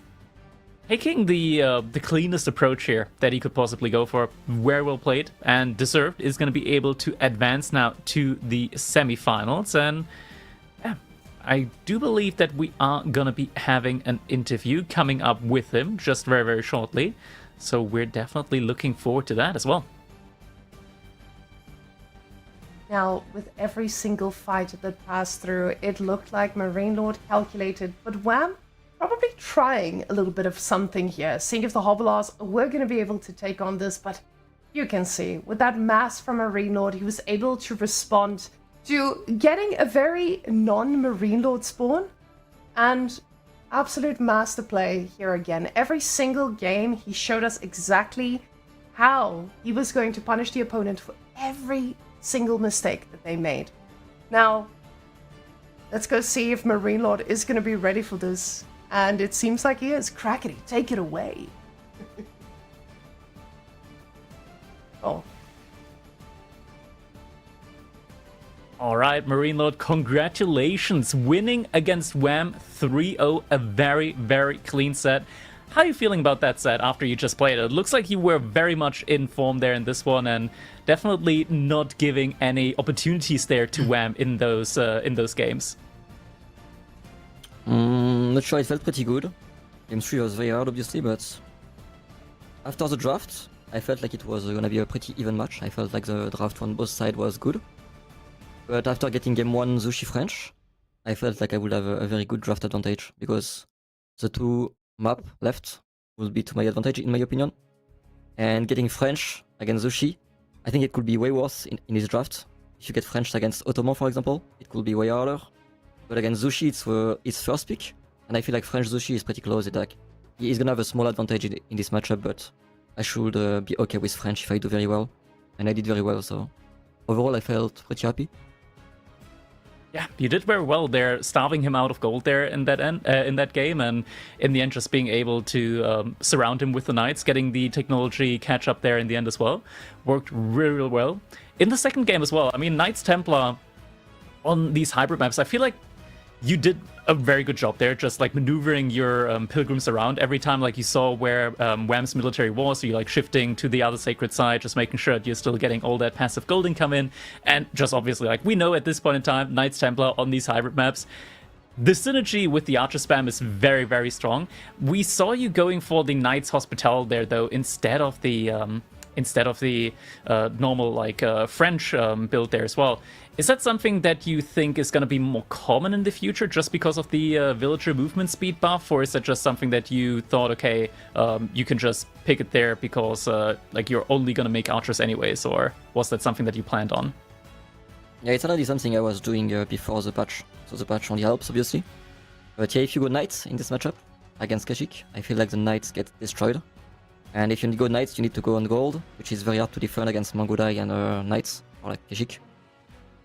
taking the cleanest approach here that he could possibly go for. Very well played and deserved. Is going to be able to advance now to the semifinals. And yeah, I do believe that we are going to be having an interview coming up with him just very, very shortly. So we're definitely looking forward to that as well. Now, with every single fight that passed through, it looked like Marine Lord calculated, but Wham probably trying a little bit of something here, seeing if the Hobblars were going to be able to take on this, but you can see, with that mass from Marine Lord, he was able to respond to getting a very non-Marine Lord spawn, and absolute master play here again. Every single game, he showed us exactly how he was going to punish the opponent for every single mistake that they made. Now, let's go see if Marine Lord is going to be ready for this. And it seems like he is. Crackety, take it away. Oh. All right, Marine Lord, congratulations. Winning against Wham 3-0, a very, very clean set. How are you feeling about that set after you just played it? It looks like you were very much in form there in this one, and definitely not giving any opportunities there to Wham in those games. Not sure, it felt pretty good. Game 3 was very hard, obviously, but after the draft, I felt like it was gonna be a pretty even match. I felt like the draft on both sides was good. But after getting game 1 Zhu Xi French, I felt like I would have a very good draft advantage, because the two map left will be to my advantage, in my opinion. And getting French against Zhu Xi, I think it could be way worse in his draft. If you get French against Ottoman, for example, it could be way harder. But against Zhu Xi, it's his first pick, and I feel like French Zhu Xi is pretty close. Like, he's gonna have a small advantage in this matchup, but I should be okay with French if I do very well. And I did very well, so overall I felt pretty happy. Yeah, you did very well there, starving him out of gold there in that game, and in the end just being able to surround him with the Knights, getting the technology catch up there in the end as well. Worked really, really well. In the second game as well, I mean, Knights Templar on these hybrid maps, I feel like you did a very good job there, just like maneuvering your pilgrims around every time, like you saw where Wham's military was, so you're like shifting to the other sacred side, just making sure that you're still getting all that passive gold income in, and just obviously, like we know at this point in time, Knights Templar on these hybrid maps, the synergy with the archer spam is very, very strong. We saw you going for the Knights Hospital there, though, instead of the normal like French build there as well. Is that something that you think is going to be more common in the future just because of the villager movement speed buff, or is that just something that you thought, okay, you can just pick it there because like you're only going to make archers anyways, or was that something that you planned on? Yeah, it's already something I was doing before the patch, so the patch only helps, obviously. But yeah, if you go Knights in this matchup against Kashik, I feel like the Knights get destroyed. And if you go Knights, you need to go on gold, which is very hard to defend against Mangudai and Knights, or like Kashik.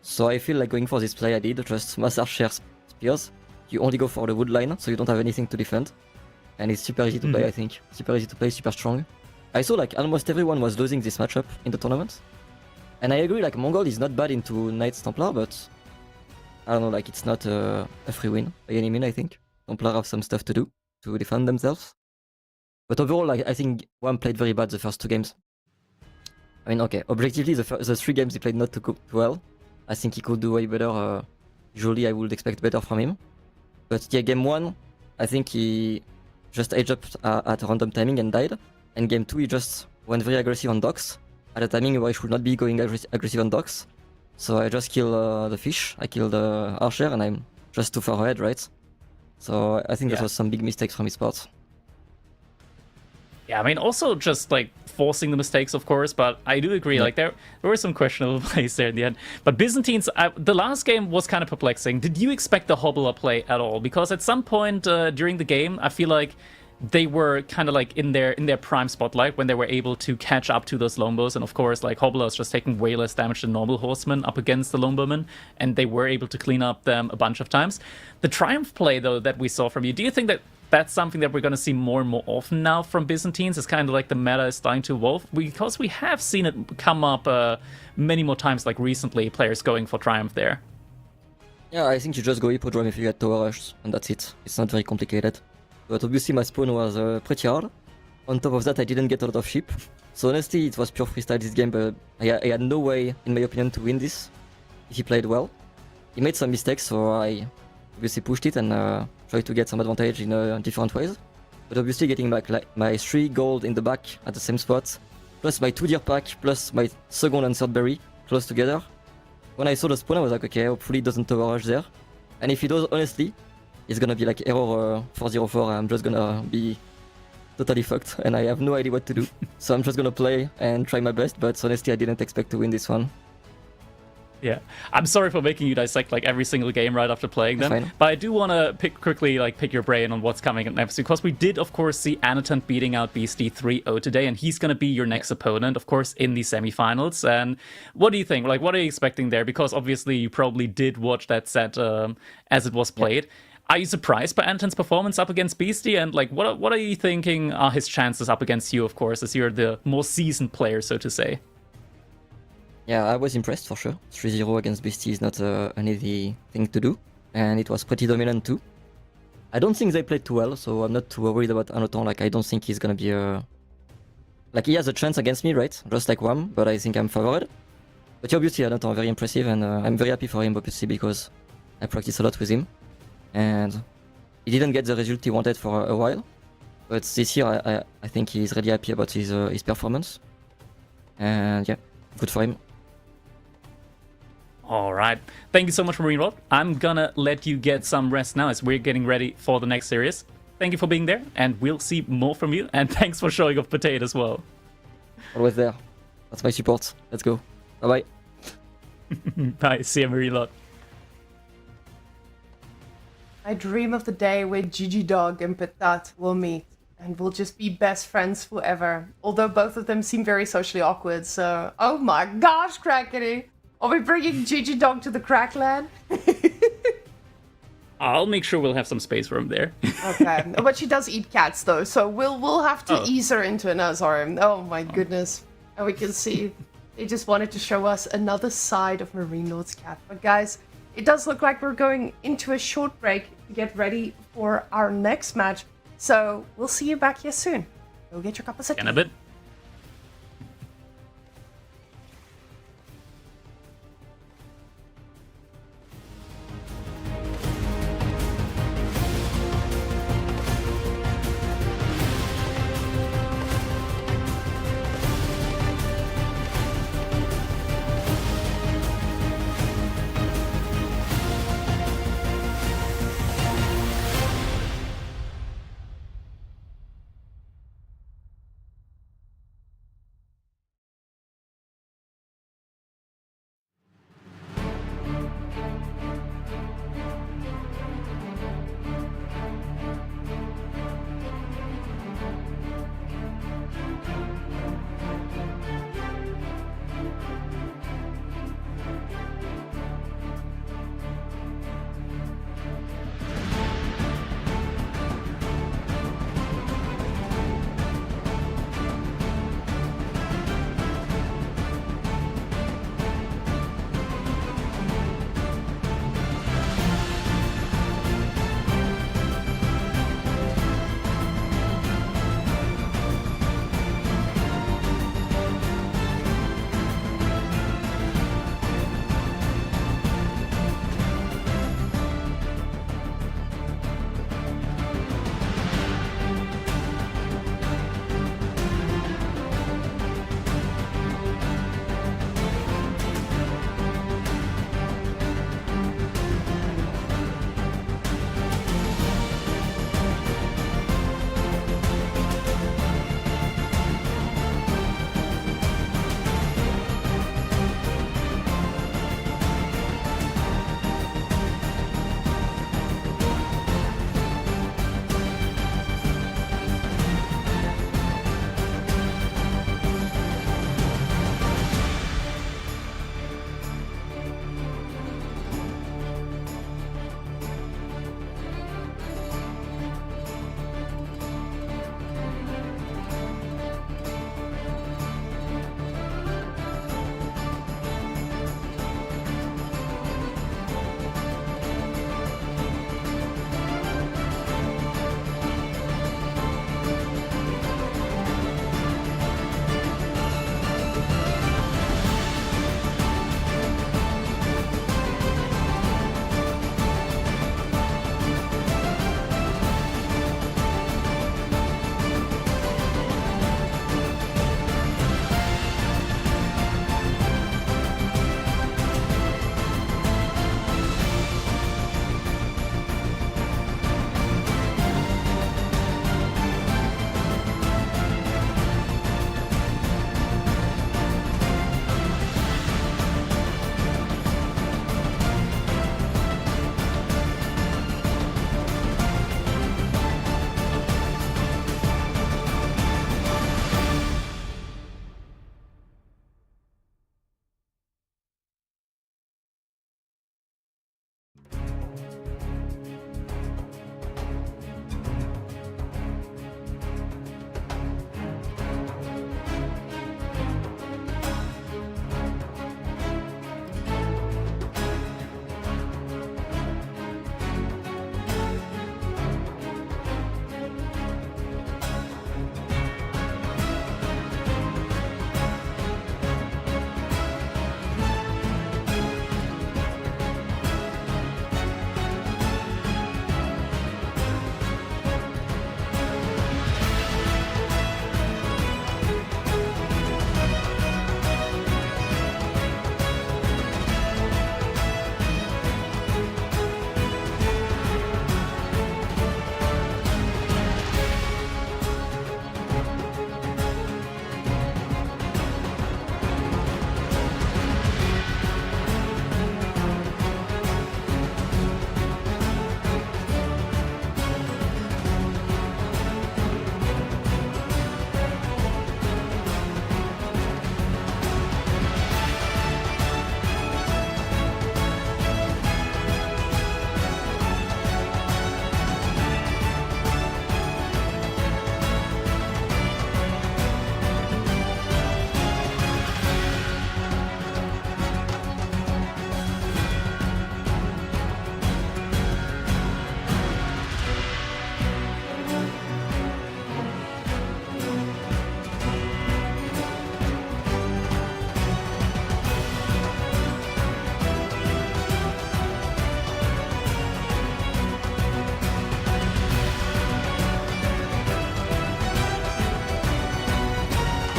So I feel like going for this play I did, just mass archer spears. You only go for the wood line, so you don't have anything to defend. And it's super easy to play, I think. Super easy to play, super strong. I saw like almost everyone was losing this matchup in the tournament. And I agree, like Mongol is not bad into Knights Templar, but I don't know, like it's not a free win by any means, I think. Templar have some stuff to do to defend themselves. But overall, like, I think Wham played very bad the first two games. I mean, okay, objectively, the 3 games he played not too well. I think he could do way better. Usually, I would expect better from him. But yeah, game 1, I think he just edged up at a random timing and died. And game 2, he just went very aggressive on docks at a timing where he should not be going aggressive on docks. So I just killed the fish, I killed the archer, and I'm just too far ahead, right? So I think that was some big mistakes from his part. Yeah, I mean, also just like forcing the mistakes, of course, but I do agree, like there were some questionable plays there in the end. But Byzantines, the last game was kind of perplexing. Did you expect the Hobbler play at all? Because at some point during the game, I feel like they were kind of like in their prime spotlight when they were able to catch up to those longbos, and of course, like Hobbler is just taking way less damage than normal horsemen up against the longbowmen, and they were able to clean up them a bunch of times. The Triumph play, though, that we saw from you, do you think that that's something that we're going to see more and more often now from Byzantines? It's kind of like the meta is starting to evolve, because we have seen it come up many more times, like recently, players going for Triumph there. Yeah, I think you just go Hippodrome if you get Tower Rush, and that's it. It's not very complicated. But obviously my spawn was pretty hard. On top of that, I didn't get a lot of sheep. So honestly, it was pure freestyle this game, but I had no way, in my opinion, to win this if he played well. He made some mistakes, so I obviously pushed it and tried to get some advantage in different ways. But obviously getting back like my 3 gold in the back at the same spot, plus my 2 deer pack, plus my second and third berry close together. When I saw the spawn, I was like, okay, hopefully it doesn't tower rush there. And if it does, honestly, it's gonna be like error 404. I'm just gonna be totally fucked and I have no idea what to do. So I'm just gonna play and try my best, but honestly, I didn't expect to win this one. Yeah, I'm sorry for making you dissect like every single game right after playing them, Fine. but I do want to pick your brain on what's coming next, because we did, of course, see Anatant beating out Beastie 3-0 today, and he's going to be your next opponent, of course, in the semifinals. And what do you think? Like, what are you expecting there? Because obviously you probably did watch that set as it was played. Are you surprised by Anatant's performance up against Beastie? And like, what are you thinking are his chances up against you, of course, as you're the more seasoned player, so to say? Yeah, I was impressed for sure. 3-0 against Beastie is not an easy thing to do, and it was pretty dominant too. I don't think they played too well, so I'm not too worried about Anatant. Like, I don't think he's gonna be a... Like, he has a chance against me, right? Just like Wham, but I think I'm favored. But obviously, Anatant very impressive, and I'm very happy for him, obviously, because I practice a lot with him. And he didn't get the result he wanted for a while. But this year, I think he's really happy about his performance. And yeah, good for him. All right. Thank you so much, Marine Rod. I'm gonna let you get some rest now as we're getting ready for the next series. Thank you for being there, and we'll see more from you. And thanks for showing off Potato as well. Always there. That's my support. Let's go. Bye-bye. Bye. See you, Marine Rod. I dream of the day where Gigi Dog and Patat will meet and will just be best friends forever. Although both of them seem very socially awkward, so... Oh my gosh, Crackety! Are we bringing Gigi Dog to the Crackland? I'll make sure we'll have some space for him there. Okay, but she does eat cats though, so we'll have to ease her into a Nazarium. Oh my goodness. And we can see they just wanted to show us another side of Marine Lord's cat. But guys, it does look like we're going into a short break to get ready for our next match. So we'll see you back here soon. Go get your cup of tea. In a bit.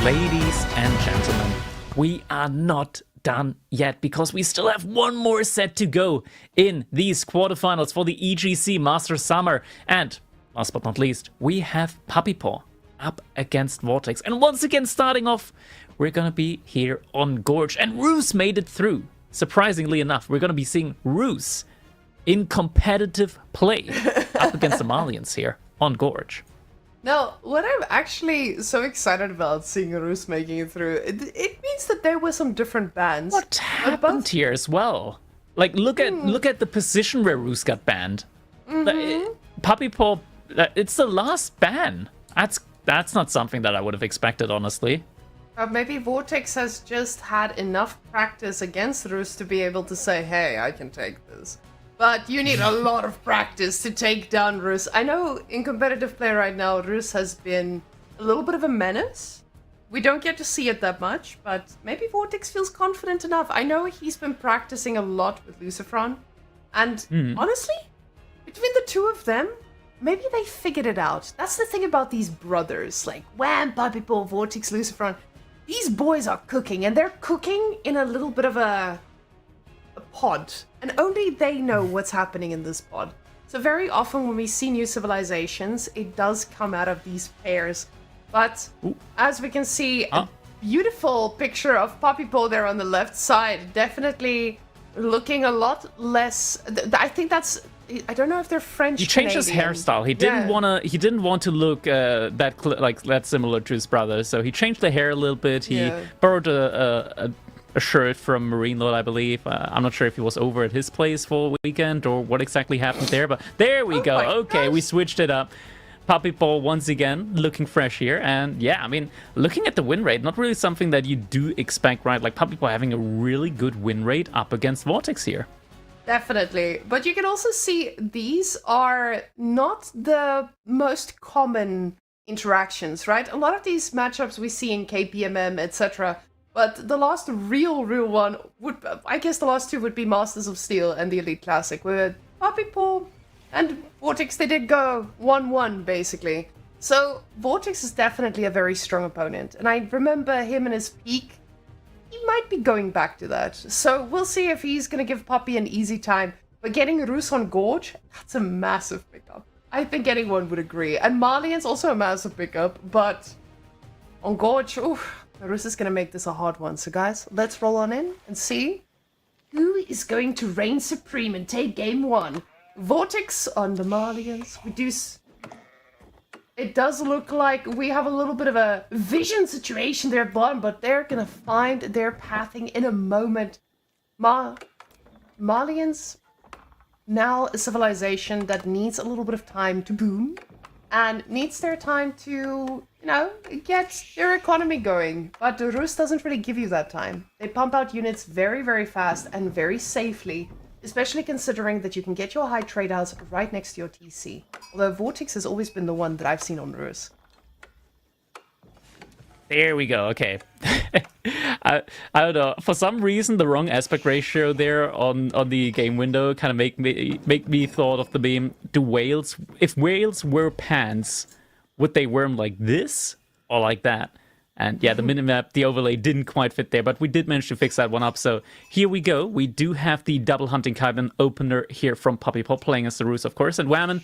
Ladies and gentlemen, we are not done yet because we still have one more set to go in these quarterfinals for the EGC Masters Summer. And last but not least, we have Puppy Paw up against Vortex. And once again, starting off, we're gonna be here on Gorge. And Roos made it through. Surprisingly enough, we're gonna be seeing Roos in competitive play up against the Malians here on Gorge. Now, what I'm actually so excited about seeing Roos making it through, it means that there were some different bans. What happened here as well? Like, look at the position where Roos got banned. Puppy Paw, it's the last ban. That's not something that I would have expected, honestly. Maybe Vortex has just had enough practice against Roos to be able to say, hey, I can take this. But you need a lot of practice to take down Roos. I know in competitive play right now, Roos has been a little bit of a menace. We don't get to see it that much, but maybe Vortex feels confident enough. I know he's been practicing a lot with Lucifer. And honestly, between the two of them, maybe they figured it out. That's the thing about these brothers. Like, Wham, Puppy Paw, Vortex, Lucifer. These boys are cooking, and they're cooking in a little bit of a pod, and only they know what's happening in this pod. So very often when we see new civilizations, it does come out of these pairs. But as we can see, a beautiful picture of Puppy Paw there on the left side, definitely looking a lot less. I think that's. I don't know if they're French. He changed his hairstyle. He didn't want to look that similar to his brother. So he changed the hair a little bit. He borrowed a shirt from Marine Lord, I believe. I'm not sure if he was over at his place for a weekend or what exactly happened there, but there we go. Okay, we switched it up. Puppy Paw once again looking fresh here. And yeah, I mean, looking at the win rate, not really something that you do expect, right? Like Puppy Paw having a really good win rate up against Vortex here. Definitely. But you can also see these are not the most common interactions, right? A lot of these matchups we see in KPMM, etc. But the last real one would, I guess the last two would be Masters of Steel and the Elite Classic, where Puppy Paw and Vortex, they did go 1-1, basically. So Vortex is definitely a very strong opponent. And I remember him in his peak, he might be going back to that. So we'll see if he's going to give Puppy an easy time. But getting Roos on Gorge, that's a massive pickup. I think anyone would agree. And Malian's also a massive pickup, but on Gorge, oof. Roos is going to make this a hard one. So guys, let's roll on in and see who is going to reign supreme and take game one. Vortex on the Malians. It does look like we have a little bit of a vision situation there at bottom, but they're going to find their pathing in a moment. Malians, now a civilization that needs a little bit of time to boom and needs their time to, get their economy going. But Roos doesn't really give you that time. They pump out units very, very fast and very safely, especially considering that you can get your high trade outs right next to your TC. Although Vortex has always been the one that I've seen on Roos. There we go. Okay. I don't know. For some reason, the wrong aspect ratio there on the game window kind of make me thought of the meme. If whales were pants, would they wear them like this or like that? And yeah, the minimap, the overlay didn't quite fit there, but we did manage to fix that one up. So here we go. We do have the double hunting cabin opener here from Puppy Paw playing as the Roos, of course. And Whammon,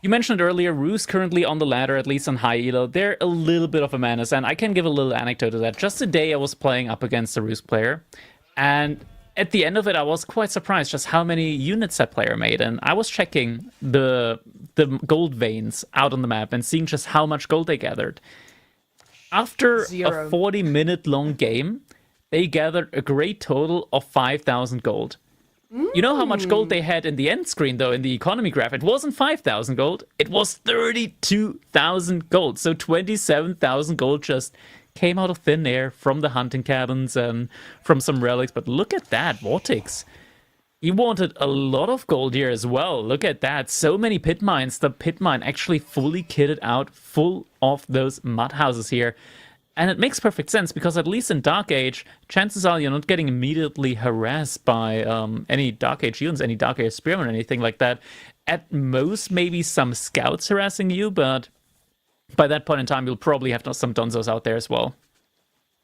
you mentioned earlier, Roos currently on the ladder, at least on high elo. They're a little bit of a menace, and I can give a little anecdote to that. Just today, I was playing up against a Roos player, and at the end of it, I was quite surprised just how many units that player made. And I was checking the gold veins out on the map and seeing just how much gold they gathered. After a 40-minute long game, they gathered a great total of 5,000 gold. You know how much gold they had in the end screen, though, in the economy graph? It wasn't 5,000 gold. It was 32,000 gold. So 27,000 gold just came out of thin air from the hunting cabins and from some relics. But look at that, Vortex. He wanted a lot of gold here as well. Look at that. So many pit mines. The pit mine actually fully kitted out, full of those mud houses here. And it makes perfect sense, because at least in Dark Age, chances are you're not getting immediately harassed by any Dark Age units, any Dark Age Spearmen or anything like that. At most, maybe some scouts harassing you, but by that point in time, you'll probably have some Donzos out there as well.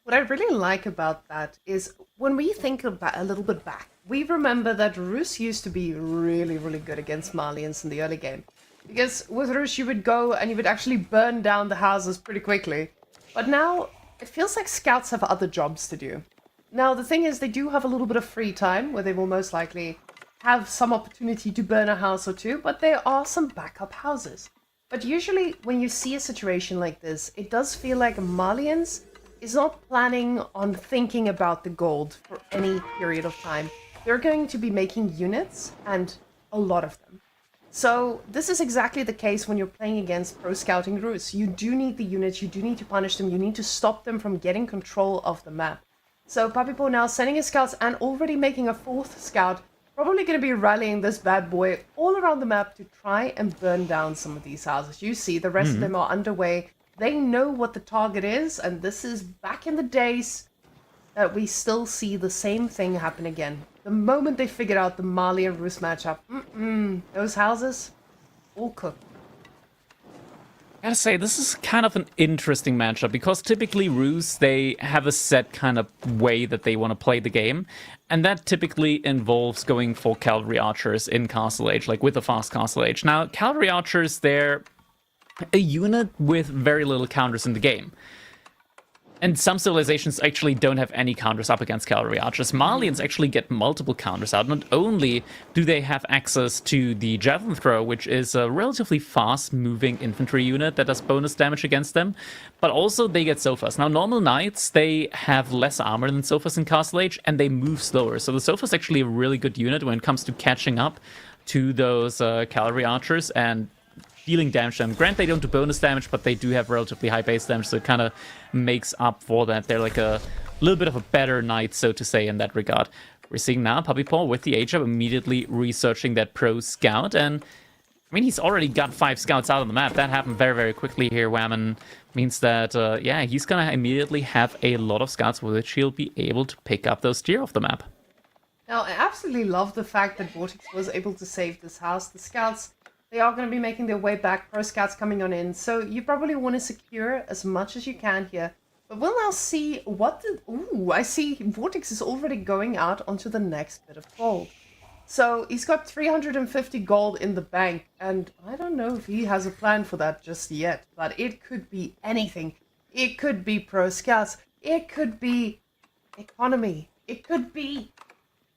What I really like about that is when we think about a little bit back, we remember that Rus used to be really, really good against Malians in the early game. Because with Rus, you would go and you would actually burn down the houses pretty quickly. But now, it feels like scouts have other jobs to do. Now, the thing is, they do have a little bit of free time, where they will most likely have some opportunity to burn a house or two, but there are some backup houses. But usually, when you see a situation like this, it does feel like Malians is not planning on thinking about the gold for any period of time. They're going to be making units, and a lot of them. So this is exactly the case when you're playing against pro scouting Rus. You do need the units, you do need to punish them, you need to stop them from getting control of the map. So Papipo now sending his scouts and already making a 4th scout, probably going to be rallying this bad boy all around the map to try and burn down some of these houses. You see, the rest of them are underway. They know what the target is, and this is back in the days that we still see the same thing happen again. The moment they figured out the Mali and Rus matchup, those houses, all cooked. I gotta say, this is kind of an interesting matchup, because typically Rus, they have a set kind of way that they want to play the game, and that typically involves going for cavalry archers in Castle Age, like with a fast Castle Age. Now, cavalry archers, they're a unit with very little counters in the game. And some civilizations actually don't have any counters up against cavalry archers. Malians actually get multiple counters out. Not only do they have access to the javelin throw, which is a relatively fast-moving infantry unit that does bonus damage against them, but also they get sofas. Now, normal knights, they have less armor than sofas in Castle Age, and they move slower. So the sofa is actually a really good unit when it comes to catching up to those cavalry archers and dealing damage to them. Grant, they don't do bonus damage, but they do have relatively high base damage, so it kind of makes up for that. They're like a little bit of a better knight, so to say, in that regard. We're seeing now Puppy Paw with the H-up immediately researching that pro scout, and I mean, he's already got 5 scouts out on the map. That happened very, very quickly here. Whammon means that, yeah, he's gonna immediately have a lot of scouts with which he'll be able to pick up those deer off the map. Now, I absolutely love the fact that Vortex was able to save this house. The scouts, they are going to be making their way back, pro scouts coming on in, so you probably want to secure as much as you can here. But we'll now see what the... Ooh, I see Vortex is already going out onto the next bit of gold. So he's got 350 gold in the bank, and I don't know if he has a plan for that just yet, but it could be anything. It could be pro scouts, it could be economy, it could be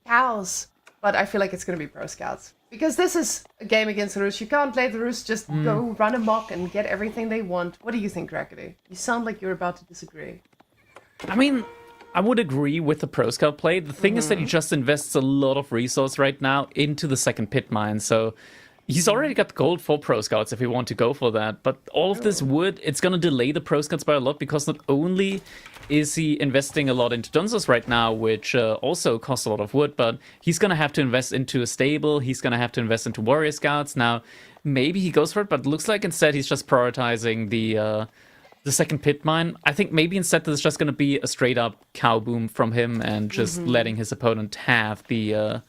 cows, but I feel like it's going to be pro scouts. Because this is a game against the Rus. You can't let the Rus just go run amok and get everything they want. What do you think, Rackety? You sound like you're about to disagree. I mean, I would agree with the pro scout play. The thing is that he just invests a lot of resource right now into the second pit mine, so he's already got gold for pro scouts if we want to go for that. But all of this wood, it's going to delay the pro scouts by a lot, because not only is he investing a lot into Dunzos right now, which also costs a lot of wood, but he's going to have to invest into a stable, he's going to have to invest into warrior scouts. Now, maybe he goes for it, but it looks like instead he's just prioritizing the second pit mine. I think maybe instead there's just going to be a straight up cow boom from him and just letting his opponent have the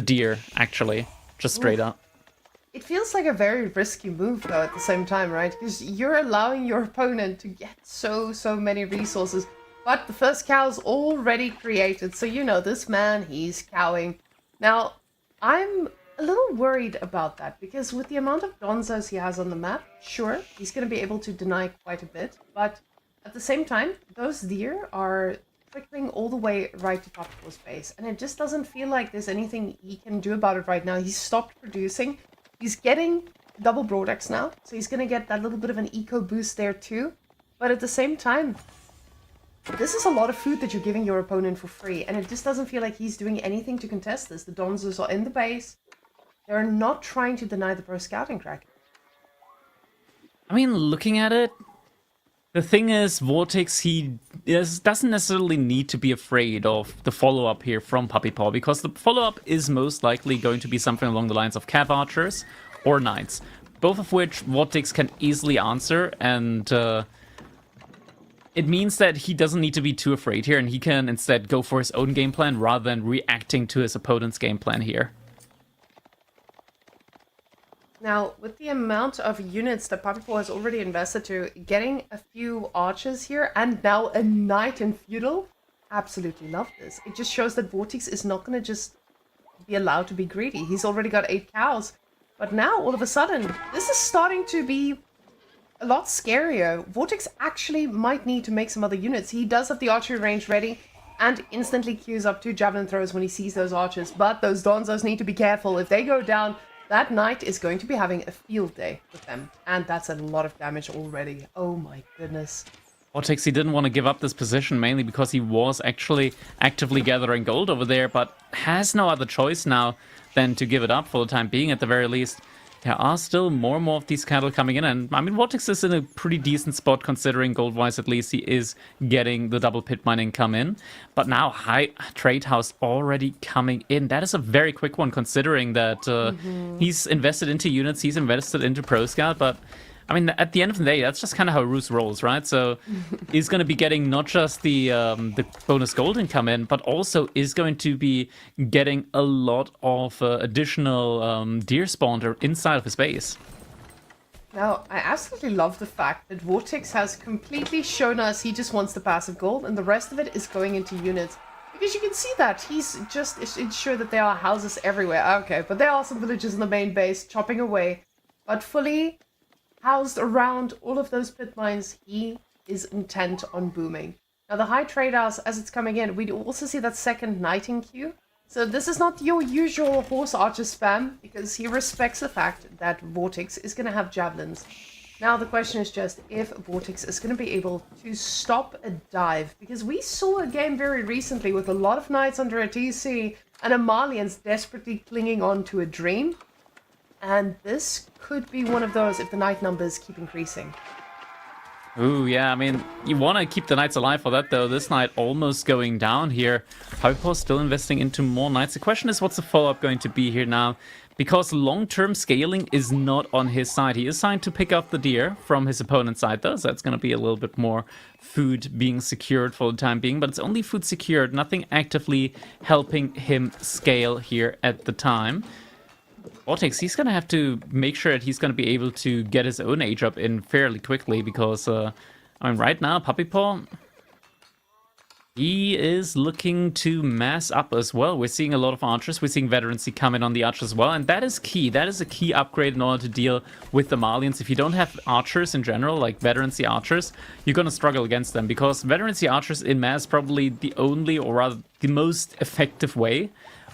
deer, actually, just straight up. It feels like a very risky move, though, at the same time, right? Because you're allowing your opponent to get so many resources. But the first cow's already created, so you know, this man, he's cowing. Now, I'm a little worried about that, because with the amount of Donzos he has on the map, sure, he's going to be able to deny quite a bit. But at the same time, those deer are trickling all the way right to Popcor's base. And it just doesn't feel like there's anything he can do about it right now. He's stopped producing. He's getting double Broadex now, so he's going to get that little bit of an eco boost there too. But at the same time, this is a lot of food that you're giving your opponent for free, and it just doesn't feel like he's doing anything to contest this. The Donzos are in the base. They're not trying to deny the pro scouting crack. I mean, looking at it, the thing is, Vortex, doesn't necessarily need to be afraid of the follow-up here from Puppy Paw, because the follow-up is most likely going to be something along the lines of Cav Archers or Knights, both of which Vortex can easily answer, and it means that he doesn't need to be too afraid here, and he can instead go for his own game plan rather than reacting to his opponent's game plan here. Now, with the amount of units that Papipo has already invested to getting a few archers here, and now a knight in feudal, absolutely love this. It just shows that Vortex is not going to just be allowed to be greedy. He's already got 8 cows. But now, all of a sudden, this is starting to be a lot scarier. Vortex actually might need to make some other units. He does have the archery range ready and instantly queues up 2 javelin throws when he sees those archers. But those Donzos need to be careful. If they go down, that knight is going to be having a field day with them. And that's a lot of damage already. Oh my goodness. Vortex, he didn't want to give up this position, mainly because he was actually actively gathering gold over there, but has no other choice now than to give it up for the time being, at the very least. There are still more and more of these cattle coming in, and I mean, Vortex is in a pretty decent spot, considering gold-wise at least he is getting the double pit mining come in. But now, high trade house already coming in. That is a very quick one, considering that he's invested into units, he's invested into Pro Scout, but I mean, at the end of the day, that's just kind of how Roos rolls, right? So he's going to be getting not just the bonus gold income in, but also is going to be getting a lot of additional deer spawn inside of his base. Now, I absolutely love the fact that Vortex has completely shown us he just wants the passive gold, and the rest of it is going into units. Because you can see that he's just ensured that there are houses everywhere. Okay, but there are some villages in the main base chopping away, but fully housed around all of those pit mines, he is intent on booming. Now, the high trade house, as it's coming in, we do also see that second knight in queue. So this is not your usual horse archer spam, because he respects the fact that Vortex is going to have javelins. Now, the question is just if Vortex is going to be able to stop a dive, because we saw a game very recently with a lot of knights under a TC and Amalians desperately clinging on to a dream. And this could be one of those if the knight numbers keep increasing. Ooh, yeah, I mean, you want to keep the knights alive for that, though. This knight almost going down here. Papipo still investing into more knights. The question is, what's the follow-up going to be here now? Because long-term scaling is not on his side. He is trying to pick up the deer from his opponent's side, though, so that's going to be a little bit more food being secured for the time being. But it's only food secured, nothing actively helping him scale here at the time. Vortex, he's going to have to make sure that he's going to be able to get his own age up in fairly quickly, because, I mean, right now, Papipo, he is looking to mass up as well. We're seeing a lot of archers. We're seeing veterancy come in on the archers as well, and that is key. That is a key upgrade in order to deal with the Malians. If you don't have archers in general, like veterancy archers, you're going to struggle against them, because veterancy archers in mass probably the only, or rather the most effective way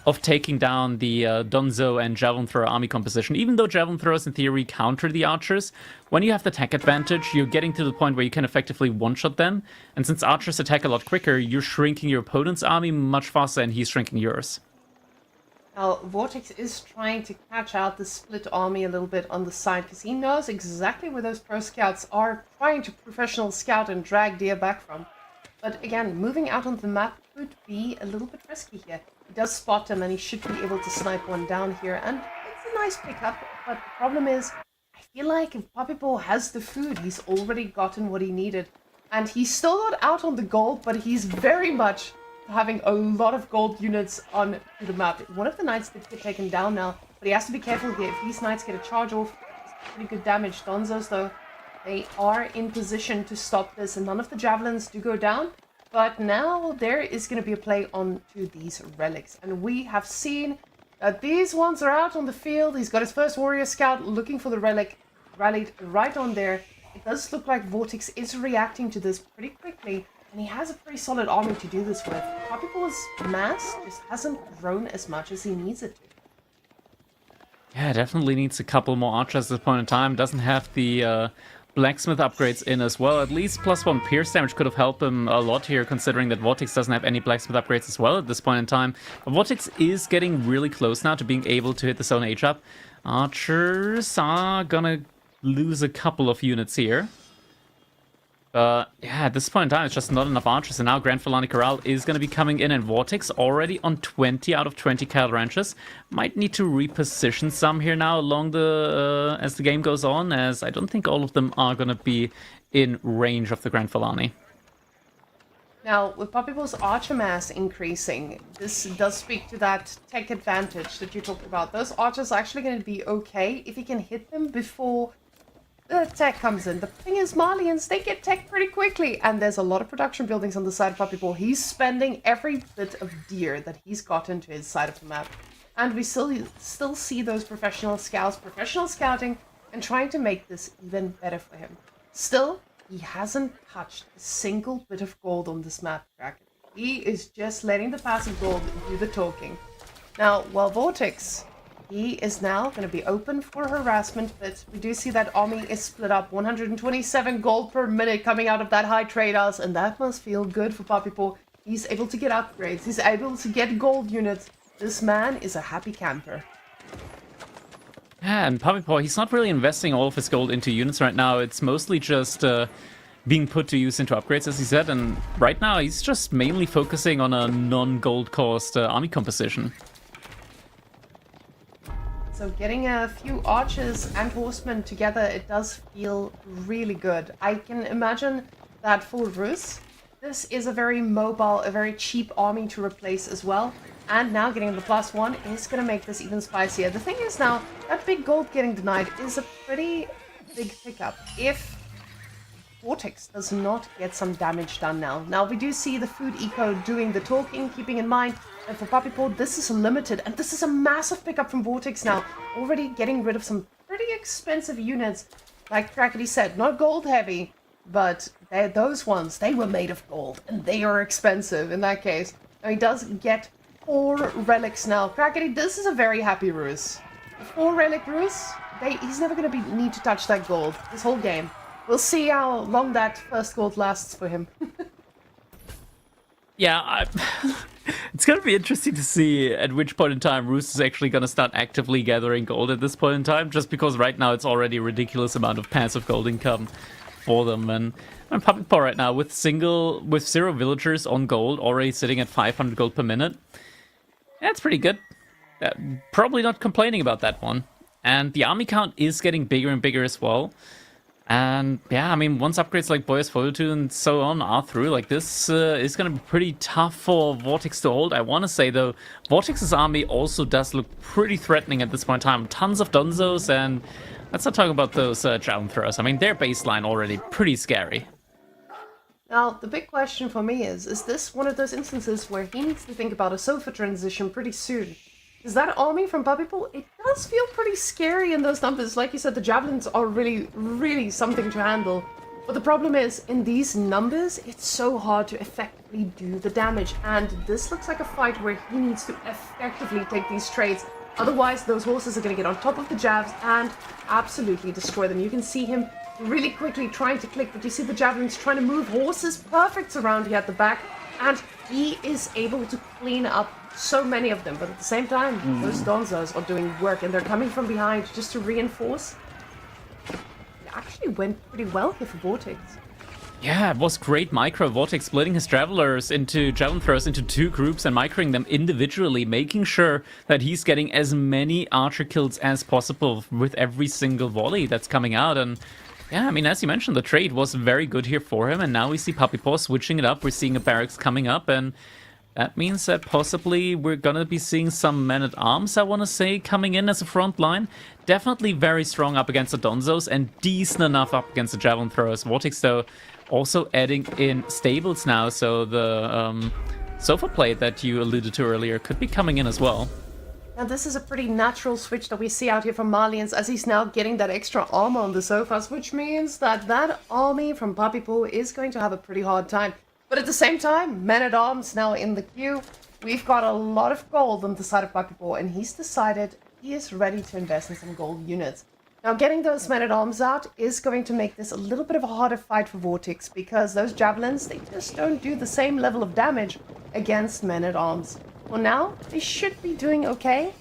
of taking down the Donzo and Javelin Thrower army composition. Even though Javelin Throwers in theory counter the archers, when you have the attack advantage, you're getting to the point where you can effectively one-shot them. And since archers attack a lot quicker, you're shrinking your opponent's army much faster, and he's shrinking yours. Now, Vortex is trying to catch out the split army a little bit on the side, because he knows exactly where those pro scouts are trying to professional scout and drag deer back from. But again, moving out on the map could be a little bit risky here. He does spot them, and he should be able to snipe one down here, and it's a nice pickup. But the problem is, I feel like if Papipo has the food, he's already gotten what he needed. And he's still not out on the gold, but he's very much having a lot of gold units on the map. One of the knights did get taken down now, but he has to be careful here. If these knights get a charge off, it's pretty good damage. Donzos, though, they are in position to stop this, and none of the javelins do go down. But now there is going to be a play onto these relics. And we have seen that these ones are out on the field. He's got his first warrior scout looking for the relic, rallied right on there. It does look like Vortex is reacting to this pretty quickly, and he has a pretty solid army to do this with. Papipo's mass just hasn't grown as much as he needs it to. Yeah, definitely needs a couple more archers at this point in time. Doesn't have the blacksmith upgrades in as well. At least +1 pierce damage could have helped him a lot here, considering that Vortex doesn't have any blacksmith upgrades as well at this point in time. But Vortex is getting really close now to being able to hit the zone age up. Archers are gonna lose a couple of units here. Yeah, at this point in time, it's just not enough archers, and now Grand Filani Corral is going to be coming in, and Vortex already on 20 out of 20 cattle ranches. Might need to reposition some here now along the as the game goes on, as I don't think all of them are going to be in range of the Grand Filani. Now, with Puppyboy's archer mass increasing, this does speak to that tech advantage that you talked about. Those archers are actually going to be okay if he can hit them before the tech comes in. The thing is, Malians, they get tech pretty quickly, and there's a lot of production buildings on the side of Puppyboy. He's spending every bit of deer that he's gotten to his side of the map. And we still see those professional scouts, professional scouting, and trying to make this even better for him. Still, he hasn't touched a single bit of gold on this map, Kraken. He is just letting the passive gold do the talking. Now, while Vortex, he is now going to be open for harassment, but we do see that army is split up. 127 gold per minute coming out of that high trade house, and that must feel good for Puppyboy. He's able to get upgrades. He's able to get gold units. This man is a happy camper. Yeah, and Puppyboy, he's not really investing all of his gold into units right now. It's mostly just being put to use into upgrades, as he said. And right now, he's just mainly focusing on a non-gold cost army composition. So getting a few archers and horsemen together, it does feel really good. I can imagine that for Rus, this is a very mobile, a very cheap army to replace as well. And now getting the +1 is going to make this even spicier. The thing is now, that big gold getting denied is a pretty big pickup if Vortex does not get some damage done now. Now we do see the food eco doing the talking, keeping in mind that for Puppyboy this is limited, and this is a massive pickup from Vortex now. Already getting rid of some pretty expensive units, like Crackety said, not gold heavy, but those ones, they were made of gold, and they are expensive in that case. Now he does get 4 relics now. Crackety, this is a very happy Rus. 4 relic Rus, he's never going to need to touch that gold this whole game. We'll see how long that first gold lasts for him. Yeah, it's going to be interesting to see at which point in time Rus is actually going to start actively gathering gold at this point in time, just because right now it's already a ridiculous amount of passive gold income for them. And Puppyboy right now with 0 villagers on gold, already sitting at 500 gold per minute. That's pretty good. Probably not complaining about that one. And the army count is getting bigger and bigger as well. And yeah, I mean, once upgrades like Boyar's Fortitude and so on are through, like this is going to be pretty tough for Vortex to hold. I want to say, though, Vortex's army also does look pretty threatening at this point in time. Tons of Dunzos, and let's not talk about those Javelin Throwers. I mean, their baseline already pretty scary. Now, the big question for me is this one of those instances where he needs to think about a sofa transition pretty soon? Is that army from Puppyboy? It does feel pretty scary in those numbers. Like you said, the javelins are really, really something to handle. But the problem is, in these numbers, it's so hard to effectively do the damage. And this looks like a fight where he needs to effectively take these trades. Otherwise, those horses are going to get on top of the jabs and absolutely destroy them. You can see him really quickly trying to click, but you see the javelins trying to move horses perfect around here at the back, and he is able to clean up so many of them. But at the same time, those Donzos are doing work, and they're coming from behind just to reinforce. It actually went pretty well here for Vortex. Yeah, it was great micro. Vortex splitting his travelers into javelin throwers into 2 groups and microing them individually, making sure that he's getting as many archer kills as possible with every single volley that's coming out. And yeah, I mean, as you mentioned, the trade was very good here for him, and now we see Puppyboy switching it up. We're seeing a barracks coming up, and that means that possibly we're gonna be seeing some men-at-arms, I want to say, coming in as a front line. Definitely very strong up against the Donzos, and decent enough up against the Javelin Throwers. Vortex, though, also adding in stables now, so the sofa plate that you alluded to earlier could be coming in as well. Now this is a pretty natural switch that we see out here from Malians, as he's now getting that extra armor on the sofas, which means that that army from Puppyboy is going to have a pretty hard time. But at the same time, men-at-arms now in the queue. We've got a lot of gold on the side of Puppyboy, and he's decided he is ready to invest in some gold units. Now getting those men-at-arms out is going to make this a little bit of a harder fight for Vortex, because those javelins, they just don't do the same level of damage against men-at-arms. Well, now they should be doing okay,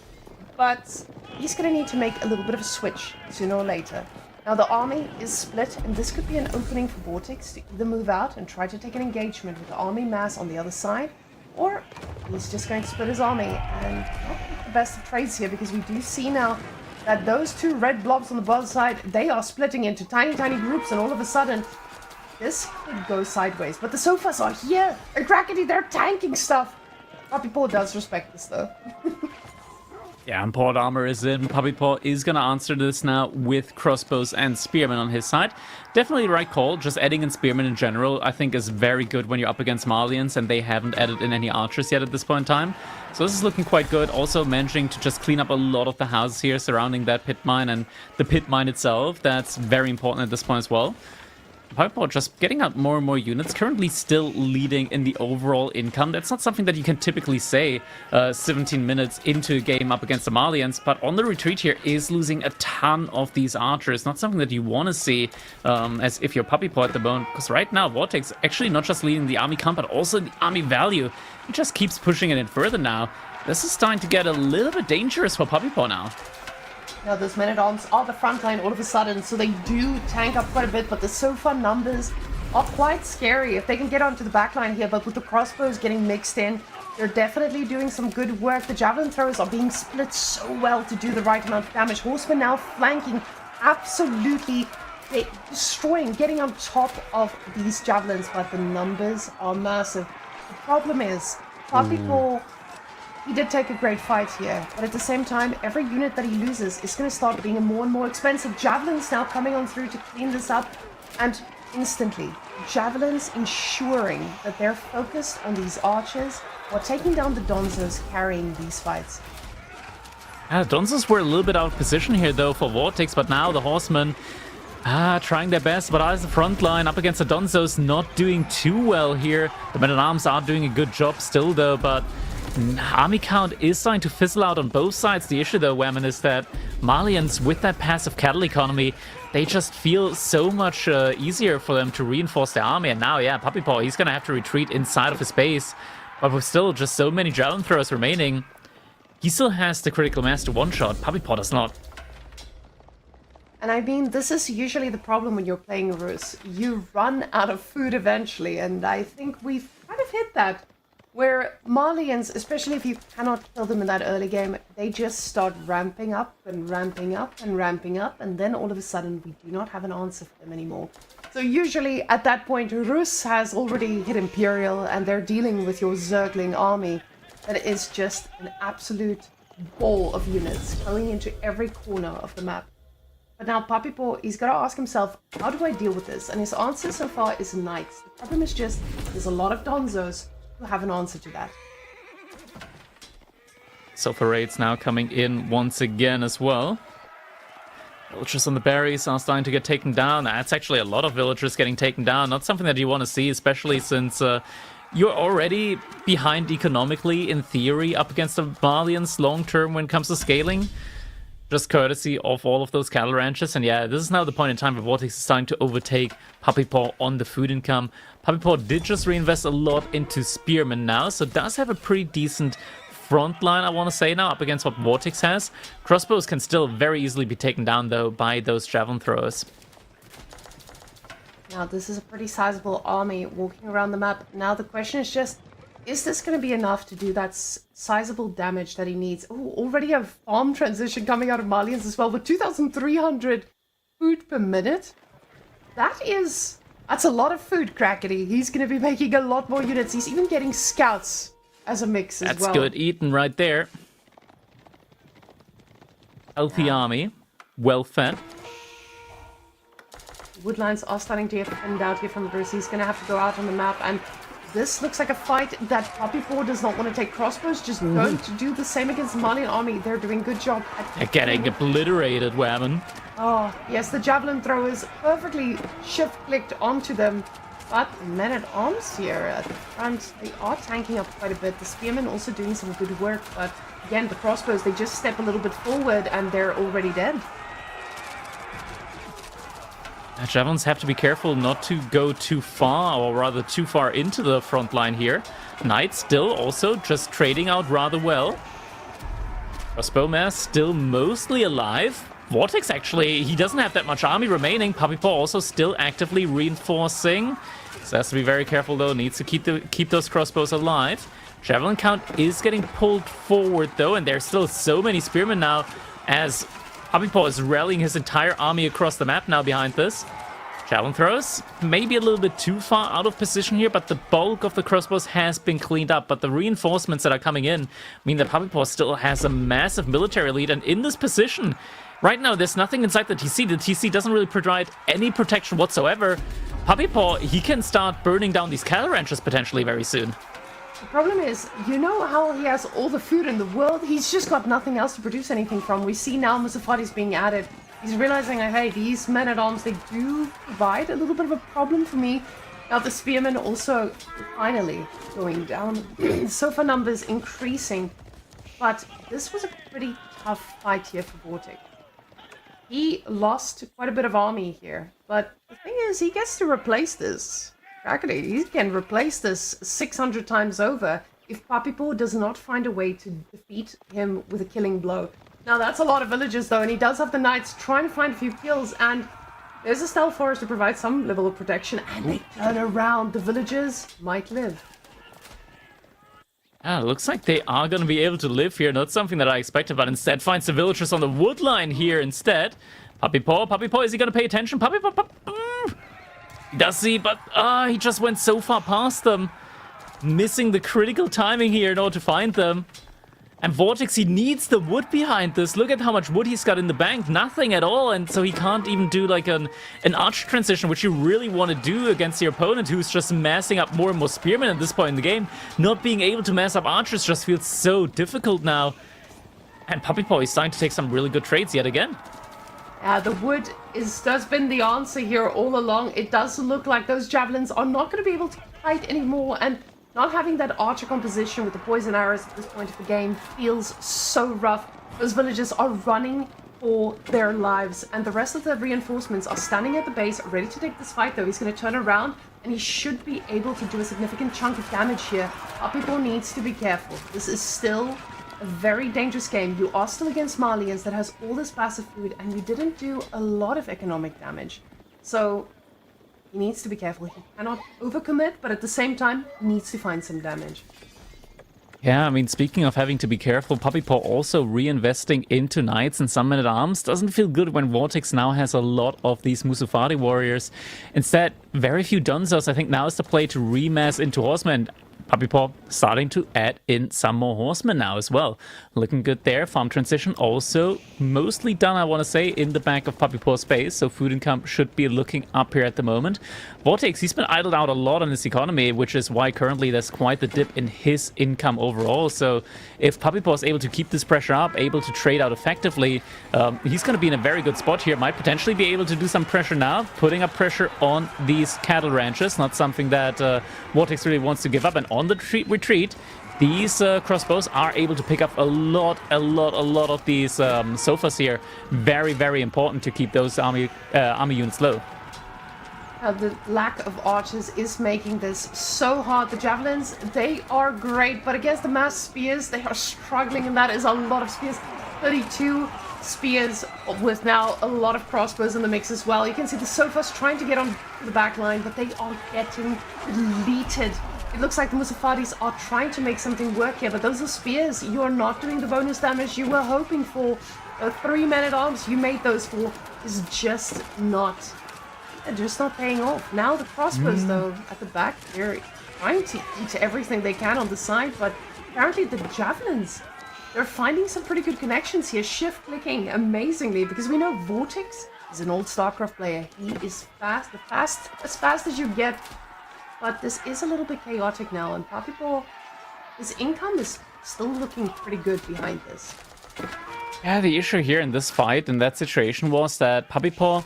but he's going to need to make a little bit of a switch sooner or later. Now the army is split, and this could be an opening for Vortex to either move out and try to take an engagement with the army mass on the other side, or he's just going to split his army and not make the best of trades here, because we do see now that those 2 red blobs on the bottom side, they are splitting into tiny, tiny groups, and all of a sudden this could go sideways. But the Sofas are here, and Crackety, they're tanking stuff. Puppy Paw does respect this, though. Yeah, and Port Armor is in. Puppy Paw is going to answer this now with crossbows and spearmen on his side. Definitely the right call. Just adding in spearmen in general, I think, is very good when you're up against Malians, and they haven't added in any archers yet at this point in time. So this is looking quite good. Also managing to just clean up a lot of the houses here surrounding that pit mine and the pit mine itself. That's very important at this point as well. Puppy Paw just getting out more and more units, currently still leading in the overall income. That's not something that you can typically say 17 minutes into a game up against the Malians, but on the retreat here is losing a ton of these archers. Not something that you want to see as if you're Puppy Paw at the moment, because right now Vortex actually not just leading the army count, but also the army value. He just keeps pushing it in further now. This is starting to get a little bit dangerous for Puppy Paw now. Now, those men-at-arms are the front line all of a sudden, so they do tank up quite a bit, but the Sofa numbers are quite scary if they can get onto the back line here, but with the crossbows getting mixed in, they're definitely doing some good work. The javelin throwers are being split so well to do the right amount of damage. Horsemen now flanking, absolutely destroying, getting on top of these javelins, but the numbers are massive. The problem is, Puppy Paw, he did take a great fight here, but at the same time, every unit that he loses is going to start being more and more expensive. Javelins now coming on through to clean this up, and instantly, Javelins ensuring that they're focused on these archers while taking down the Donzos carrying these fights. Donzos were a little bit out of position here, though, for Vortex, but now the Horsemen trying their best, but as the front line up against the Donzos, not doing too well here. The Men-at-Arms are doing a good job still, though, but army count is starting to fizzle out on both sides. The issue, though, Whammon, is that Malians, with that passive cattle economy, they just feel so much easier for them to reinforce their army. And now, yeah, Puppy Paw, he's going to have to retreat inside of his base. But with still just so many javelin throwers remaining, he still has the critical mass to one-shot. Puppy Paw does not. And I mean, this is usually the problem when you're playing Rus. You run out of food eventually, and I think we've kind of hit that. Where Malians, especially if you cannot kill them in that early game, they just start ramping up and ramping up and ramping up, and then all of a sudden we do not have an answer for them anymore. So usually at that point, Rus has already hit Imperial, and they're dealing with your Zergling army that is just an absolute ball of units going into every corner of the map. But now Puppy Paw, he's got to ask himself, how do I deal with this? And his answer so far is Knights. The problem is just, there's a lot of Donzos who have an answer to that. Sulfur raids now coming in once again as well. Villagers on the berries are starting to get taken down. That's actually a lot of villagers getting taken down. Not something that you want to see, especially since you're already behind economically, in theory, up against the Malians long-term when it comes to scaling. Just courtesy of all of those cattle ranches. And yeah, this is now the point in time where Vortex is starting to overtake Puppy Paw on the food income. Puppy Paw did just reinvest a lot into Spearmen now, so does have a pretty decent front line, I want to say, now, up against what Vortex has. Crossbows can still very easily be taken down, though, by those javelin throwers. Now, this is a pretty sizable army walking around the map. Now, the question is just, is this going to be enough to do that sizable damage that he needs? Oh, already a farm transition coming out of Malians as well, with 2,300 food per minute. That's a lot of food, Crackety. He's going to be making a lot more units. He's even getting scouts as a mix as well. That's good eating right there. Healthy army. Well fed. Woodlines are starting to get thinned out here from Bruce. He's going to have to go out on the map, and this looks like a fight that Puppy Paw does not want to take. Crossbows just going to do the same against the Malian army. They're doing a good job They're getting obliterated, Whammon. Oh, yes, the javelin throwers perfectly shift-clicked onto them. But the men-at-arms here at the front, they are tanking up quite a bit. The spearmen also doing some good work, but again, the crossbows, they just step a little bit forward and they're already dead. Javelins have to be careful not to go too far, or rather too far into the front line here. Knights still also just trading out rather well. Crossbowman still mostly alive. Vortex, actually, he doesn't have that much army remaining. Puppy Paw also still actively reinforcing. So has to be very careful, though. Needs to keep those crossbows alive. Javelin count is getting pulled forward, though, and there's still so many spearmen now, as Puppy Paw is rallying his entire army across the map now behind this. Javelin throws, maybe a little bit too far out of position here, but the bulk of the crossbows has been cleaned up. But the reinforcements that are coming in mean that Puppy Paw still has a massive military lead. And in this position, right now, there's nothing inside the TC. The TC doesn't really provide any protection whatsoever. Puppy Paw, he can start burning down these cattle ranches potentially very soon. The problem is, you know how he has all the food in the world? He's just got nothing else to produce anything from. We see now Musafati's being added. He's realizing, hey, these men-at-arms, they do provide a little bit of a problem for me. Now the spearmen also finally going down. Sofa numbers increasing. But this was a pretty tough fight here for Vortex. He lost quite a bit of army here. But the thing is, he gets to replace this. Actually, he can replace this 600 times over if Puppy Paw does not find a way to defeat him with a killing blow. Now, that's a lot of villagers, though, and he does have the knights trying to find a few kills, and there's a stealth forest to provide some level of protection, and they turn around. The villagers might live. Looks like they are going to be able to live here. Not something that I expected, but instead finds the villagers on the wood line here instead. Puppy Paw, is he going to pay attention? Puppy Paw, does he? But he just went so far past them. Missing the critical timing here in order to find them. And Vortex, he needs the wood behind this. Look at how much wood he's got in the bank. Nothing at all. And so he can't even do like an arch transition, which you really want to do against your opponent, who's just massing up more and more spearmen at this point in the game. Not being able to mass up archers just feels so difficult now. And Puppy Paw is starting to take some really good trades yet again. The wood has been the answer here all along. It does look like those javelins are not going to be able to fight anymore. And not having that archer composition with the poison arrows at this point of the game feels so rough. Those villagers are running for their lives, and the rest of the reinforcements are standing at the base, ready to take this fight, though. He's going to turn around, and he should be able to do a significant chunk of damage here. Puppy Paw needs to be careful. This is still a very dangerous game. You are still against Malians that has all this passive food, and you didn't do a lot of economic damage. So he needs to be careful. He cannot overcommit, but at the same time, he needs to find some damage. Yeah, I mean, speaking of having to be careful, Puppy Paw also reinvesting into knights and some men-at-arms doesn't feel good when Vortex now has a lot of these Musafati warriors. Instead, very few Dunzos. I think now is the play to remass into horsemen. Puppy Paw starting to add in some more horsemen now as well. Looking good there. Farm transition also mostly done, I want to say, in the back of Puppy Paw's space. So food income should be looking up here at the moment. Vortex, he's been idled out a lot on his economy, which is why currently there's quite the dip in his income overall. So if Puppy Paw is able to keep this pressure up, able to trade out effectively, he's going to be in a very good spot here. Might potentially be able to do some pressure now, putting up pressure on these cattle ranches. Not something that Vortex really wants to give up. And on the retreat, these crossbows are able to pick up a lot of these sofas here. Very, very important to keep those army units low. The lack of archers is making this so hard. The javelins, they are great, but against the mass spears, they are struggling, and that is a lot of spears. 32 spears with now a lot of crossbows in the mix as well. You can see the sofas trying to get on the back line, but they are getting deleted. It looks like the Musafatis are trying to make something work here, but those are spears. You are not doing the bonus damage you were hoping for. 3 men-at-arms you made those for is just not paying off. Now the crossbows, though, at the back, they're trying to eat everything they can on the side, but apparently the javelins, they're finding some pretty good connections here. Shift clicking amazingly, because we know Vortex is an old StarCraft player. He is fast, as fast as you get. But this is a little bit chaotic now, and Puppy Paw, his income is still looking pretty good behind this. Yeah, the issue here in this fight, in that situation, was that Puppy Paw,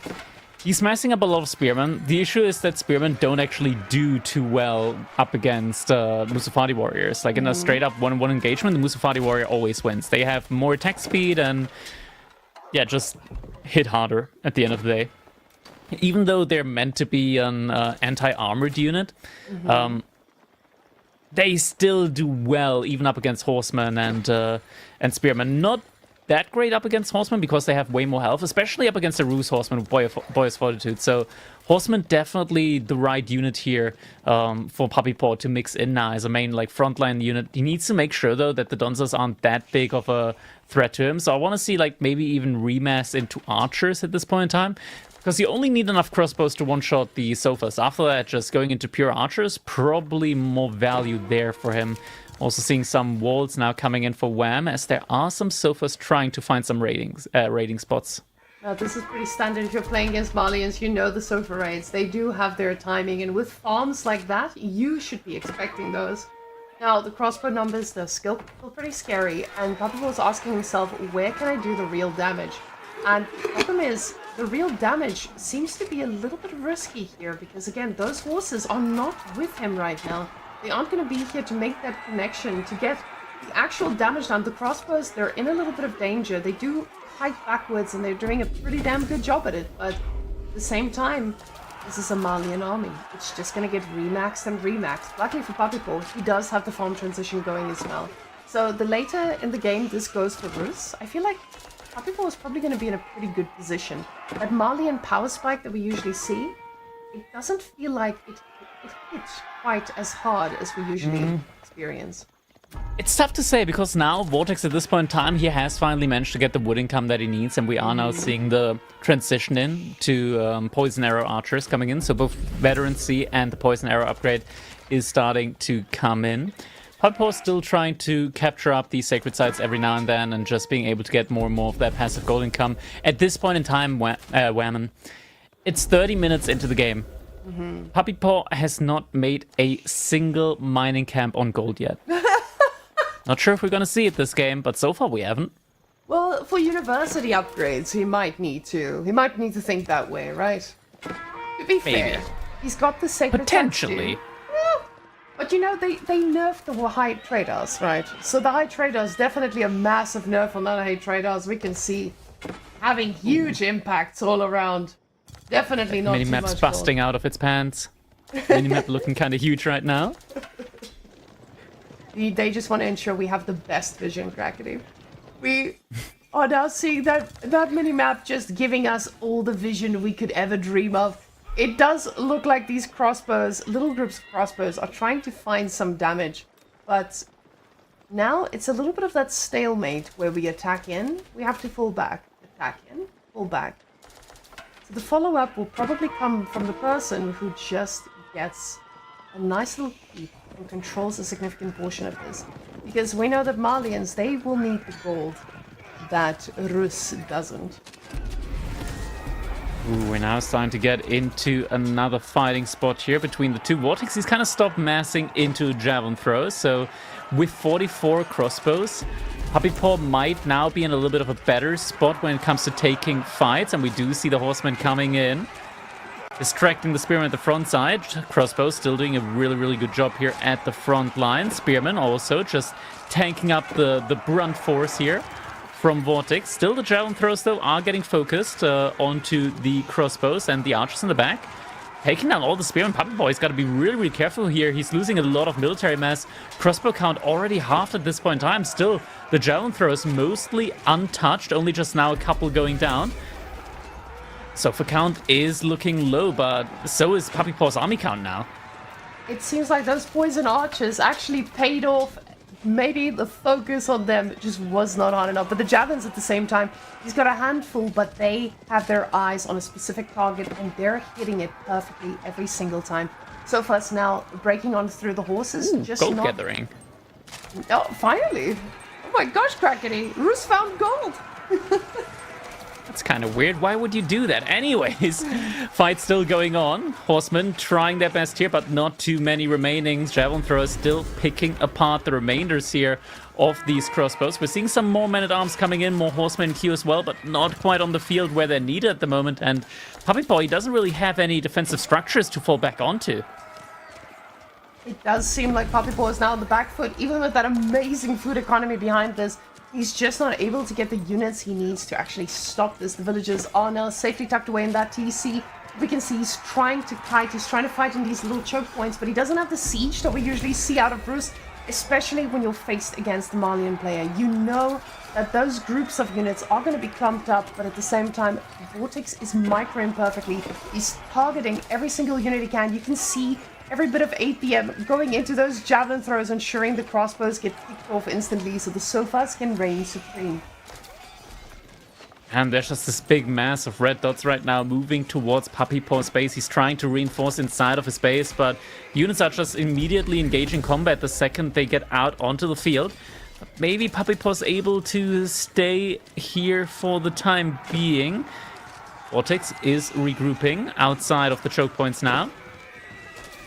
he's messing up a lot of spearmen. The issue is that spearmen don't actually do too well up against Musafati warriors. Like in a straight-up 1-on-1 engagement, the Musafati warrior always wins. They have more attack speed and, yeah, just hit harder at the end of the day. Even though they're meant to be an anti-armored unit, they still do well even up against horsemen and spearmen. Not that great up against horsemen because they have way more health, especially up against the Ruse horsemen with Boy's Fortitude. So horsemen definitely the right unit here for Puppy Paw to mix in now as a main like frontline unit. He needs to make sure though that the Dunzos aren't that big of a threat to him. So I want to see like maybe even remass into archers at this point in time. Because you only need enough crossbows to one-shot the sofas. After that, just going into pure archers, probably more value there for him. Also seeing some walls now coming in for Wham, as there are some sofas trying to find some raiding spots. Now, this is pretty standard if you're playing against Malians. You know the sofa raids. They do have their timing, and with farms like that, you should be expecting those. Now, the crossbow numbers, they're still pretty scary, and Papa was asking himself, where can I do the real damage? And the problem is, the real damage seems to be a little bit risky here, because again, those horses are not with him right now. They aren't going to be here to make that connection, to get the actual damage down. The crossbows, they're in a little bit of danger. They do fight backwards, and they're doing a pretty damn good job at it, but at the same time, this is a Malian army. It's just going to get remaxed and remaxed. Luckily for Papipo, he does have the farm transition going as well. So the later in the game this goes for Rus, I feel like Papipo is probably going to be in a pretty good position. That Malian power spike that we usually see, it doesn't feel like it hits quite as hard as we usually experience. It's tough to say, because now Vortex at this point in time, he has finally managed to get the wood income that he needs, and we are now seeing the transition in to Poison Arrow Archers coming in. So both Veterancy and the Poison Arrow upgrade is starting to come in. Papipo still trying to capture up these sacred sites every now and then, and just being able to get more and more of that passive gold income. At this point in time, Whammon, it's 30 minutes into the game. Papipo has not made a single mining camp on gold yet. Not sure if we're gonna see it this game, but so far we haven't. Well, for university upgrades, he might need to. He might need to think that way, right? To be fair, he's got the sacred potentially. Yeah. But you know, they nerfed the high traders, right? So the high traders, definitely a massive nerf on the high traders. We can see having huge impacts all around. Definitely not too Minimap's much busting gold. out of its pants. Minimap looking kind of huge right now. They just want to ensure we have the best vision, Crackety. We are now seeing that minimap just giving us all the vision we could ever dream of. It does look like these crossbows, little groups of crossbows, are trying to find some damage. But now it's a little bit of that stalemate where we attack in, we have to fall back. Attack in, fall back. So the follow-up will probably come from the person who just gets a nice little peek and controls a significant portion of this. Because we know that Malians, they will need the gold that Rus doesn't. Ooh, we're now starting to get into another fighting spot here between the two. Vortex, he's kind of stopped massing into javelin throws, so with 44 crossbows, Papipo might now be in a little bit of a better spot when it comes to taking fights, and we do see the horsemen coming in, distracting the spearman at the front side. Crossbow still doing a really good job here at the front line. Spearman also just tanking up the brunt force here from Vortex. Still the javelin throws, though, are getting focused onto the crossbows and the archers in the back. Taking down all the spearmen. Papipo's got to be really careful here. He's losing a lot of military mass. Crossbow count already halved at this point in time. Still, the javelin throws mostly untouched. Only just now a couple going down. Sofa count is looking low, but so is Papipo's army count now. It seems like those poison archers actually paid off. Maybe the focus on them just was not hard enough. But the javelins at the same time, he's got a handful, but they have their eyes on a specific target, and they're hitting it perfectly every single time. So fast now, breaking on through the horses. Ooh, just gold not... gathering. Oh, finally! Oh my gosh, Crackety! Rus found gold! That's kind of weird. Why would you do that? Anyways, fight still going on. Horsemen trying their best here, but not too many remaining. Javelin throwers still picking apart the remainders here of these crossbows. We're seeing some more men-at-arms coming in, more horsemen in queue as well, but not quite on the field where they're needed at the moment. And Papipo doesn't really have any defensive structures to fall back onto. It does seem like Papipo is now on the back foot, even with that amazing food economy behind this. He's just not able to get the units he needs to actually stop this. The villagers are now safely tucked away in that TC. We can see he's trying to kite, he's trying to fight in these little choke points, but he doesn't have the siege that we usually see out of Rus, especially when you're faced against the Malian player. You know that those groups of units are going to be clumped up, but at the same time, Vortex is microing perfectly. He's targeting every single unit he can. You can see every bit of APM going into those javelin throws, ensuring the crossbows get kicked off instantly so the sofas can reign supreme. And there's just this big mass of red dots right now moving towards Puppy Paw's base. He's trying to reinforce inside of his base, but units are just immediately engaging combat the second they get out onto the field. But maybe Puppy Paw's able to stay here for the time being. Vortex is regrouping outside of the choke points now.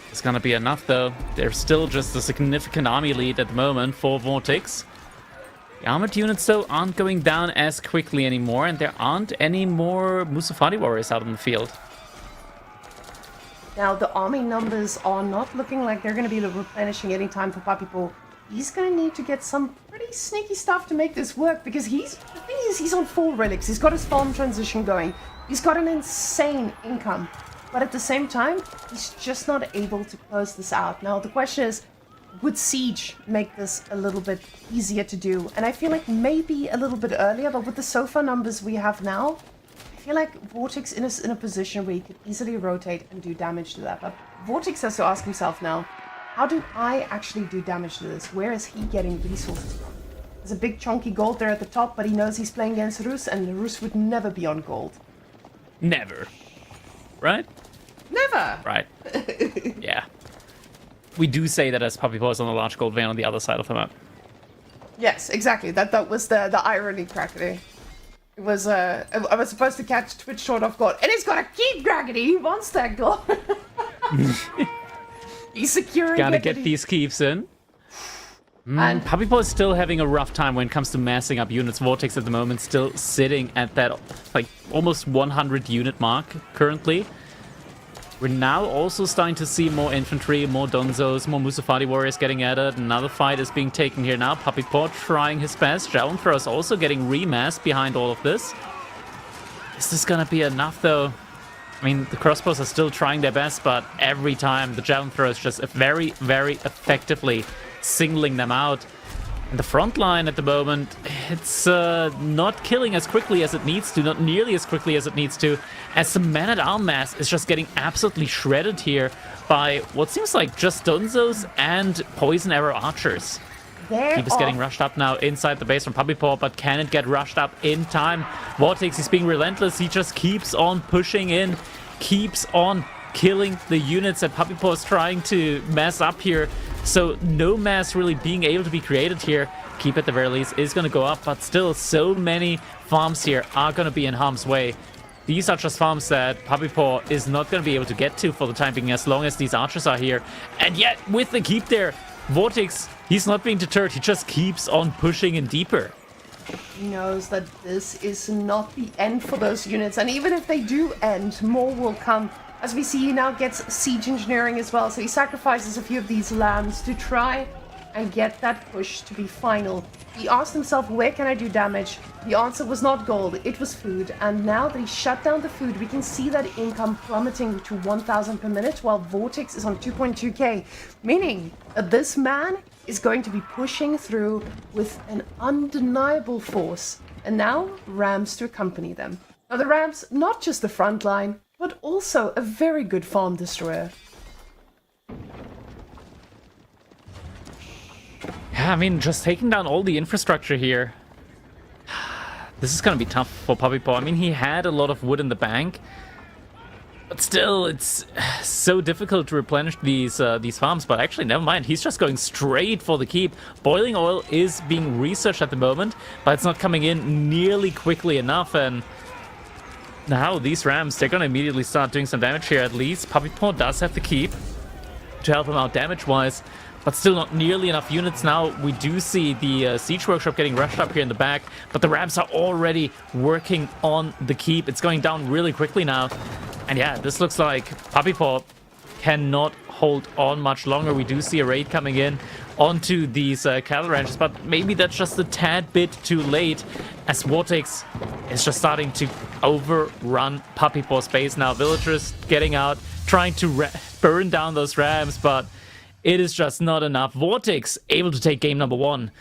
It's gonna be enough though. There's still just a significant army lead at the moment for Vortex. The armored units, though, aren't going down as quickly anymore, and there aren't any more Musafati warriors out in the field. Now, the army numbers are not looking like they're going to be replenishing any time for Puppy Paw. He's going to need to get some pretty sneaky stuff to make this work, because the thing is, he's on 4 relics. He's got his farm transition going. He's got an insane income. But at the same time, he's just not able to close this out. Now, the question is, would Siege make this a little bit easier to do? And I feel like maybe a little bit earlier, but with the SOFA numbers we have now, I feel like Vortex is in a position where he could easily rotate and do damage to that. But Vortex has to ask himself now, how do I actually do damage to this? Where is he getting resources from? There's a big chunky gold there at the top, but he knows he's playing against Rus, and Rus would never be on gold. Never. Right? Never! Right. Yeah. We do say that as Puppy Paw is on a large gold vein on the other side of the map. Yes, exactly. That was the irony, Crackety. It was, I was supposed to catch Twitch short off guard, and he's gotta keep Crackety! He wants that gold! He's securing Gotta it, get these keeps in. And Puppy Paw is still having a rough time when it comes to massing up units. Vortex at the moment still sitting at that, like, almost 100 unit mark currently. We're now also starting to see more infantry, more Donzos, more Musafati warriors getting added. Another fight is being taken here now. Puppy Paw trying his best. Javelin Throw is also getting remassed behind all of this. Is this gonna be enough though? I mean, the crossbows are still trying their best, but every time the Javelin Throw is just very, very effectively singling them out. And the front line at the moment, it's not killing as quickly as it needs to, not nearly as quickly as it needs to, as the man-at-arm mass is just getting absolutely shredded here by what seems like just Donzos and Poison Arrow Archers. Keep is getting rushed up now inside the base from Puppy Paw, but can it get rushed up in time? Vortex, he's being relentless, he just keeps on pushing in, keeps on killing the units that Puppy Paw is trying to mass up here. So no mass really being able to be created here. Keep at the very least is going to go up, but still so many farms here are going to be in harm's way. These are just farms that Puppy Paw is not going to be able to get to for the time being as long as these archers are here. And yet with the keep there, Vortex, he's not being deterred. He just keeps on pushing in deeper. He knows that this is not the end for those units, and even if they do end, more will come. As we see, he now gets siege engineering as well, so he sacrifices a few of these lands to try and get that push to be final. He asked himself, where can I do damage? The answer was not gold, it was food. And now that he shut down the food, we can see that income plummeting to 1,000 per minute, while Vortex is on 2.2k. Meaning that this man is going to be pushing through with an undeniable force. And now, Rams to accompany them. Now the Rams, not just the front line, but also a very good farm destroyer. Yeah, I mean, just taking down all the infrastructure here. This is going to be tough for Puppy Paw. I mean, he had a lot of wood in the bank, but still, it's so difficult to replenish these farms. But actually, never mind. He's just going straight for the keep. Boiling oil is being researched at the moment, but it's not coming in nearly quickly enough. And now these Rams, they're going to immediately start doing some damage here at least. Puppy Paw does have the keep to help him out damage-wise, but still not nearly enough units now. We do see the Siege Workshop getting rushed up here in the back, but the Rams are already working on the keep. It's going down really quickly now. And yeah, this looks like Puppy Paw cannot hold on much longer. We do see a raid coming in onto these cattle ranches, but maybe that's just a tad bit too late, as Vortex is just starting to overrun Puppy Paw's base now. Villagers getting out, trying to burn down those Rams, but it is just not enough. Vortex able to take game number 1.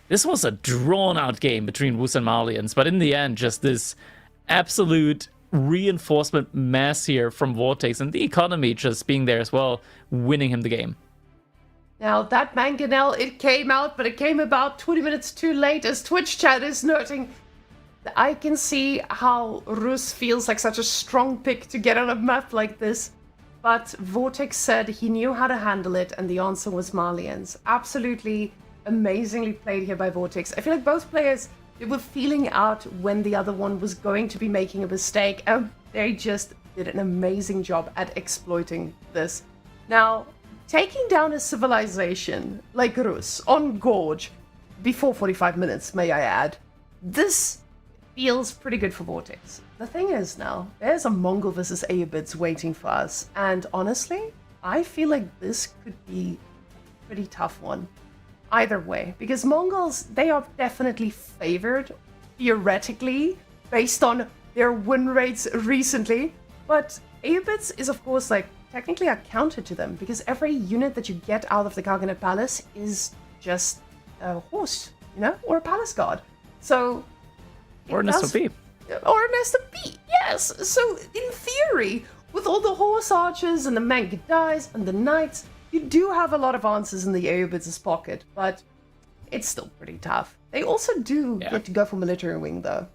This was a drawn-out game between Wus and Malians, but in the end, just this absolute reinforcement mass here from Vortex, and the economy just being there as well, winning him the game. Now, that mangonel, it came out, but it came about 20 minutes too late, as Twitch chat is noting I can see how Rus feels like such a strong pick to get on a map like this, but Vortex said he knew how to handle it, and the answer was Marlians. Absolutely amazingly played here by Vortex. I feel like both players, they were feeling out when the other one was going to be making a mistake, and they just did an amazing job at exploiting this. Now, taking down a civilization like Rus on Gorge before 45 minutes, may I add, this feels pretty good for Vortex. The thing is now, there's a Mongol versus Aeobids waiting for us, and honestly, I feel like this could be a pretty tough one. Either way, because Mongols, they are definitely favored, theoretically, based on their win rates recently, but Aeobids is of course like technically a counter to them, because every unit that you get out of the Khaganate Palace is just a horse, you know, or a palace guard. So Or an SOB. Or an SOB, yes. So in theory, with all the horse archers and the Mangudais and the knights, you do have a lot of answers in the Aeobids' pocket, but it's still pretty tough. They also do get to go for military wing, though.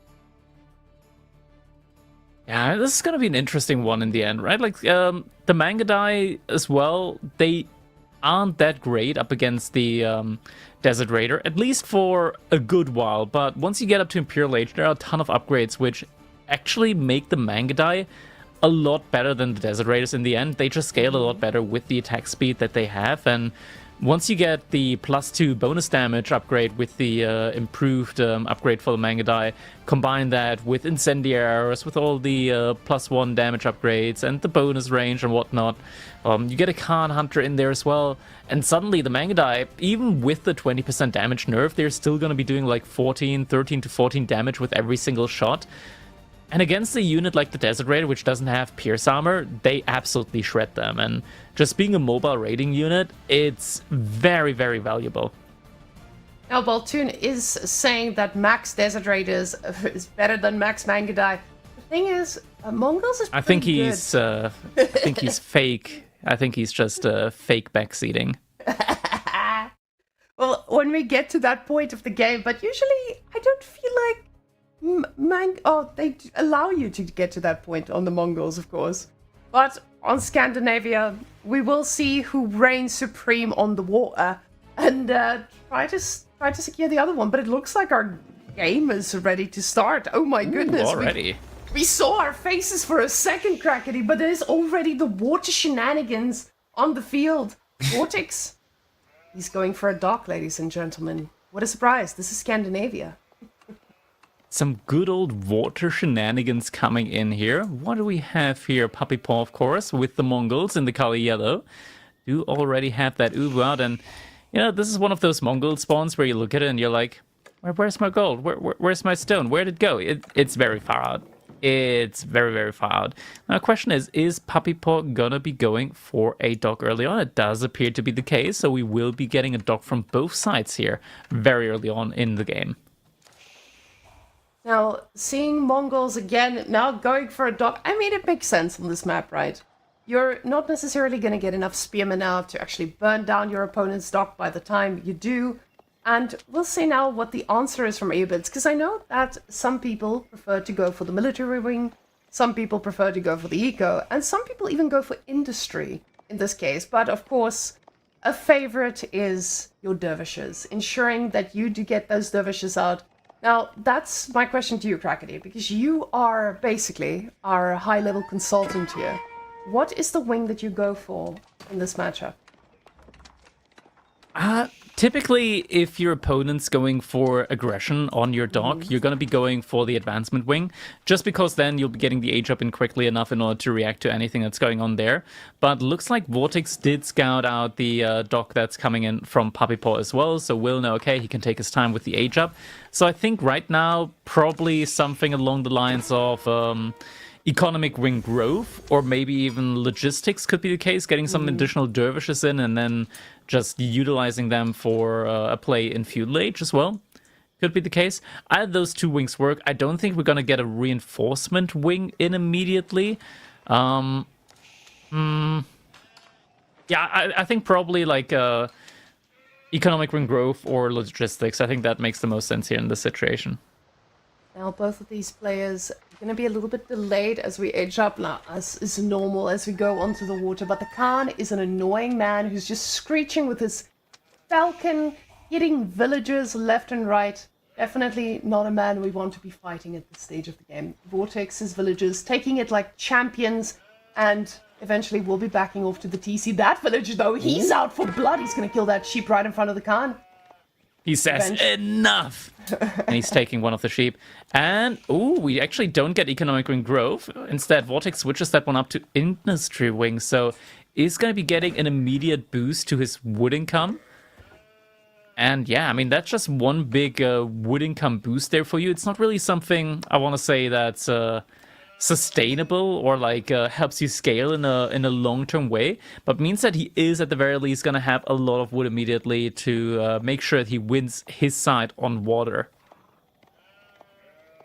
Yeah, this is going to be an interesting one in the end, right? Like, the Mangudai as well, they aren't that great up against the Desert Raider, at least for a good while. But once you get up to Imperial Age, there are a ton of upgrades which actually make the Mangudai a lot better than the Desert Raiders in the end. They just scale a lot better with the attack speed that they have, and once you get the +2 bonus damage upgrade with the improved upgrade for the Mangudai, combine that with Incendiaries, with all the +1 damage upgrades and the bonus range and whatnot, you get a Khan Hunter in there as well, and suddenly the Mangudai, even with the 20% damage nerf, they're still going to be doing like 13 to 14 damage with every single shot. And against a unit like the Desert Raider, which doesn't have Pierce Armor, they absolutely shred them. And just being a mobile raiding unit, it's very, very valuable. Now, Baltoon is saying that Max Desert Raiders is better than Max Mangudai. The thing is, Mongols is pretty I think good. I think he's fake. I think he's just fake backseating. Well, when we get to that point of the game, but usually I don't feel like they allow you to get to that point on the Mongols, of course. But on Scandinavia, we will see who reigns supreme on the water and try to secure the other one. But it looks like our game is ready to start. Oh my goodness! Already. We saw our faces for a second, Crackety, but there's already the water shenanigans on the field. Vortex, he's going for a dock, ladies and gentlemen. What a surprise! This is Scandinavia. Some good old water shenanigans coming in here. What do we have here? Puppy Paw, of course, with the Mongols in the color yellow. Do already have that Ubu out, and you know, this is one of those Mongol spawns where you look at it and you're like, where's my gold? Where's my stone? Where did it go? It's very far out. It's very, very far out. Now, the question is Puppy Paw gonna be going for a dock early on? It does appear to be the case, so we will be getting a dock from both sides here very early on in the game. Now, seeing Mongols again, now going for a dock, I mean, it makes sense on this map, right? You're not necessarily going to get enough spearmen out to actually burn down your opponent's dock by the time you do. And we'll see now what the answer is from Aeobids, because I know that some people prefer to go for the military wing, some people prefer to go for the eco, and some people even go for industry in this case. But of course, a favorite is your dervishes, ensuring that you do get those dervishes out. Now, that's my question to you, Crackety, because you are basically our high-level consultant here. What is the wing that you go for in this matchup? Typically, if your opponent's going for aggression on your dock, you're going to be going for the advancement wing, just because then you'll be getting the age up in quickly enough in order to react to anything that's going on there. But looks like Vortex did scout out the dock that's coming in from Puppy Paw as well, so we'll know, okay, he can take his time with the age up. So I think right now, probably something along the lines of economic wing growth, or maybe even logistics could be the case, getting some additional dervishes in and then just utilizing them for a play in feudal age as well. Could be the case. Either those two wings work. I don't think we're going to get a reinforcement wing in immediately. Yeah, I think probably like economic wing growth or logistics. I think that makes the most sense here in this situation. Now, both of these players are going to be a little bit delayed as we edge up now, as is normal as we go onto the water. But the Khan is an annoying man who's just screeching with his falcon, hitting villagers left and right. Definitely not a man we want to be fighting at this stage of the game. Vortex's villagers taking it like champions, and eventually we'll be backing off to the TC. That villager, though, he's out for blood. He's going to kill that sheep right in front of the Khan. He says, Revenge. enough! And he's taking one of the sheep. And, ooh, we actually don't get economic ring growth. Instead, Vortex switches that one up to industry wing. So is going to be getting an immediate boost to his wood income. And yeah, I mean, that's just one big wood income boost there for you. It's not really something I want to say that's sustainable or like helps you scale in a long-term way, but means that he is at the very least going to have a lot of wood immediately to make sure that he wins his side on water.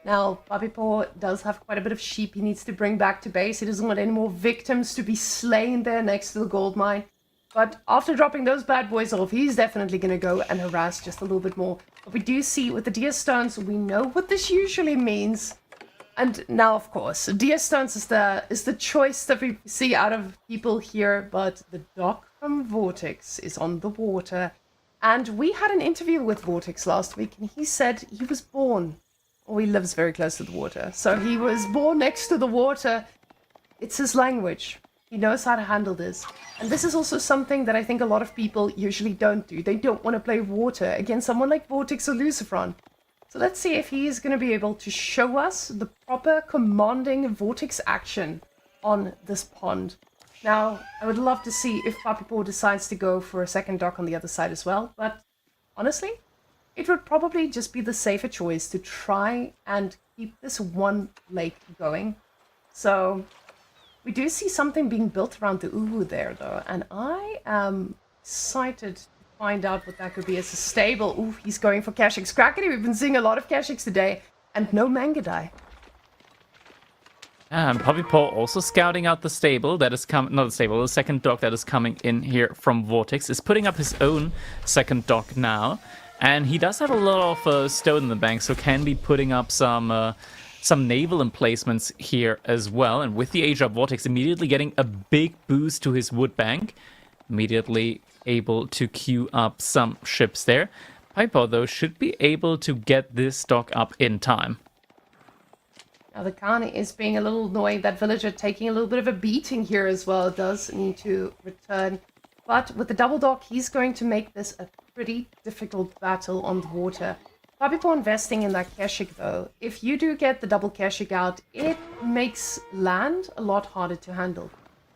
Now, Papipo does have quite a bit of sheep he needs to bring back to base. He doesn't want any more victims to be slain there next to the gold mine. But after dropping those bad boys off, he's definitely going to go and harass just a little bit more. But we do see with the deer stones, we know what this usually means. And now, of course, deer stones is the choice that we see out of people here. But the dock from Vortex is on the water. And we had an interview with Vortex last week, and he said he was born, or he lives very close to the water. So he was born next to the water. It's his language. He knows how to handle this. And this is also something that I think a lot of people usually don't do. They don't want to play water against someone like Vortex or Lucifer. So let's see if he is going to be able to show us the proper commanding Vortex action on this pond. Now, I would love to see if Papipo decides to go for a second dock on the other side as well. But honestly, it would probably just be the safer choice to try and keep this one lake going. So we do see something being built around the Uwu there, though, and I am excited to find out what that could be as a stable. Ooh, he's going for Kashix. Krakeny, we've been seeing a lot of Kashix today, and no Mangadai. And Papipo also scouting out the stable that is coming, not the stable, the second dock that is coming in here from Vortex, is putting up his own second dock now. And he does have a lot of stone in the bank, so can be putting up some naval emplacements here as well. And with the Age of Vortex immediately getting a big boost to his wood bank, immediately able to queue up some ships there. Papipo, though, should be able to get this dock up in time. Now the Khan is being a little annoying. That villager taking a little bit of a beating here as well. Does need to return. But with the double dock, he's going to make this a pretty difficult battle on the water. Papipo investing in that Kashik, though. If you do get the double Kashik out, it makes land a lot harder to handle.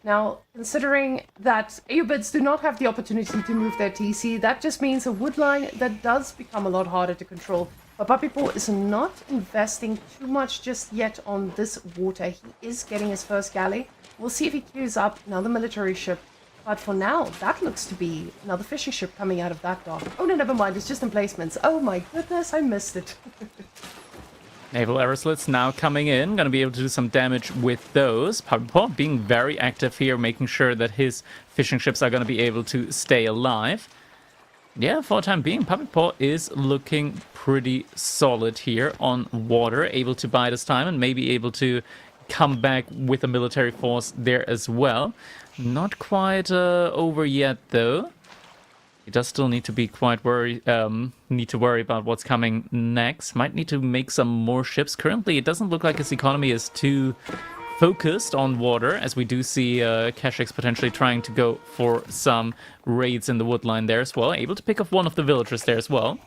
Now, considering that Aeobids do not have the opportunity to move their TC, that just means a wood line that does become a lot harder to control. But Papipo is not investing too much just yet on this water. He is getting his first galley. We'll see if he queues up another military ship. But for now, that looks to be another fishing ship coming out of that dock. Oh no, never mind, it's just emplacements. Oh my goodness, I missed it. Naval Aeroslits now coming in, going to be able to do some damage with those. Papipo being very active here, making sure that his fishing ships are going to be able to stay alive. Yeah, for the time being, Papipo is looking pretty solid here on water, able to bide his time and maybe able to come back with a military force there as well. Not quite over yet, though. He does still need to be quite worried. Need to worry about what's coming next. Might need to make some more ships. Currently, it doesn't look like his economy is too focused on water, as we do see Kashix potentially trying to go for some raids in the wood line there as well. Able to pick off one of the villagers there as well.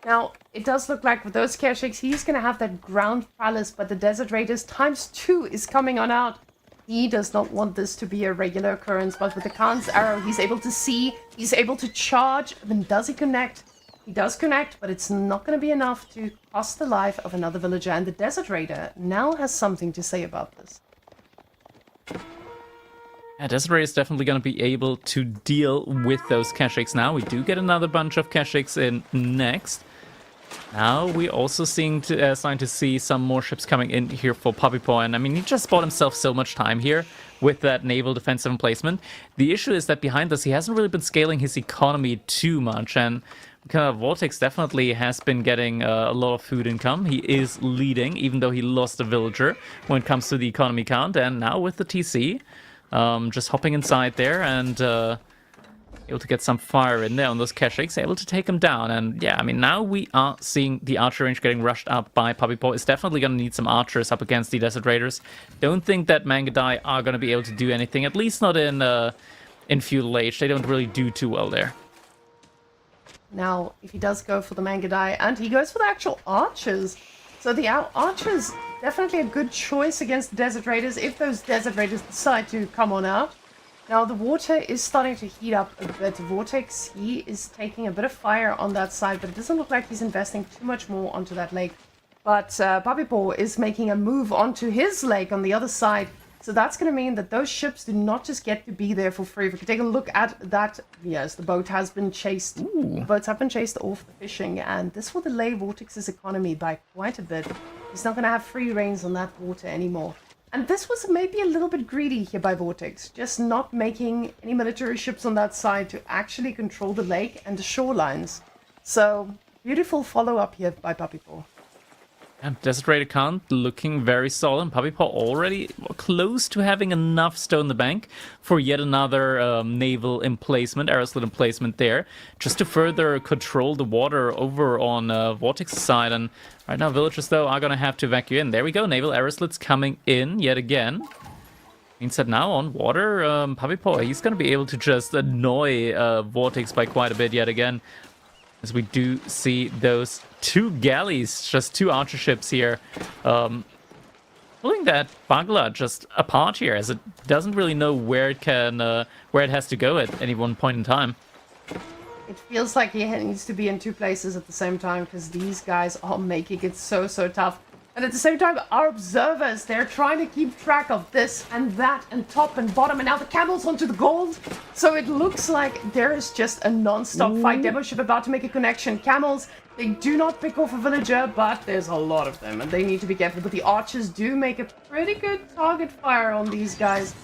Now, it does look like with those Kashiks, he's going to have that ground palace, but the Desert Raiders ×2 is coming on out. He does not want this to be a regular occurrence, but with the Khan's arrow, he's able to see, he's able to charge. Then does he connect? He does connect, but it's not going to be enough to cost the life of another villager. And the Desert Raider now has something to say about this. Yeah, Desert Raider is definitely going to be able to deal with those Kashiks now. We do get another bunch of Kashiks in next. Now we're also starting to see some more ships coming in here for Papipo, and I mean, he just bought himself so much time here with that naval defensive emplacement. The issue is that behind this, he hasn't really been scaling his economy too much, and Vortex definitely has been getting a lot of food income. He is leading, even though he lost a villager when it comes to the economy count. And now with the TC, just hopping inside there and able to get some fire in there on those Keshiks, able to take him down. And yeah, I mean, now we are seeing the archer range getting rushed up by Puppy Paw. It's definitely going to need some archers up against the Desert Raiders. Don't think that Mangadai are going to be able to do anything, at least not in feudal age. They don't really do too well there. Now, if he does go for the Mangadai, and he goes for the actual archers, so the archers definitely a good choice against the Desert Raiders if those Desert Raiders decide to come on out. Now, the water is starting to heat up a bit. Vortex, he is taking a bit of fire on that side, but it doesn't look like he's investing too much more onto that lake. But Puppy Paw is making a move onto his lake on the other side. So that's going to mean that those ships do not just get to be there for free. If we can take a look at that, yes, the boat has been chased. Ooh. The boats have been chased off the fishing, and this will delay Vortex's economy by quite a bit. He's not going to have free reins on that water anymore. And this was maybe a little bit greedy here by Vortex, just not making any military ships on that side to actually control the lake and the shorelines. So, beautiful follow-up here by Puppy Paw. And Desert Raider count looking very solid. Puppy Paw already close to having enough stone in the bank for yet another naval emplacement, aeroslit emplacement there, just to further control the water over on Vortex's side. And right now, villagers, though, are going to have to evacuate in. There we go, naval aeroslits coming in yet again. Means that now on water, Puppy Paw, he's going to be able to just annoy Vortex by quite a bit yet again. As we do see those two galleys, just two archer ships here, pulling that Bagla just apart here, as it doesn't really know where it can, where it has to go at any one point in time. It feels like he needs to be in two places at the same time, because these guys are making it so tough. And at the same time, our observers, they're trying to keep track of this and that and top and bottom, and now the camels onto the gold. So it looks like there is just a non-stop fight. Demo ship about to make a connection. Camels, they do not pick off a villager, but there's a lot of them, and they need to be careful. But the archers do make a pretty good target fire on these guys.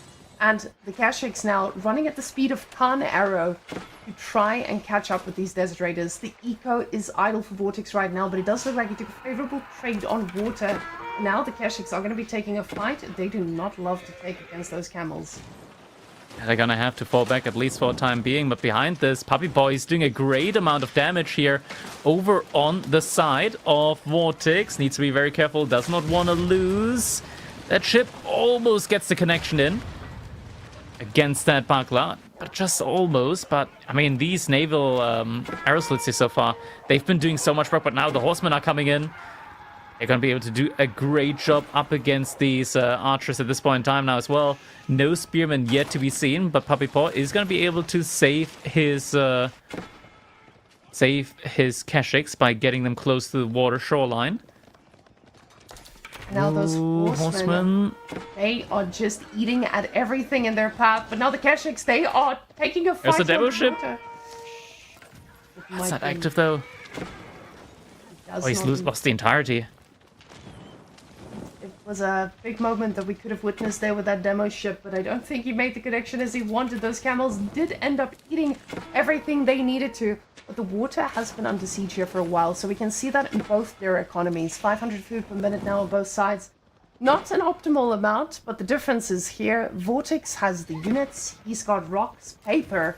And the Kashyyyks now running at the speed of Khan Arrow to try and catch up with these Desert Raiders. The eco is idle for Vortex right now, but it does look like he took a favorable trade on water. Now the Kashyyyks are going to be taking a fight. They do not love to take against those camels. They're gonna have to fall back at least for a time being, but behind this, Puppy Paw is doing a great amount of damage here over on the side of Vortex. Needs to be very careful, does not want to lose. That ship almost gets the connection in against that Bagla, but just almost. But I mean, these naval aeroslits here so far, they've been doing so much work, but now the horsemen are coming in. They're going to be able to do a great job up against these archers at this point in time now as well. No spearmen yet to be seen, but Puppy Paw is going to be able to save his Kashyyyks by getting them close to the water shoreline. Now those horsemen, they are just eating at everything in their path. But now the Kashyyyks, they are taking a fight. There's a demo ship. Water. That's not active though. Oh, he's lost the entirety. It was a big moment that we could have witnessed there with that demo ship, but I don't think he made the connection as he wanted. Those camels did end up eating everything they needed to. But the water has been under siege here for a while, so we can see that in both their economies. 500 food per minute now on both sides. Not an optimal amount, but the difference is here. Vortex has the units, he's got rocks, paper,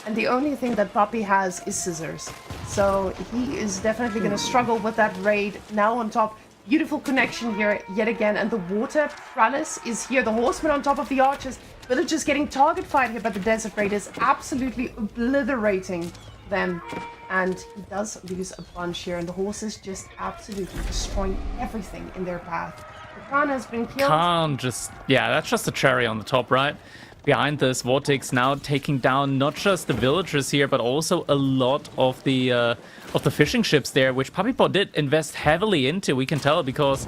and the only thing that Puppy has is scissors. So he is definitely going to struggle with that raid. Now on top, beautiful connection here yet again, and the water trellis is here. The horsemen on top of the archers. Villagers getting target fired here by the Desert Raiders, absolutely obliterating them. And he does lose a bunch here, and the horses just absolutely destroying everything in their path. The Khan has been killed. Khan just, yeah, that's just a cherry on the top, right? Behind this, Vortex now taking down not just the villagers here, but also a lot of the fishing ships there, which Puppy Paw did invest heavily into, we can tell, because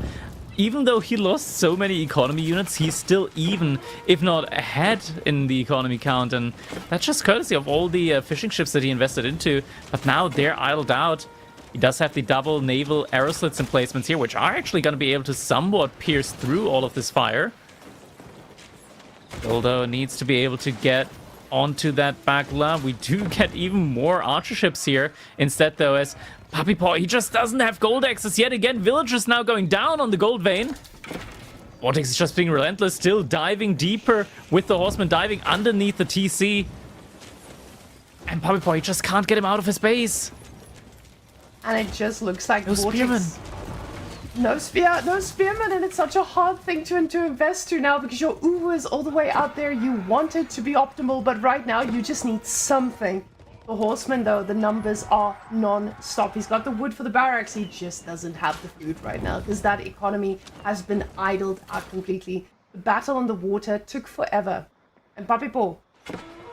even though he lost so many economy units, he's still even, if not ahead in the economy count, and that's just courtesy of all the fishing ships that he invested into. But now they're idled out. He does have the double naval aeroslits emplacements here, which are actually going to be able to somewhat pierce through all of this fire. Although needs to be able to get onto that back line. We do get even more archer ships here. Instead, though, as Puppy Paw, he just doesn't have gold access yet again. Villagers now going down on the gold vein. Vortex is just being relentless, still diving deeper with the horseman, diving underneath the TC. And Puppy Paw, he just can't get him out of his base. And it just looks like No spearmen. No spearmen, and it's such a hard thing to invest to now because your Uwu is all the way out there. You want it to be optimal, but right now you just need something. The horseman, though, the numbers are non-stop. He's got the wood for the barracks. He just doesn't have the food right now because that economy has been idled out completely. The battle on the water took forever. And Puppy Paw,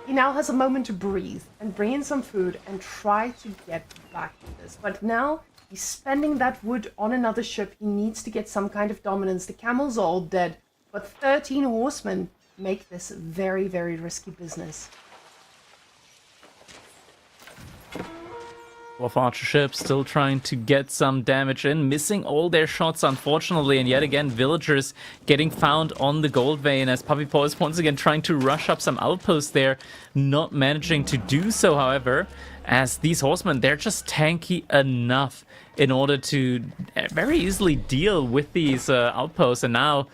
he now has a moment to breathe and bring in some food and try to get back to this. But now he's spending that wood on another ship. He needs to get some kind of dominance. The camels are all dead, but 13 horsemen make this very, very risky business. 12 archer ships still trying to get some damage in, missing all their shots, unfortunately, and yet again, villagers getting found on the gold vein as Puppy Paw is once again trying to rush up some outposts there, not managing to do so, however, as these horsemen, they're just tanky enough in order to very easily deal with these outposts. And now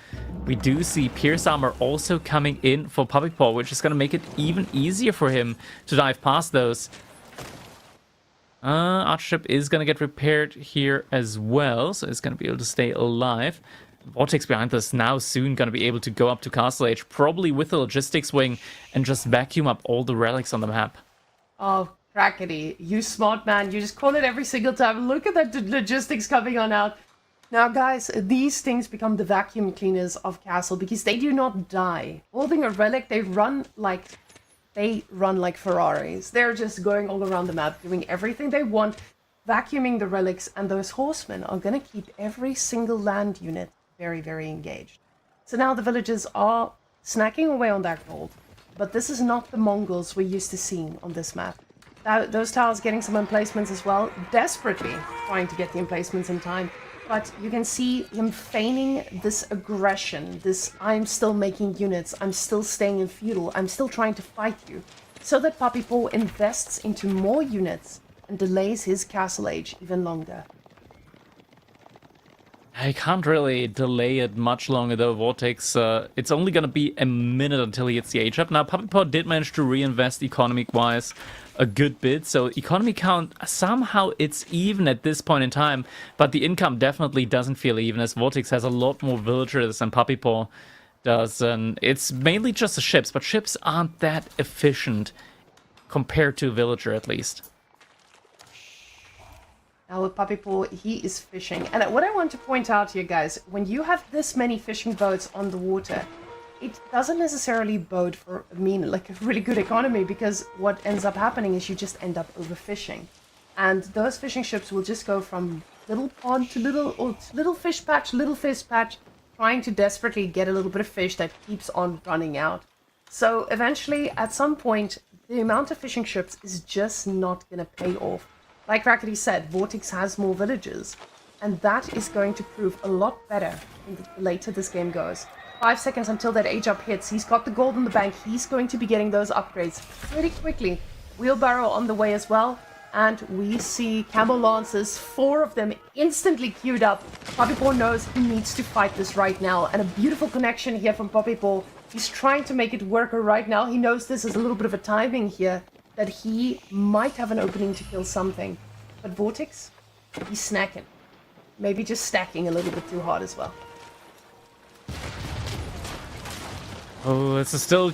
we do see Pierce Armor also coming in for Puppy Paw, which is going to make it even easier for him to dive past those. Archership is going to get repaired here as well, so it's going to be able to stay alive. Vortex behind us now soon going to be able to go up to Castle Age, probably with the logistics wing, and just vacuum up all the relics on the map. Oh, crackety. You smart man. You just call it every single time. Look at that logistics coming on out. Now, guys, these things become the vacuum cleaners of Castle because they do not die. Holding a relic, they run like Ferraris. They're just going all around the map, doing everything they want, vacuuming the relics, and those horsemen are going to keep every single land unit very, very engaged. So now the villagers are snacking away on that gold, but this is not the Mongols we're used to seeing on this map. Now, those towers getting some emplacements as well, desperately trying to get the emplacements in time. But you can see him feigning this aggression, this I'm still making units, I'm still staying in feudal, I'm still trying to fight you, so that Puppy Paw invests into more units and delays his castle age even longer. I can't really delay it much longer though, Vortex. It's only going to be a minute until he hits the age up. Now, Puppy Paw did manage to reinvest economic-wise a good bit, so economy count, somehow it's even at this point in time, but the income definitely doesn't feel even, as Vortex has a lot more villagers than Puppy Paw does, and it's mainly just the ships, but ships aren't that efficient compared to a villager at least. Now with Puppy Paw, he is fishing, and what I want to point out here, guys, when you have this many fishing boats on the water, it doesn't necessarily bode for, like a really good economy, because what ends up happening is you just end up overfishing. And those fishing ships will just go from little pond to little fish patch, trying to desperately get a little bit of fish that keeps on running out. So eventually, at some point, the amount of fishing ships is just not going to pay off. Like Rackety said, Vortex has more villagers, and that is going to prove a lot better the later this game goes. 5 seconds until that age up hits. He's got the gold in the bank. He's going to be getting those upgrades pretty quickly. Wheelbarrow on the way as well. And we see Camel Lancers, 4 of them instantly queued up. Puppy Paw knows he needs to fight this right now. And a beautiful connection here from Puppy Paw. He's trying to make it work right now. He knows this is a little bit of a timing here, that he might have an opening to kill something. But Vortex, he's snacking. Maybe just stacking a little bit too hard as well. Oh, this is still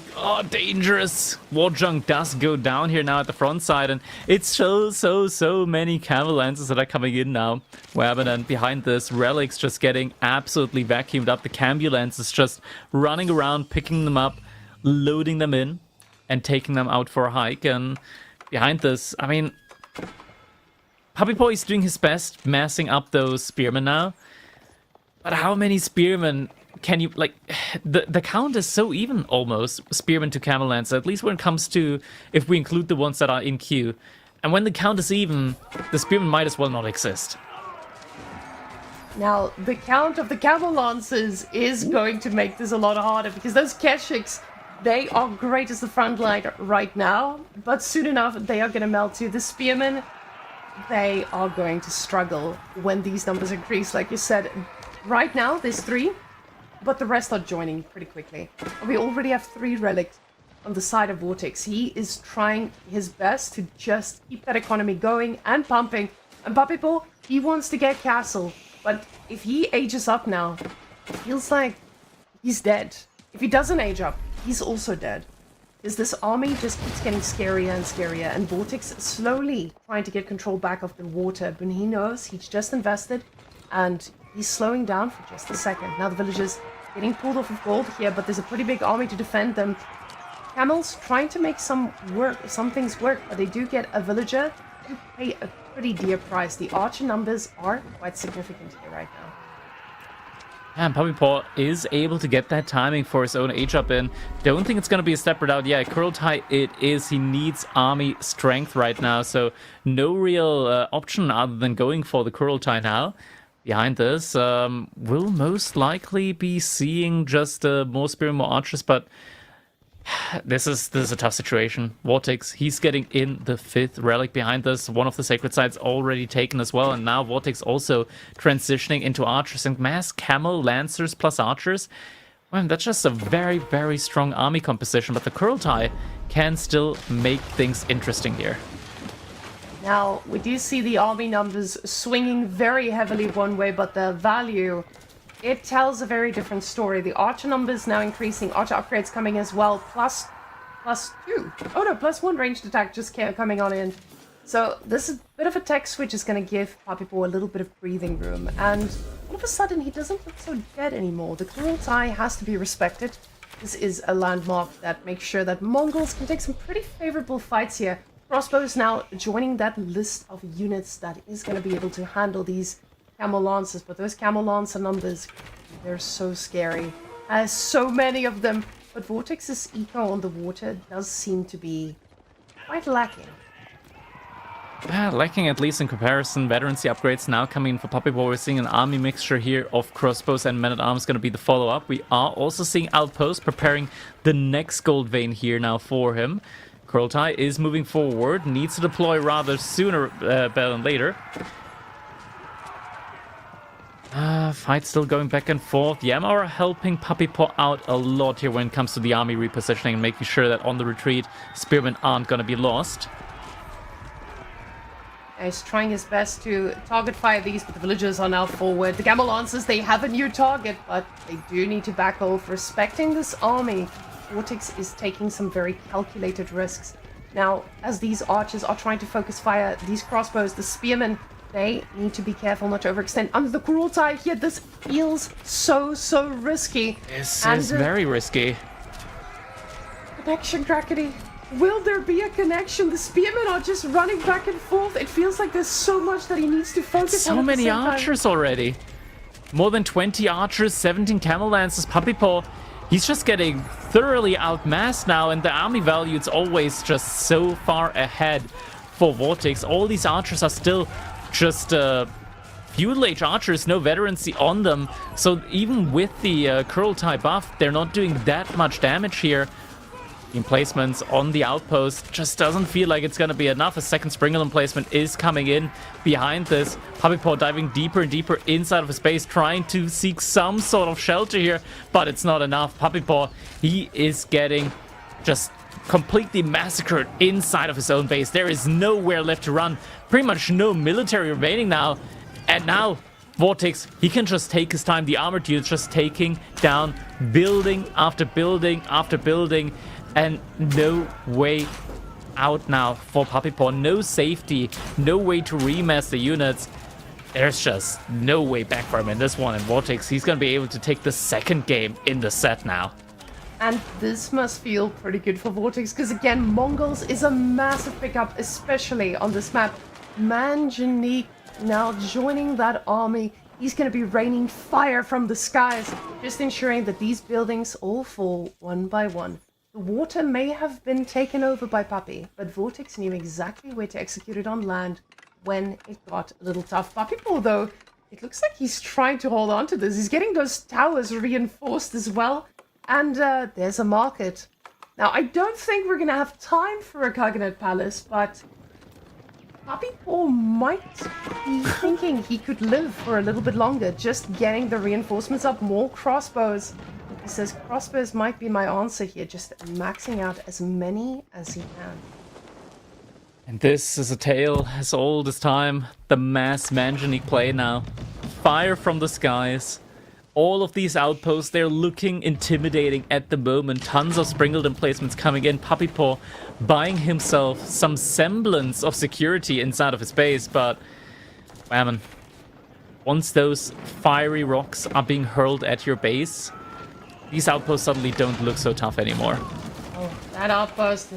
dangerous. War Junk does go down here now at the front side, and it's so many Camel Lancers that are coming in now. Webben, and behind this, Relics just getting absolutely vacuumed up. The Cambulance is just running around, picking them up, loading them in, and taking them out for a hike. And behind this, I mean, Puppy Paw is doing his best massing up those spearmen now. But how many spearmen can you, like, the count is so even almost, spearmen to Camel Lancer, at least when it comes to, if we include the ones that are in queue. And when the count is even, the spearmen might as well not exist. Now, the count of the Camel Lancers is going to make this a lot harder, because those Keshiks, They are great as the front line right now, but soon enough they are going to melt too. The spearmen, they are going to struggle when these numbers increase. Like you said, right now there's 3, but the rest are joining pretty quickly. We already have 3 relics on the side of Vortex. He is trying his best to just keep that economy going and pumping. And Papipo, he wants to get castle, but if he ages up now, it feels like he's dead. If he doesn't age up, he's also dead. Because this army just keeps getting scarier and scarier, and Vortex slowly trying to get control back of the water, but he knows he's just invested, and he's slowing down for just a second. Now the villagers getting pulled off of gold here, but there's a pretty big army to defend them. Camels trying to make some things work, but they do get a villager who pay a pretty dear price. The archer numbers are quite significant here right now. And Papipo is able to get that timing for his own age up in. Don't think it's going to be a step out. Yeah, Kurultai it is. He needs army strength right now, so no real option other than going for the Kurultai now. Behind this, we'll most likely be seeing just more spear, more archers, but this is a tough situation. Vortex, he's getting in the 5th relic behind this. One of the sacred sites already taken as well, and now Vortex also transitioning into archers and mass camel lancers plus archers. Well, that's just a very, very strong army composition, but the Kurultai can still make things interesting here. Now, we do see the army numbers swinging very heavily one way, but the value, it tells a very different story. The archer numbers now increasing, archer upgrades coming as well, plus 2. Oh no, plus 1 ranged attack just coming on in. So this is a bit of a tech switch is going to give Papipo a little bit of breathing room, and all of a sudden he doesn't look so dead anymore. The Kurultai has to be respected. This is a landmark that makes sure that Mongols can take some pretty favorable fights here. Crossbows now joining that list of units that is going to be able to handle these Camel Lancers, but those Camel Lancer numbers, they're so scary. So many of them, but Vortex's eco on the water does seem to be quite lacking. Lacking at least in comparison. Veterancy upgrades now coming in for Papipo. We're seeing an army mixture here of crossbows and men-at-arms going to be the follow-up. We are also seeing Outpost preparing the next gold vein here now for him. Kurultai is moving forward, needs to deploy rather sooner better than later. Fight still going back and forth. Yama are helping Papipo out a lot here when it comes to the army repositioning and making sure that on the retreat, spearmen aren't going to be lost. He's trying his best to target fire these, but the villagers are now forward. The Camel Lancers, they have a new target, but they do need to back off. Respecting this army, Vortex is taking some very calculated risks. Now, as these archers are trying to focus fire, these crossbows, the spearmen, they need to be careful not to overextend. Under the Kurultai here, this feels so risky. This is very risky. Connection, Krakeny. Will there be a connection? The spearmen are just running back and forth. It feels like there's so much that he needs to focus on. So many archers already. More than 20 archers, 17 camel lancers. Papipo, he's just getting thoroughly outmassed now, and the army value, it's always just so far ahead for Vortex. All these archers are still just feudal age archers, no veterancy on them. So even with the Kurultai buff, they're not doing that much damage here. Emplacements on the outpost just doesn't feel like it's going to be enough. A second sprinkle emplacement is coming in behind this. Papipo diving deeper and deeper inside of his base, trying to seek some sort of shelter here, but it's not enough. Papipo, he is getting just completely massacred inside of his own base. There is nowhere left to run. Pretty much no military remaining now. And now Vortex, he can just take his time. The armored units just taking down building after building after building. And no way out now for Papipo. No safety, no way to remass the units. There's just no way back for him in this one. And Vortex, he's going to be able to take the second game in the set now. And this must feel pretty good for Vortex, because again, Mongols is a massive pickup, especially on this map. Manjanique now joining that army. He's going to be raining fire from the skies, just ensuring that these buildings all fall one by one. The water may have been taken over by Papi, but Vortex knew exactly where to execute it on land when it got a little tough. Papipo, though, it looks like he's trying to hold on to this. He's getting those towers reinforced as well. And there's a market. Now, I don't think we're gonna have time for a Coconut Palace, but Puppy Paw might be thinking he could live for a little bit longer, just getting the reinforcements up, more crossbows. He says crossbows might be my answer here, just maxing out as many as he can. And this is a tale as old as time. The mass manganique play now. Fire from the skies. All of these outposts, they're looking intimidating at the moment. Tons of sprinkled emplacements coming in. Puppy Paw buying himself some semblance of security inside of his base, but man, once those fiery rocks are being hurled at your base, these outposts suddenly don't look so tough anymore. Oh, that outpost,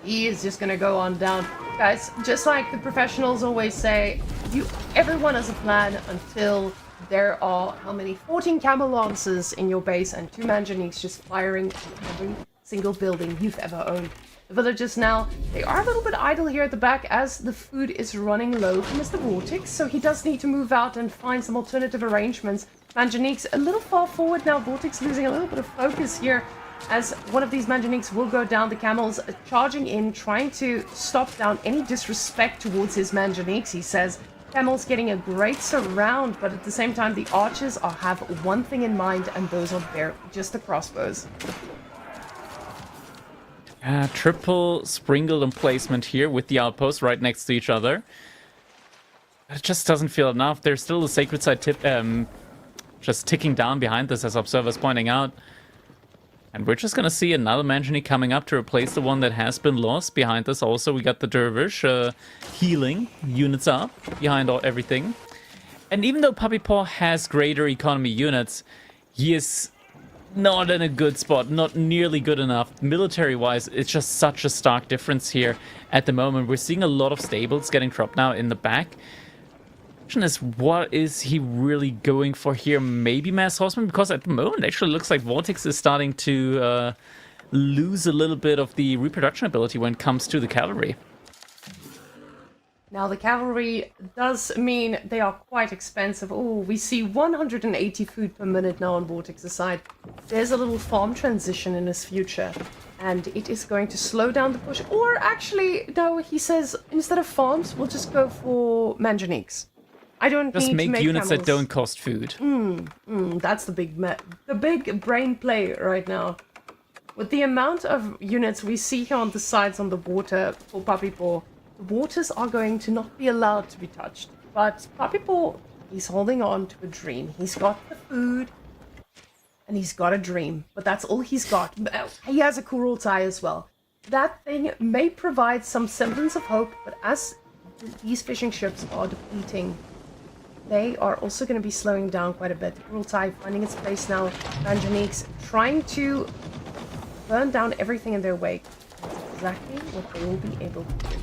he is just gonna go on down. Guys, just like the professionals always say, everyone has a plan until there are, how many? 14 camel lancers in your base and 2 manganiques just firing at every single building you've ever owned. The villagers now, they are a little bit idle here at the back as the food is running low for Mr. Vortex, so he does need to move out and find some alternative arrangements. Manganiques a little far forward now, Vortex losing a little bit of focus here as one of these manganiques will go down. The camels charging in, trying to stop down any disrespect towards his manganiques, he says. Camels getting a great surround, but at the same time the archers have one thing in mind, and those are just the crossbows. Triple sprinkled emplacement here with the outposts right next to each other. It just doesn't feel enough. There's still a sacred site just ticking down behind this, as observers pointing out. And we're just gonna see another manganique coming up to replace the one that has been lost. Behind us also we got the dervish healing units up behind everything. And even though Puppy Paw has greater economy units, he is not in a good spot, not nearly good enough. Military-wise, it's just such a stark difference here at the moment. We're seeing a lot of stables getting dropped now in the back. Question is, what is he really going for here? Maybe mass horseman, because at the moment it actually looks like Vortex is starting to lose a little bit of the reproduction ability when it comes to the cavalry. Now the cavalry does mean they are quite expensive. Oh, we see 180 food per minute now on Vortex's side. There's a little farm transition in his future, and it is going to slow down the push. Or actually, no, he says instead of farms, we'll just go for manganiques. I don't just need make to make units camels. that don't cost food. That's the big brain play right now. With the amount of units we see here on the sides on the water for Puppy Paw, the waters are going to not be allowed to be touched. But Puppy Paw, he's holding on to a dream. He's got the food, and he's got a dream. But that's all he's got. He has a Kurultai as well. That thing may provide some semblance of hope, but as these fishing ships are depleting, they are also going to be slowing down quite a bit. The Kurultai finding its place now. Manganiques trying to burn down everything in their wake. That's exactly what they will be able to do.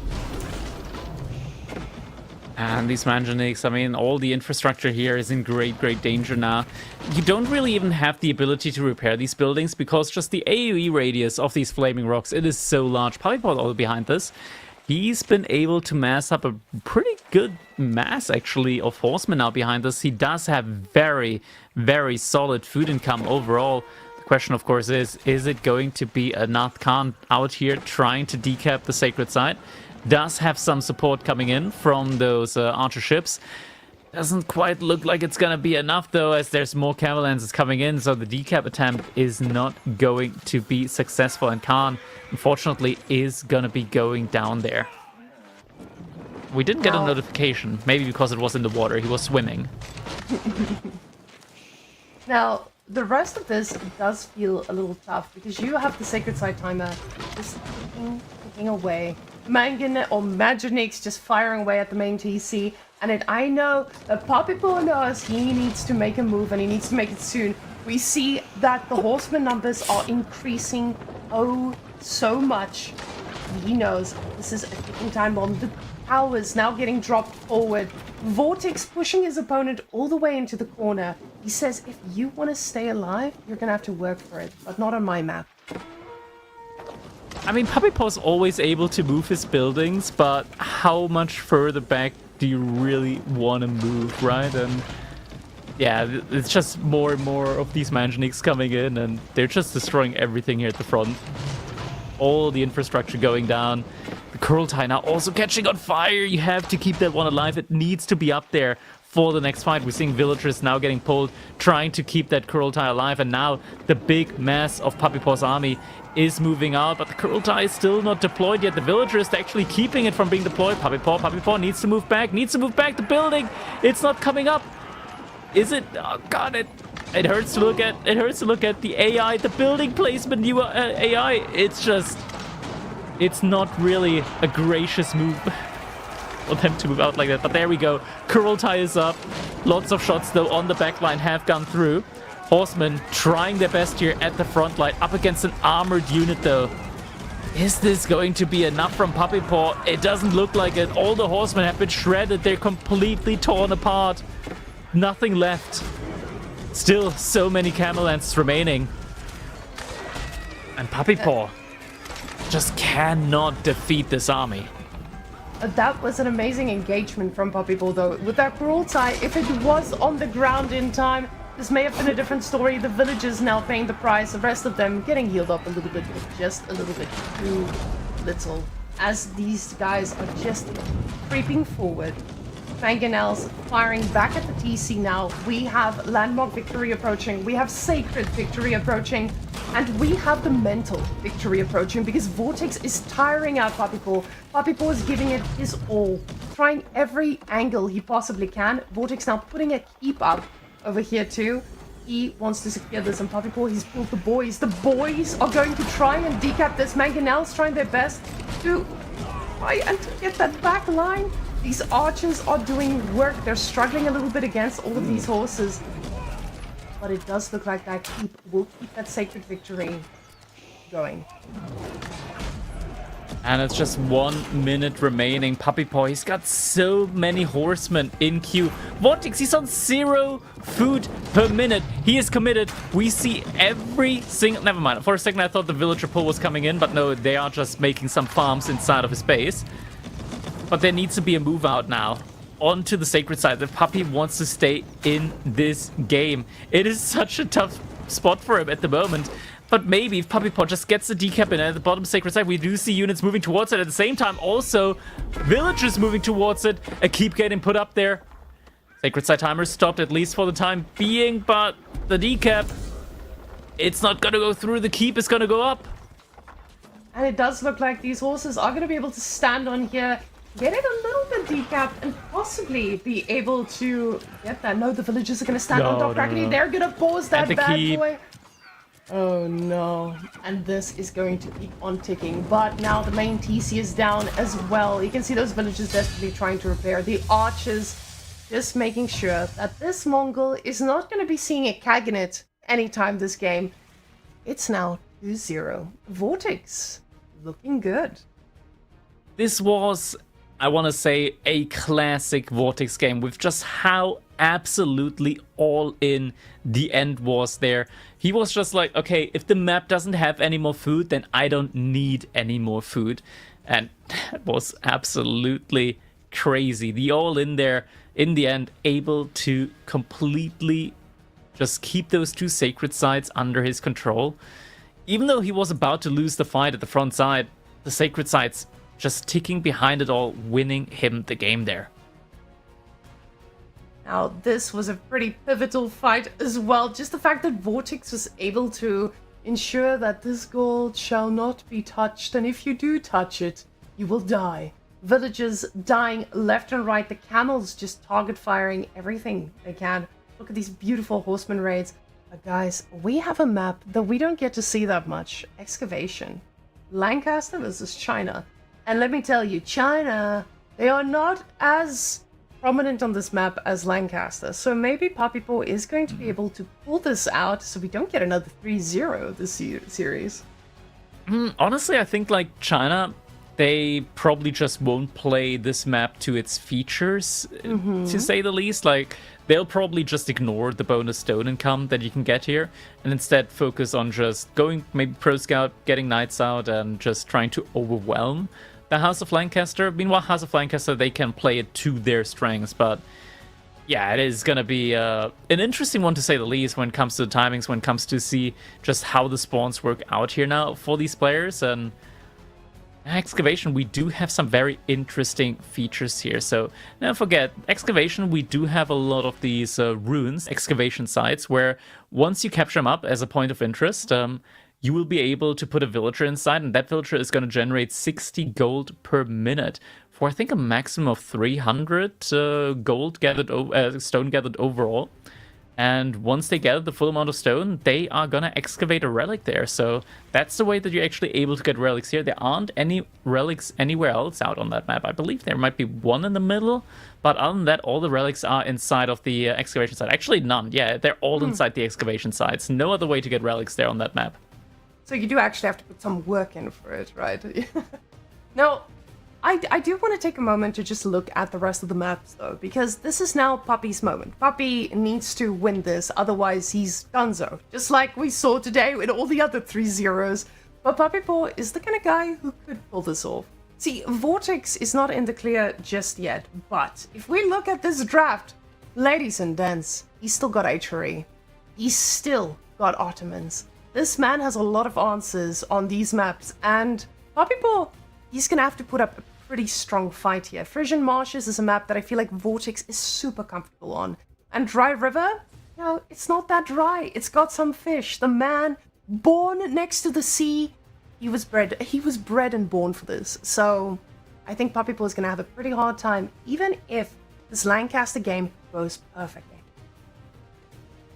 And these manganiques, I mean, all the infrastructure here is in great danger now. You don't really even have the ability to repair these buildings because just the AoE radius of these flaming rocks, it is so large. Puppy Paw all behind this. He's been able to mass up a pretty good mass, actually, of horsemen now behind us. He does have very solid food income overall. The question, of course, is it going to be a Nath Khan out here trying to decap the sacred site? Does have some support coming in from those archer ships. Doesn't quite look like it's gonna be enough though, as there's more camel lancers coming in, so the decap attempt is not going to be successful, and Khan, unfortunately, is gonna be going down there. We didn't get a notification, maybe because it was in the water, he was swimming. Now, the rest of this does feel a little tough, because you have the Sacred Side timer just ticking away. Manganiques just firing away at the main TC. And I know that Puppy Paw knows he needs to make a move, and he needs to make it soon. We see that the horseman numbers are increasing so much. He knows this is a ticking time bomb. The towers now getting dropped forward. Vortex pushing his opponent all the way into the corner. He says, if you want to stay alive, you're going to have to work for it, but not on my map. I mean, Puppy Paw's always able to move his buildings, but how much further back do you really want to move, right? And yeah, it's just more and more of these manganiques coming in, and they're just destroying everything here at the front. all the infrastructure going down. The Kurultai now also catching on fire. You have to keep that one alive. It needs to be up there for the next fight. We're seeing villagers now getting pulled, trying to keep that Kurultai alive, and now the big mass of Papipor's army is moving out, but the Kurultai is still not deployed yet. The villagers are actually keeping it from being deployed. Papipor needs to move back, the building. It's not coming up. Is it? Oh god, it hurts to look at. It hurts to look at the AI, the building placement, new AI. It's not really a gracious move for them to move out like that. But there we go. Kurultai is up. Lots of shots though on the backline have gone through. Horsemen trying their best here at the front line, up against an armored unit though. Is this going to be enough from Papipor? It doesn't look like it. All the horsemen have been shredded. They're completely torn apart. Nothing left. Still so many camel lances remaining. And Papipor just cannot defeat this army. That was an amazing engagement from Papipor though. With that Kurultai, if it was on the ground in time, this may have been a different story. The villagers now paying the price, the rest of them getting healed up a little bit, but just a little bit too little. As these guys are just creeping forward. Mangonels firing back at the TC now. We have Landmark victory approaching. We have Sacred victory approaching. And we have the mental victory approaching because Vortex is tiring out Papipor. Papipor is giving it his all. Trying every angle he possibly can. Vortex now putting a keep up over here too. He wants to secure this, and Papipor, he's pulled the boys. The boys are going to try and decap this. Mangonels trying their best to try and to get that back line. These archers are doing work. They're struggling a little bit against all of these horses. But it does look like that keep will keep that Sacred victory going. And it's just 1 minute remaining. Papipor, he's got so many horsemen in queue. Vortex, he's on 0 food per minute. He is committed. We see every single... Never mind. For a second, I thought the villager pull was coming in, but no, they are just making some farms inside of his base. But there needs to be a move out now onto the Sacred side if Papi wants to stay in this game. It is such a tough spot for him at the moment. But maybe if Papipor just gets the decap in at the bottom Sacred side, we do see units moving towards it. At the same time, also, villagers moving towards it. A keep getting put up there. Sacred side timer stopped, at least for the time being. But the decap, it's not going to go through. The keep is going to go up. And it does look like these horses are going to be able to stand on here, get it a little bit decapped, and possibly be able to get that. No, the villagers are going to stand on top. No. They're going to pause that bad keep. Boy. Oh no, and this is going to keep on ticking, but now the main TC is down as well. You can see those villagers desperately trying to repair. The archers just making sure that this Mongol is not going to be seeing a Kaganet anytime this game. It's now 2-0. Vortex looking good. This was, I want to say, a classic Vortex game with just how absolutely all in the end was there. He was just like, okay, if the map doesn't have any more food, then I don't need any more food. And that was absolutely crazy. The all in there, in the end, able to completely just keep those two Sacred sides under his control. Even though he was about to lose the fight at the front side, the Sacred sides just ticking behind it all, winning him the game there. Now, this was a pretty pivotal fight as well. Just the fact that Vortex was able to ensure that this gold shall not be touched, and if you do touch it, you will die. Villagers dying left and right. The camels just target firing everything they can. Look at these beautiful horseman raids. But guys, we have a map that we don't get to see that much. Excavation. Lancaster versus China. And let me tell you, China, they are not as prominent on this map as Lancaster. So maybe Papipor is going to be able to pull this out so we don't get another 3-0 this series. Honestly, I think like China, they probably just won't play this map to its features, to say the least. Like, they'll probably just ignore the bonus stone income that you can get here and instead focus on just going maybe pro scout, getting knights out, and just trying to overwhelm the House of Lancaster. Meanwhile, House of Lancaster, they can play it to their strengths, but Yeah, it is going to be an interesting one to say the least when it comes to the timings, when it comes to see just how the spawns work out here now for these players. And Excavation, we do have some very interesting features here. So don't forget, Excavation, we do have a lot of these runes, excavation sites, where once you capture them up as a point of interest, you will be able to put a villager inside, and that villager is going to generate 60 gold per minute for, I think, a maximum of 300 gold gathered, stone gathered overall. And once they gather the full amount of stone, they are gonna excavate a relic there. So that's the way that you're actually able to get relics here. There aren't any relics anywhere else out on that map. I believe there might be one in the middle, but other than that, all the relics are inside of the excavation site. Actually, none. Yeah, they're all inside the excavation sites. No other way to get relics there on that map. So you do actually have to put some work in for it, right? Now, I do want to take a moment to just look at the rest of the maps, though, because this is now Puppy's moment. Puppy needs to win this, otherwise he's donezo. Just like we saw today with all the other 3-0s. But Puppy Paw is the kind of guy who could pull this off. See, Vortex is not in the clear just yet, but if we look at this draft, ladies and gents, he's still got HRE. He's still got Ottomans. This man has a lot of answers on these maps, and Puppy Paw, he's gonna have to put up a pretty strong fight here. Frisian Marshes is a map that I feel like Vortex is super comfortable on. And Dry River, you know, it's not that dry. It's got some fish. The man, born next to the sea, he was bred and born for this. So I think Puppy Paw is gonna have a pretty hard time, even if this Lancaster game goes perfectly.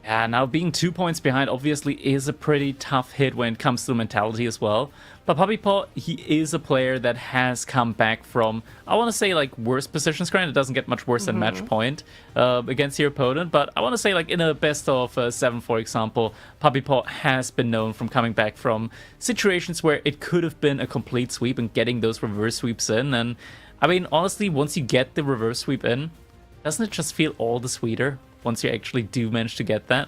Yeah, now being 2 points behind obviously is a pretty tough hit when it comes to mentality as well. But Puppy Paw, he is a player that has come back from, I want to say, like, worse positions. Granted, it doesn't get much worse than match point against your opponent. But I want to say, like, in a best of 7, for example, Puppy Paw has been known from coming back from situations where it could have been a complete sweep and getting those reverse sweeps in. And, I mean, honestly, once you get the reverse sweep in, doesn't it just feel all the sweeter once you actually do manage to get that?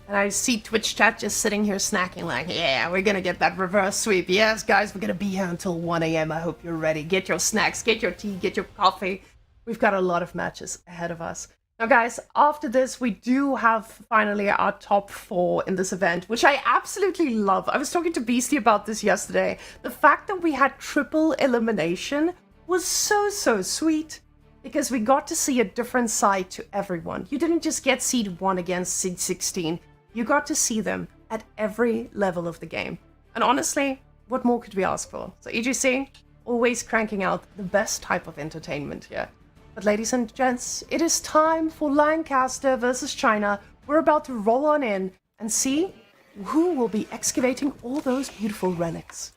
And I see Twitch chat just sitting here snacking like, yeah, we're gonna get that reverse sweep. Yes, guys, we're gonna be here until 1 a.m. I hope you're ready. Get your snacks, get your tea, get your coffee. We've got a lot of matches ahead of us. Now, guys, after this, we do have finally our top 4 in this event, which I absolutely love. I was talking to Beastie about this yesterday. The fact that we had triple elimination was so sweet, because we got to see a different side to everyone. You didn't just get seed 1 against seed 16. You got to see them at every level of the game. And honestly, what more could we ask for? So EGC, always cranking out the best type of entertainment here. But ladies and gents, it is time for Lancaster versus China. We're about to roll on in and see who will be excavating all those beautiful relics.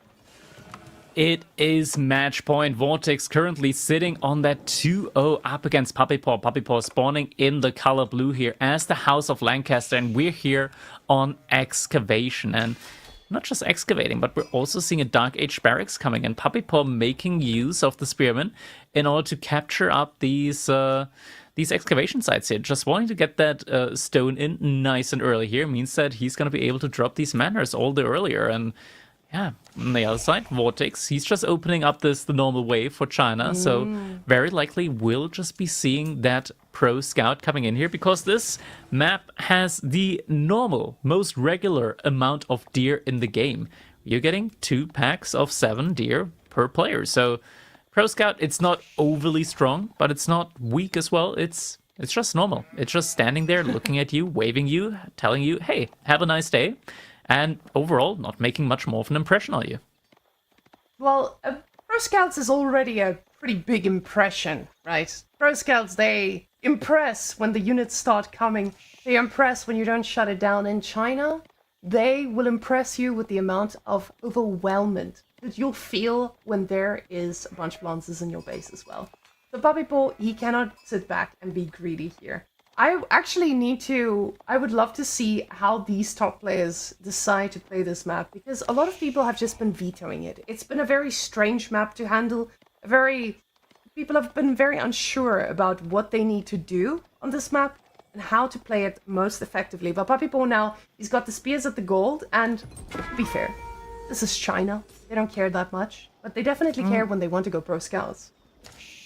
It is match point. Vortex currently sitting on that 2-0 up against Puppy Paw. Puppy Paw spawning in the color blue here as the House of Lancaster, and we're here on Excavation. And not just excavating, but we're also seeing a Dark Age barracks coming in. Puppy Paw making use of the Spearman in order to capture up these excavation sites here. Just wanting to get that stone in nice and early here means that he's going to be able to drop these manors all the earlier. And yeah, on the other side, Vortex, he's just opening up the normal way for China. So very likely we'll just be seeing that pro scout coming in here, because this map has the normal, most regular amount of deer in the game. You're getting 2 packs of 7 deer per player. So pro scout, it's not overly strong, but it's not weak as well. It's just normal. It's just standing there looking at you, waving you, telling you, hey, have a nice day. And overall, not making much more of an impression on you. Well, Pro Scouts is already a pretty big impression, right? Pro Scouts, they impress when the units start coming. They impress when you don't shut it down. In China, they will impress you with the amount of overwhelmment that you'll feel when there is a bunch of lancers in your base as well. So Puppy Paw, he cannot sit back and be greedy here. I would love to see how these top players decide to play this map, because a lot of people have just been vetoing it. It's been a very strange map to handle. People have been very unsure about what they need to do on this map and how to play it most effectively. But Puppy Paw now, he's got the spears at the gold, and to be fair, this is China. They don't care that much, but they definitely care when they want to go pro scouts.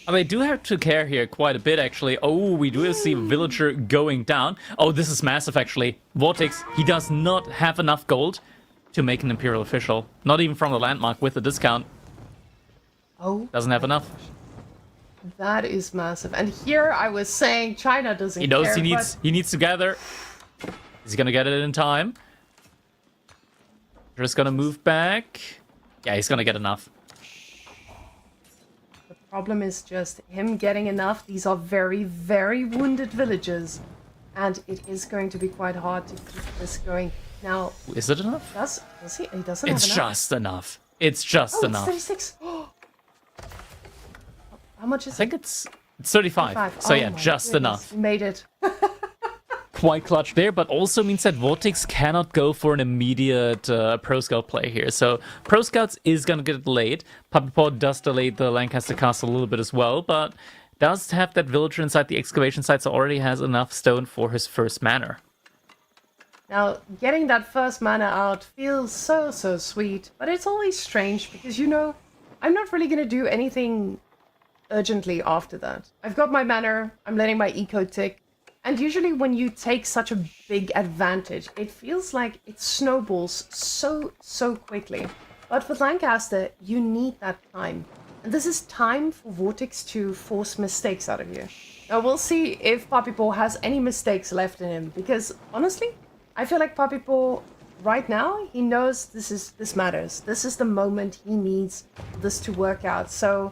They do have to care here quite a bit, actually. Oh, we do see Villager going down. Oh, this is massive, actually. Vortex, he does not have enough gold to make an Imperial official. Not even from the landmark with the discount. Oh. Doesn't have enough. That is massive. And here I was saying China doesn't He knows care, he needs to gather. He's gonna get it in time. Just gonna move back. Yeah, he's gonna get enough. The problem is just him getting enough. These are very, very wounded villagers. And it is going to be quite hard to keep this going. Now, Is it enough? does he? He doesn't It's have enough. just enough. It's just Oh, enough. it's 36. How much is I think it's 35. 35. So Oh yeah, my just goodness, enough. we made it. Quite clutch there, but also means that Vortex cannot go for an immediate Pro Scout play here. So Pro Scouts is going to get delayed. Puppy Paw does delay the Lancaster Castle a little bit as well, but does have that villager inside the excavation site, so already has enough stone for his first manor. Now, getting that first mana out feels so sweet, but it's always strange because, you know, I'm not really going to do anything urgently after that. I've got my manor, I'm letting my eco tick, and usually when you take such a big advantage, it feels like it snowballs so quickly. But with Lancaster, you need that time. And this is time for Vortex to force mistakes out of you. Now, we'll see if Puppy Paw has any mistakes left in him, because honestly, I feel like Puppy Paw, right now, he knows this matters. This is the moment he needs this to work out. So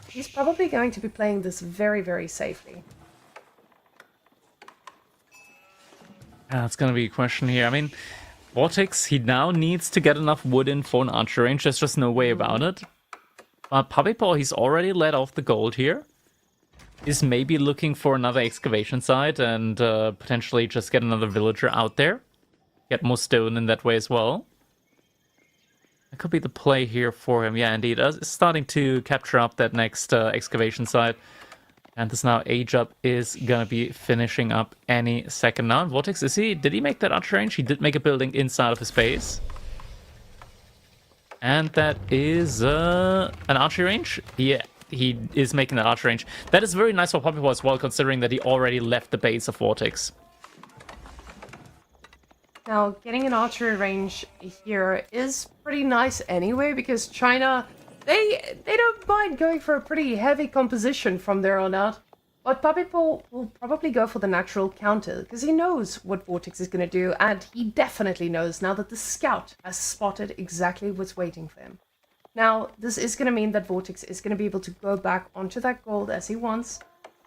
he's probably going to be playing this very safely. That's going to be a question here. I mean, Vortex, he now needs to get enough wood in for an archer range. There's just no way about it. But Puppy Paw, he's already let off the gold here. Is maybe looking for another excavation site and potentially just get another villager out there. Get more stone in that way as well. That could be the play here for him. Yeah, indeed. Starting to capture up that next excavation site. And this now age up is gonna be finishing up any second now. Vortex, did he make that archer range? He did make a building inside of his base. And that is an archery range? Yeah, he is making that archery range. That is very nice for Puppy Paw as well, considering that he already left the base of Vortex. Now, getting an archery range here is pretty nice anyway, because China, they don't mind going for a pretty heavy composition from there on out. But Puppy Paw will probably go for the natural counter, because he knows what Vortex is going to do, and he definitely knows now that the scout has spotted exactly what's waiting for him. Now, this is going to mean that Vortex is going to be able to go back onto that gold as he wants,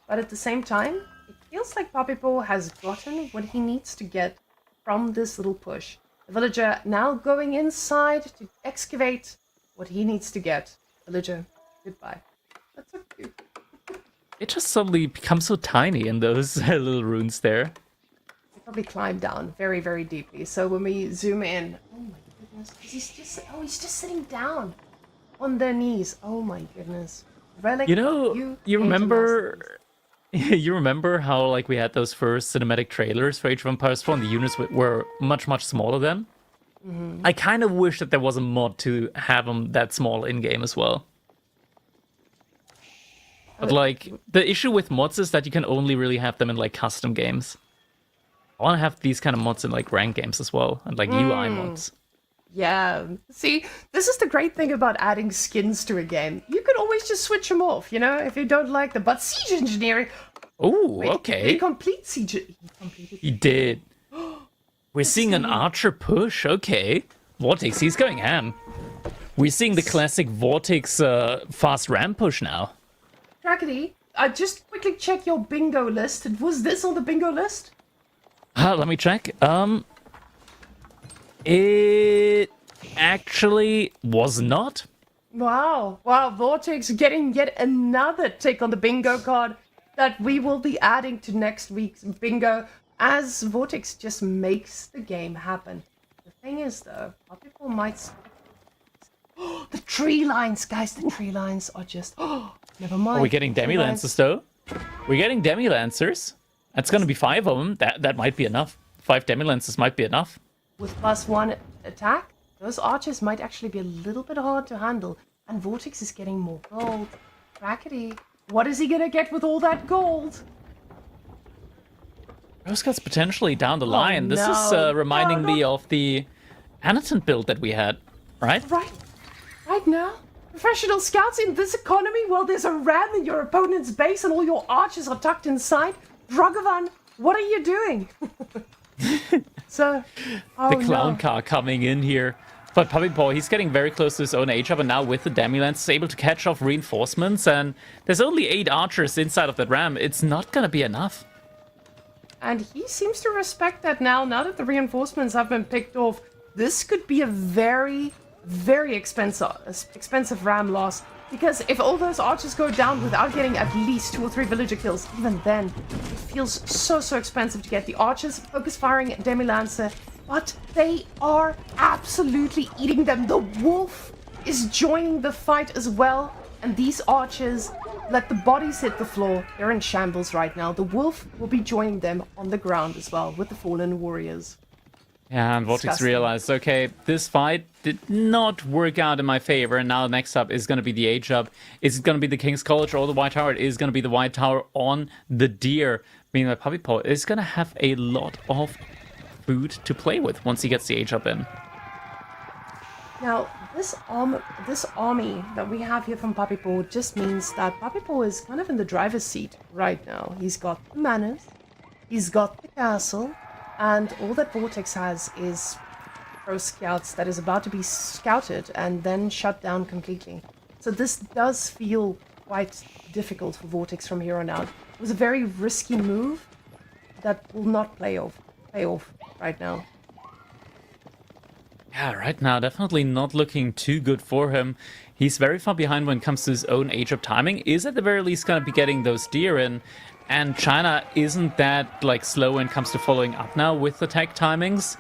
but at the same time, it feels like Puppy Paw has gotten what he needs to get from this little push. The villager now going inside to excavate what he needs to get. Villager, goodbye. That's so cute. It just suddenly becomes so tiny in those little runes there. They probably climb down very deeply. So when we zoom in, oh my goodness, he's just sitting down on their knees. Oh my goodness. Relic, You know, you remember... You remember how like we had those first cinematic trailers for Age of Empires 4 and the units were much smaller then? Mm-hmm. I kind of wish that there was a mod to have them that small in-game as well. But like, the issue with mods is that you can only really have them in like custom games. I want to have these kind of mods in like ranked games as well, and like UI mods. Yeah. See, this is the great thing about adding skins to a game. You can always just switch them off, you know, if you don't like them. But siege engineering... Oh, okay. He complete siege... He completed... He did. We're seeing an archer push, okay. Vortex, he's going ham. We're seeing the classic Vortex fast ram push now. Crackety, just quickly check your bingo list. Was this on the bingo list? Let me check. It actually was not. Wow, Vortex getting yet another tick on the bingo card that we will be adding to next week's bingo as Vortex just makes the game happen. The thing is though, people might... the tree lines, guys, the tree lines are just... never mind. Are we getting Demi-Lancers though? We're getting Demi-Lancers. That's gonna be 5 of them. That might be enough. 5 Demi-Lancers might be enough. With +1 attack, those archers might actually be a little bit hard to handle. And Vortex is getting more gold. Crackety, What is he gonna get with all that gold? Roscott's potentially down the line. This is no. reminding No, me of the Annotant build that we had, right? Right now? Professional scouts in this economy while there's a ram in your opponent's base and all your archers are tucked inside? Dragovan, what are you doing? So, The clown car coming in here. But Puppy Paw, he's getting very close to his own age up, and now with the Demi-Lance, is able to catch off reinforcements, and there's only 8 archers inside of that ram. It's not gonna be enough. And he seems to respect that now that the reinforcements have been picked off. This could be a very, very expensive ram loss. Because if all those archers go down without getting at least 2 or 3 villager kills, even then, it feels so expensive to get. The archers focus firing at Demi-Lancer, but they are absolutely eating them. The wolf is joining the fight as well, and these archers let the bodies hit the floor. They're in shambles right now. The wolf will be joining them on the ground as well with the fallen warriors. Yeah, and Vortex Disgusting. realized, okay, this fight did not work out in my favor, and now next up is going to be the Age up. Is it going to be the King's College or the White Tower? It is going to be the White Tower on the Deer, meaning that Puppy Paw is going to have a lot of food to play with once he gets the Age up in. Now, this army that we have here from Puppy Paw just means that Puppy Paw is kind of in the driver's seat right now. He's got the manors, he's got the castle, and all that Vortex has is pro scouts that is about to be scouted and then shut down completely. So this does feel quite difficult for Vortex from here on out. It was a very risky move that will not pay off right now. Yeah, right now, definitely not looking too good for him. He's very far behind when it comes to his own Age up timing. Is at the very least going to be getting those Deer in. And China isn't that like slow when it comes to following up now with the tech timings.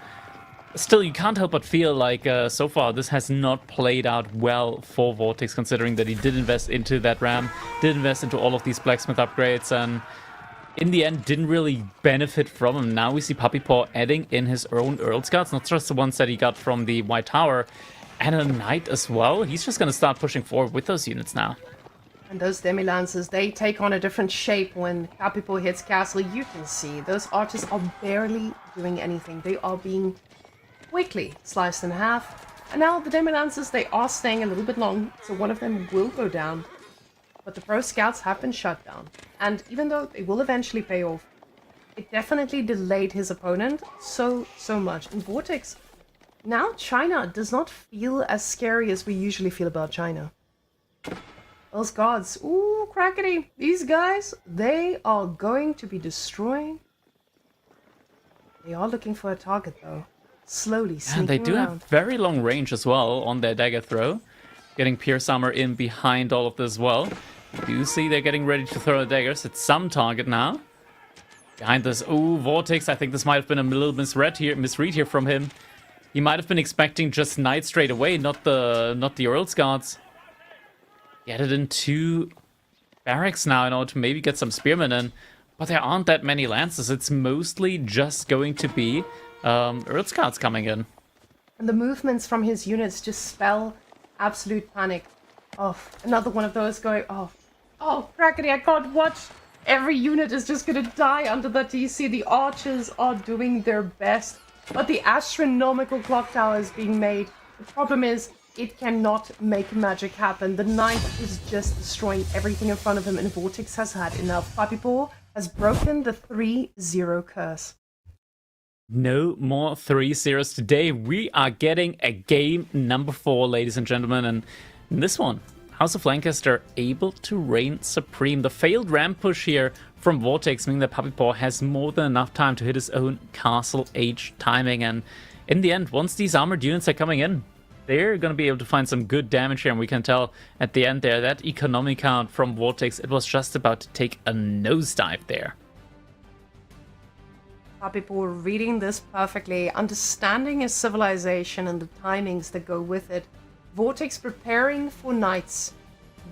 Still, you can't help but feel like so far this has not played out well for Vortex, considering that he did invest into that RAM, did invest into all of these blacksmith upgrades, and in the end didn't really benefit from him. Now we see Puppy Paw adding in his own Earl Scouts, not just the ones that he got from the White Tower, and a Knight as well. He's just going to start pushing forward with those units now. And those Demi-Lancers, they take on a different shape when Puppy Paw hits castle. You can see those archers are barely doing anything. They are being quickly sliced in half. And now the Demi-Lancers, they are staying a little bit long, so one of them will go down. But the pro scouts have been shut down. And even though they will eventually pay off, it definitely delayed his opponent so much. And Vortex, now China does not feel as scary as we usually feel about China. Those gods, ooh, crackety. These guys, they are going to be destroying. They are looking for a target though. Slowly sneaking And they do around. have very long range as well on their dagger throw. Getting Pierce Armor in behind all of this as well. You see they're getting ready to throw the daggers. It's some target now. Behind this, ooh, Vortex. I think this might have been a little misread here from him. He might have been expecting just Knight straight away, not the Earl's Guards. Get it in 2 barracks now in order to maybe get some spearmen in. But there aren't that many lances. It's mostly just going to be Earl's Guards coming in. And the movements from his units just spell absolute panic. Oh, another one of those going, oh, crackety, I can't watch. Every unit is just gonna die under the TC. The archers are doing their best, but the astronomical clock tower is being made. The problem is, it cannot make magic happen. The Knight is just destroying everything in front of him, and Vortex has had enough. Puppy Paw has broken the 3-0 curse. No more 3-0s today. We are getting a game number 4, ladies and gentlemen. And in this one, House of Lancaster able to reign supreme. The failed ramp push here from Vortex, meaning that Puppy Paw has more than enough time to hit his own castle age timing. And in the end, once these armored units are coming in, they're going to be able to find some good damage here. And we can tell at the end there, that economy count from Vortex, it was just about to take a nosedive there. Puppy Paw reading this perfectly, understanding his civilization and the timings that go with it. Vortex preparing for Knights,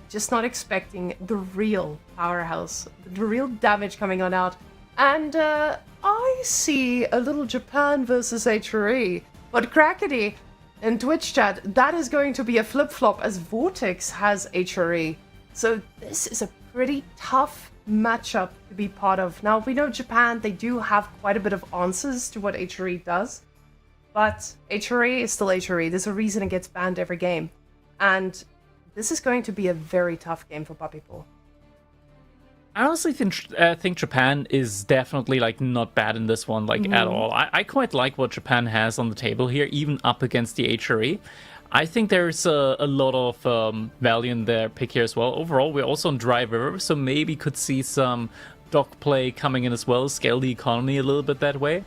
just not expecting the real powerhouse, the real damage coming on out. And I see a little Japan versus HRE, but crackety in Twitch chat, that is going to be a flip-flop as Vortex has HRE. So this is a pretty tough matchup to be part of. Now, we know Japan, they do have quite a bit of answers to what HRE does, but HRE is still HRE. There's a reason it gets banned every game. And this is going to be a very tough game for Puppy Paw. I honestly think Japan is definitely like not bad in this one, like at all. I quite like what Japan has on the table here, even up against the HRE. I think there's a lot of value in their pick here as well. Overall, we're also on Dry River, so maybe could see some dock play coming in as well, scale the economy a little bit that way.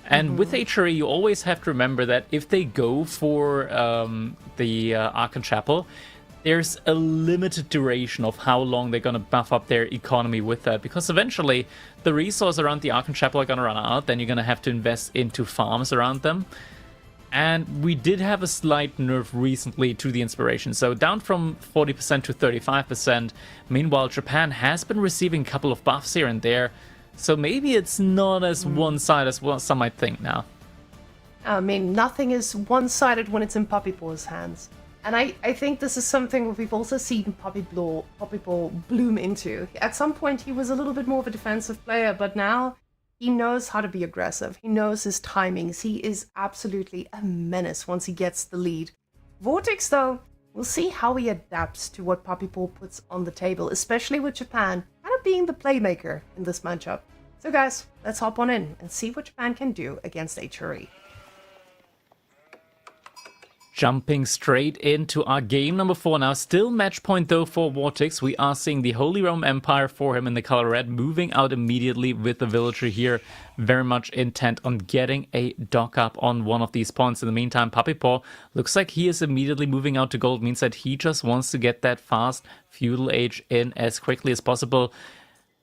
And with HRE, you always have to remember that if they go for the Archon Chapel, there's a limited duration of how long they're going to buff up their economy with that, because eventually the resources around the Archon Chapel are going to run out, then you're going to have to invest into farms around them. And we did have a slight nerf recently to the inspiration, so down from 40% to 35%. Meanwhile, Japan has been receiving a couple of buffs here and there, so maybe it's not as one-sided as what some might think now. I mean, nothing is one-sided when it's in Puppy Paw's hands. And I think this is something we've also seen Puppy Paw bloom into. At some point, he was a little bit more of a defensive player, but now he knows how to be aggressive. He knows his timings. He is absolutely a menace once he gets the lead. Vortex, though, we'll see how he adapts to what Puppy Paw puts on the table, especially with Japan kind of being the playmaker in this matchup. So guys, let's hop on in and see what Japan can do against HRE. Jumping straight into our game number 4 now. Still match point though for Vortex. We are seeing the Holy Rome Empire for him in the color red, moving out immediately with the villager here. Very much intent on getting a dock up on one of these points. In the meantime, Puppy Paw looks like he is immediately moving out to gold. Means that he just wants to get that fast feudal age in as quickly as possible.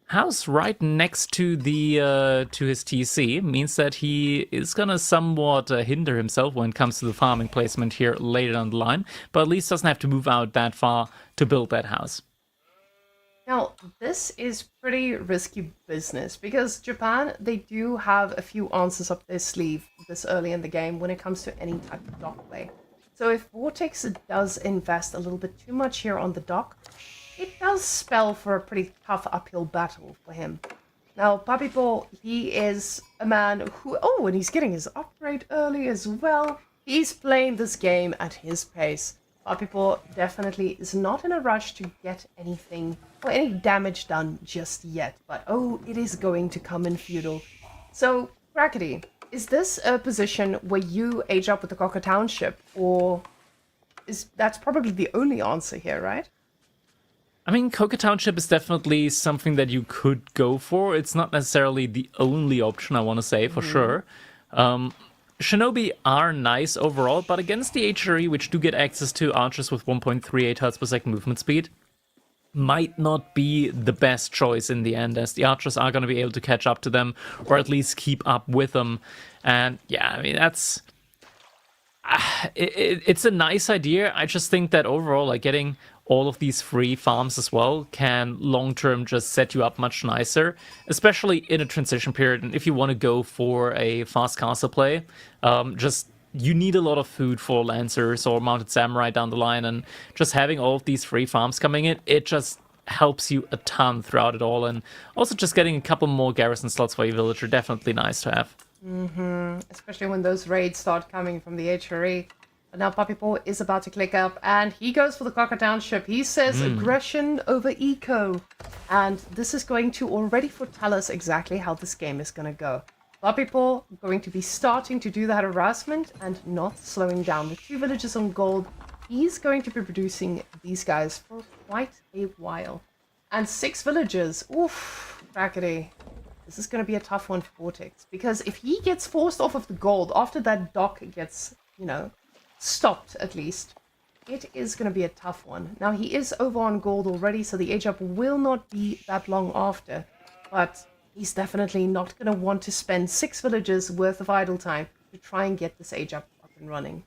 House right next to the to his TC means that he is gonna somewhat hinder himself when it comes to the farming placement here later down the line, but at least doesn't have to move out that far to build that house. Now, this is pretty risky business because Japan, they do have a few answers up their sleeve this early in the game when it comes to any type of dock play. So if Vortex does invest a little bit too much here on the dock, it does spell for a pretty tough uphill battle for him. Now, Puppy Paw, he is a man who... Oh, and he's getting his upgrade early as well. He's playing this game at his pace. Puppy Paw definitely is not in a rush to get anything or any damage done just yet. But, oh, it is going to come in feudal. So, Crackety, is this a position where you age up with the Cocker Township? Or that's probably the only answer here, right? I mean, Coca Township is definitely something that you could go for. It's not necessarily the only option, I want to say, for sure. Shinobi are nice overall, but against the HRE, which do get access to archers with 1.38 hertz per second movement speed, might not be the best choice in the end, as the archers are going to be able to catch up to them, or at least keep up with them. And yeah, I mean, that's... it's a nice idea. I just think that overall, like, getting all of these free farms as well can long-term just set you up much nicer, especially in a transition period. And if you want to go for a fast castle play, you need a lot of food for Lancers or Mounted Samurai down the line, and just having all of these free farms coming in, it just helps you a ton throughout it all. And also just getting a couple more garrison slots for your villager, definitely nice to have. Especially when those raids start coming from the HRE. But now Puppy Paw is about to click up, and he goes for the Cocker Township. He says aggression over eco. And this is going to already foretell us exactly how this game is going to go. Puppy Paw going to be starting to do that harassment and not slowing down. With 2 villages on gold, he's going to be producing these guys for quite a while. And 6 villagers. Oof, crackety. This is going to be a tough one for Vortex. Because if he gets forced off of the gold after that dock gets, stopped at least, it is going to be a tough one. Now, he is over on gold already, so the age up will not be that long after. But he's definitely not going to want to spend 6 villagers worth of idle time to try and get this age up and running.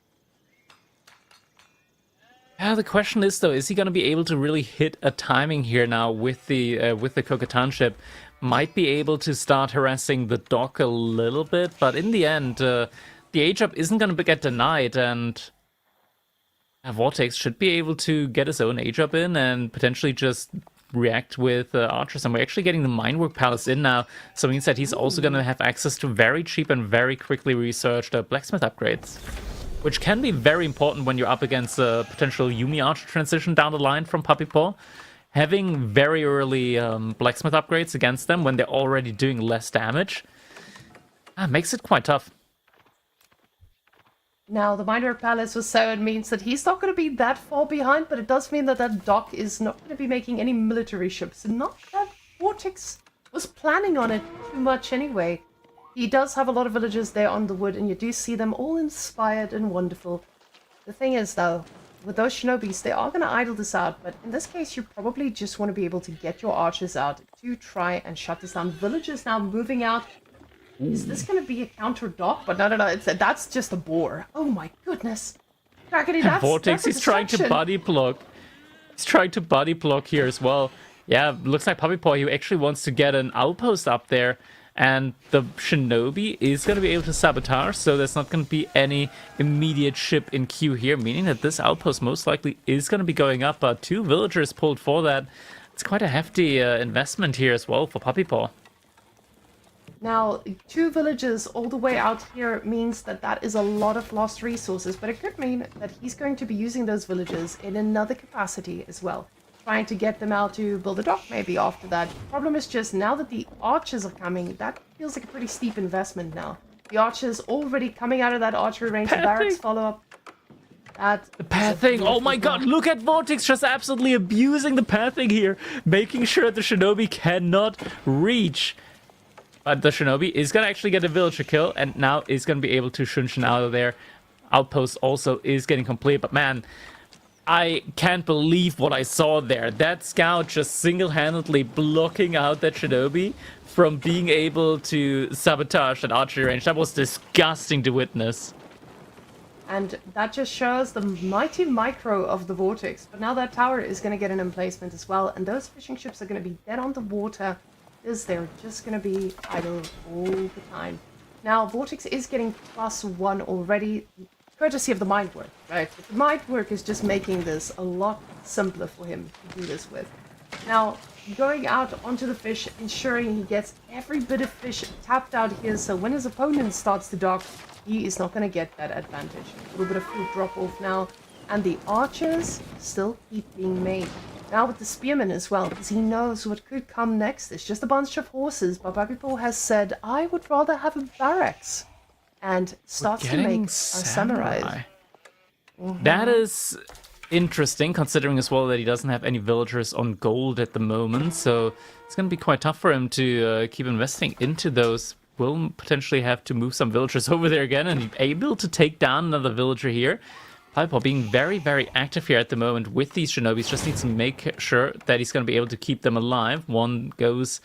Yeah, the question is, though, is he going to be able to really hit a timing here now with the Coca Township? Might be able to start harassing the dock a little bit, but in the end, the age up isn't going to get denied, and Vortex should be able to get his own age up in and potentially just react with archers. And we're actually getting the Minework Palace in now, so it means that he's also going to have access to very cheap and very quickly researched blacksmith upgrades, which can be very important when you're up against a potential Yumi archer transition down the line from Puppy Paw. Having very early blacksmith upgrades against them when they're already doing less damage makes it quite tough. Now, the Minework Palace with Seven means that he's not going to be that far behind, but it does mean that that dock is not going to be making any military ships. And not that Vortex was planning on it too much anyway. He does have a lot of villagers there on the wood, and you do see them all inspired and wonderful. The thing is, though, with those shinobis, they are going to idle this out, but in this case, you probably just want to be able to get your archers out to try and shut this down. Villagers now moving out. Is this going to be a counter dock? But no, that's just a boar. Oh my goodness. Crackety, Vortex, he's trying to body block. He's trying to body block here as well. Yeah, looks like Puppy Paw, he actually wants to get an outpost up there. And the Shinobi is going to be able to sabotage, so there's not going to be any immediate ship in queue here, meaning that this outpost most likely is going to be going up. 2 villagers pulled for that. It's quite a hefty investment here as well for Puppy Paw. Now, 2 villages all the way out here means that that is a lot of lost resources, but it could mean that he's going to be using those villages in another capacity as well. Trying to get them out to build a dock maybe after that. Problem is just now that the archers are coming, that feels like a pretty steep investment now. The archers already coming out of that archery range, the barracks follow up. The pathing, oh my god, look at Vortex just absolutely abusing the pathing here, making sure the Shinobi cannot reach. But the Shinobi is going to actually get a villager kill, and now is going to be able to Shunshin out of there. Outpost also is getting complete, but man, I can't believe what I saw there. That scout just single-handedly blocking out that Shinobi from being able to sabotage that archery range. That was disgusting to witness. And that just shows the mighty micro of the Vortex. But now that tower is going to get an emplacement as well, and those fishing ships are going to be dead on the water, as they're just going to be idle all the time. Now, Vortex is getting +1 already, courtesy of the mind work, right? But the mind work is just making this a lot simpler for him to do this with. Now, going out onto the fish, ensuring he gets every bit of fish tapped out here, so when his opponent starts to dock, he is not going to get that advantage. A little bit of food drop off now, and the archers still keep being made. Now with the spearmen as well, because he knows what could come next. It's just a bunch of horses, but Puppy Paw has said, I would rather have a barracks, and starts to make a samurai. That is interesting, considering as well that he doesn't have any villagers on gold at the moment, so it's going to be quite tough for him to keep investing into those. Will potentially have to move some villagers over there again, and able to take down another villager here. Puppy Paw being very, very active here at the moment with these Shinobis. Just needs to make sure that he's going to be able to keep them alive. One goes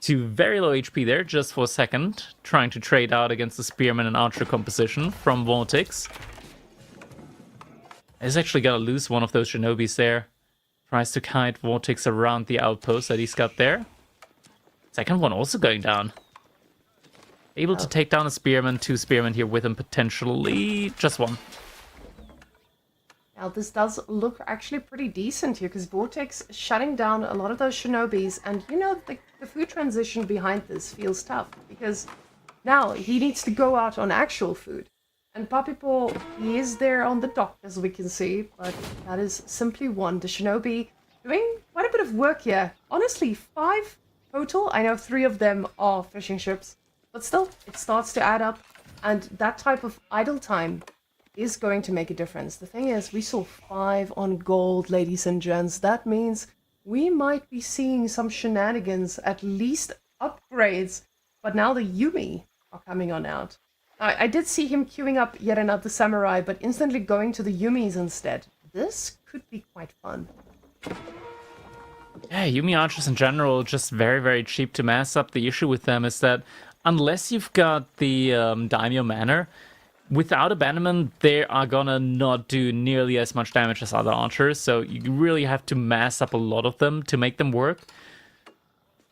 to very low HP there, just for a second, trying to trade out against the Spearman and Archer composition from Vortex. He's actually going to lose one of those Shinobis there. Tries to kite Vortex around the outpost that he's got there. Second one also going down. Able to take down a Spearman, 2 Spearmen here with him potentially. Just 1. Now this does look actually pretty decent here, because Vortex is shutting down a lot of those Shinobis, and you know, the food transition behind this feels tough, because now he needs to go out on actual food. And Puppy Paw, he is there on the dock, as we can see, but that is simply 1. The Shinobi doing quite a bit of work here. Honestly, 5 total. I know 3 of them are fishing ships, but still, it starts to add up, and that type of idle time is going to make a difference. The thing is, we saw 5 on gold, ladies and gents. That means we might be seeing some shenanigans, at least upgrades, but now the Yumi are coming on out. I did see him queuing up yet another samurai, but instantly going to the Yumis instead. This could be quite fun. Yeah, Yumi archers in general, just very, very cheap to mass up. The issue with them is that unless you've got the Daimyo Manor, without abandonment, they are gonna not do nearly as much damage as other archers, so you really have to mass up a lot of them to make them work.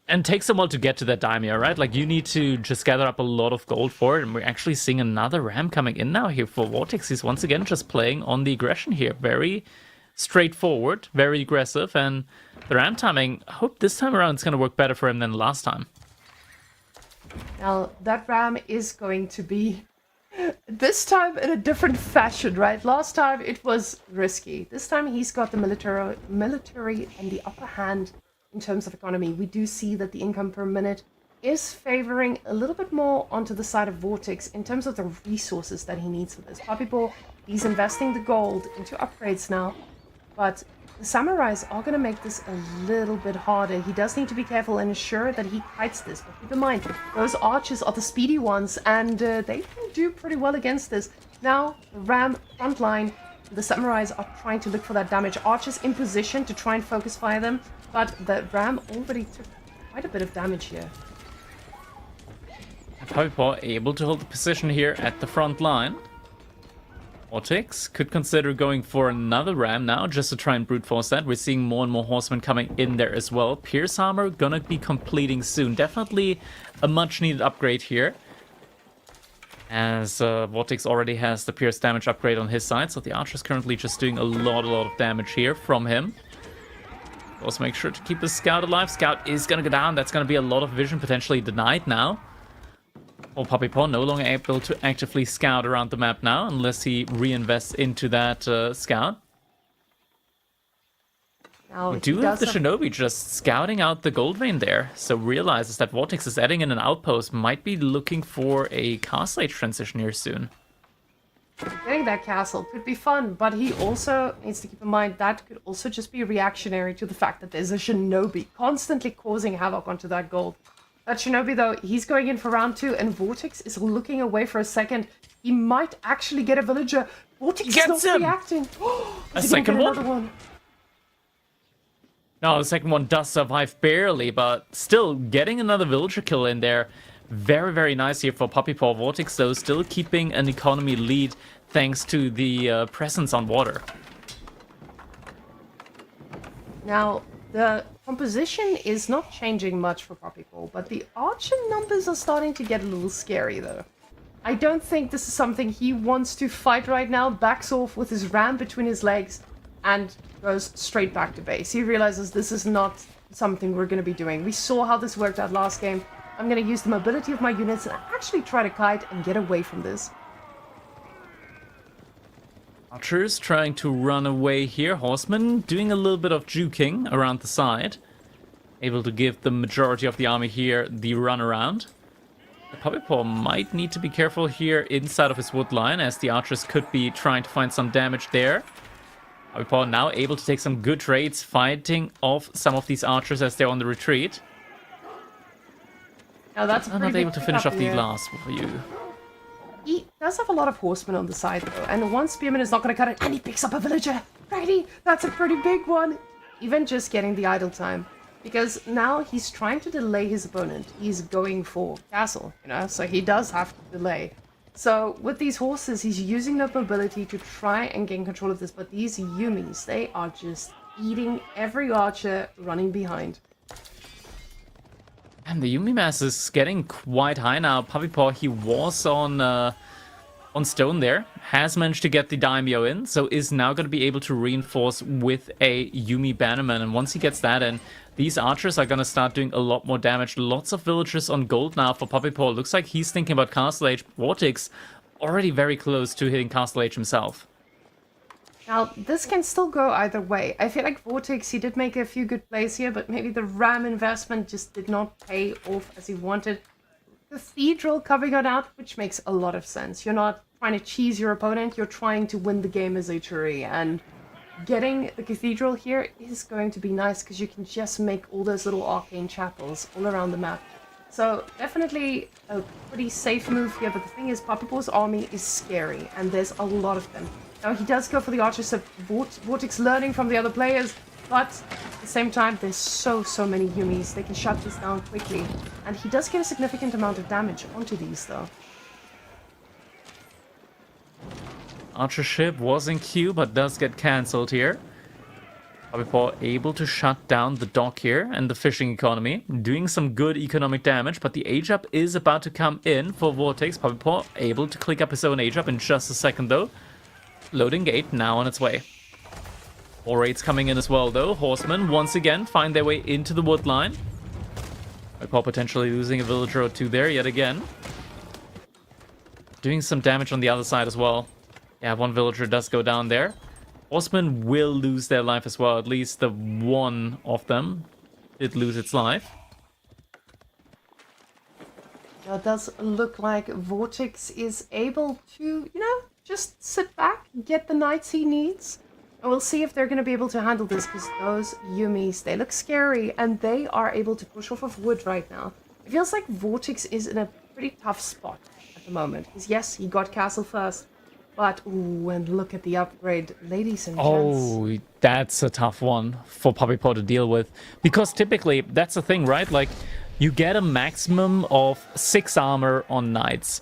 And it takes a while to get to that Daimyo, right? Like, you need to just gather up a lot of gold for it, and we're actually seeing another ram coming in now here for Vortex. He's once again just playing on the aggression here. Very straightforward, very aggressive, and the ram timing, I hope this time around it's going to work better for him than last time. Now, that ram is going to be, this time in a different fashion, right? Last time it was risky. This time he's got the military and the upper hand in terms of economy. We do see that the income per minute is favoring a little bit more onto the side of Vortex in terms of the resources that he needs for this. Puppy Paw, he's investing the gold into upgrades now, but the samurais are going to make this a little bit harder. He does need to be careful and ensure that he kites this, but keep in mind, those archers are the speedy ones, and they can do pretty well against this. Now, the ram front line, the samurais are trying to look for that damage. Archers in position to try and focus fire them, but the ram already took quite a bit of damage here. Puppy Paw able to hold the position here at the front line. Vortex could consider going for another ram now, just to try and brute force that. We're seeing more and more horsemen coming in there as well. Pierce armor gonna be completing soon. Definitely a much needed upgrade here, as Vortex already has the pierce damage upgrade on his side, so the archer's currently just doing a lot of damage here from him. Also make sure to keep the scout alive. Scout is gonna go down. That's gonna be a lot of vision potentially denied now. Or Puppy Paw no longer able to actively scout around the map now, unless he reinvests into that scout. Now, We do have the Shinobi just scouting out the gold vein there, so realizes that Vortex is adding in an outpost, might be looking for a castle age transition here soon. Getting that castle could be fun, but he also needs to keep in mind that could also just be reactionary to the fact that there's a Shinobi constantly causing havoc onto that gold. That Shinobi, though, he's going in for round 2, and Vortex is looking away for a second. He might actually get a villager. Vortex is not reacting. A second one? No, the second one does survive barely, but still getting another villager kill in there. Very, very nice here for Puppy Paw. Vortex, though, still keeping an economy lead thanks to the presence on water. Now, the composition is not changing much for Puppy Paw, but the archer numbers are starting to get a little scary, though. I don't think this is something he wants to fight right now. Backs off with his ram between his legs and goes straight back to base. He realizes this is not something we're going to be doing. We saw how this worked out last game. I'm going to use the mobility of my units and actually try to kite and get away from this. Archers trying to run away here. Horsemen doing a little bit of juking around the side. Able to give the majority of the army here the run around. The Puppy Paw might need to be careful here inside of his wood line, as the archers could be trying to find some damage there. Puppy Paw now able to take some good trades, fighting off some of these archers as they're on the retreat. Now that's a not able to finish off the last for you. He does have a lot of horsemen on the side, though, and one spearman is not going to cut it, and he picks up a villager. Righty, that's a pretty big one. Even just getting the idle time, because now he's trying to delay his opponent. He's going for castle, you know, so he does have to delay. So with these horses, he's using their mobility to try and gain control of this, but these Yumis, they are just eating every archer running behind. And the Yumi mass is getting quite high now. Puppy Paw, he was on stone there. Has managed to get the Daimyo in, so is now going to be able to reinforce with a Yumi Bannerman. And once he gets that in, these archers are going to start doing a lot more damage. Lots of villagers on gold now for Puppy Paw. Looks like he's thinking about Castle Age. Vortex already very close to hitting Castle Age himself. Now, this can still go either way. I feel like Vortex, he did make a few good plays here, but maybe the ram investment just did not pay off as he wanted. Cathedral covering it out, which makes a lot of sense. You're not trying to cheese your opponent, you're trying to win the game as a Churi, and getting the Cathedral here is going to be nice, because you can just make all those little arcane chapels all around the map. So, definitely a pretty safe move here, but the thing is, Puppy Paw's army is scary, and there's a lot of them. Now, he does go for the archers, so Vortex learning from the other players, but at the same time, there's so many Yumis. They can shut this down quickly, and he does get a significant amount of damage onto these, though. Archer ship was in queue, but does get cancelled here. Puppy Paw able to shut down the dock here and the fishing economy, doing some good economic damage, but the age up is about to come in for Vortex. Puppy Paw able to click up his own age up in just a second, though. Loading gate now on its way. More raids coming in as well, though. Horsemen, once again, find their way into the wood line. Paul potentially losing a villager or two there yet again. Doing some damage on the other side as well. Yeah, one villager does go down there. Horsemen will lose their life as well. At least the one of them did lose its life. It does look like Vortex is able to, just sit back, get the knights he needs. And we'll see if they're going to be able to handle this, because those Yumis, they look scary, and they are able to push off of wood right now. It feels like Vortex is in a pretty tough spot at the moment. Because yes, he got castle first, but ooh, and look at the upgrade, ladies and gents. Oh, that's a tough one for Puppy Paw to deal with. Because typically, that's the thing, right? Like, you get a maximum of 6 armor on knights.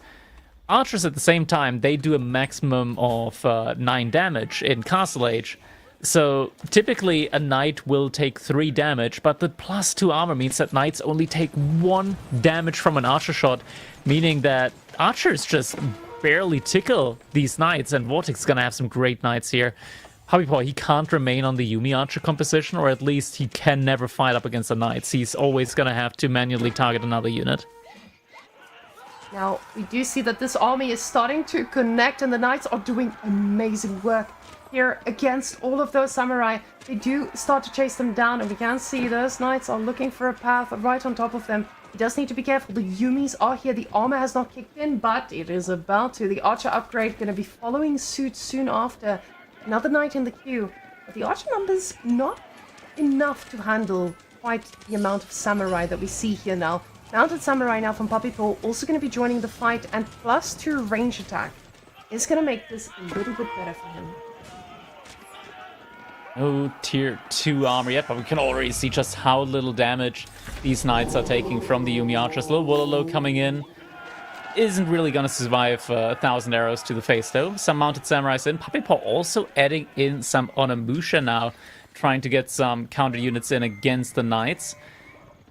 Archers at the same time, they do a maximum of 9 damage in Castle Age. So typically a knight will take 3 damage, but the +2 armor means that knights only take 1 damage from an archer shot, meaning that archers just barely tickle these knights, and Vortex is gonna have some great knights here. Puppy Paw, he can't remain on the Yumi archer composition, or at least he can never fight up against the knights. He's always gonna have to manually target another unit. Now, we do see that this army is starting to connect, and the knights are doing amazing work here against all of those samurai. They do start to chase them down, and we can see those knights are looking for a path right on top of them. He does need to be careful. The Yumis are here. The armor has not kicked in, but it is about to. The archer upgrade going to be following suit soon after. Another knight in the queue. But the archer numbers not enough to handle quite the amount of samurai that we see here now. Mounted Samurai now from Puppy Paw also going to be joining the fight, and +2 range attack is going to make this a little bit better for him. No tier 2 armor yet, but we can already see just how little damage these knights are taking from the Yumi archers. Little Wololo coming in. Isn't really going to survive 1,000 arrows to the face, though. Some Mounted Samurais in. Puppy Paw also adding in some Onimusha now, trying to get some counter units in against the knights.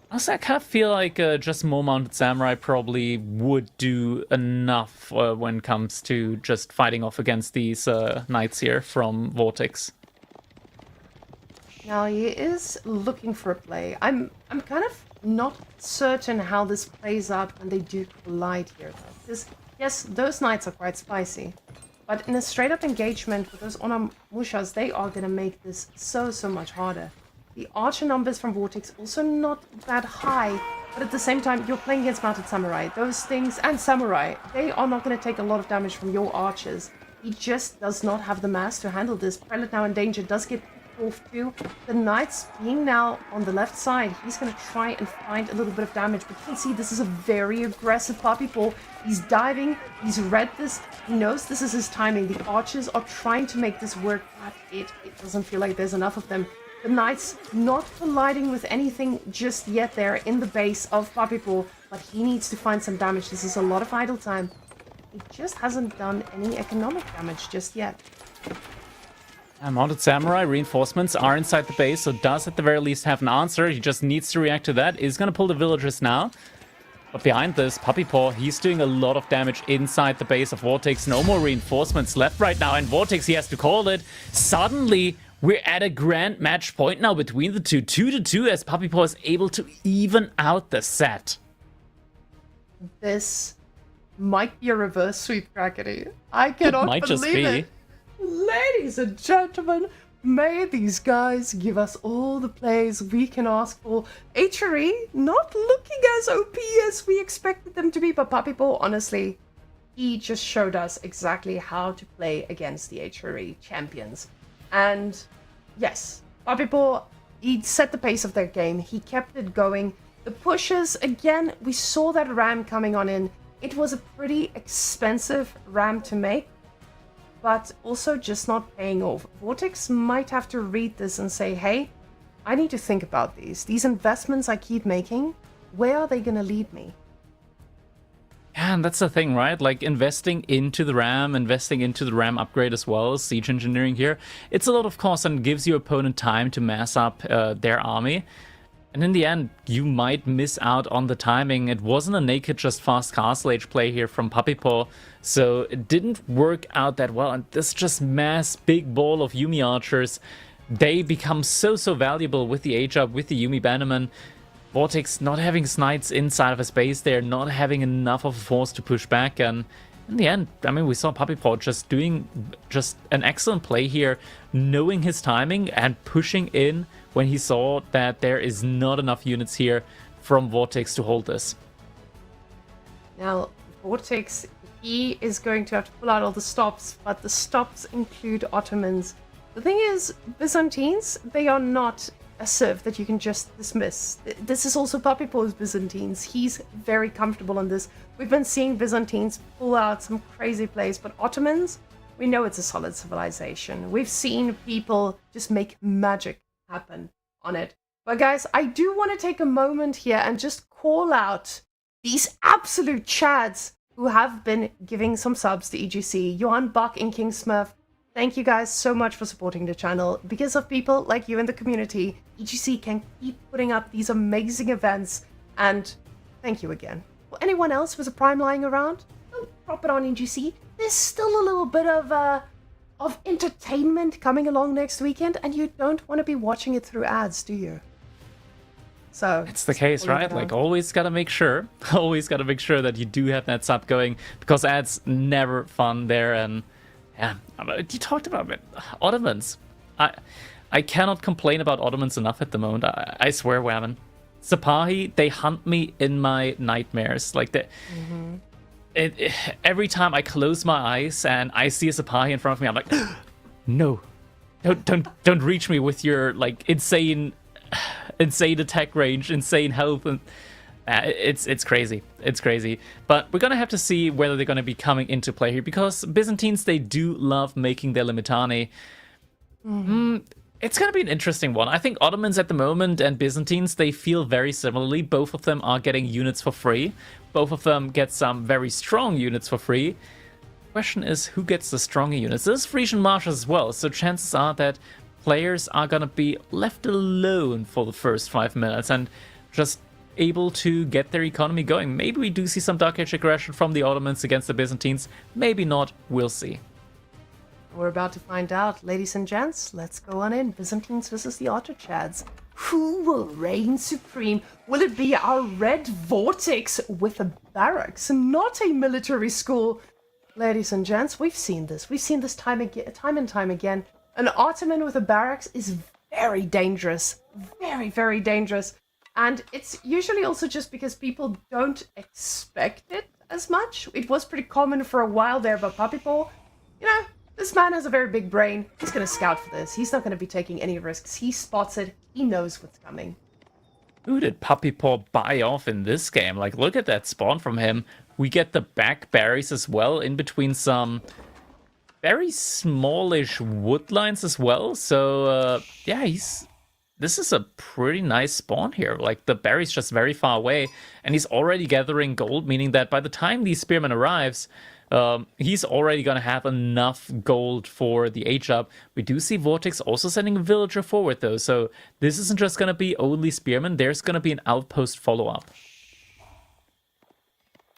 Also, I kind of feel like just more Mounted Samurai probably would do enough when it comes to just fighting off against these knights here from Vortex. Now, he is looking for a play. I'm kind of not certain how this plays out when they do collide here, though. Because, yes, those knights are quite spicy. But in a straight-up engagement with those Onimushas, they are going to make this so much harder. The archer numbers from Vortex also not that high, but at the same time, you're playing against Mounted Samurai. Those things, and Samurai, they are not going to take a lot of damage from your archers. He just does not have the mass to handle this. Prelate now in danger, does get off too. The Knights being now on the left side, he's going to try and find a little bit of damage, but you can see this is a very aggressive Puppy Paw. He's diving, he's read this, he knows this is his timing. The archers are trying to make this work, but it doesn't feel like there's enough of them. The Knights not colliding with anything just yet there in the base of Puppy Paw, but he needs to find some damage. This is a lot of idle time. He just hasn't done any economic damage just yet. Mounted Samurai reinforcements are inside the base, so does at the very least have an answer. He just needs to react to that. Is going to pull the villagers now. But behind this, Puppy Paw, he's doing a lot of damage inside the base of Vortex. No more reinforcements left right now, and Vortex, he has to call it. Suddenly, we're at a grand match point now between the two. 2-2 as Puppy Paw is able to even out the set. This might be a reverse sweep, Crackety. I cannot might just believe be. it. Ladies and gentlemen, may these guys give us all the plays we can ask for. HRE not looking as OP as we expected them to be, but Puppy Paw, honestly, he just showed us exactly how to play against the HRE champions. And yes, Puppy Paw, he set the pace of their game. He kept it going. The pushes, again, we saw that ram coming on in. It was a pretty expensive ram to make, but also just not paying off. Vortex might have to read this and say, hey, I need to think about these. These investments I keep making, where are they going to lead me? Yeah, and that's the thing, right? Like, investing into the RAM upgrade as well as siege engineering here, it's a lot of cost and gives your opponent time to mass up their army. And in the end, you might miss out on the timing. It wasn't a naked, just fast Castle Age play here from Puppy Paw, so it didn't work out that well. And this just mass big ball of Yumi archers they become so valuable with the H-up, with the Yumi Bannerman. Vortex not having Snites inside of his base there, not having enough of a force to push back, and in the end, I mean, we saw Puppy Paw just doing just an excellent play here, knowing his timing and pushing in when he saw that there is not enough units here from Vortex to hold this. Now, Vortex, he is going to have to pull out all the stops, but the stops include Ottomans. The thing is, Byzantines, they are not a civ that you can just dismiss. This is also Puppy Paw's Byzantines. He's very comfortable on this. We've been seeing Byzantines pull out some crazy plays, but Ottomans, we know it's a solid civilization. We've seen people just make magic happen on it. But guys, I do want to take a moment here and just call out these absolute chads who have been giving some subs to EGC. Johan Buck and King Smurf, thank you guys so much for supporting the channel. Because of people like you in the community, EGC can keep putting up these amazing events, and thank you again. For anyone else with a Prime lying around, don't drop it on EGC. There's still a little bit of entertainment coming along next weekend, and you don't want to be watching it through ads, do you? So it's the case, right? Like, always gotta make sure that you do have that sub going, because ads never fun there. And yeah, you talked about it. Ottomans. I cannot complain about Ottomans enough at the moment. I swear, Whammon. Sipahi, they hunt me in my nightmares. Like, every time I close my eyes and I see a Sipahi in front of me, I'm like, no, don't reach me with your like insane attack range, insane health, and it's crazy. It's crazy. But we're gonna have to see whether they're gonna be coming into play here, because Byzantines, they do love making their Limitani. It's gonna be an interesting one. I think Ottomans at the moment and Byzantines, they feel very similarly. Both of them are getting units for free. Both of them get some very strong units for free. Question is, who gets the stronger units? There's Frisian Marshals as well, so chances are that players are gonna be left alone for the first 5 minutes and just able to get their economy going. Maybe we do see some Dark Age aggression from the Ottomans against the Byzantines. Maybe not. We'll see. We're about to find out. Ladies and gents, let's go on in. Byzantines versus the Otto Chads. Who will reign supreme? Will it be our red Vortex with a barracks, not a military school? Ladies and gents, we've seen this. We've seen this time and time again. An Ottoman with a barracks is very dangerous. Very, very dangerous. And it's usually also just because people don't expect it as much. It was pretty common for a while there, but Puppy Paw, you know, this man has a very big brain. He's going to scout for this. He's not going to be taking any risks. He spots it. He knows what's coming. Who did Puppy Paw buy off in this game? Like, look at that spawn from him. We get the back berries as well, in between some very smallish wood lines as well. So, yeah, this is a pretty nice spawn here. Like, the berry's just very far away, and he's already gathering gold, meaning that by the time the Spearman arrives, he's already gonna have enough gold for the H-up. We do see Vortex also sending a villager forward, though, so this isn't just gonna be only Spearman. There's gonna be an outpost follow-up.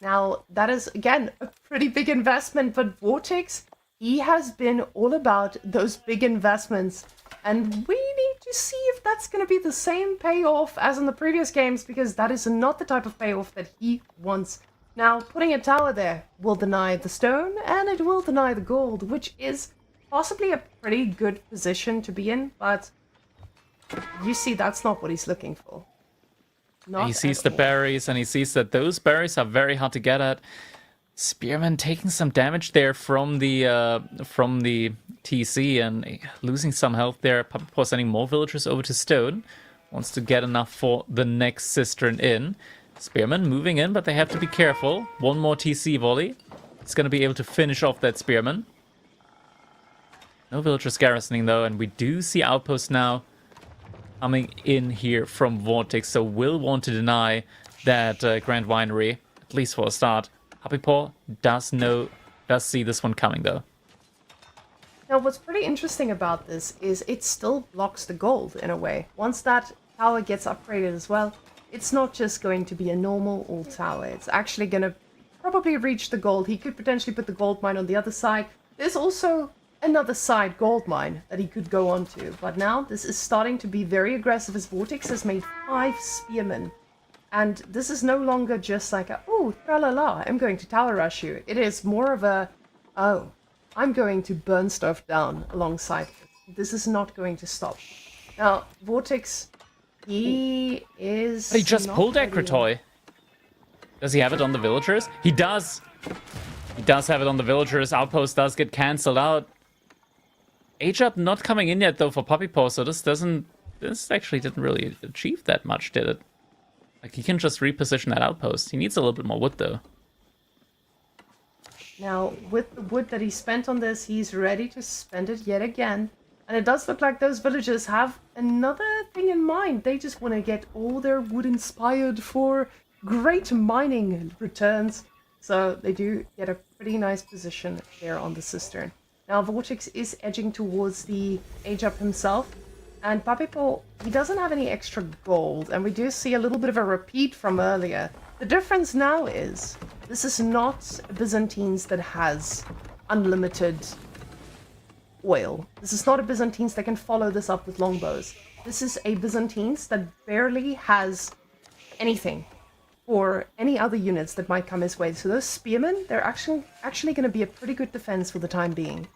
Now, that is, again, a pretty big investment, but Vortex, he has been all about those big investments, and we need to see if that's going to be the same payoff as in the previous games, because that is not the type of payoff that he wants. Now, putting a tower there will deny the stone, and it will deny the gold, which is possibly a pretty good position to be in, but you see that's not what he's looking for. He sees the berries, and he sees that those berries are very hard to get at. Spearman taking some damage there from the TC and losing some health there. Puppy Paw sending more villagers over to Stone. Wants to get enough for the next Cistern in. Spearman moving in, but they have to be careful. One more TC volley. It's going to be able to finish off that Spearman. No villagers garrisoning though, and we do see outposts now coming in here from Vortex, so will want to deny that Grand Winery, at least for a start. Puppy Paw does see this one coming though. Now, what's pretty interesting about this is it still blocks the gold in a way. Once that tower gets upgraded as well, it's not just going to be a normal old tower. It's actually going to probably reach the gold. He could potentially put the gold mine on the other side. There's also another side gold mine that he could go on to. But now this is starting to be very aggressive as Vortex has made 5 spearmen. And this is no longer just like a, oh, tra-la-la, I'm going to tower rush you. It is more of a, oh, I'm going to burn stuff down alongside this. This is not going to stop. Now, Vortex, he is... But he just not pulled ready yet. Ekrotoy. Does he have it on the villagers? He does! He does have it on the villagers. Outpost does get cancelled out. Age-up not coming in yet, though, for Puppy Paw, so this actually didn't really achieve that much, did it? Like, he can just reposition that outpost. He needs a little bit more wood, though. Now, with the wood that he spent on this, he's ready to spend it yet again. And it does look like those villagers have another thing in mind. They just want to get all their wood inspired for great mining returns. So they do get a pretty nice position there on the cistern. Now, Vortex is edging towards the Age-up himself. And Papipo, he doesn't have any extra gold, and we do see a little bit of a repeat from earlier. The difference now is, this is not a Byzantines that has unlimited oil. This is not a Byzantines that can follow this up with longbows. This is a Byzantines that barely has anything for any other units that might come his way. So those spearmen, they're actually going to be a pretty good defense for the time being.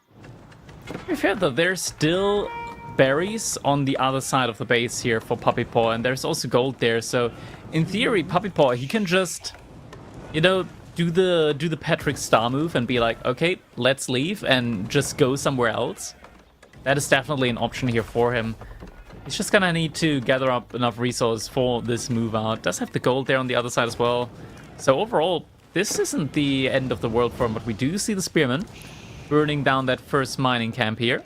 To be fair, though, there's still berries on the other side of the base here for Puppy Paw, and there's also gold there. So, in theory, Puppy Paw, he can just, you know, do the Patrick Star move and be like, okay, let's leave and just go somewhere else. That is definitely an option here for him. He's just gonna need to gather up enough resources for this move out. Does have the gold there on the other side as well. So overall, this isn't the end of the world for him, but we do see the Spearmen burning down that first mining camp here.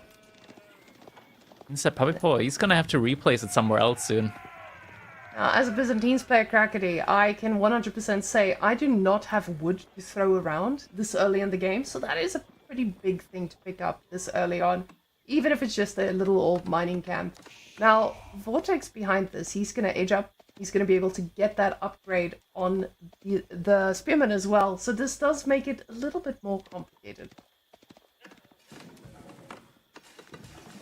Instead, Puppy Paw, he's gonna have to replace it somewhere else soon. As a Byzantines player, Krakody, I can 100% say I do not have wood to throw around this early in the game, so that is a pretty big thing to pick up this early on, even if it's just a little old mining camp. Now, Vortex behind this, he's going to age up, he's going to be able to get that upgrade on the Spearman as well, so this does make it a little bit more complicated.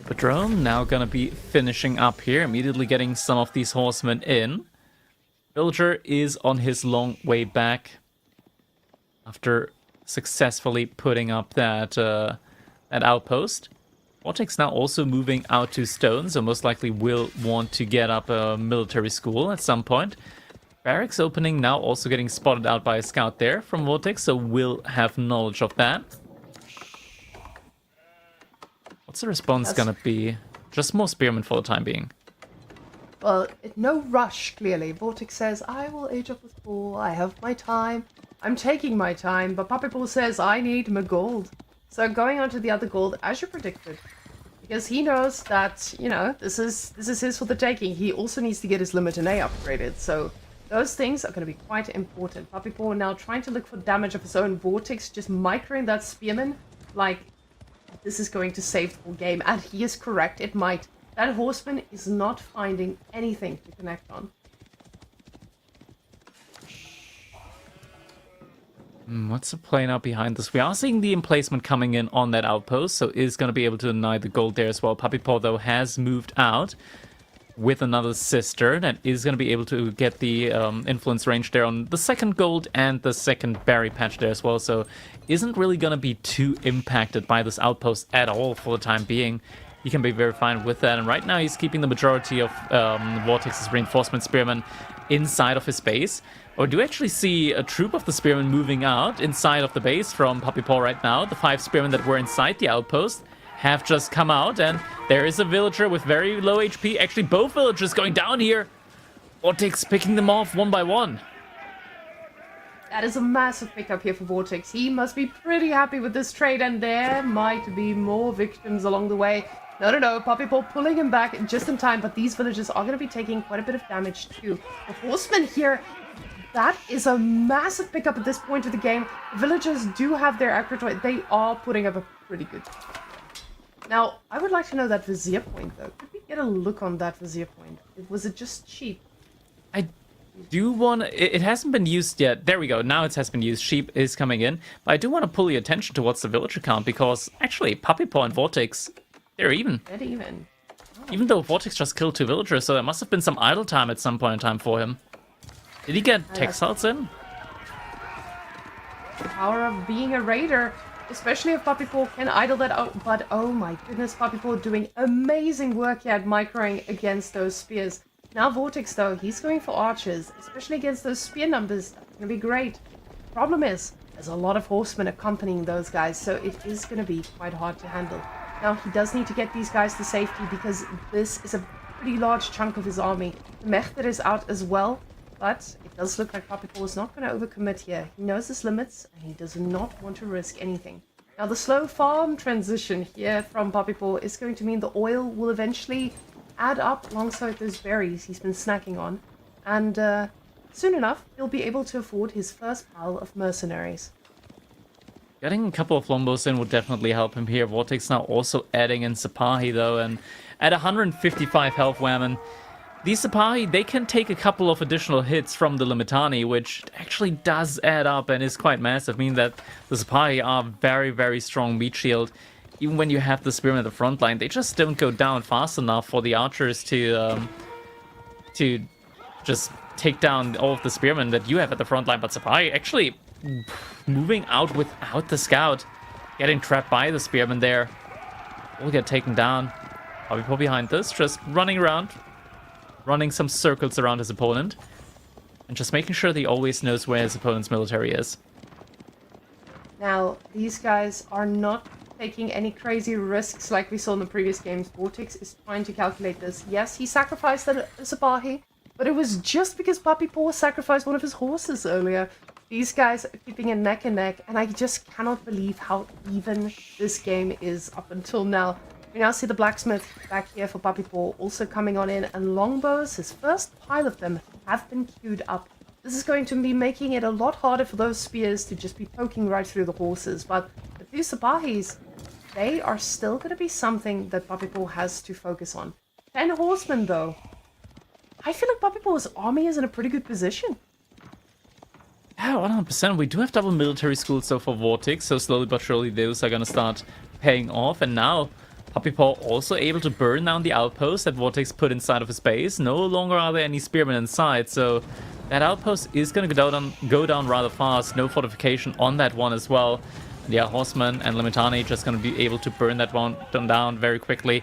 Padrone now gonna be finishing up here, immediately getting some of these horsemen in. Villager is on his long way back after successfully putting up that outpost. Vortex now also moving out to stone, so most likely will want to get up a military school at some point. Barracks opening now also getting spotted out by a scout there from Vortex, so will have knowledge of that. What's the response gonna be? Just more spearmen for the time being. Well, no rush, clearly. Vortex says, I will age up with Bull, I have my time, I'm taking my time, but Puppy Bull says, I need my gold. So going on to the other gold, as you predicted, because he knows that, you know, this is his for the taking. He also needs to get his Limit and A upgraded, so those things are going to be quite important. Puppy Bull now trying to look for damage of his own. Vortex just microing that spearman like this is going to save the whole game, and he is correct, it might. That horseman is not finding anything to connect on. What's the play now behind this? We are seeing the emplacement coming in on that outpost, so is going to be able to deny the gold there as well. Puppy Paw, though, has moved out with another cistern and is going to be able to get the influence range there on the second gold and the second berry patch there as well, so isn't really going to be too impacted by this outpost at all for the time being. He can be very fine with that, and right now he's keeping the majority of Vortex's reinforcement spearmen inside of his base. Or do you actually see a troop of the spearmen moving out inside of the base from Puppy Paw right now? The 5 spearmen that were inside the outpost have just come out, and there is a villager with very low HP. Actually, both villagers going down here. Vortex picking them off one by one. That is a massive pickup here for Vortex. He must be pretty happy with this trade, and there might be more victims along the way. No, Puppy Paw pulling him back just in time, but these villagers are going to be taking quite a bit of damage too. The horsemen here, that is a massive pickup at this point of the game. The villagers do have their Acrotoid. They are putting up a pretty good. Now, I would like to know that Vizier point, though. Could we get a look on that Vizier point? Was it just cheap? do want it hasn't been used yet. There we go. Now it has been used. Sheep is coming in. But I do want to pull your attention towards the villager count because actually Puppy Paw and Vortex, they're even. Dead even. Even though Vortex just killed 2 villagers, so there must have been some idle time at some point in time for him. Did he get textiles in? The power of being a raider, especially if Puppy Paw can idle that out. But oh my goodness, Puppy Paw doing amazing work here at microing against those spears. Now Vortex though, he's going for archers, especially against those spear numbers. That's going to be great. Problem is, there's a lot of horsemen accompanying those guys, so it is going to be quite hard to handle. Now he does need to get these guys to safety because this is a pretty large chunk of his army. The Mechter is out as well, but it does look like Puppy Paw is not going to overcommit here. He knows his limits and he does not want to risk anything. Now the slow farm transition here from Puppy Paw is going to mean the oil will eventually add up alongside those berries he's been snacking on, and soon enough he'll be able to afford his first pile of mercenaries. Getting a couple of Lombos in would definitely help him here. Vortex now also adding in Sipahi though, and at 155 health Whammon, these Sipahi, they can take a couple of additional hits from the Limitani, which actually does add up and is quite massive, meaning that the Sipahi are very, very strong meat shield. Even when you have the spearmen at the front line, they just don't go down fast enough for the archers to just take down all of the spearmen that you have at the front line. But Sipahi actually moving out without the scout, getting trapped by the spearmen there, will get taken down. Puppy Paw behind this, just running around, running some circles around his opponent, and just making sure that he always knows where his opponent's military is. Now, these guys are not taking any crazy risks like we saw in the previous games. Vortex is trying to calculate this. Yes, he sacrificed a Sipahi, but it was just because Puppy Paw sacrificed one of his horses earlier. These guys are keeping it neck and neck, and I just cannot believe how even this game is up until now. We now see the blacksmith back here for Puppy Paw also coming on in, and longbows, his first pile of them, have been queued up. This is going to be making it a lot harder for those spears to just be poking right through the horses, but the 2 Sipahis, they are still going to be something that Puppy Paw has to focus on. 10 horsemen though. I feel like Puppy Paw's army is in a pretty good position. Yeah, 100%. We do have double military schools though for Vortex, so slowly but surely those are going to start paying off. And now Puppy Paw also able to burn down the outpost that Vortex put inside of his base. No longer are there any spearmen inside, so that outpost is going to go down rather fast. No fortification on that one as well. And yeah, Horseman and Limitani just going to be able to burn that one down very quickly.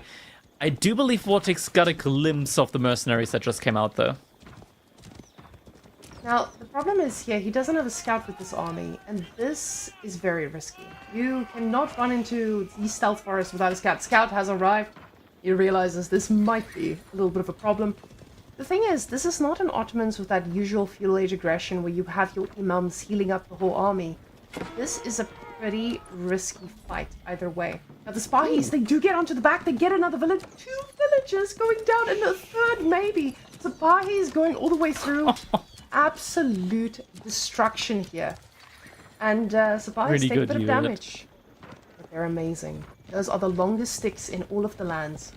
I do believe Vortex got a glimpse of the mercenaries that just came out though. Now, the problem is here, he doesn't have a scout with this army, and this is very risky. You cannot run into the stealth forest without a scout. Scout has arrived. He realizes this might be a little bit of a problem. The thing is, this is not an Ottomans with that usual feudal age aggression where you have your imams healing up the whole army. This is a pretty risky fight either way. Now the Spahis, they do get onto the back, they get another village, 2 villagers going down, and a third maybe. Spahis going all the way through. Absolute destruction here. And Spahis Really take a good bit of unit. damage. But they're amazing. Those are the longest sticks in all of the lands.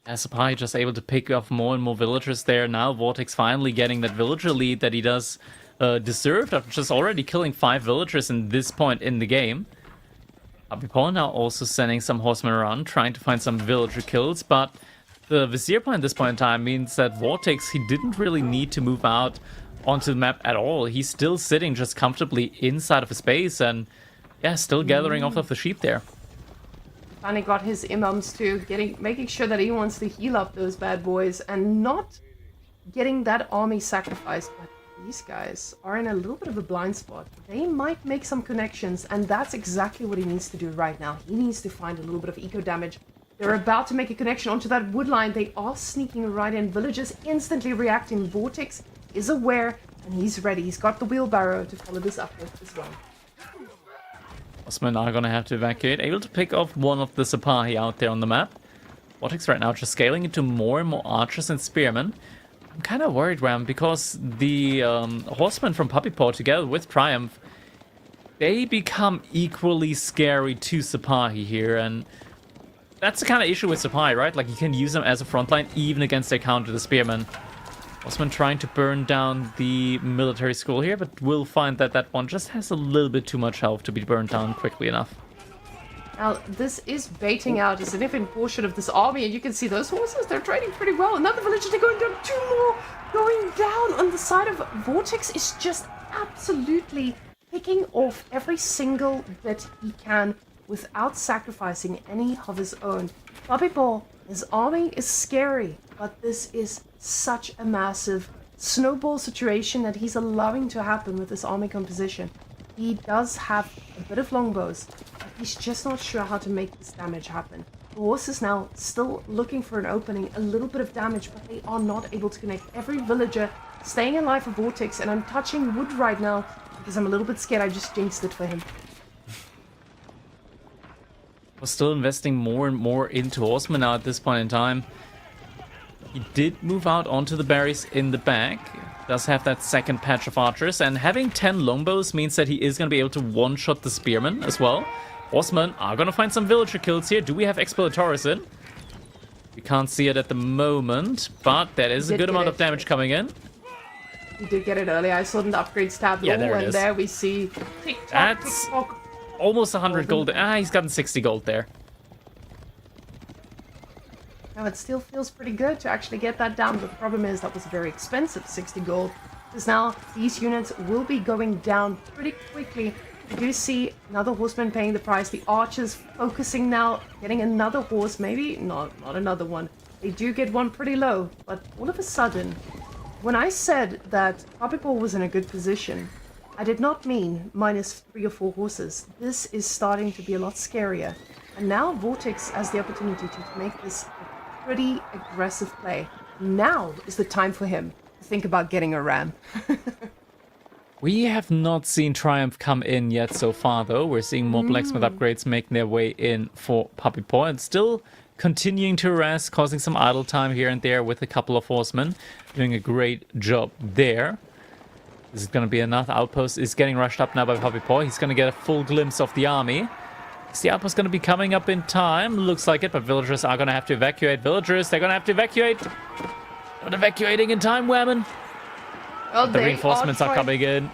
Sipahi just able to pick off more and more villagers there. Now Vortex finally getting that villager lead that he does deserve after just already killing 5 villagers in this point in the game. Puppy Paw now also sending some horsemen around, trying to find some villager kills, but the Vizier point at this point in time means that Vortex, he didn't really need to move out onto the map at all. He's still sitting just comfortably inside of his base and, yeah, still gathering off of the sheep there. Finally got his imams too, making sure that he wants to heal up those bad boys and not getting that army sacrificed. But these guys are in a little bit of a blind spot. They might make some connections, and that's exactly what he needs to do right now. He needs to find a little bit of eco damage. They're about to make a connection onto that wood line. They are sneaking right in. Villagers instantly reacting. Vortex is aware, and he's ready. He's got the wheelbarrow to follow this up with as well. Horsemen are gonna have to evacuate, able to pick off one of the Sipahi out there on the map. Vortex right now just scaling into more and more archers and spearmen. I'm kind of worried, Ram, because the horsemen from Puppy Paw together with Triumph, they become equally scary to Sipahi here, and that's the kind of issue with Sipahi, right? Like, you can use them as a frontline even against their counter, the spearmen. Osman trying to burn down the military school here, but we'll find that that one just has a little bit too much health to be burned down quickly enough. Now, this is baiting out a significant portion of this army, and you can see those horses, they're trading pretty well. Another villager, they're going down, 2 more going down on the side of Vortex is just absolutely picking off every single bit he can without sacrificing any of his own. Puppyball, his army is scary, but this is such a massive snowball situation that he's allowing to happen with this army composition. He does have a bit of longbows, but he's just not sure how to make this damage happen. The horse is now still looking for an opening, a little bit of damage, but they are not able to connect. Every villager staying alive for Vortex, and I'm touching wood right now because I'm a little bit scared I just jinxed it for him. We're still investing more and more into Horseman now at this point in time. He did move out onto the berries in the back. Does have that second patch of archers, and having 10 longbows means that he is going to be able to one-shot the spearmen as well. Horsemen are going to find some villager kills here. Do we have Exploratores in? We can't see it at the moment, but that is a good amount of damage coming in. You did get it earlier. I saw it in the upgrades tab. Yeah, there it is. And there we see tick-tock, That's tick-tock. almost 100 gold. He's gotten 60 gold there. Now, it still feels pretty good to actually get that down, but the problem is that was very expensive, 60 gold. Because now these units will be going down pretty quickly. You do see another horseman paying the price. The archers focusing now, getting another horse, maybe not another one. They do get one pretty low, but all of a sudden, when I said that Puppyball was in a good position, I did not mean minus 3 or 4 horses. This is starting to be a lot scarier. And now Vortex has the opportunity to make this pretty aggressive play. Now is the time for him to think about getting a ram. We have not seen Triumph come in yet so far, though. We're seeing more blacksmith upgrades making their way in for Puppy Paw, and still continuing to harass, causing some idle time here and there with a couple of horsemen. Doing a great job there. This is going to be another outpost. Is getting rushed up now by Puppy Paw. He's going to get a full glimpse of the army. Is the outpost going to be coming up in time? Looks like it, but villagers are going to have to evacuate. Villagers, they're going to have to evacuate. Not evacuating in time, Whammon. Well, The reinforcements are coming in.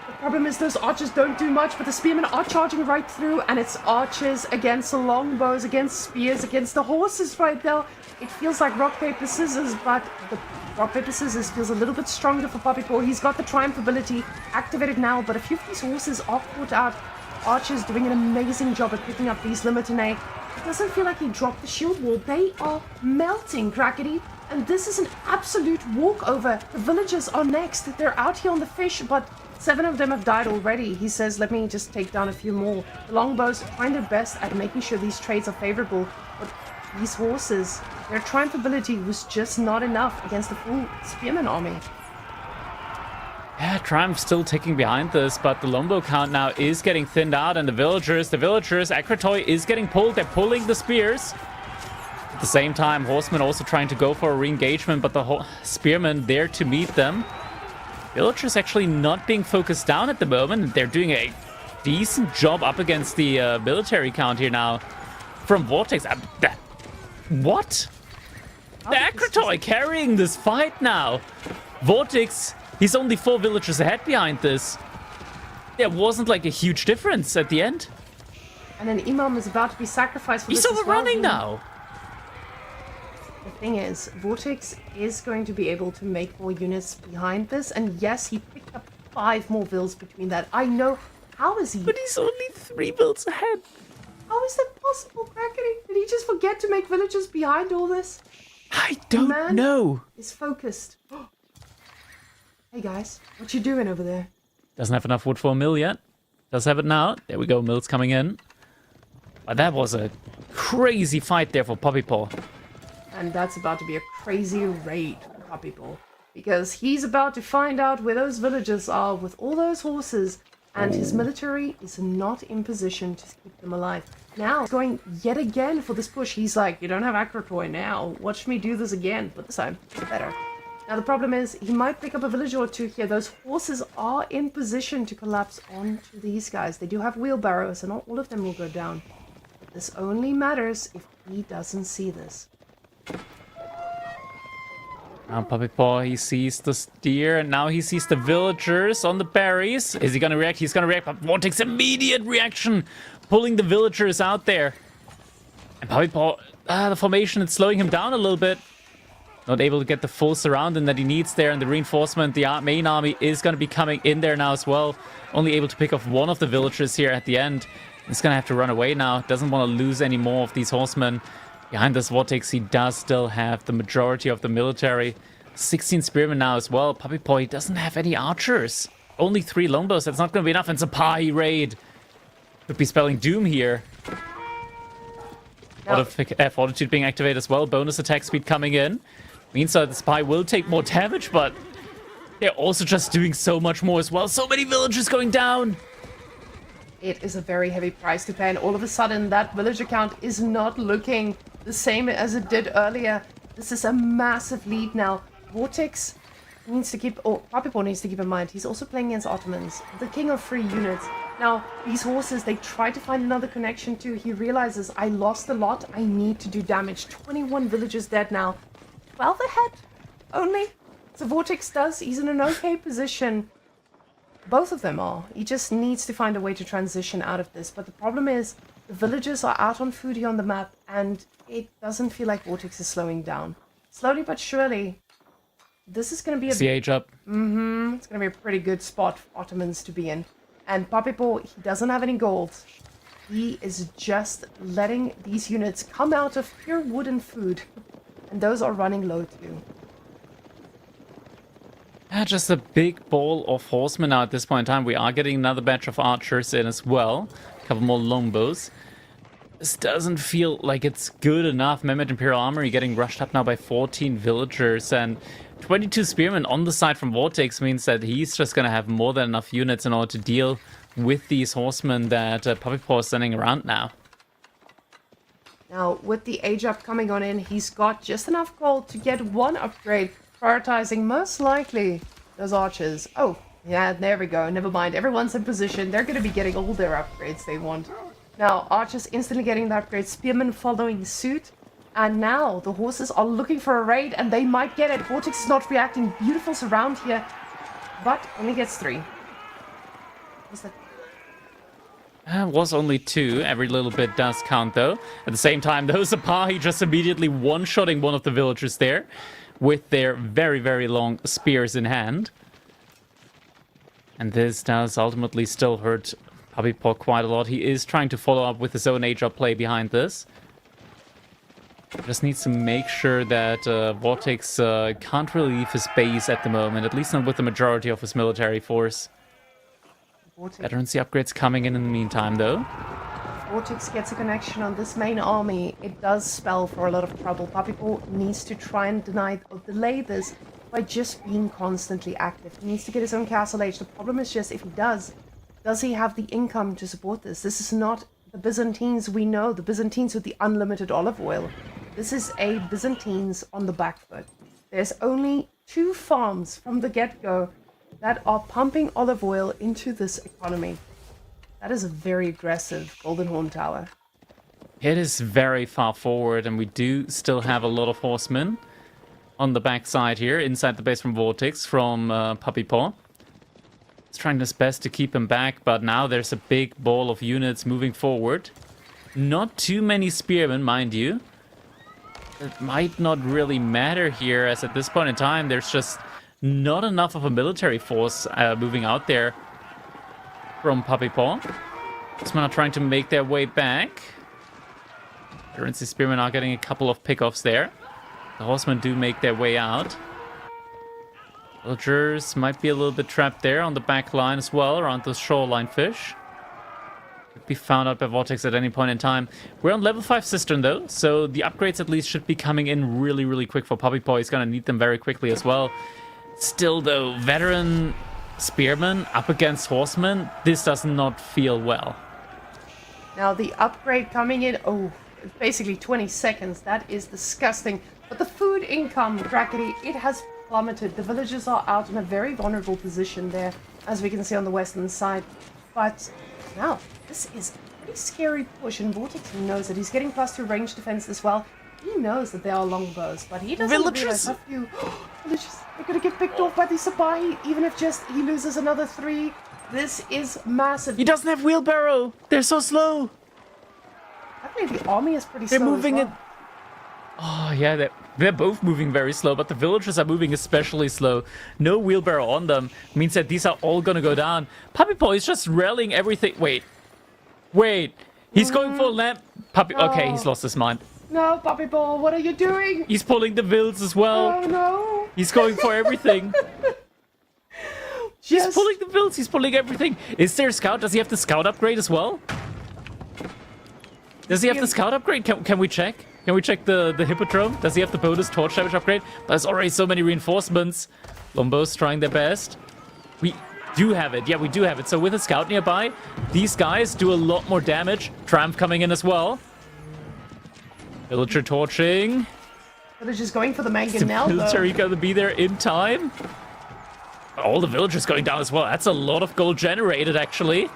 The problem is those archers don't do much, but the spearmen are charging right through, and it's archers against the longbows, against spears, against the horses right now. It feels like rock, paper, scissors, but the rock, paper, scissors feels a little bit stronger for Puppy Paw. He's got the Triumph ability activated now, but a few of these horses are caught out. Archer's doing an amazing job at picking up these Limitanei. It doesn't feel like he dropped the shield wall. They are melting, Crackety. And this is an absolute walkover. The villagers are next. They're out here on the fish, but 7 of them have died already. He says, let me just take down a few more. The longbows find their best at making sure these trades are favorable. But these horses, their Triumph ability was just not enough against the full spearman army. Yeah, Triumph still ticking behind this, but the longbow count now is getting thinned out, and the villagers, Akratoi is getting pulled. They're pulling the spears. At the same time, horsemen also trying to go for a re-engagement, but the spearmen there to meet them. Villagers actually not being focused down at the moment. They're doing a decent job up against the military count here now from Vortex. What? The Akratoi carrying this fight now. Vortex, he's only 4 villagers ahead behind this. There wasn't like a huge difference at the end. And then Imam is about to be sacrificed for He's this as well. overrunning now. The thing is, Vortex is going to be able to make more units behind this, and yes, he picked up 5 more vills between that. I know. How is he? But he's only 3 vills ahead. How is that possible, Crackety? Did he just forget to make villagers behind all this? I don't know. He's focused. Hey guys, what you doing over there? Doesn't have enough wood for a mill yet. Does have it now. There we go, mill's coming in. But that was a crazy fight there for Puppy Paw. And that's about to be a crazy raid for Puppy Paw. Because he's about to find out where those villagers are with all those horses, and his military is not in position to keep them alive. Now, he's going yet again for this push. He's like, you don't have Akratoi now. Watch me do this again. But this time, it's better. Now, the problem is, he might pick up a villager or 2 here. Those horses are in position to collapse onto these guys. They do have wheelbarrows, and not all of them will go down. But this only matters if he doesn't see this. Now Puppy Paw, he sees the steer, and now he sees the villagers on the berries. Is he gonna react? He's gonna react, but Vortex immediate reaction, pulling the villagers out there. And Puppy Paw, the formation is slowing him down a little bit. Not able to get the full surrounding that he needs there, and the reinforcement, the main army is gonna be coming in there now as well. Only able to pick off one of the villagers here at the end. He's gonna have to run away now. Doesn't want to lose any more of these horsemen. Behind this Vortex, he does still have the majority of the military. 16 spearmen now as well. Puppy Paw, he doesn't have any archers. Only 3 longbows. That's not going to be enough. And Zapai raid. Could be spelling doom here. Fortitude being activated as well. Bonus attack speed coming in. Means that the Spy will take more damage, but they're also just doing so much more as well. So many villagers going down. It is a very heavy price to pay, and all of a sudden that villager count is not looking the same as it did earlier. This is a massive lead now. Vortex needs to keep, or Puppy Paw needs to keep in mind, he's also playing against Ottomans, the king of 3 units. Now, these horses, they try to find another connection too. He realizes, I lost a lot, I need to do damage. 21 villagers dead now. 12 ahead only. So Vortex does, he's in an okay position. Both of them are. He just needs to find a way to transition out of this. But the problem is, the villagers are out on food here on the map, and it doesn't feel like Vortex is slowing down. Slowly but surely, this is going to be a... Siege up. It's going to be a pretty good spot for Ottomans to be in. And Puppy Paw, he doesn't have any gold. He is just letting these units come out of pure wood and food. And those are running low too. Just a big ball of horsemen now at this point in time. We are getting another batch of archers in as well. A couple more longbows. This doesn't feel like it's good enough. Mehmet Imperial Armory getting rushed up now by 14 villagers, and 22 spearmen on the side from Vortex means that he's just going to have more than enough units in order to deal with these horsemen that Puppy Paw is sending around now. Now, with the age up coming on in, he's got just enough gold to get 1 upgrade, prioritizing most likely those archers. Oh, yeah, there we go. Never mind. Everyone's in position. They're going to be getting all their upgrades they want. Now, archers instantly getting the upgrade, spearmen following suit. And now the horses are looking for a raid, and they might get it. Vortex is not reacting. Beautiful surround here, but only gets 3. What's that? Was only 2. Every little bit does count, though. At the same time, though, Zapahi just immediately one-shotting one of the villagers there with their very, very long spears in hand. And this does ultimately still hurt Puppy Paw quite a lot. He is trying to follow up with his own age-up play behind this. Just needs to make sure that Vortex can't really leave his base at the moment, at least not with the majority of his military force. Veterancy upgrades coming in the meantime, though. Vortex gets a connection on this main army. It does spell for a lot of trouble. Puppy Paw needs to try and delay this by just being constantly active. He needs to get his own castle age. The problem is just if he does he have the income to support this? This is not the Byzantines we know, the Byzantines with the unlimited olive oil. This is a Byzantines on the back foot. There's only 2 farms from the get-go that are pumping olive oil into this economy. That is a very aggressive Golden Horn Tower. It is very far forward, and we do still have a lot of horsemen on the backside here, inside the base from Vortex, from Puppy Paw. He's trying his best to keep him back, but now there's a big ball of units moving forward. Not too many spearmen, mind you. It might not really matter here, as at this point in time, there's just not enough of a military force moving out there from Puppy Paw. Just not trying to make their way back. Currency spearmen are getting a couple of pickoffs there. The horsemen do make their way out. Villagers might be a little bit trapped there on the back line as well, around those shoreline fish. Could be found out by Vortex at any point in time. We're on level 5 Cistern though, so the upgrades at least should be coming in really, really quick for Puppy Paw. He's gonna need them very quickly as well. Still though, veteran spearmen up against horsemen, this does not feel well. Now the upgrade coming in, it's basically 20 seconds. That is disgusting. But the food income, Crackety, it has plummeted. The villagers are out in a very vulnerable position there, as we can see on the western side. But now, this is a pretty scary push, and Vortex knows that he's getting +2 range defense as well. He knows that they are longbows, but he doesn't Villagers! realize how few villagers are going to get picked off by the Sabai, even if just he loses another 3. This is massive. He doesn't have wheelbarrow. They're so slow. I think the army is pretty They're slow moving as it. well. Oh, yeah, they're both moving very slow, but the villagers are moving especially slow. No wheelbarrow on them means that these are all gonna go down. Puppy Paw is just rallying everything. Wait. He's going for lamp. Puppy. Okay, he's lost his mind. No, Puppy Ball, what are you doing? He's pulling the vills as well. Oh no! He's going for everything. He's Just pulling the vills. He's pulling everything. Is there a scout? Does he have the scout upgrade as well? Does he have the scout upgrade? Can we check? Can we check the hippodrome? Does he have the bonus torch damage upgrade? There's already so many reinforcements. Lombo's trying their best. We do have it. Yeah, we do have it. So with a scout nearby, these guys do a lot more damage. Triumph coming in as well. Villager torching. They're just going for the Is the mangonel though. military gonna be there in time? All the villagers going down as well. That's a lot of gold generated, actually.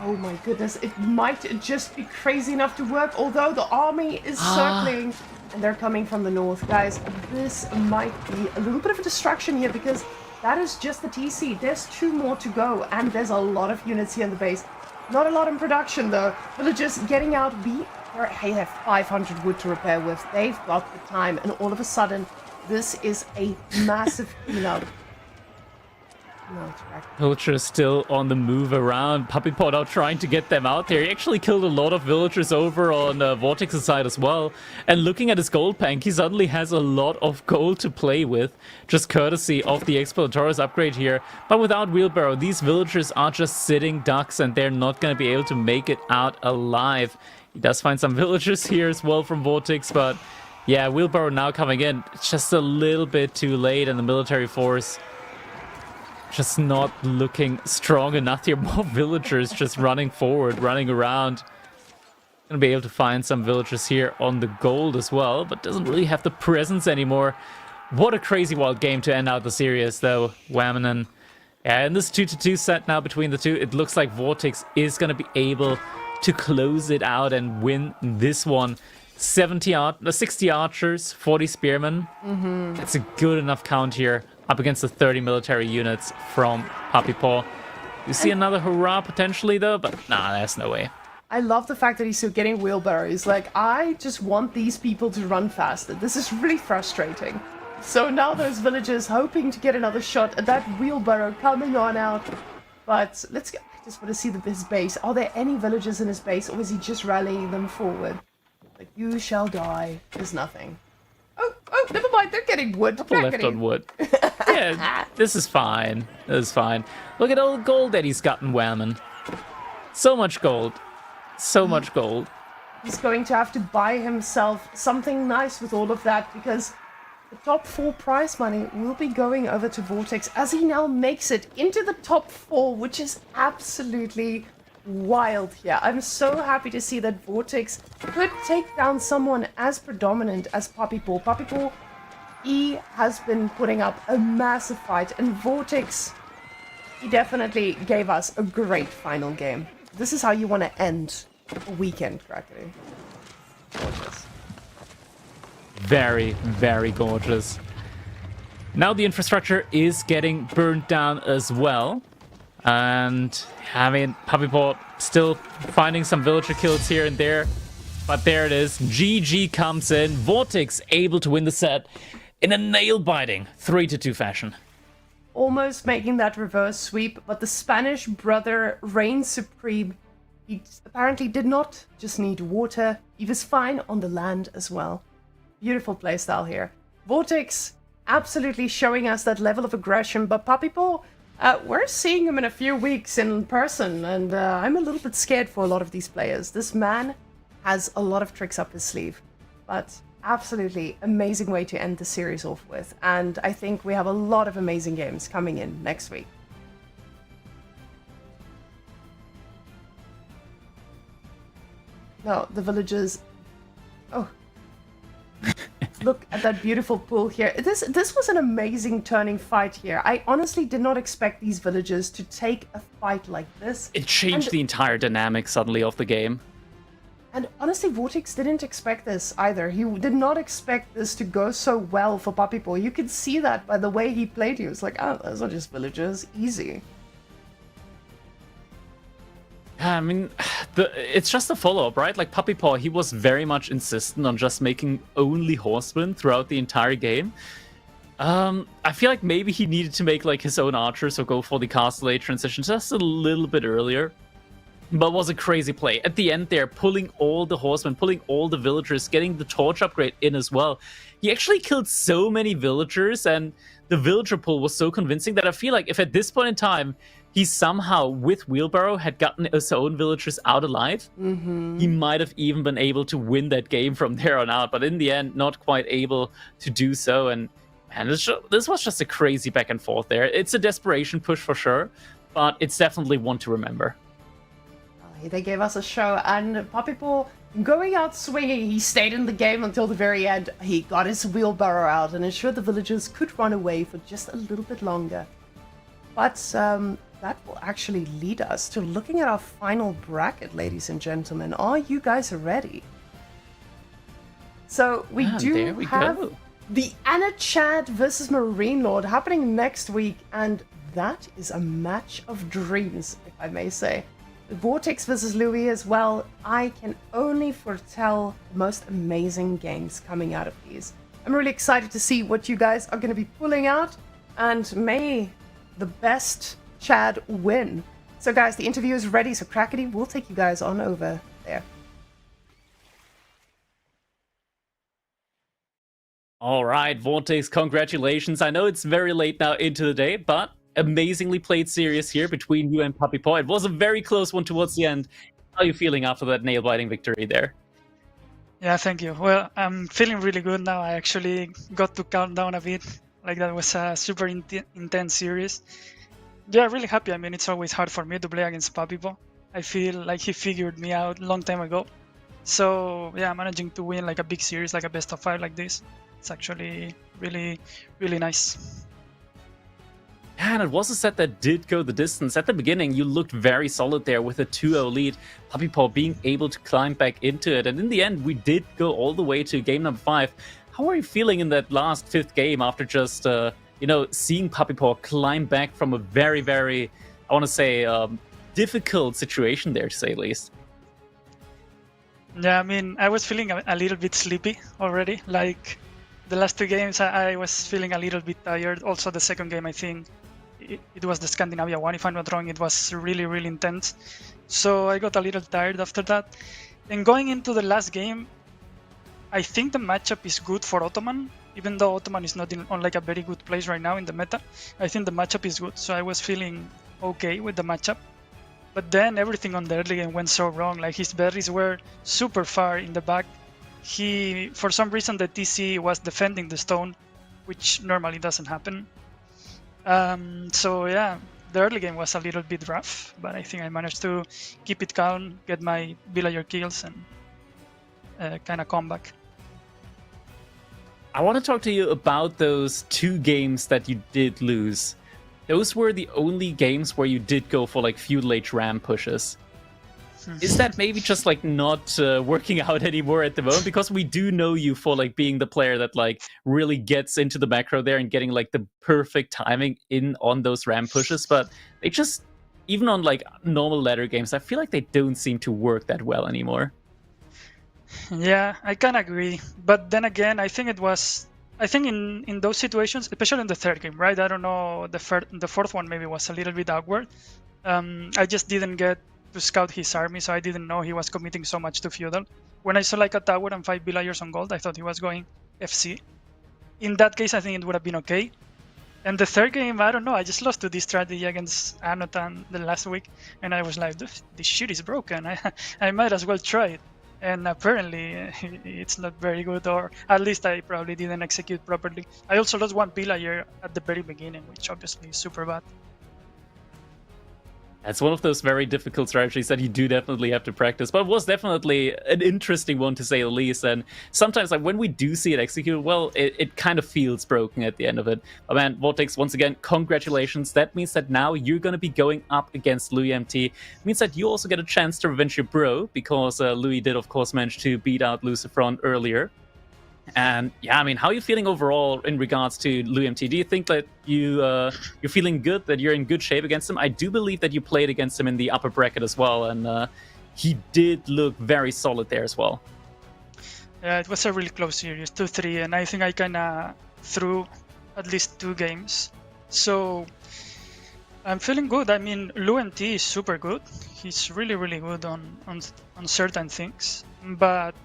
Oh my goodness, it might just be crazy enough to work, although the army is circling and they're coming from the north. Guys, this might be a little bit of a distraction here because that is just the TC. There's 2 more to go and there's a lot of units here in the base. Not a lot in production though. Villagers getting out. They have 500 wood to repair with. They've got the time and all of a sudden this is a massive cleanup. No, it's back. Villagers still on the move around. Puppy Paw out trying to get them out there. He actually killed a lot of villagers over on Vortex's side as well. And looking at his gold bank, he suddenly has a lot of gold to play with. Just courtesy of the Explorator's upgrade here. But without wheelbarrow, these villagers are just sitting ducks and they're not going to be able to make it out alive. He does find some villagers here as well from Vortex, but yeah, wheelbarrow now coming in. It's just a little bit too late and the military force just not looking strong enough here. More villagers just running forward, running around. Gonna be able to find some villagers here on the gold as well, but doesn't really have the presence anymore. What a crazy wild game to end out the series, though, Waminen. Yeah, in this 2-2 set now between the two, it looks like Vortex is gonna be able to close it out and win this one. 60 archers, 40 spearmen. It's a good enough count here up against the 30 military units from Puppy Paw. You see another hurrah potentially though, but nah, there's no way. I love the fact that he's still getting wheelbarrows. Like, I just want these people to run faster. This is really frustrating. So now there's villagers hoping to get another shot at that wheelbarrow coming on out. But let's go. I just want to see his base. Are there any villagers in his base, or is he just rallying them forward? Like, you shall die. There's nothing. Oh, never mind. They're getting wood. Couple left on wood. Yeah, this is fine. This is fine. Look at all the gold that he's gotten, Whammon. So much gold. So much gold. He's going to have to buy himself something nice with all of that because the top 4 prize money will be going over to Vortex as he now makes it into the top 4, which is absolutely wild here. I'm so happy to see that Vortex could take down someone as predominant as Puppy Paw. Puppy Paw, he has been putting up a massive fight, and Vortex, he definitely gave us a great final game. This is how you want to end a weekend, Crackety. Gorgeous. Very, very gorgeous. Now the infrastructure is getting burnt down as well. And, I mean, Puppy Paw still finding some villager kills here and there. But there it is. GG comes in. Vortex able to win the set in a nail-biting 3-2 fashion. Almost making that reverse sweep, but the Spanish brother reigns supreme. He apparently did not just need water. He was fine on the land as well. Beautiful playstyle here. Vortex absolutely showing us that level of aggression, but Puppy Paw, we're seeing him in a few weeks in person, and I'm a little bit scared for a lot of these players. This man has a lot of tricks up his sleeve, but absolutely amazing way to end the series off with, and I think we have a lot of amazing games coming in next week. No, the villagers... Oh. Look at that beautiful pool here. This was an amazing turning fight here. I honestly did not expect these villagers to take a fight like this. It changed the entire dynamic suddenly of the game. And honestly, Vortex didn't expect this either. He did not expect this to go so well for Puppy Boy. You could see that by the way he played. He was like, oh, those are just villagers. Easy. Yeah, I mean, it's just a follow-up, right? Like Puppy Paw, he was very much insistent on just making only horsemen throughout the entire game. I feel like maybe he needed to make like his own archers or go for the Castle Age transition just a little bit earlier. But it was a crazy play. At the end there, pulling all the horsemen, pulling all the villagers, getting the torch upgrade in as well. He actually killed so many villagers, and the villager pull was so convincing that I feel like if at this point in time, he somehow, with Wheelbarrow, had gotten his own villagers out alive, he might have even been able to win that game from there on out. But in the end, not quite able to do so. And man, this was just a crazy back and forth there. It's a desperation push for sure, but it's definitely one to remember. They gave us a show, and Puppy Paw going out swinging. He stayed in the game until the very end. He got his wheelbarrow out and ensured the villagers could run away for just a little bit longer. But that will actually lead us to looking at our final bracket, ladies and gentlemen. Are you guys ready? So we have the Anna Chad versus Marine Lord happening next week, and that is a match of dreams, if I may say. Vortex versus Louis as well. I can only foretell the most amazing games coming out of these. I'm really excited to see what you guys are going to be pulling out, and may the best Chad win. So guys, the interview is ready, so Crackety, we'll take you guys on over there. All right, Vortex, congratulations. I know it's very late now into the day, but amazingly played series here between you and Puppy Paw. It was a very close one towards the end. How are you feeling after that nail-biting victory there? Yeah, thank you. Well, I'm feeling really good now. I actually got to calm down a bit. Like, that was a super intense series. Yeah, really happy. I mean, it's always hard for me to play against Puppy Paw. I feel like he figured me out a long time ago. So yeah, managing to win like a big series, like a best of 5 like this, it's actually really, really nice. And it was a set that did go the distance. At the beginning, you looked very solid there with a 2-0 lead. Puppy Paw being able to climb back into it. And in the end, we did go all the way to game number 5. How are you feeling in that last 5th game after just, seeing Puppy Paw climb back from a very, very, I want to say, difficult situation there, to say the least? Yeah, I mean, I was feeling a little bit sleepy already. Like, the last 2 games, I was feeling a little bit tired. Also, the second game, I think, it was the Scandinavia one, if I'm not wrong. It was really, really intense. So I got a little tired after that. And going into the last game, I think the matchup is good for Ottoman. Even though Ottoman is not on like a very good place right now in the meta, I think the matchup is good. So I was feeling okay with the matchup. But then everything on the early game went so wrong. Like, his berries were super far in the back. For some reason, the TC was defending the stone, which normally doesn't happen. So yeah, the early game was a little bit rough, but I think I managed to keep it calm, get my villager kills, and kind of come back. I want to talk to you about those 2 games that you did lose. Those were the only games where you did go for like feudal age ram pushes. Is that maybe just like not working out anymore at the moment? Because we do know you for like being the player that like really gets into the macro there and getting like the perfect timing in on those ram pushes, but they just, even on like normal ladder games, I feel like they don't seem to work that well anymore. Yeah, I can agree. But then again, I think in those situations, especially in the 3rd game, right? I don't know, the 4th one maybe was a little bit awkward. I just didn't get to scout his army, so I didn't know he was committing so much to feudal. When I saw like a tower and 5 villagers on gold, I thought he was going FC. In that case, I think it would have been okay. And the 3rd game, I don't know, I just lost to this strategy against Anotan the last week, and I was like, this shit is broken, I might as well try it. And apparently it's not very good, or at least I probably didn't execute properly. I also lost 1 villager at the very beginning, which obviously is super bad. That's one of those very difficult strategies that you do definitely have to practice, but it was definitely an interesting one to say the least. And sometimes, like when we do see it executed well, it kind of feels broken at the end of it. But man, Vortex, once again, congratulations. That means that now you're going to be going up against Louis MT. It means that you also get a chance to revenge your bro, because Louis did, of course, manage to beat out Lucifer earlier. And yeah, I mean, how are you feeling overall in regards to Louis MT? Do you think that you're feeling good, that you're in good shape against him? I do believe that you played against him in the upper bracket as well, and he did look very solid there as well. Yeah, it was a really close series, 2-3, and I think I kind of threw at least 2 games. So I'm feeling good. I mean, Lu MT is super good. He's really, really good on certain things, but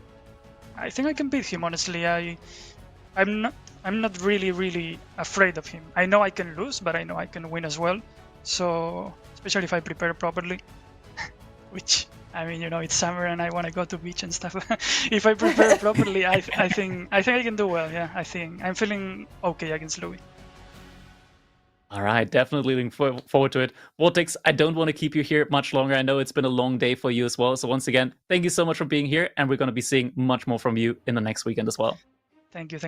I think I can beat him, honestly. I'm not really afraid of him. I know I can lose, but I know I can win as well. So especially if I prepare properly, which, I mean, you know, it's summer and I want to go to beach and stuff. If I prepare properly, I think I can do well. Yeah, I think I'm feeling okay against Louis. All right, definitely looking forward to it. Vortex, I don't want to keep you here much longer. I know it's been a long day for you as well. So once again, thank you so much for being here, and we're going to be seeing much more from you in the next weekend as well. Thank you.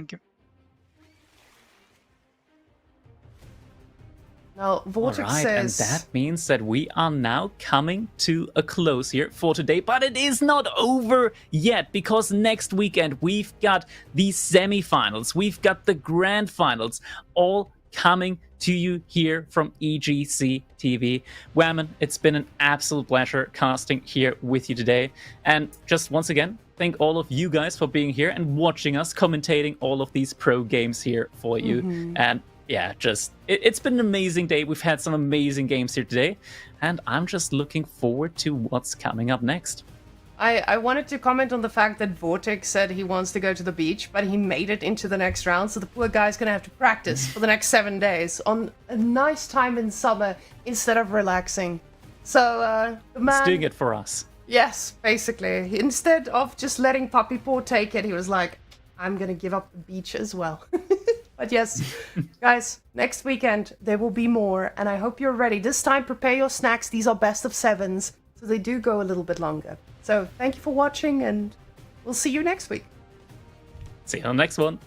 Now, Vortex All right, says... and that means that we are now coming to a close here for today, but it is not over yet, because next weekend we've got the semifinals, we've got the grand finals, all coming to you here from EGC TV. Whammon, it's been an absolute pleasure casting here with you today. And just once again, thank all of you guys for being here and watching us, commentating all of these pro games here for you. And yeah, just it's been an amazing day. We've had some amazing games here today, and I'm just looking forward to what's coming up next. I wanted to comment on the fact that Vortex said he wants to go to the beach, but he made it into the next round, so the poor guy's gonna have to practice for the next 7 days on a nice time in summer instead of relaxing. So, the man... He's doing it for us. Yes, basically. Instead of just letting Puppy Paw take it, he was like, I'm gonna give up the beach as well. But yes, guys, next weekend there will be more, and I hope you're ready. This time, prepare your snacks. These are best of 7s, so they do go a little bit longer. So thank you for watching, and we'll see you next week. See you on the next one.